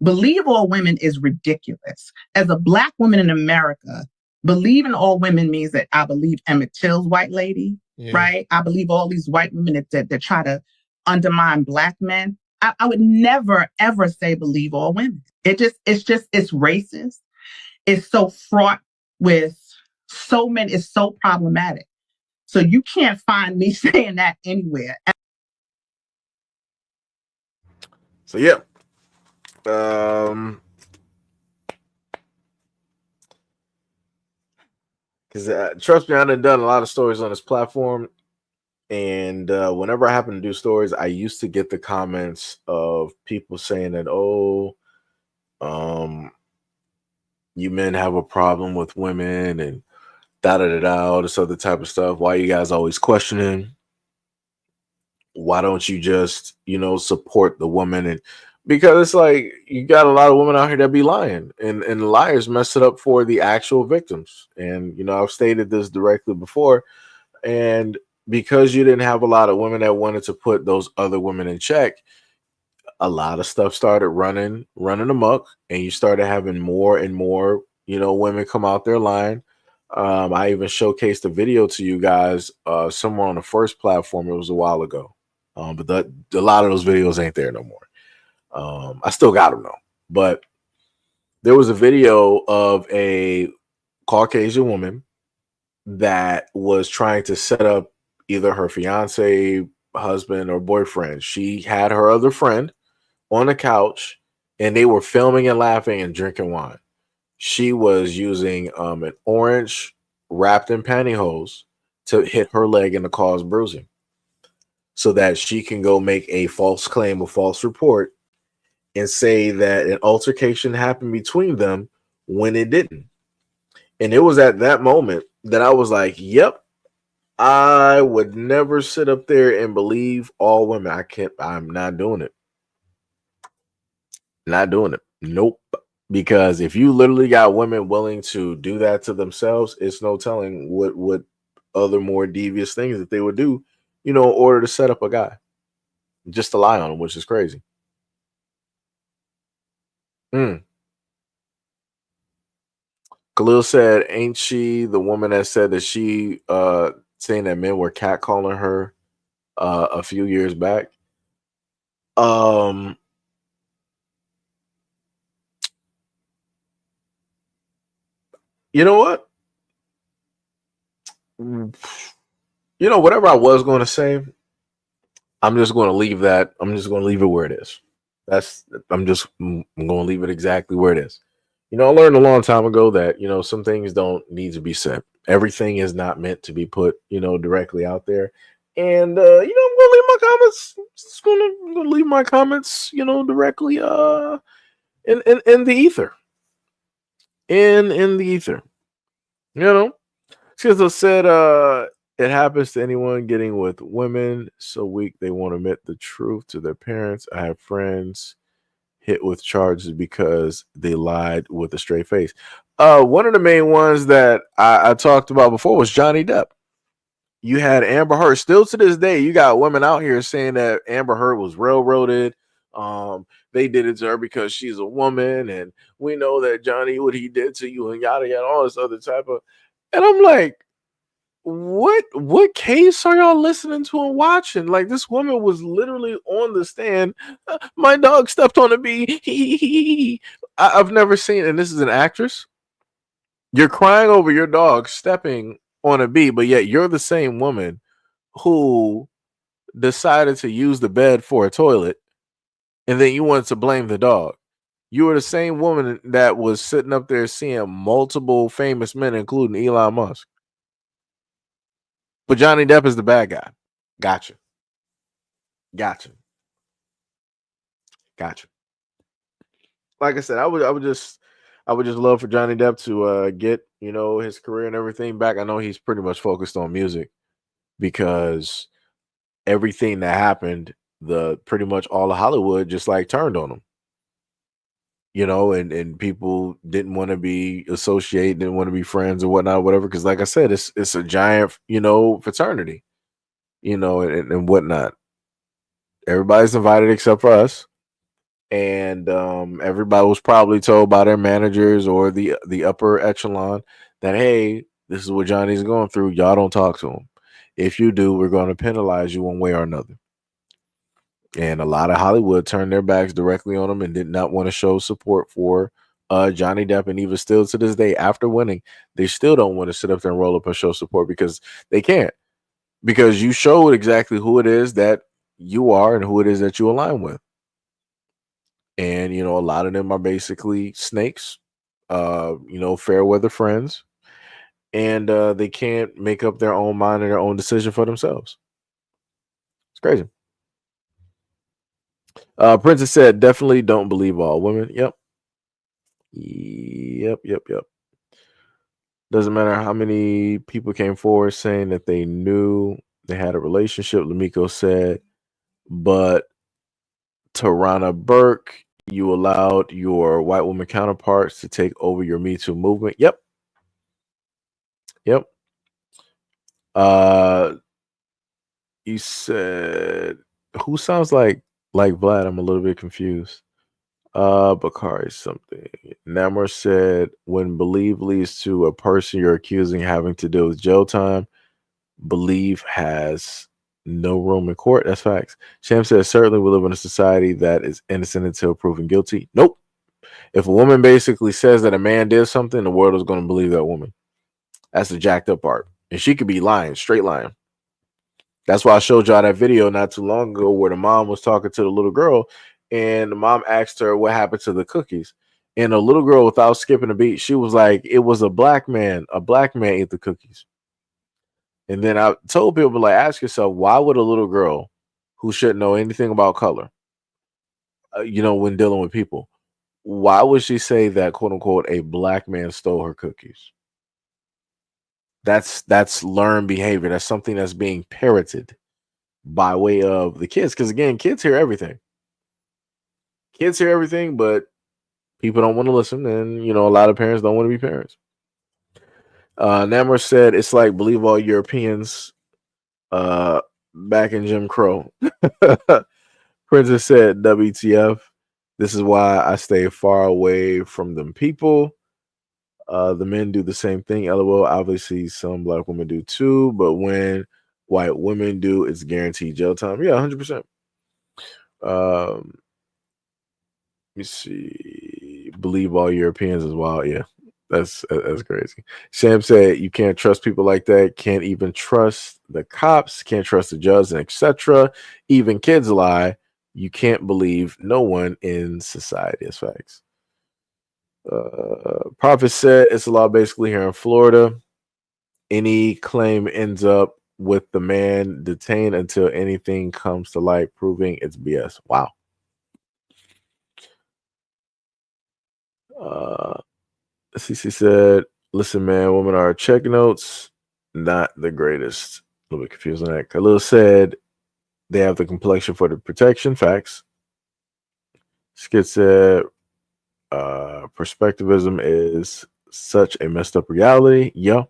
believe all women is ridiculous. As a Black woman in America, believe in all women means that I believe Emmett Till's white lady, right? I believe all these white women that try to undermine Black men. I would never, ever say believe all women. It's racist. It's so fraught with it's so problematic. So you can't find me saying that anywhere.
So yeah. Because trust me, I done a lot of stories on this platform. And whenever I happen to do stories, I used to get the comments of people saying that, you men have a problem with women and all this other type of stuff. Why you guys always questioning? Why don't you just, support the woman? And because it's like you got a lot of women out here that be lying, and liars mess it up for the actual victims. And I've stated this directly before, and because you didn't have a lot of women that wanted to put those other women in check, a lot of stuff started running amok, and you started having more and more, women come out there lying. I even showcased a video to you guys somewhere on the first platform. It was a while ago, but a lot of those videos ain't there no more. I still got them though, but there was a video of a Caucasian woman that was trying to set up either her fiance, husband, or boyfriend. She had her other friend on the couch, and they were filming and laughing and drinking wine. She was using an orange wrapped in pantyhose to hit her leg and to cause bruising, so that she can go make a false claim, a false report, and say that an altercation happened between them when it didn't. And it was at that moment that I was like, yep, I would never sit up there and believe all women. I'm not doing it. Not doing it. Nope. Because if you literally got women willing to do that to themselves, it's no telling what other more devious things that they would do, in order to set up a guy. Just to lie on him, which is crazy. Khalil said, ain't she the woman that said that she saying that men were catcalling her a few years back? You know what? Whatever I was going to say, I'm just going to leave that. I'm just going to leave it where it is. I'm going to leave it exactly where it is. I learned a long time ago that, some things don't need to be said. Everything is not meant to be put, directly out there. And, I'm going to leave my comments. Just going to leave my comments, directly in the ether. In the ether. Schizo said, it happens to anyone getting with women so weak they won't admit the truth to their parents. I have friends hit with charges because they lied with a straight face. One of the main ones that I talked about before was Johnny Depp. You had Amber Heard. Still to this day, you got women out here saying that Amber Heard was railroaded. They did it to her because she's a woman, and we know that Johnny, what he did to you, and yada yada, all this other type of. And I'm like, what case are y'all listening to and watching? Like, this woman was literally on the stand. My dog stepped on a bee. I've never seen, and this is an actress. You're crying over your dog stepping on a B, but yet you're the same woman who decided to use the bed for a toilet, and then you wanted to blame the dog. You were the same woman that was sitting up there seeing multiple famous men, including Elon Musk. But Johnny Depp is the bad guy. Gotcha. Like I said, I would just love for Johnny Depp to get, his career and everything back. I know he's pretty much focused on music because everything that happened, pretty much all of Hollywood just like turned on him. And people didn't want to be associated, didn't want to be friends or whatnot, whatever. Because like I said, it's a giant, fraternity, and whatnot. Everybody's invited except for us. And everybody was probably told by their managers or the upper echelon that, hey, this is what Johnny's going through. Y'all don't talk to him. If you do, we're going to penalize you one way or another. And a lot of Hollywood turned their backs directly on him and did not want to show support for Johnny Depp. And even still to this day, after winning, they still don't want to sit up there and roll up and show support because they can't. Because you showed exactly who it is that you are and who it is that you align with. And, a lot of them are basically snakes, fair weather friends. And they can't make up their own mind and their own decision for themselves. It's crazy. Princess said, definitely don't believe all women. Yep. Doesn't matter how many people came forward saying that they knew they had a relationship, Lamiko said. But Tarana Burke, you allowed your white woman counterparts to take over your Me Too movement. Yep. You said, who sounds like Vlad? I'm a little bit confused. Bakari something. Namor said, when believe leads to a person you're accusing having to deal with jail time, believe has no room in court. That's facts. Sham says, certainly we live in a society that is innocent until proven guilty. Nope. If a woman basically says that a man did something, the world is going to believe that woman. That's the jacked up part. And she could be lying, straight lying. That's why I showed y'all that video not too long ago where the mom was talking to the little girl and the mom asked her what happened to the cookies. And the little girl, without skipping a beat, she was like, it was a black man. A black man ate the cookies. And then I told people, like, ask yourself, why would a little girl who shouldn't know anything about color, when dealing with people, why would she say that, quote unquote, a black man stole her cookies? That's learned behavior. That's something that's being parroted by way of the kids. Because again, kids hear everything. Kids hear everything, but people don't want to listen. And, a lot of parents don't want to be parents. Namor said, it's like believe all Europeans back in Jim Crow. Princess said, WTF. This is why I stay far away from them people. The men do the same thing. LOL. Obviously, some black women do too, but when white women do, it's guaranteed jail time. Yeah, 100%. Let me see. Believe all Europeans as well. Yeah, that's crazy. Sam said you can't trust people like that. Can't even trust the cops. Can't trust the judge, and etc. Even kids lie. You can't believe no one in society. As facts. Prophet said it's a law basically here in Florida. Any claim ends up with the man detained until anything comes to light proving it's BS. Wow. CC said, listen, man, women are check notes, not the greatest. A little bit confused on that. Khalil said they have the complexion for the protection. Facts. Skid said, perspectivism is such a messed up reality. Yeah.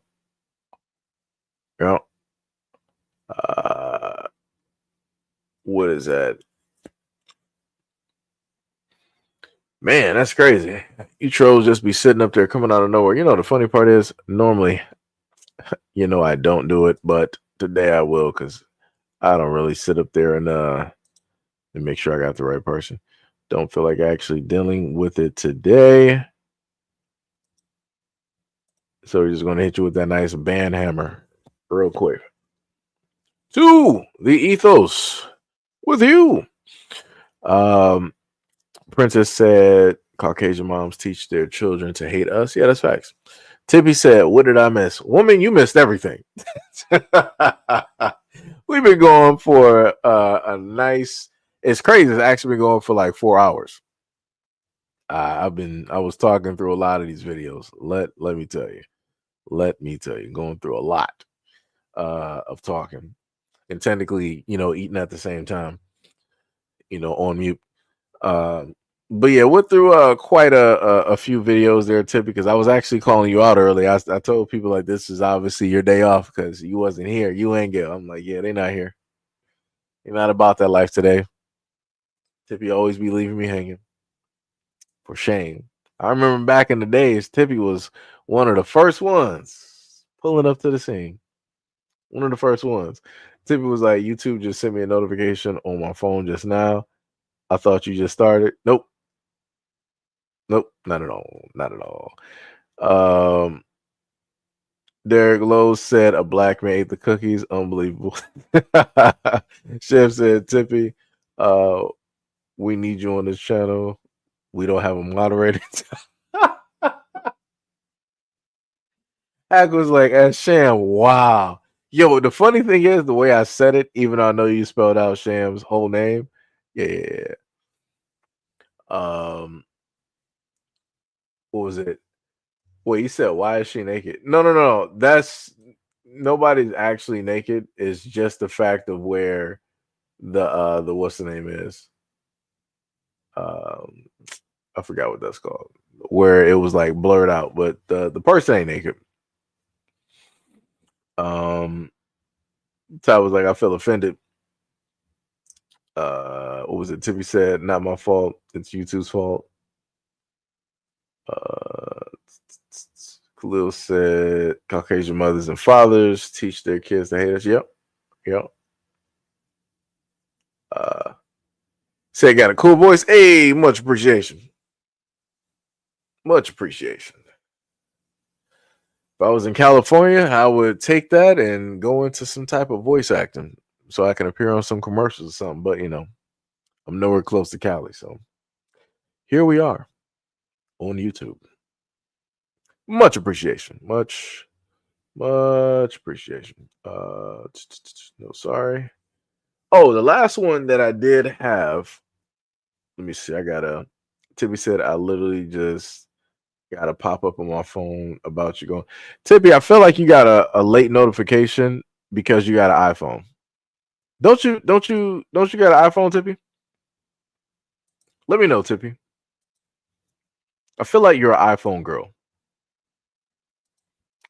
What is that? Man, that's crazy. You trolls just be sitting up there coming out of nowhere. The funny part is normally, I don't do it, but today I will because I don't really sit up there and make sure I got the right person. Don't feel like actually dealing with it today. So we're just going to hit you with that nice band hammer. real quick. To the ethos with you. Princess said Caucasian moms teach their children to hate us. Yeah, that's facts. Tippy said, what did I miss? Woman, you missed everything. We've been going for a nice, it's crazy. It's actually been going for like 4 hours. I was talking through a lot of these videos. Let me tell you, going through a lot of talking and technically, eating at the same time, on mute. But yeah, went through quite a few videos there, Tip, because I was actually calling you out early. I told people like this is obviously your day off because you wasn't here. You ain't get. I'm like, yeah, they not here. They're not about that life today. Tippy always be leaving me hanging. For shame. I remember back in the days, Tippy was one of the first ones pulling up to the scene. One of the first ones. Tippy was like, YouTube just sent me a notification on my phone just now. I thought you just started. Nope, not at all. Not at all. Derek Lowe said a black man ate the cookies. Unbelievable. Chef said, Tippy, we need you on this channel. We don't have a moderator. Hack was like, Sham, wow. Yo, the funny thing is the way I said it, even though I know you spelled out Sham's whole name. Yeah. What was it? Wait, you said why is she naked? No. That's nobody's actually naked. It's just the fact of where the what's the name is. I forgot what that's called. Where it was like blurred out, but the person ain't naked. Ty was like, I feel offended. What was it? Tippy said, not my fault. It's YouTube's fault. Khalil said, Caucasian mothers and fathers teach their kids to hate us. Yep. Said, got a cool voice. Hey, much appreciation. Much appreciation. If I was in California, I would take that and go into some type of voice acting so I can appear on some commercials or something. But, I'm nowhere close to Cali. So here we are on YouTube. Much appreciation. Much appreciation. No, sorry. Oh, the last one that I did have. Let me see. Tippy said I literally just got a pop up on my phone about you going. Tippy, I feel like you got a late notification because you got an iPhone. Don't you got an iPhone, Tippy? Let me know, Tippy. I feel like you're an iPhone girl.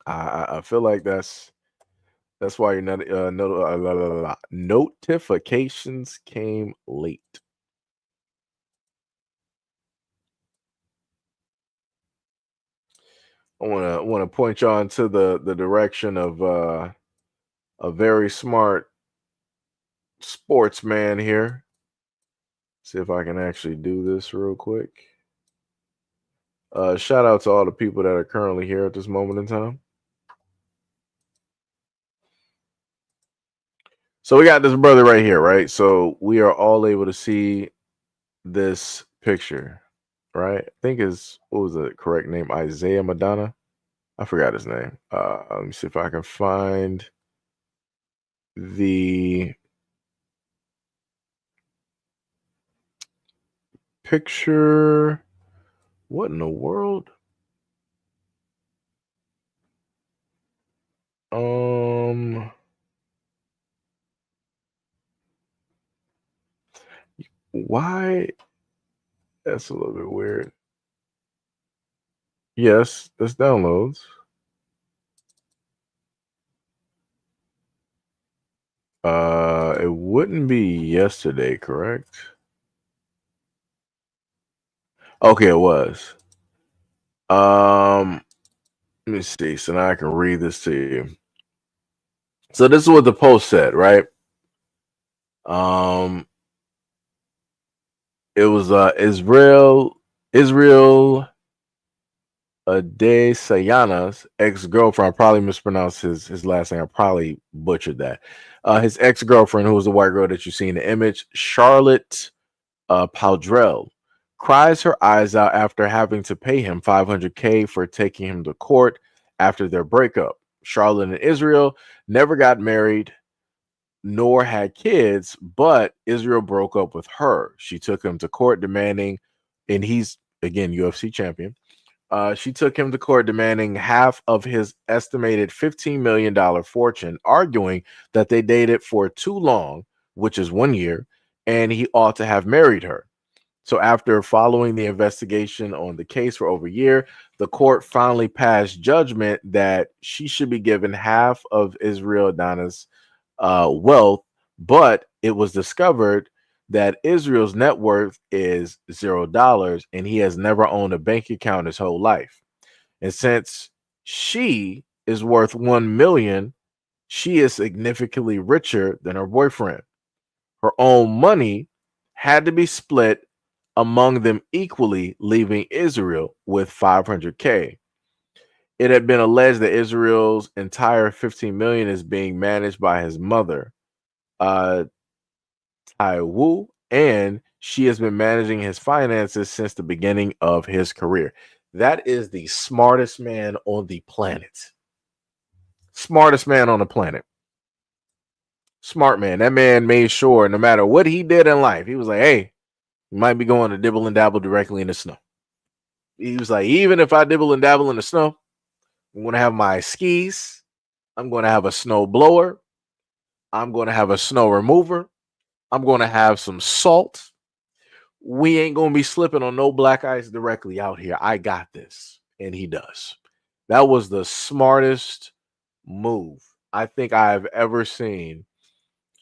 I feel like that's why your notifications came late. I want to point y'all into the direction of a very smart sportsman here. See if I can actually do this real quick. Shout out to all the people that are currently here at this moment in time. So we got this brother right here, right? So we are all able to see this picture, right? I think what was the correct name? Isaiah Madonna. I forgot his name. Let me see if I can find the picture. What in the world? Why? That's a little bit weird. Yes, this downloads. It wouldn't be yesterday, correct? Okay, it was. Let me see. So now I can read this to you. So this is what the post said, right? It was Israel Adesanyana's ex-girlfriend, I probably mispronounced his last name. I probably butchered that. His ex-girlfriend, who was the white girl that you see in the image, Charlotte Powdrell, cries her eyes out after having to pay him $500K for taking him to court after their breakup. Charlotte and Israel never got married nor had kids, but Israel broke up with her. She took him to court demanding, and he's again UFC champion. She took him to court demanding half of his estimated $15 million fortune, arguing that they dated for too long, which is 1 year, and he ought to have married her. So after following the investigation on the case for over a year, the court finally passed judgment that she should be given half of Israel Adana's wealth, but it was discovered that Israel's net worth is $0 and he has never owned a bank account his whole life. And since she is worth 1 million, she is significantly richer than her boyfriend. Her own money had to be split among them equally, leaving Israel with $500K. It had been alleged that Israel's entire $15 million is being managed by his mother, Tai Wu, and she has been managing his finances since the beginning of his career. That is the smartest man on the planet. Smartest man on the planet. Smart man. That man made sure no matter what he did in life, he was like, hey, you might be going to dibble and dabble directly in the snow. He was like, even if I dibble and dabble in the snow, I'm going to have my skis. I'm going to have a snow blower. I'm going to have a snow remover. I'm going to have some salt. We ain't going to be slipping on no black ice directly out here. I got this. And he does. That was the smartest move I think I've ever seen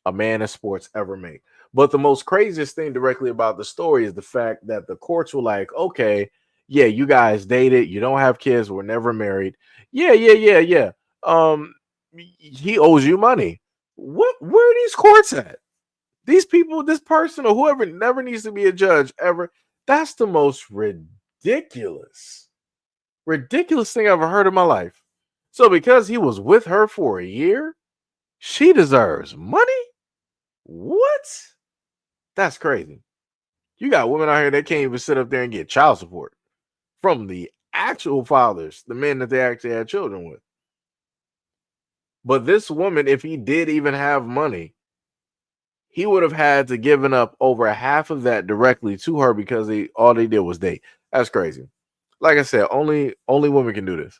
a man in sports ever make. But the most craziest thing directly about the story is the fact that the courts were like, okay, yeah, you guys dated, you don't have kids, we're never married. Yeah. He owes you money. Where are these courts at? These people, this person or whoever never needs to be a judge ever. That's the most ridiculous thing I've ever heard in my life. So because he was with her for a year, she deserves money? What? That's crazy. You got women out here that can't even sit up there and get child support from the actual fathers, the men that they actually had children with. But this woman, if he did even have money, he would have had to given up over half of that directly to her because all they did was date. That's crazy. Like I said, only women can do this.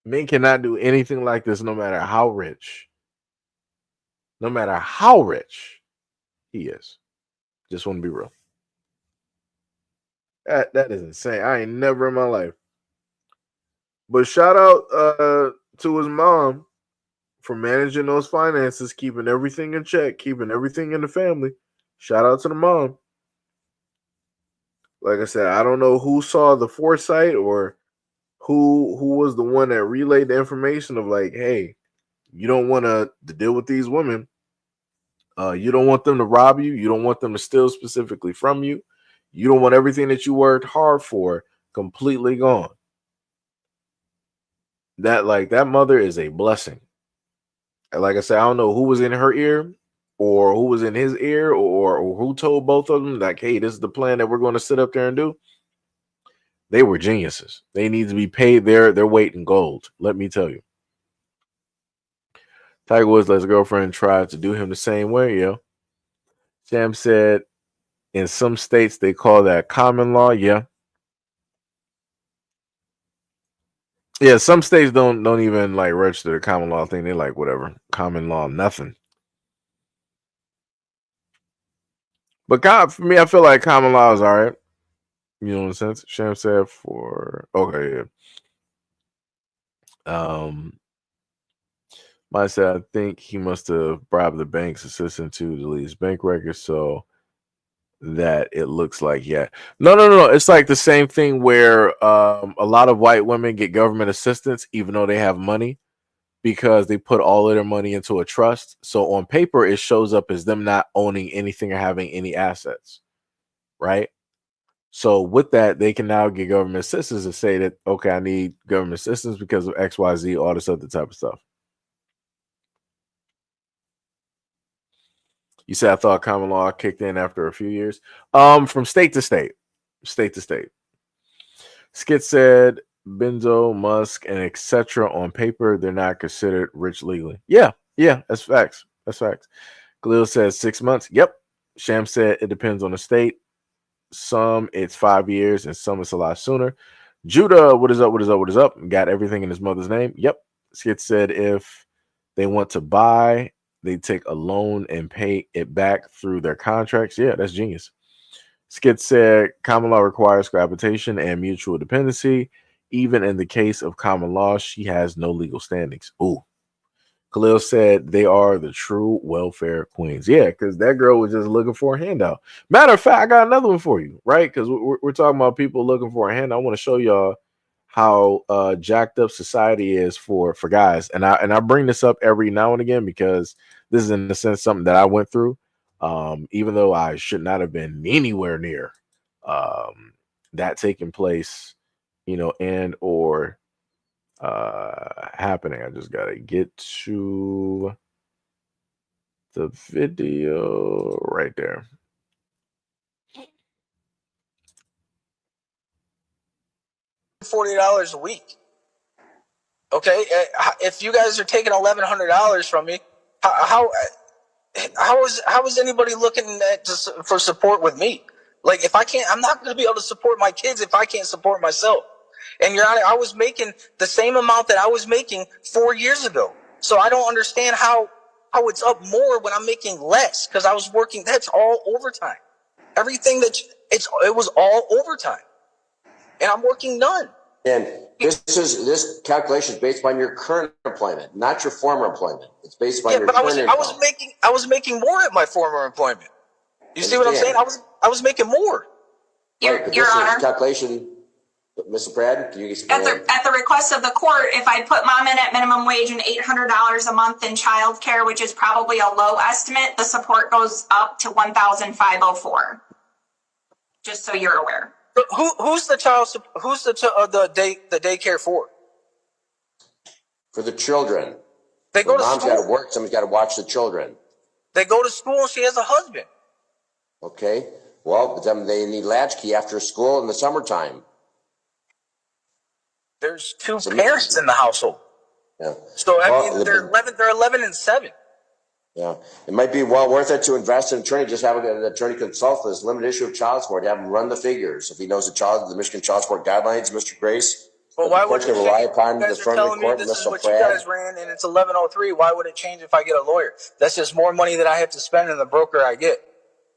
Men cannot do anything like this, no matter how rich. No matter how rich he is. Just want to be real. That is insane. I ain't never in my life. But shout out to his mom for managing those finances, keeping everything in check, keeping everything in the family. Shout out to the mom. Like I said, I don't know who saw the foresight or who was the one that relayed the information of like, hey, you don't want to deal with these women. You don't want them to rob you. You don't want them to steal specifically from you. You don't want everything that you worked hard for completely gone. That mother is a blessing. And like I said, I don't know who was in her ear or who was in his ear or who told both of them like, hey, this is the plan that we're going to sit up there and do. They were geniuses. They need to be paid their weight in gold. Let me tell you. Tiger Woods let his girlfriend try to do him the same way, yo. Sam said in some states they call that common law, yeah. Yeah, some states don't even like register the common law thing. They like whatever. Common law, nothing. But God, for me, I feel like common law is all right. You know what I'm saying? Sham said for okay, yeah. Mine said I think he must have bribed the bank's assistant to delete his bank records so that it looks like No. It's like the same thing where a lot of white women get government assistance even though they have money because they put all of their money into a trust. So on paper, it shows up as them not owning anything or having any assets, right? So with that, they can now get government assistance and say that, okay, I need government assistance because of XYZ, all this other type of stuff. You said I thought common law kicked in after a few years. From state to state. State to state. Skit said Benzo, Musk, and etc. on paper, they're not considered rich legally. Yeah, that's facts. That's facts. Khalil says 6 months. Yep. Sham said it depends on the state. Some it's 5 years, and some it's a lot sooner. Judah, what is up? What is up? What is up? Got everything in his mother's name. Yep. Skit said if they want to buy, they take a loan and pay it back through their contracts. Yeah, that's genius. Skit said common law requires cohabitation and mutual dependency. Even in the case of common law, she has no legal standings. Ooh. Khalil said they are the true welfare queens. Yeah, because that girl was just looking for a handout. Matter of fact, I got another one for you, right? Because we're talking about people looking for a handout. I want to show y'all how jacked up society is for guys. And I bring this up every now and again because this is in a sense something that I went through. Even though I should not have been anywhere near that taking place, and or happening. I just gotta get to the video right there.
$40 a week. Okay, if you guys are taking $1,100 from me, how is anybody looking for support with me? Like, if I can't, I'm not going to be able to support my kids if I can't support myself. And Your Honor, I was making the same amount that I was making 4 years ago. So I don't understand how it's up more when I'm making less, because I was working. That's all overtime. Everything it was all overtime, and I'm working none.
And this calculation is based on your current employment, not your former employment. It's based on your current employment.
I was making more at my former employment. You see what I'm saying? I was making more.
Your Honor. Calculation, Mr. Pratt, can you explain?
At the request of the court, if I put mom in at minimum wage and $800 a month in childcare, which is probably a low estimate, the support goes up to $1,504. Just so you're aware.
Who's the daycare for?
For the children.
They go to school.
Mom's got to work. Somebody's got to watch the children.
They go to school. She has a husband.
Okay. Well, but then they need latchkey after school in the summertime.
There's two parents in the household.
Yeah.
So they're 11 and 7.
Yeah, it might be well worth it to invest in an attorney. Just have an attorney consult this limited issue of child support. Have him run the figures. If he knows the Michigan child support guidelines, Mr. Grace.
Well, why would
you rely upon
you
the
guys
firm
are telling me this is what you guys ran, and it's 1103? Why would it change if I get a lawyer? That's just more money that I have to spend in the broker I get.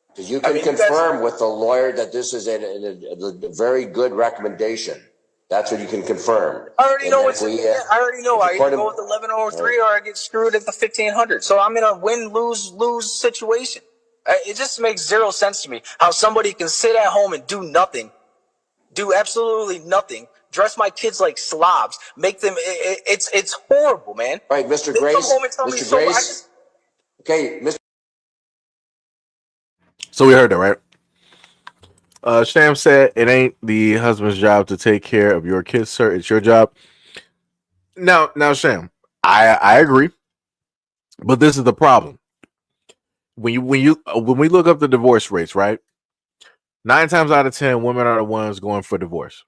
Because you can confirm with the lawyer that this is a very good recommendation. That's what you can confirm.
I already know I either go with 1103 or I get screwed at the 1500. So I'm in a win-lose situation. It just makes zero sense to me how somebody can sit at home and do nothing, do absolutely nothing, dress my kids like slobs, make them. It's horrible, man.
All right, Mr. Grace.
Come home and tell me
Mr. Grace. Okay, Mr.
So we heard that, right? Sham said it ain't the husband's job to take care of your kids, sir. It's your job. Now, Sham, I agree, but this is the problem. When we look up the divorce rates, right? 9 times out of 10, women are the ones going for divorce.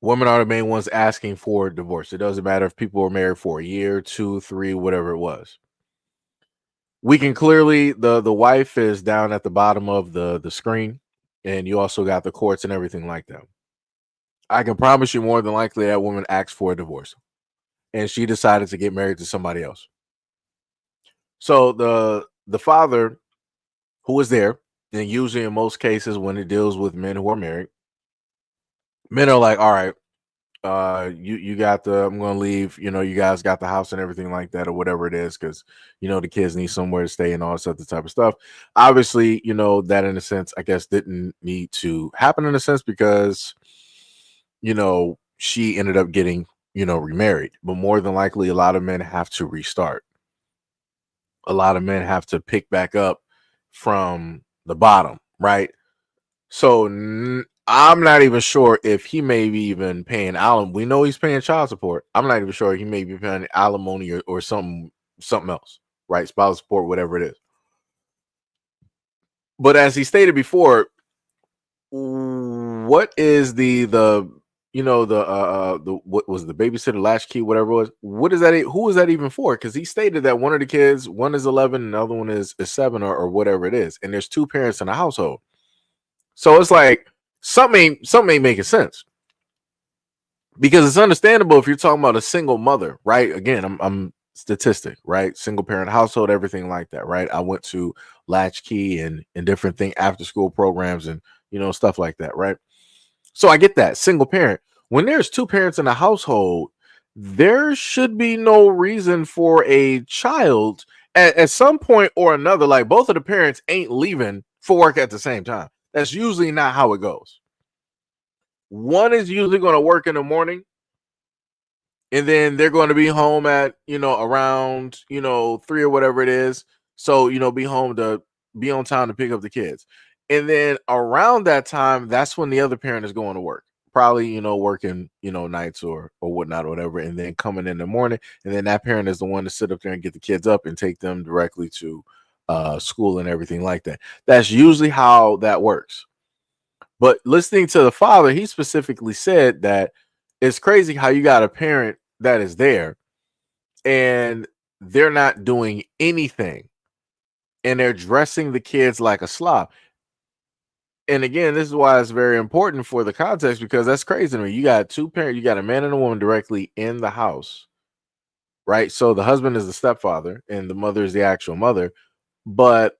Women are the main ones asking for divorce. It doesn't matter if people were married for a year, 2, 3, whatever it was. We can clearly, the wife is down at the bottom of the screen, and you also got the courts and everything like that. I can promise you more than likely that woman asked for a divorce, and she decided to get married to somebody else. So the father who was there, and usually in most cases when it deals with men who are married, men are like, all right, you got I'm going to leave, you guys got the house and everything like that, or whatever it is, because the kids need somewhere to stay and all this other type of stuff. Obviously, that in a sense, I guess, didn't need to happen in a sense, because she ended up getting remarried. But more than likely, a lot of men have to restart. A lot of men have to pick back up from the bottom, right? So I'm not even sure if he may be even paying alimony. We know he's paying child support. I'm not even sure he may be paying alimony or something else, right? Spousal support, whatever it is. But as he stated before, what is the what was the babysitter latchkey, whatever it was? What is that? Who is that even for? Because he stated that one of the kids, one is 11, and the other one is 7 or whatever it is, and there's 2 parents in the household. So it's like something ain't making sense. Because it's understandable if you're talking about a single mother, right? Again, I'm statistic, right? Single parent household, everything like that, right? I went to latchkey and different thing after school programs and stuff like that, right? So I get that single parent. When there's 2 parents in a household, there should be no reason for a child at some point or another. Like both of the parents ain't leaving for work at the same time. That's usually not how it goes. One is usually going to work in the morning, and then they're going to be home at around 3 or whatever it is. So be home to be on time to pick up the kids. And then around that time, that's when the other parent is going to work, probably working nights or whatnot or whatever, and then coming in the morning. And then that parent is the one to sit up there and get the kids up and take them directly to school and everything like that. That's usually how that works. But listening to the father, he specifically said that it's crazy how you got a parent that is there and they're not doing anything and they're dressing the kids like a slob. And again, this is why it's very important for the context, because that's crazy to me. You got 2 parents, you got a man and a woman directly in the house, right? So the husband is the stepfather and the mother is the actual mother. But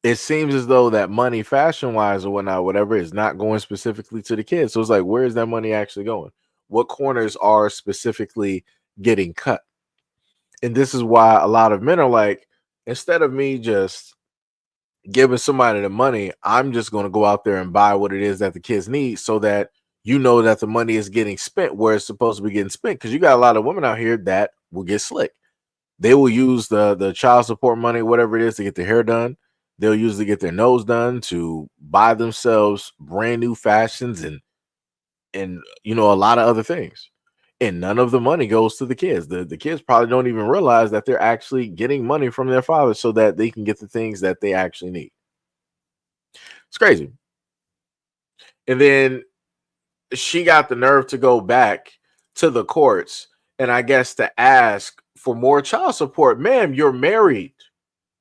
it seems as though that money, fashion wise or whatnot, whatever, is not going specifically to the kids. So it's like, where is that money actually going? What corners are specifically getting cut? And this is why a lot of men are like, instead of me just giving somebody the money, I'm just going to go out there and buy what it is that the kids need, so that that the money is getting spent where it's supposed to be getting spent. Because you got a lot of women out here that will get slick. They will use the child support money, whatever it is, to get their hair done. They'll usually get their nose done, to buy themselves brand new fashions and a lot of other things. And none of the money goes to the kids. The kids probably don't even realize that they're actually getting money from their father so that they can get the things that they actually need. It's crazy. And then she got the nerve to go back to the courts and I guess to ask for more child support. Ma'am, you're married.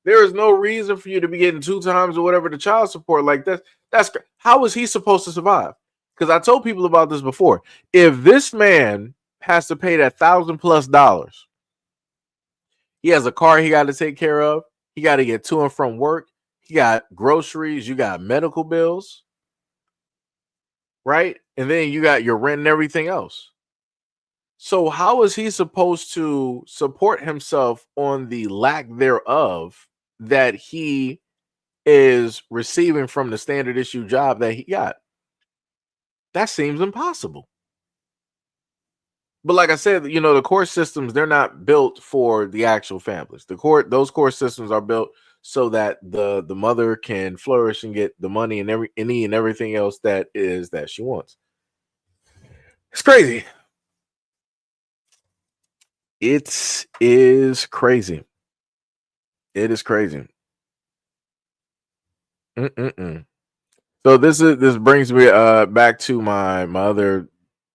There is no reason for you to be getting 2 times or whatever the child support like that. That's how is he supposed to survive? Because I told people about this before. If this man has to pay that $1,000+, he has a car he got to take care of. He got to get to and from work. He got groceries. You got medical bills, right? And then you got your rent and everything else. So how is he supposed to support himself on the lack thereof that he is receiving from the standard issue job that he got? That seems impossible. But like I said, the court systems, they're not built for the actual families. Those court systems are built so that the mother can flourish and get the money and everything else that she wants. It's crazy. It is crazy. It is crazy. So this brings me back to my other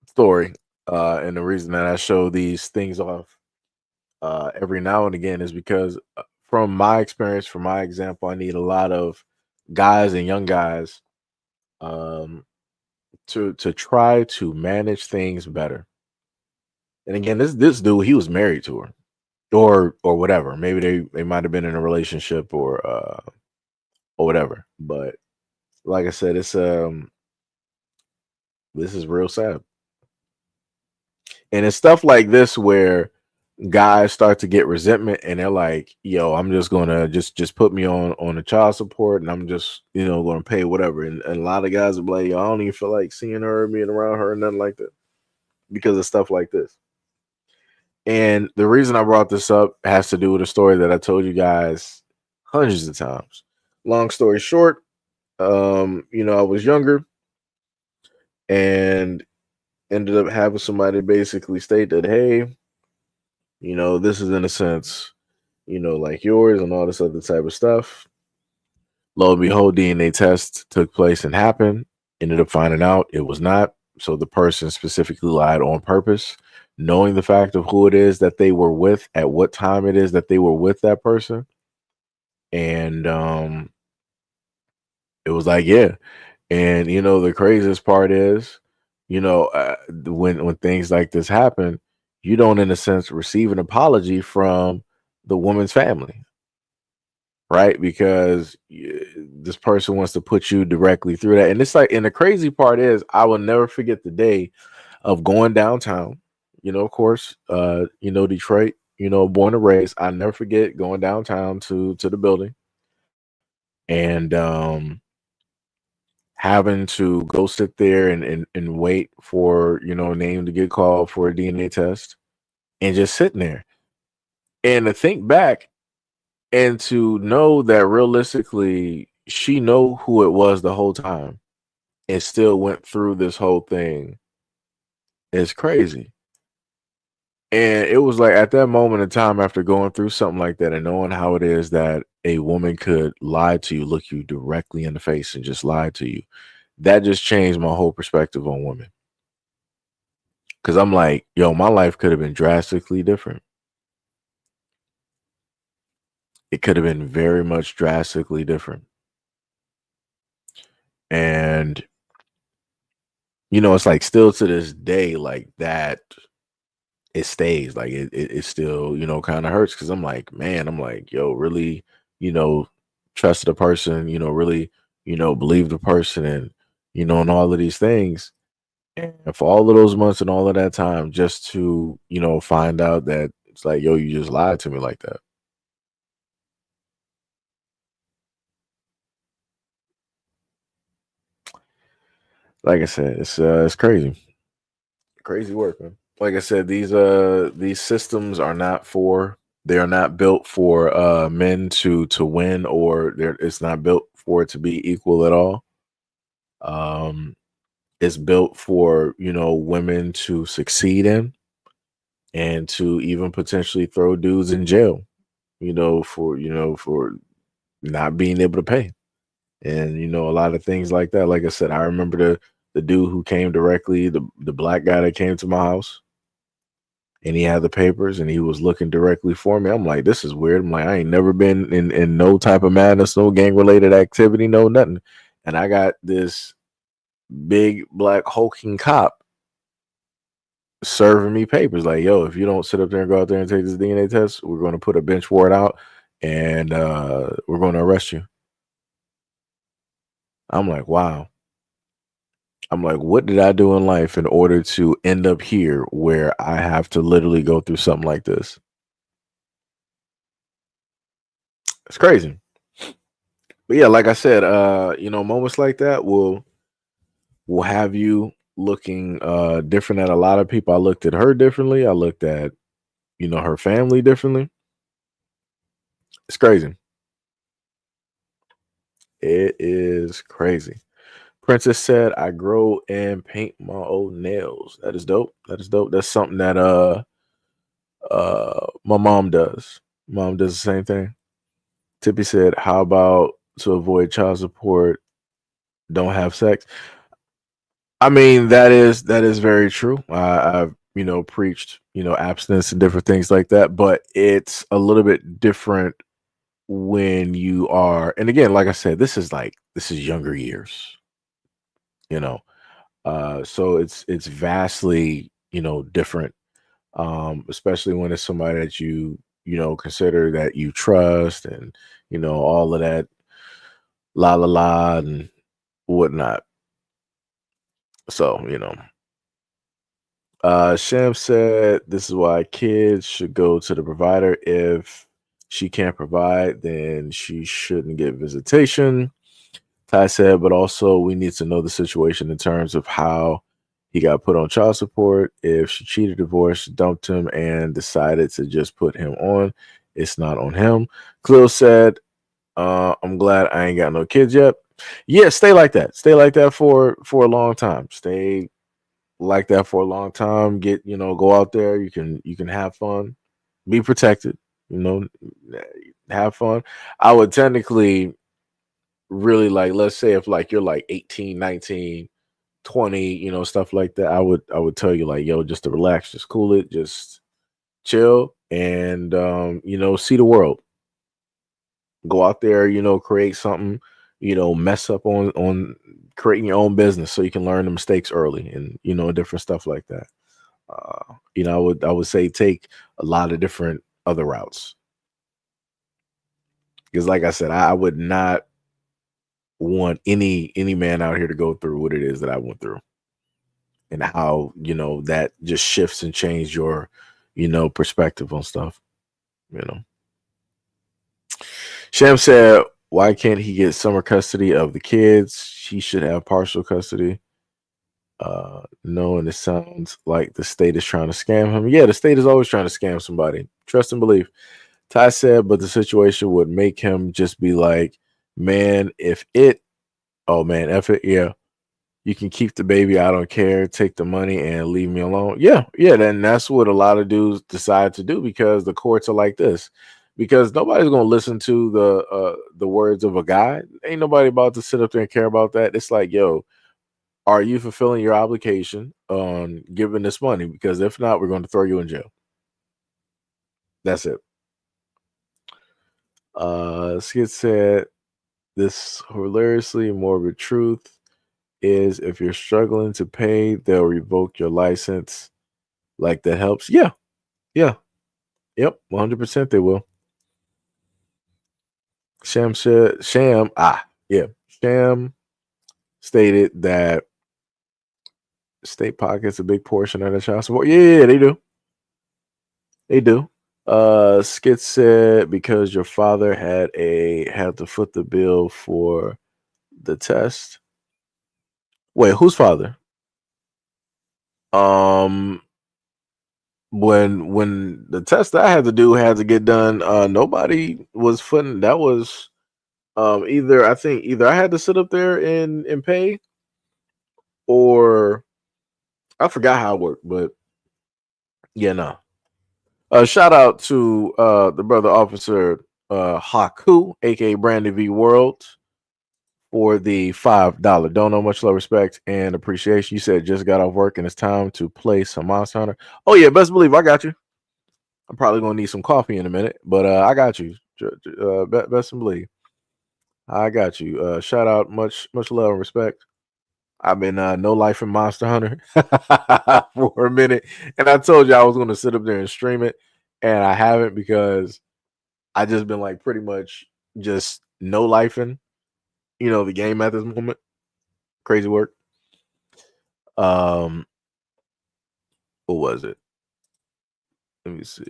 story, and the reason that I show these things off every now and again is because from my experience, from my example, I need a lot of guys and young guys to try to manage things better. And again, this dude, he was married to her, or whatever. Maybe they might have been in a relationship or whatever. But like I said, it's this is real sad. And it's stuff like this where guys start to get resentment and they're like, yo, I'm just gonna just put me on the child support and I'm just gonna pay whatever. And a lot of guys are like, yo, I don't even feel like seeing her or being around her or nothing like that because of stuff like this. And the reason I brought this up has to do with a story that I told you guys hundreds of times. Long story short, I was younger and ended up having somebody basically state that, hey, this is in a sense, like yours and all this other type of stuff. Lo and behold, DNA test took place and happened. Ended up finding out it was not. So the person specifically lied on purpose, knowing the fact of who it is that they were with, at what time it is that they were with that person. And it was like, yeah. And the craziest part is, when things like this happen, you don't, in a sense, receive an apology from the woman's family, right? Because this person wants to put you directly through that. And it's like, and the crazy part is, I will never forget the day of going downtown. Of course, Detroit, born and raised. I never forget going downtown to the building and having to go sit there and wait for a name to get called for a DNA test, and just sitting there and to think back and to know that realistically she know who it was the whole time and still went through this whole thing is crazy. And it was like at that moment in time, after going through something like that and knowing how it is that a woman could lie to you, look you directly in the face and just lie to you, that just changed my whole perspective on women. Because I'm like, yo, my life could have been drastically different. It could have been very much drastically different. And, it's like still to this day, like that, it stays. Like it still, kind of hurts because I'm like, man, I'm like, yo, really, trust the person, really, believe the person and, and all of these things. And for all of those months and all of that time, just to, find out that it's like, yo, you just lied to me like that. Like I said, it's crazy. Crazy work, man. Like I said, these systems are not they are not built for men to win, or it's not built for it to be equal at all. It's built for, women to succeed in and to even potentially throw dudes in jail, for not being able to pay. And a lot of things like that. Like I said, I remember the dude who came directly, the black guy that came to my house, and he had the papers and he was looking directly for me. I'm like, this is weird. I'm like, I ain't never been in no type of madness, no gang related activity, no nothing. And I got this big black hulking cop serving me papers like, yo, if you don't sit up there and go out there and take this DNA test, we're going to put a bench warrant out and we're going to arrest you. I'm like, wow. I'm like, what did I do in life in order to end up here where I have to literally go through something like this? It's crazy. But yeah, like I said, moments like that will have you looking different at a lot of people. I looked at her differently. I looked at, her family differently. It's crazy. It is crazy. Princess said, I grow and paint my own nails. That is dope. That is dope. That's something that my mom does. Mom does the same thing. Tippy said, how about to avoid child support, don't have sex? I mean, that is very true. I've preached abstinence and different things like that, but it's a little bit different when you are, and again, like I said, this is younger years, so it's vastly different, especially when it's somebody that you consider that you trust, and all of that la la la and whatnot. So Sham said, this is why kids should go to the provider. If she can't provide, then she shouldn't get visitation. Ty said, but also we need to know the situation in terms of how he got put on child support. If she cheated, divorced, dumped him, and decided to just put him on, it's not on him. Cleo said, I'm glad I ain't got no kids yet. Yeah, stay like that. Stay like that for a long time. Stay like that for a long time. Go out there. You can have fun. Be protected. You know, have fun. I would technically really like, let's say if like you're like 18, 19, 20, stuff like that. I would tell you like, yo, just to relax, just cool it, just chill and see the world. Go out there, create something, mess up on creating your own business so you can learn the mistakes early and different stuff like that. I would say take a lot of different other routes because, like I said, I would not want any man out here to go through what it is that I went through and how that just shifts and change your perspective on stuff. Sham said, why can't he get summer custody of the kids? He should have partial custody. No, and it sounds like the state is trying to scam him. Yeah, the state is always trying to scam somebody. Trust and believe. Ty said, but the situation would make him just be like, man, F it, yeah. You can keep the baby. I don't care. Take the money and leave me alone. Yeah. Then that's what a lot of dudes decide to do because the courts are like this. Because nobody's gonna listen to the words of a guy. Ain't nobody about to sit up there and care about that. It's like, yo, are you fulfilling your obligation on giving this money? Because if not, we're going to throw you in jail. That's it. Skid said, this hilariously morbid truth is if you're struggling to pay, they'll revoke your license. Like that helps. Yeah. Yep. 100% they will. Sham stated that state pockets a big portion of the child support. Yeah, they do. They do. Skid said because your father had to foot the bill for the test. Wait, whose father? When the test that I had to do had to get done, nobody was footing. That was either I had to sit up there and pay, or I forgot how it worked, but yeah, no. Shout out to the brother officer Haku, aka Brandy V World, for the $5 dono. Much love, respect, and appreciation. You said just got off work and it's time to play some Monster Hunter. Oh yeah, best believe I got you. I'm probably gonna need some coffee in a minute, but I got you. Best believe I got you. Shout out, much love and respect. I've been no life in Monster Hunter for a minute, and I told you I was going to sit up there and stream it, and I haven't because I just been like pretty much just no life in, the game at this moment. Crazy work. What was it? Let me see.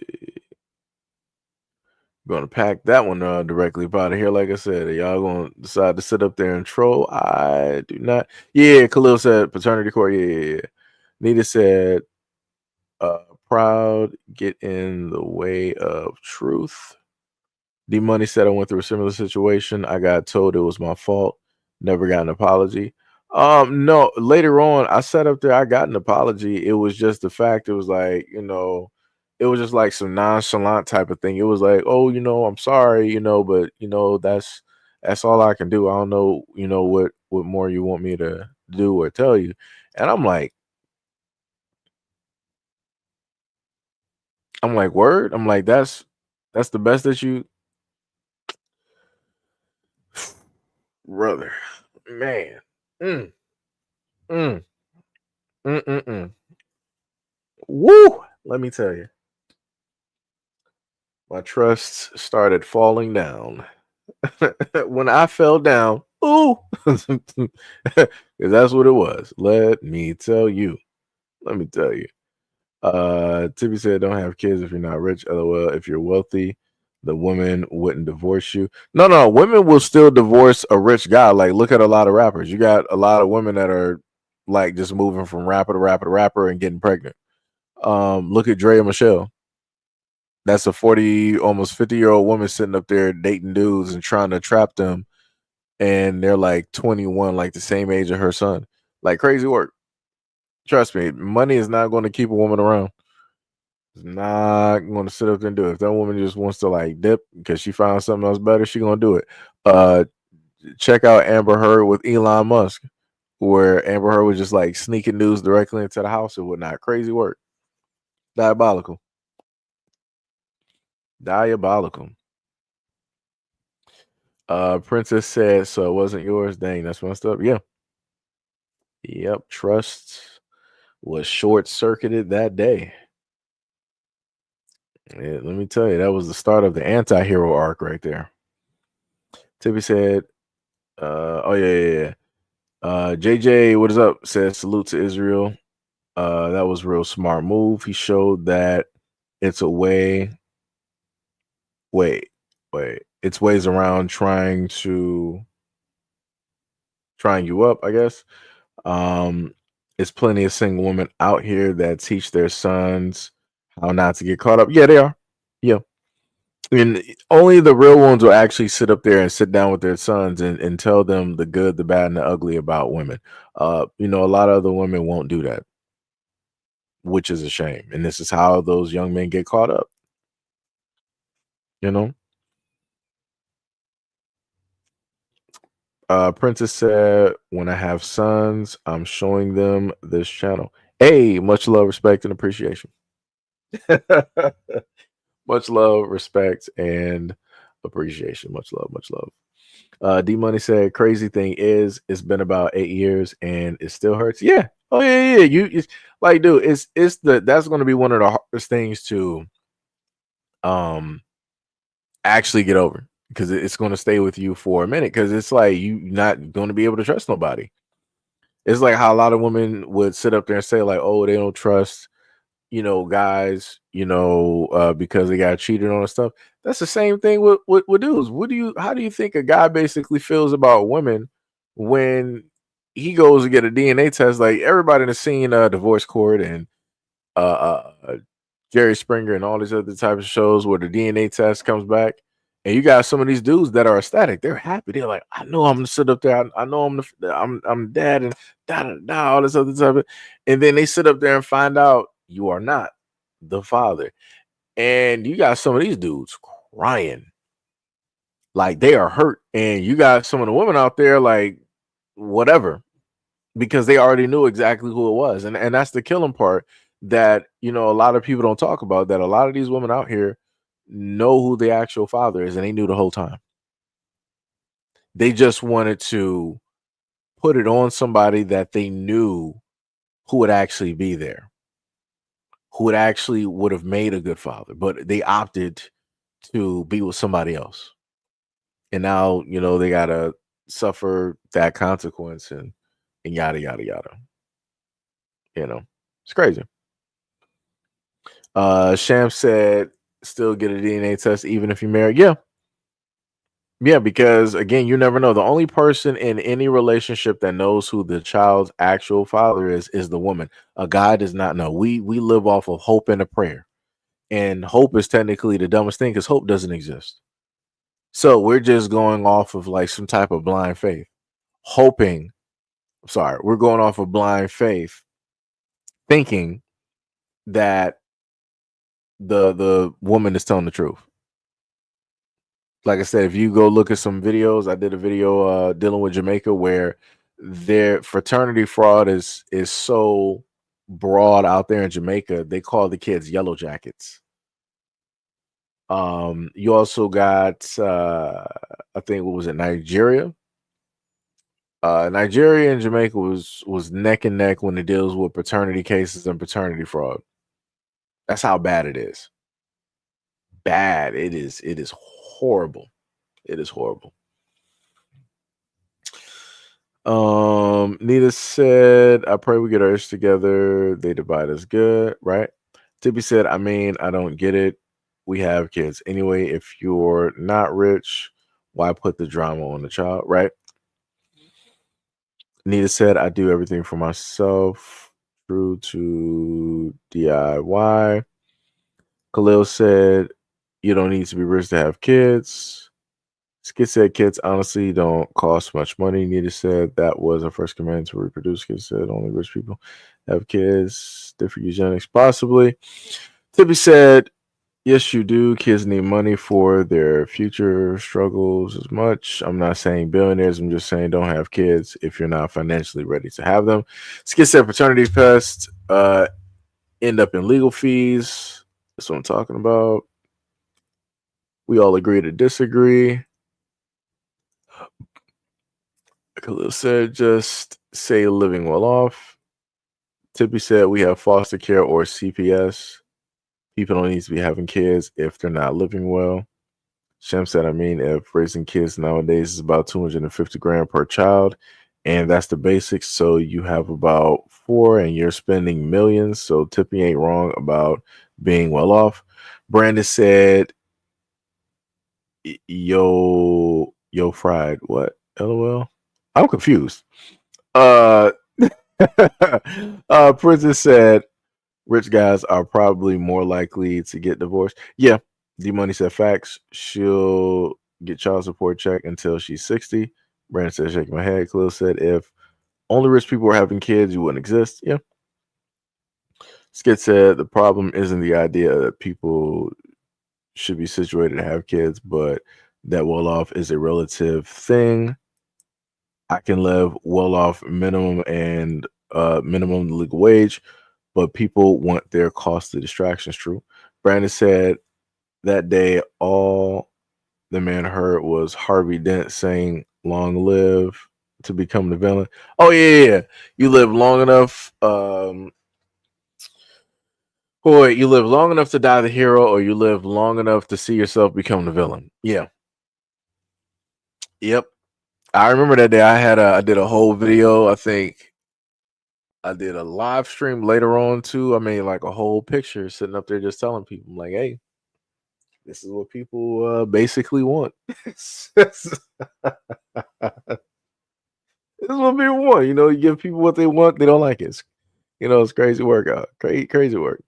Gonna pack that one directly up out of here. Like I said, y'all gonna decide to sit up there and troll? I do not. Yeah, Khalil said paternity court. Yeah. Nita said, proud get in the way of truth. D Money said I went through a similar situation. I got told it was my fault. Never got an apology. No, later on, I sat up there, I got an apology. It was just the fact, it was like, it was just like some nonchalant type of thing. It was like, oh, I'm sorry, but that's all I can do. I don't know, what more you want me to do or tell you. And I'm like, word? I'm like, that's the best that you, brother, man. Woo! Let me tell you, my trust started falling down when I fell down. Ooh, because that's what it was. Let me tell you. Tippy said, "Don't have kids if you're not rich. LOL. If you're wealthy, the woman wouldn't divorce you. No, women will still divorce a rich guy. Like, look at a lot of rappers. You got a lot of women that are like just moving from rapper to rapper to rapper and getting pregnant. Look at Dre and Michelle. That's a 40, almost 50-year-old woman sitting up there dating dudes and trying to trap them and they're like 21, like the same age of her son. Like crazy work. Trust me, money is not going to keep a woman around. It's not going to sit up there and do it. If that woman just wants to like dip because she found something else better, she gonna do it. Check out Amber Heard with Elon Musk, where Amber Heard was just like sneaking news directly into the house and whatnot. Crazy work. Diabolical. Diabolical. Princess said, so it wasn't yours. Dang, that's messed up. Yeah. Yep. Trust was short circuited that day. Yeah, let me tell you, that was the start of the anti-hero arc right there. Tippy said, oh yeah. JJ, what is up? Says salute to Israel. That was a real smart move. He showed that it's a way. Wait. It's ways around trying you up, I guess. It's plenty of single women out here that teach their sons how not to get caught up. Yeah, they are. Yeah. And only the real ones will actually sit up there and sit down with their sons and tell them the good, the bad, and the ugly about women. A lot of other women won't do that, which is a shame. And this is how those young men get caught up. Princess said, when I have sons, I'm showing them this channel. Hey, much love, respect, and appreciation. Much love, respect, and appreciation. Much love, much love. D Money said, crazy thing is, it's been about 8 years and it still hurts. Yeah. Oh yeah. It's like, dude, that's going to be one of the hardest things to actually get over, because it's going to stay with you for a minute, because it's like you're not going to be able to trust nobody. It's like how a lot of women would sit up there and say like, oh, they don't trust guys, because they got cheated on and stuff. That's the same thing with dudes. How do you think a guy basically feels about women when he goes to get a DNA test? Like everybody has seen Divorce Court and Jerry Springer and all these other types of shows where the DNA test comes back, and you got some of these dudes that are ecstatic. They're happy. They're like, I know I'm gonna sit up there. I know I'm dad and all this other type of, and then they sit up there and find out you are not the father. And you got some of these dudes crying like they are hurt, and you got some of the women out there like whatever, because they already knew exactly who it was. And that's the killing part that a lot of people don't talk about, that a lot of these women out here know who the actual father is, and they knew the whole time. They just wanted to put it on somebody that they knew who would actually be there, who would have made a good father, but they opted to be with somebody else. And now, they gotta suffer that consequence and yada yada yada. It's crazy. Sham said, still get a DNA test even if you're married. Yeah, because again, you never know. The only person in any relationship that knows who the child's actual father is the woman. A guy does not know. We live off of hope and a prayer, and hope is technically the dumbest thing because hope doesn't exist. So we're just going off of like some type of blind faith, we're going off of blind faith, thinking that the woman is telling the truth. Like I said, if you go look at some videos, I did a video dealing with Jamaica where their fraternity fraud is so broad out there in Jamaica. They call the kids yellow jackets. You also got I think, what was it, Nigeria? Nigeria and Jamaica was neck and neck when it deals with paternity cases and paternity fraud. That's how bad it is. Bad. It is horrible. It is horrible. Nita said, I pray we get ours together. They divide us good, right? Tippy said, I mean, I don't get it. We have kids. Anyway, if you're not rich, why put the drama on the child, right? Nita said, I do everything for myself. True to DIY. Khalil said, you don't need to be rich to have kids. Skid said kids honestly don't cost much money. Nita said that was our first command to reproduce. Skid said only rich people have kids. Different eugenics, possibly. Tippy said, yes, you do. Kids need money for their future struggles as much. I'm not saying billionaires. I'm just saying don't have kids if you're not financially ready to have them. Skid said paternity tests end up in legal fees. That's what I'm talking about. We all agree to disagree. Khalil said, just say living well off. Tippy said, we have foster care or CPS. People don't need to be having kids if they're not living well. Shem said, I mean, if raising kids nowadays is about 250 grand per child, and that's the basics. So you have about 4 and you're spending millions. So Tippy ain't wrong about being well off. Brandon said, yo, fried. What? LOL. I'm confused. Princess said, rich guys are probably more likely to get divorced. Yeah. D Money said facts. She'll get child support check until she's 60. Brandon said, shaking my head. Khalil said, if only rich people were having kids, you wouldn't exist. Yeah. Skid said, the problem isn't the idea that people should be situated to have kids, but that well off is a relative thing. I can live well off minimum and minimum legal wage, but people want their costly distractions. True. Brandon said that day all the man heard was Harvey Dent saying long live to become the villain. Oh yeah. You live long enough. Boy, you live long enough to die the hero, or you live long enough to see yourself become the villain. Yeah. Yep. I remember that day I did a whole video. I think I did a live stream later on too. I made like a whole picture sitting up there just telling people, I'm like, hey, this is what people basically want. This is what people want. You know, you give people what they want, they don't like it. It's crazy work out. Crazy work.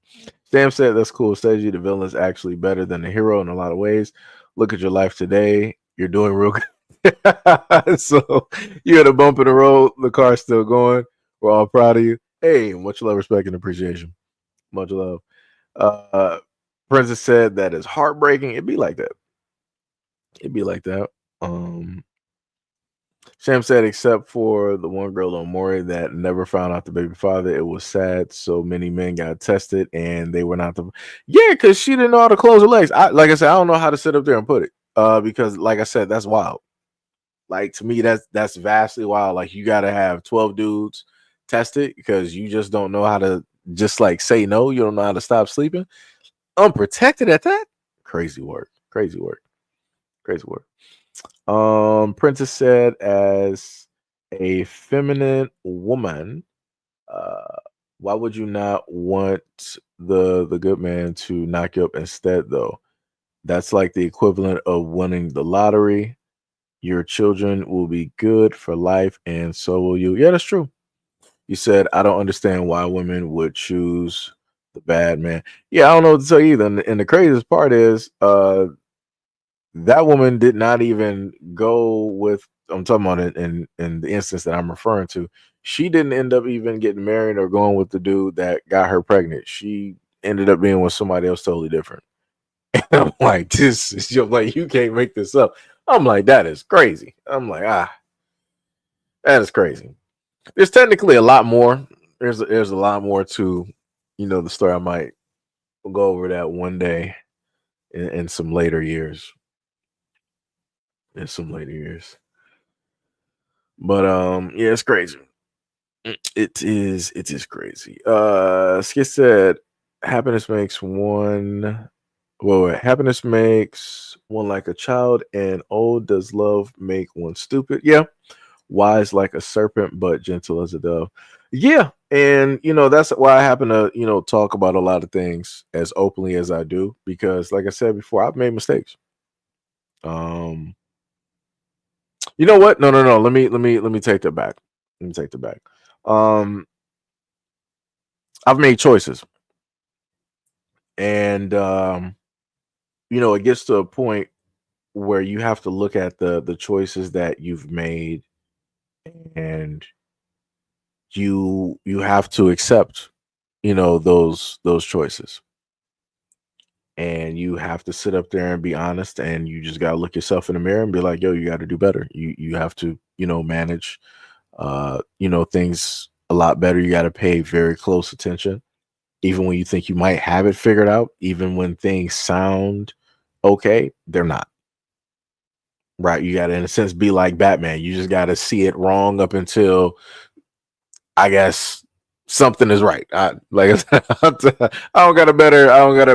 Sam said that's cool. Says you the villain is actually better than the hero in a lot of ways. Look at your life today. You're doing real good. So you had a bump in the road. The car's still going. We're all proud of you. Hey, much love, respect, and appreciation. Much love. Princess said that is heartbreaking. It'd be like that. It'd be like that. Sam said, except for the one girl on Maury that never found out the baby father, it was sad. So many men got tested and they were not the. Yeah, because she didn't know how to close her legs. Like I said, I don't know how to sit up there and put it. Because like I said, that's wild. Like to me, that's vastly wild. Like you got to have 12 dudes tested because you just don't know how to just like say no. You don't know how to stop sleeping. Unprotected at that. Crazy work. Crazy work. Crazy work. Princess said, as a feminine woman, why would you not want the good man to knock you up instead, though? That's like the equivalent of winning the lottery. Your children will be good for life, and so will you. Yeah, that's true. You said, I don't understand why women would choose the bad man. Yeah, I don't know what to tell you either. And the craziest part is, that woman did not even go with. I'm talking about it in the instance that I'm referring to. She didn't end up even getting married or going with the dude that got her pregnant. She ended up being with somebody else totally different. And I'm like, this is just like you can't make this up. I'm like, that is crazy. I'm like, that is crazy. There's technically a lot more. There's a lot more to, the story. I might go over that one day in some later years. In some later years. But yeah, it's crazy. It is crazy. Skid said happiness makes one happiness makes one like a child, and old does love make one stupid. Yeah. Wise like a serpent, but gentle as a dove. Yeah. And that's why I happen to, talk about a lot of things as openly as I do, because like I said before, I've made mistakes. You know what? No. Let me take that back. Let me take that back. I've made choices, and it gets to a point where you have to look at the choices that you've made, and you have to accept, those choices, and you have to sit up there and be honest, and you just got to look yourself in the mirror and be like, yo, you got to do better. You have to, manage things a lot better. You got to pay very close attention, even when you think you might have it figured out, even when things sound okay, they're not. Right? You got to, in a sense, be like Batman. You just got to see it wrong up until, I guess, something is right. Like I said, I don't got a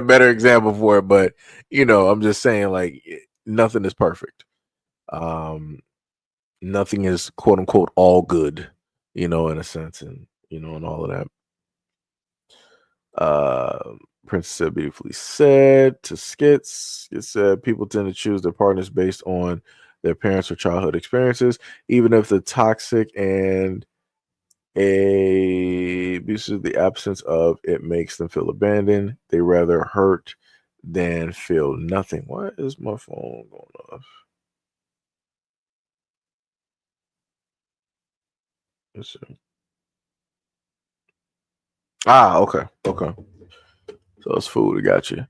better example for it, but I'm just saying, like, nothing is perfect. Nothing is quote unquote all good, in a sense, and all of that. Princess said, beautifully said. To Skits, it said, people tend to choose their partners based on their parents or childhood experiences, even if the toxic and the absence of it makes them feel abandoned. They rather hurt than feel nothing. Why is my phone going off? Let's see. Okay. So it's food. I got you.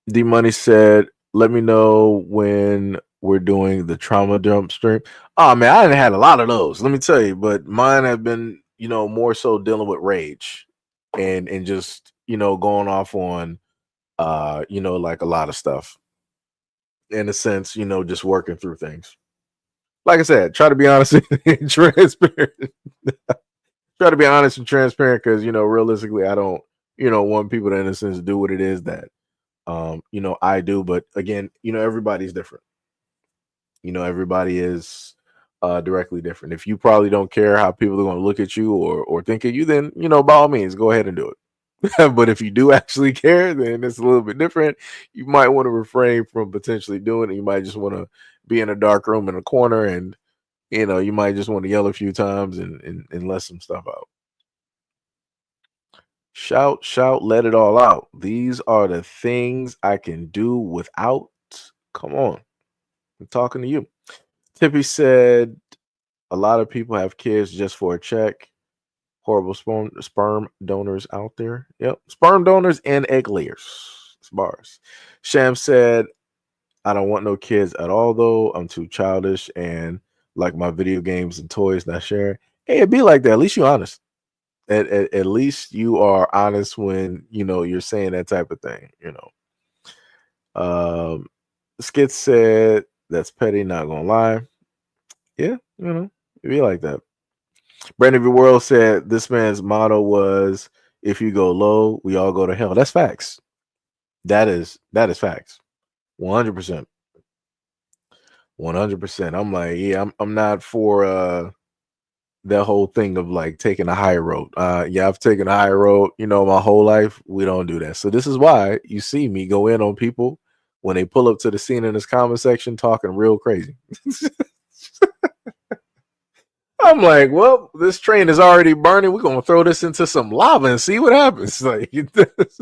D Money said, let me know when we're doing the trauma dump stream. Oh man, I done had a lot of those, let me tell you, but mine have been, more so dealing with rage and just, going off on like a lot of stuff. In a sense, just working through things. Like I said, try to be honest and transparent. Try to be honest and transparent, because realistically, I don't, want people to, in a sense, do what it is that I do. But again, everybody's different. Everybody is directly different. If you probably don't care how people are going to look at you or think of you, then by all means, go ahead and do it. But if you do actually care, then it's a little bit different. You might want to refrain from potentially doing it. You might just want to be in a dark room in a corner, and you might just want to yell a few times and let some stuff out. Shout, let it all out. These are the things I can do without. Come on. I'm talking to you. Tippy said, a lot of people have kids just for a check. Horrible sperm donors out there. Yep. Sperm donors and egg layers. It's bars. Sham said, I don't want no kids at all, though. I'm too childish and like my video games and toys not sharing. Hey, it'd be like that. At least you're honest. At least you are honest when you're saying that type of thing. Skit said, that's petty, not gonna lie. Yeah, it'd be like that. Brandon V. World said this man's motto was, if you go low, we all go to hell. That's facts. That is facts. 100%. 100%. I'm like, yeah, I'm not for that whole thing of like taking a high road. Yeah, I've taken a high road, my whole life. We don't do that. So this is why you see me go in on people when they pull up to the scene in this comment section talking real crazy. I'm like, well, this train is already burning. We're gonna throw this into some lava and see what happens. Like that's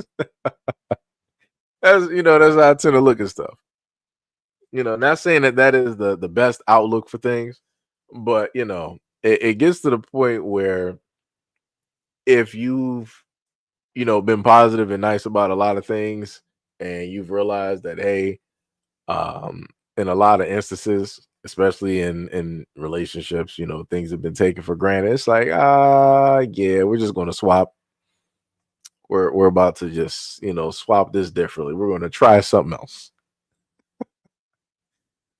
that's how I tend to look at stuff. Not saying that is the best outlook for things, but it gets to the point where if you've been positive and nice about a lot of things, and you've realized that, hey, in a lot of instances, especially in relationships, things have been taken for granted. It's like, yeah, we're just going to swap. We're about to just, swap this differently. We're going to try something else.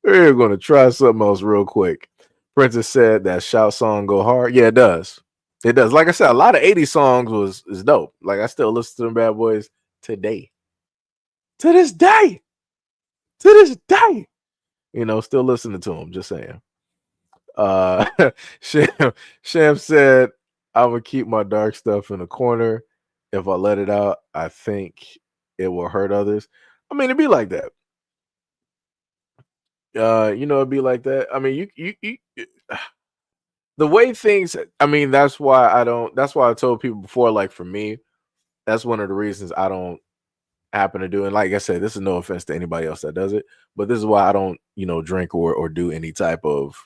We're going to try something else real quick. Princess said that shout song go hard. Yeah, it does. It does. Like I said, a lot of 80s songs is dope. Like I still listen to them bad boys today. To this day. Still listening to them. Just saying. Sham said, I would keep my dark stuff in a corner. If I let it out, I think it will hurt others. I mean, it'd be like that. It'd be like that. I mean, you the way things, I mean, that's why I told people before, like for me, that's one of the reasons I don't happen to do. And like I said, this is no offense to anybody else that does it, but this is why I don't, drink or do any type of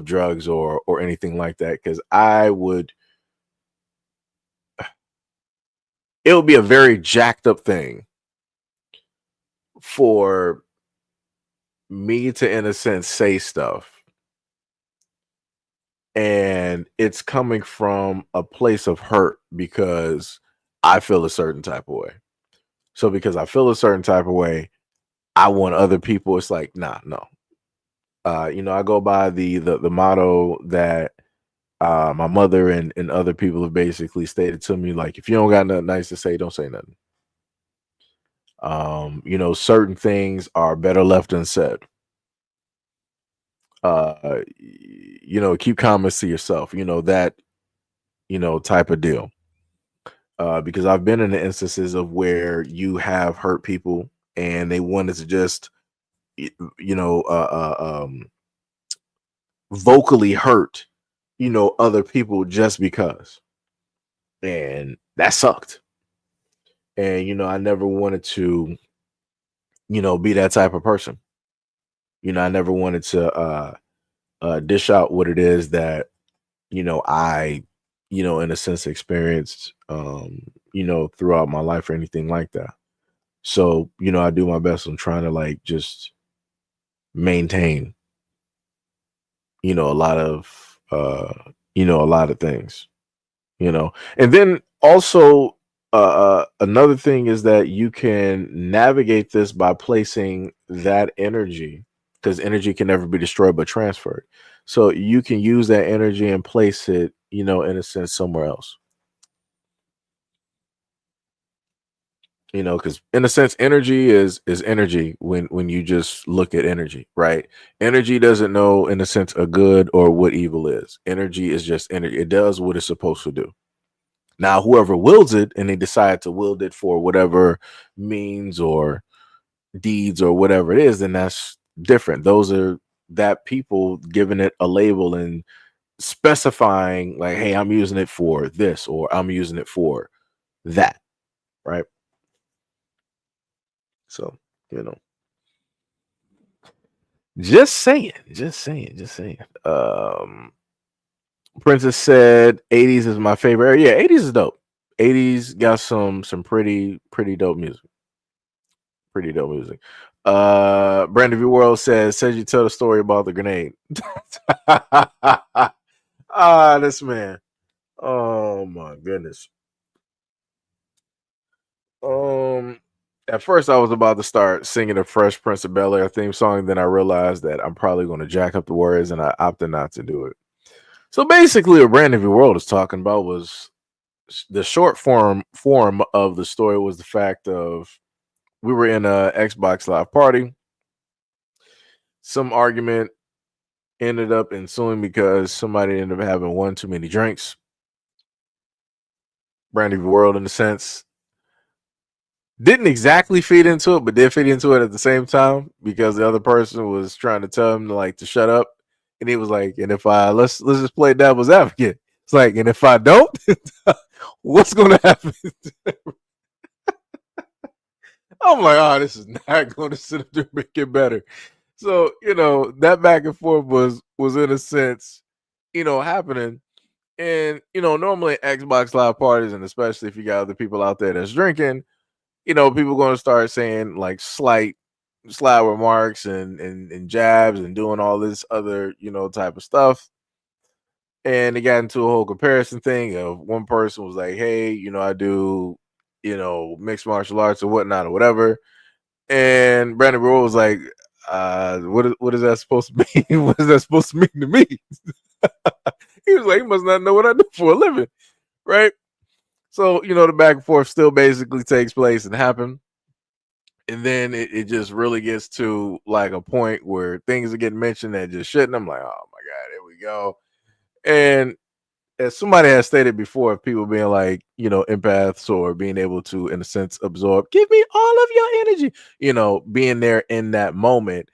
drugs or anything like that, because it would be a very jacked up thing for me to, in a sense, say stuff, and it's coming from a place of hurt because I feel a certain type of way. So because I feel a certain type of way, I want other people. It's like, nah, no. I go by the motto that my mother and other people have basically stated to me, like, if you don't got nothing nice to say, don't say nothing. Certain things are better left unsaid. Keep comments to yourself, that, type of deal. Because I've been in the instances of where you have hurt people and they wanted to just, vocally hurt, other people just because. And that sucked. And, I never wanted to, be that type of person. I never wanted to dish out what it is that, I, in a sense experienced, throughout my life or anything like that. So, I do my best on trying to like just maintain, a lot of, a lot of things, and then also, another thing is that you can navigate this by placing that energy, because energy can never be destroyed but transferred. So you can use that energy and place it, in a sense, somewhere else. Because in a sense, energy is energy when you just look at energy, right? Energy doesn't know, in a sense, a good or what evil is. Energy is just energy. It does what it's supposed to do. Now, whoever wields it and they decide to wield it for whatever means or deeds or whatever it is, then that's different. Those are that people giving it a label and specifying, like, hey, I'm using it for this or I'm using it for that, right? So, just saying. Princess said 80s is my favorite. Yeah, 80s is dope. 80s got some pretty dope music. Brandon V World says you tell the story about the grenade. This man. Oh my goodness. At first I was about to start singing the Fresh Prince of Bel-Air theme song, then I realized that I'm probably going to jack up the words, and I opted not to do it. So basically what Brandon V World is talking about was the short form of the story was the fact of we were in a Xbox Live party. Some argument ended up ensuing because somebody ended up having one too many drinks. Brandon V World, in a sense, didn't exactly feed into it, but did feed into it at the same time because the other person was trying to tell him to shut up, and he was like, "And if I let's just play devil's advocate." It's like, and if I don't, what's going to happen? I'm like, oh, this is not going to sit up there and make it better. So, that back and forth was in a sense, happening. And, normally Xbox Live parties, and especially if you got other people out there that's drinking, people going to start saying like slight remarks and jabs and doing all this other, type of stuff. And they got into a whole comparison thing of one person was like, hey, I do, mixed martial arts or whatnot or whatever. And Brandon Rowe was like, what is that supposed to mean? What is that supposed to mean to me? He was like, he must not know what I do for a living, right? So, the back and forth still basically takes place and happen. And then it just really gets to like a point where things are getting mentioned that just shouldn't. I'm like, oh my God, here we go. And as somebody has stated before, people being like, empaths or being able to, in a sense, absorb, give me all of your energy, being there in that moment,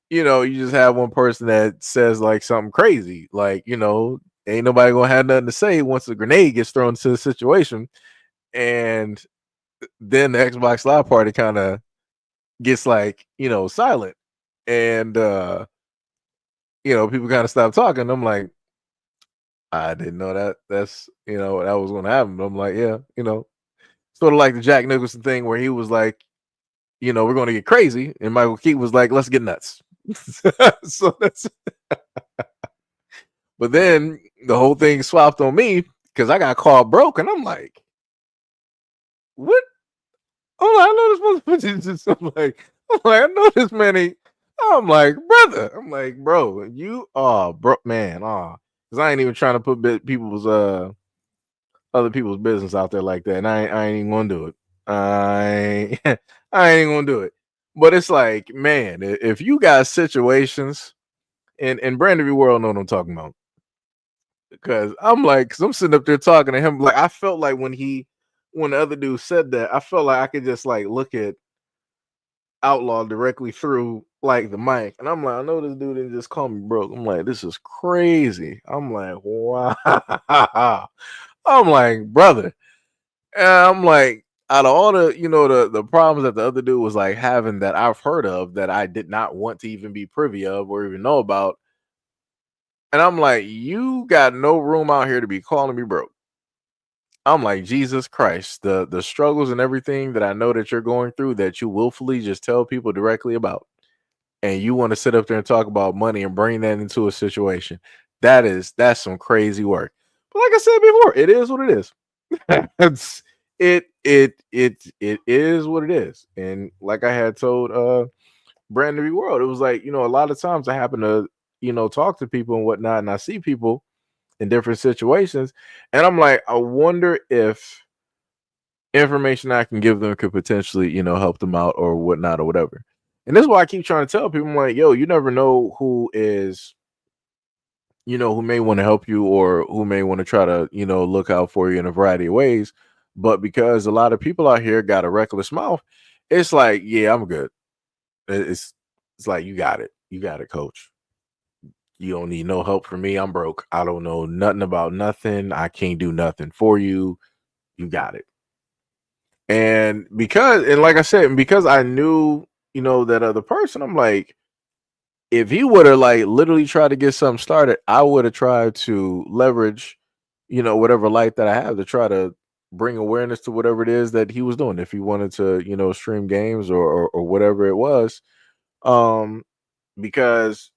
you just have one person that says like something crazy, like, ain't nobody gonna have nothing to say once a grenade gets thrown into the situation. And then the Xbox Live Party kind of gets like, silent. And, people kind of stop talking. I'm like, I didn't know that's, that was going to happen. I'm like, yeah, sort of like the Jack Nicholson thing where he was like, we're going to get crazy. And Michael Keaton was like, let's get nuts. So that's, but then the whole thing swapped on me because I got called broke. And I'm like, what? Oh, I know this motherfucker. I know this man. I'm like, brother. I'm like, bro, you are broke, man. Because I ain't even trying to put other people's business out there like that. And I ain't even gonna do it. I ain't gonna do it. But it's like, man, if you got situations, and Brandon V World know what I'm talking about. Because I'm sitting up there talking to him. Like, I felt like when the other dude said that, I felt like I could just like look at Outlaw directly through like the mic. And I'm like, I know this dude didn't just call me broke. I'm like, this is crazy. I'm like, wow. I'm like, brother. And I'm like, out of all the problems that the other dude was like having that I've heard of that I did not want to even be privy of or even know about. And I'm like, you got no room out here to be calling me broke. I'm like, Jesus Christ, the struggles and everything that I know that you're going through that you willfully just tell people directly about. And you want to sit up there and talk about money and bring that into a situation. That's some crazy work. But like I said before, it is what it is. It is what it is. And like I had told Brandon V World, it was like, a lot of times I happen to, talk to people and whatnot, and I see people in different situations, and I'm like, I wonder if information I can give them could potentially, help them out or whatnot or whatever. And this is why I keep trying to tell people, I'm like, yo, you never know who is, who may want to help you or who may want to try to, look out for you in a variety of ways. But because a lot of people out here got a reckless mouth, it's like, yeah, I'm good. It's like, you got it, coach. You don't need no help from me. I'm broke. I don't know nothing about nothing. I can't do nothing for you. You got it. And like I said, because I knew, that other person, I'm like, if he would have like literally tried to get something started, I would have tried to leverage, whatever light that I have to try to bring awareness to whatever it is that he was doing. If he wanted to, stream games or whatever it was, because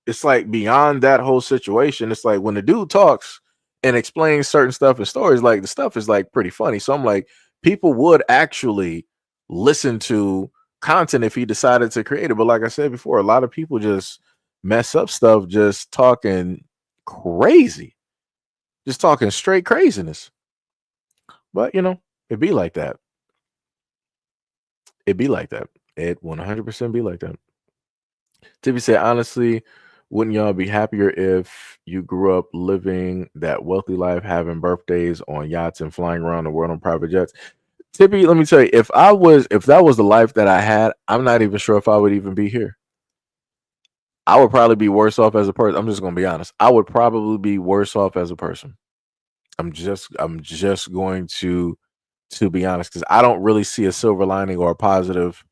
it's like beyond that whole situation. It's like when the dude talks and explains certain stuff and stories, like the stuff is like pretty funny. So I'm like, people would actually listen to content if he decided to create it. But like I said before, a lot of people just mess up stuff just talking crazy, just talking straight craziness. But it'd be like that. It'd be like that. It 100% be like that. Tiffy said, honestly, wouldn't y'all be happier if you grew up living that wealthy life, having birthdays on yachts and flying around the world on private jets? Tippy, let me tell you, if that was the life that I had, I'm not even sure if I would even be here. I would probably be worse off as a person. I'm just gonna be honest. I would probably be worse off as a person. I'm just going to be honest, because I don't really see a silver lining or a positive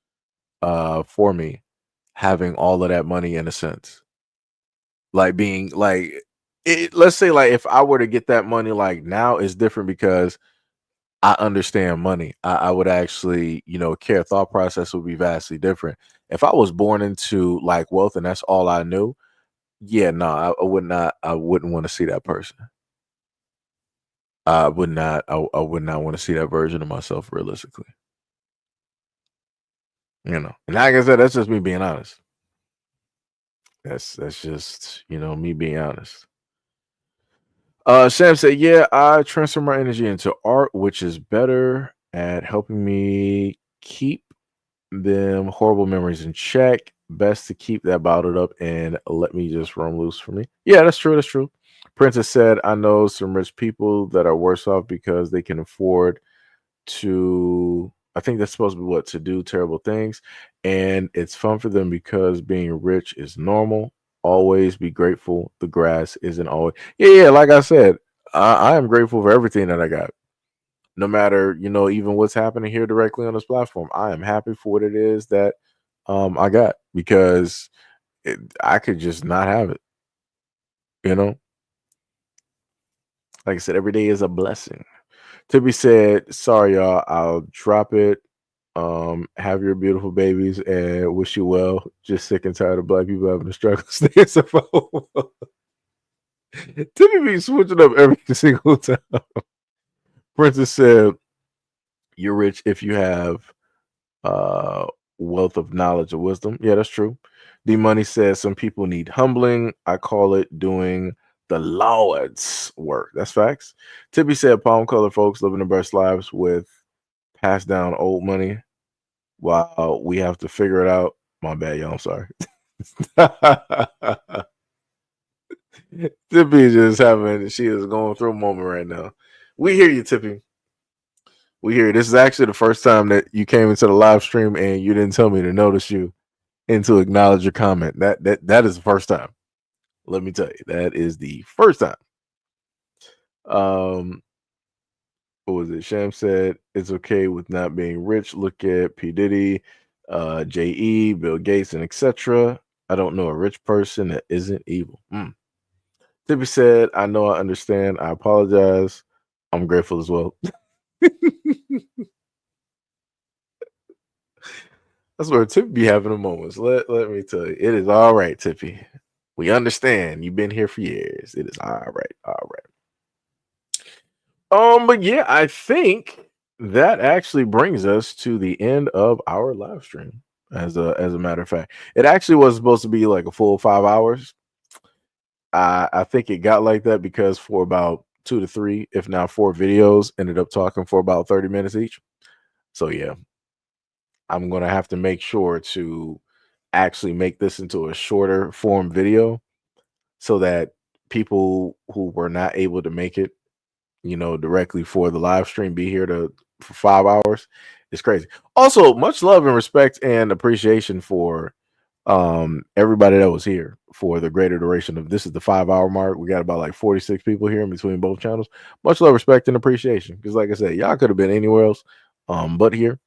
for me having all of that money in a sense. Like being like let's say like if I were to get that money like now is different because I understand money. I would actually, care. Thought process would be vastly different. If I was born into like wealth and that's all I knew, yeah, no, I would not. I wouldn't want to see that person. I would not. I would not want to see that version of myself realistically. And like I said, that's just me being honest. That's just me being honest. Sam said, yeah, I transfer my energy into art, which is better at helping me keep them horrible memories in check. Best to keep that bottled up and let me just roam loose for me. Yeah, that's true. That's true. Princess said, I know some rich people that are worse off because they can afford to, I think that's supposed to be to do terrible things. And it's fun for them because being rich is normal. Always be grateful. The grass isn't always. Yeah. Like I said, I am grateful for everything that I got. no matter, you know, even what's happening here directly on this platform, I am happy for what it is that I got, because I could just not have it, you know. Like I said, every day is a blessing. Tippy said, sorry y'all, I'll drop it. Have your beautiful babies and wish you well. Just sick and tired of black people having to struggle staying survival. Tippy be switching up every single time. Princess said, you're rich if you have wealth of knowledge or wisdom. Yeah, that's true. D Money says some people need humbling. I call it doing the Lord's work. That's facts. Tippy said palm color folks living their best lives with passed down old money while we have to figure it out. My bad, y'all. I'm sorry. Tippy is just she is going through a moment right now. We hear you, Tippy. We hear you. This is actually the first time that you came into the live stream and you didn't tell me to notice you and to acknowledge your comment. That is the first time. Let me tell you, that is the first time. What was it? Sham said it's okay with not being rich. Look at P. Diddy, J.E., Bill Gates, and etc. I don't know a rich person that isn't evil. Tippy said, I know, I understand. I apologize. I'm grateful as well. That's where Tippy be having the moments. Let me tell you, it is all right, Tippy. We understand. You've been here for years. It is all right. All right. But yeah, I think that actually brings us to the end of our live stream. As a matter of fact, it actually was supposed to be like a full 5 hours. I think it got like that because for about 2 to 3, if not 4 videos, ended up talking for about 30 minutes each. So yeah, I'm gonna have to make sure to actually make this into a shorter form video so that people who were not able to make it, you know, directly for the live stream be here for 5 hours. It's crazy. Also, much love and respect and appreciation for everybody that was here for the greater duration of this is the 5-hour mark. We got about like 46 people here in between both channels. Much love, respect, and appreciation. Because like I said, y'all could have been anywhere else but here.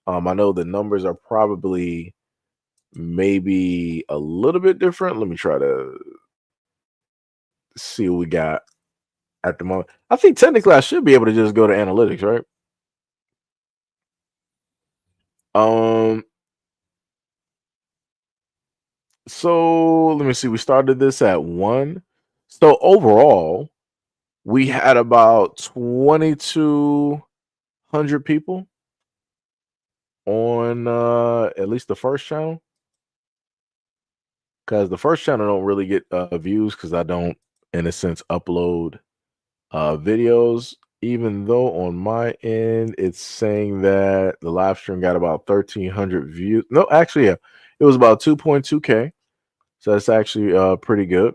I know the numbers are probably maybe a little bit different. Let me try to see what we got at the moment. I think technically I should be able to just go to analytics, right? So let me see. We started this at 1. So overall, we had about 2,200 people on at least the first channel. Because the first channel don't really get views because I don't, in a sense, upload videos. Even though on my end, it's saying that the live stream got about 1,300 views. No, actually, yeah, it was about 2.2K. So that's actually pretty good.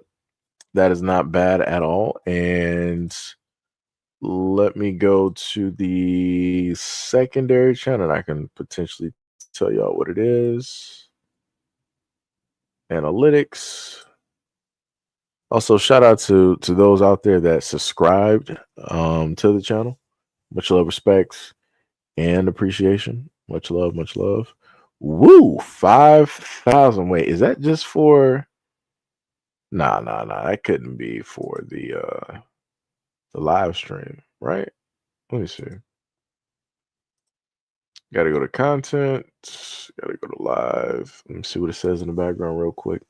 That is not bad at all. And let me go to the secondary channel. And I can potentially tell y'all what it is. Analytics. Also, shout out to those out there that subscribed to the channel. Much love, respects, and appreciation. Much love, much love. Woo, 5,000. Wait, is that just for? Nah. That couldn't be for the live stream, right? Let me see. Got to go to content. Got to go to live. Let me see what it says in the background real quick.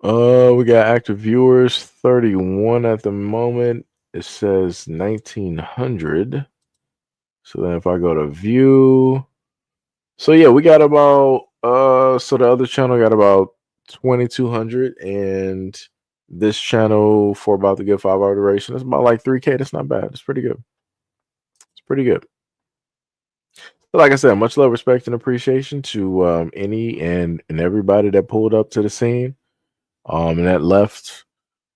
We got active viewers 31 at the moment. It says 1,900. So then if I go to view, so yeah, we got about so the other channel got about 2,200 and this channel for about the good 5-hour duration is about like 3K. That's not bad. It's pretty good. It's pretty good. But like I said, much love, respect, and appreciation to any and everybody that pulled up to the scene. And that left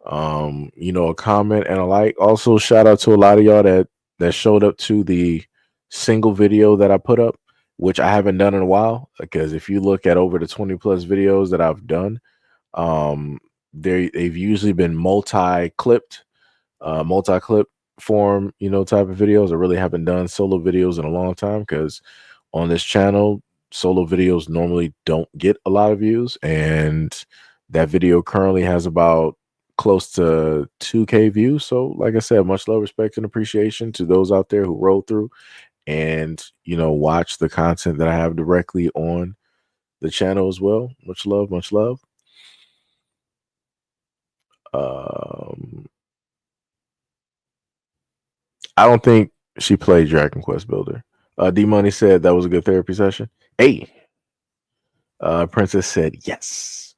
you know, a comment and a like. Also, shout out to a lot of y'all that showed up to the single video that I put up, which I haven't done in a while. Because if you look at over the 20 plus videos that I've done, they've usually been multi-clipped. multi-clip form, type of videos. I really haven't done solo videos in a long time because on this channel, solo videos normally don't get a lot of views, and that video currently has about close to 2K views. So, like I said, much love, respect, and appreciation to those out there who roll through and watch the content that I have directly on the channel as well. Much love, much love. I don't think she played Dragon Quest Builder. D Money said that was a good therapy session. Hey, Princess said yes.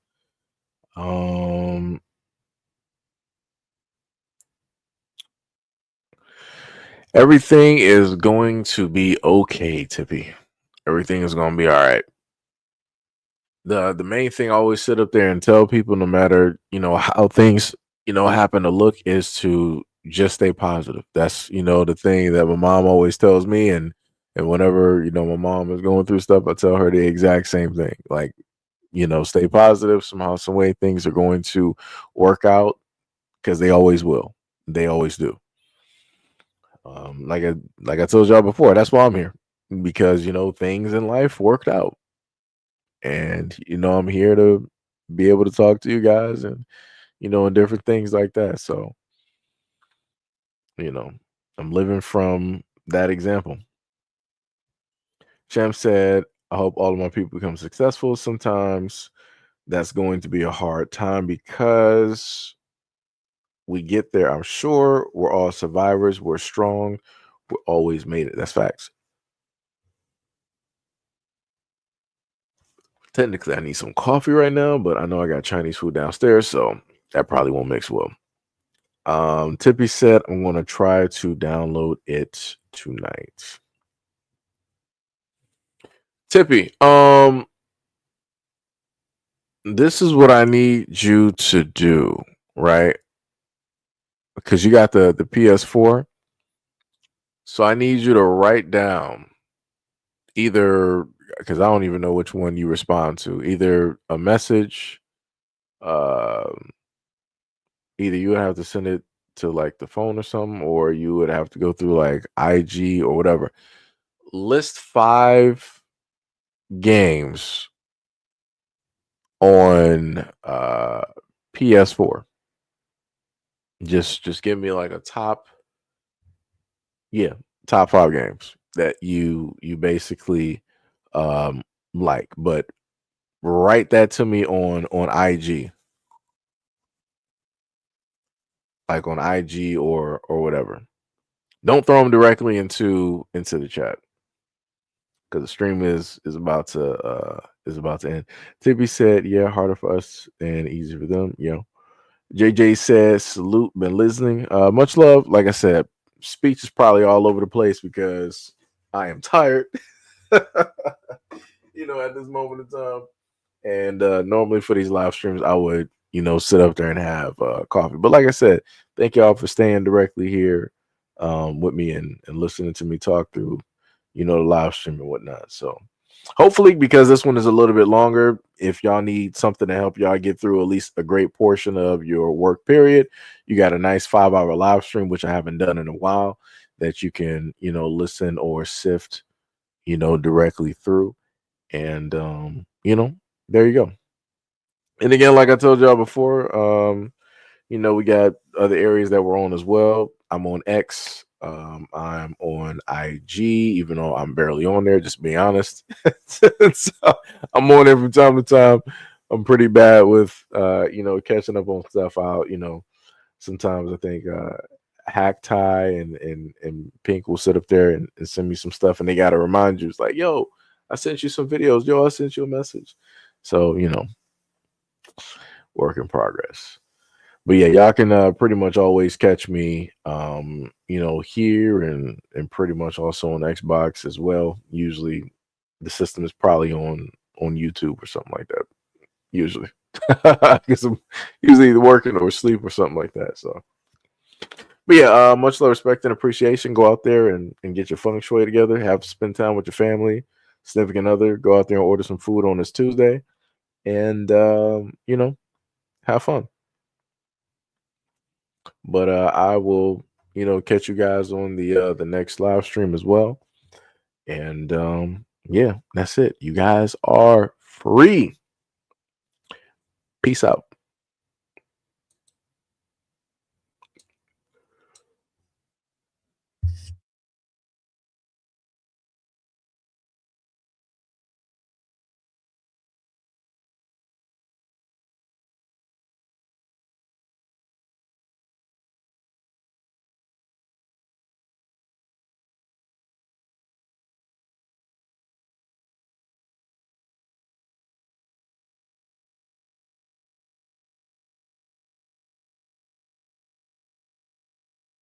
Everything is going to be okay, Tippy. Everything is going to be all right. The main thing I always sit up there and tell people, no matter how things happen to look, is to just stay positive. That's the thing that my mom always tells me, and whenever my mom is going through stuff, I tell her the exact same thing. Like, stay positive. Somehow, some way, things are going to work out because they always will. They always do. Like I told y'all before, that's why I'm here, because things in life worked out, and I'm here to be able to talk to you guys, and and different things like that. So I'm living from that example. Champ said, I hope all of my people become successful. Sometimes that's going to be a hard time because we get there. I'm sure we're all survivors. We're strong. We always made it. That's facts. Technically, I need some coffee right now, but I know I got Chinese food downstairs, so that probably won't mix well. Tippy said, I'm going to try to download it tonight. Tippy, this is what I need you to do, right? Because you got the PS4. So I need you to write down either, because I don't even know which one you respond to, either a message, either you would have to send it to like the phone or something, or you would have to go through like IG or whatever. List 5 games on PS4. Just give me like a top 5 games that you basically like, but write that to me on IG, like on IG or whatever. Don't throw them directly into the chat, because the stream is about to end. Tippy said, yeah, harder for us and easier for them. JJ says, salute, been listening. Much love. Like I said, speech is probably all over the place because I am tired. At this moment in time. And normally for these live streams, I would, sit up there and have coffee. But like I said, thank y'all for staying directly here with me and listening to me talk through, the live stream and whatnot. So hopefully, because this one is a little bit longer, if y'all need something to help y'all get through at least a great portion of your work period, you got a nice 5-hour live stream, which I haven't done in a while, that you can, listen or sift, directly through. And, there you go. And again, like I told y'all before, we got other areas that we're on as well. I'm on X. I'm on IG, even though I'm barely on there, just to be honest. So I'm on there from time to time. I'm pretty bad with, catching up on stuff out. Sometimes I think Hack Tie and Pink will sit up there and send me some stuff, and they got to remind you. It's like, yo, I sent you some videos. Yo, I sent you a message. So, work in progress. But yeah, y'all can pretty much always catch me, here and pretty much also on Xbox as well. Usually the system is probably on YouTube or something like that. Usually. Because I'm usually either working or asleep or something like that. So, but yeah, much love, respect, and appreciation. Go out there and get your feng shui together. Have spend time with your family, significant other. Go out there and order some food on this Tuesday, and have fun. But I will, catch you guys on the next live stream as well. And yeah, that's it. You guys are free. Peace out.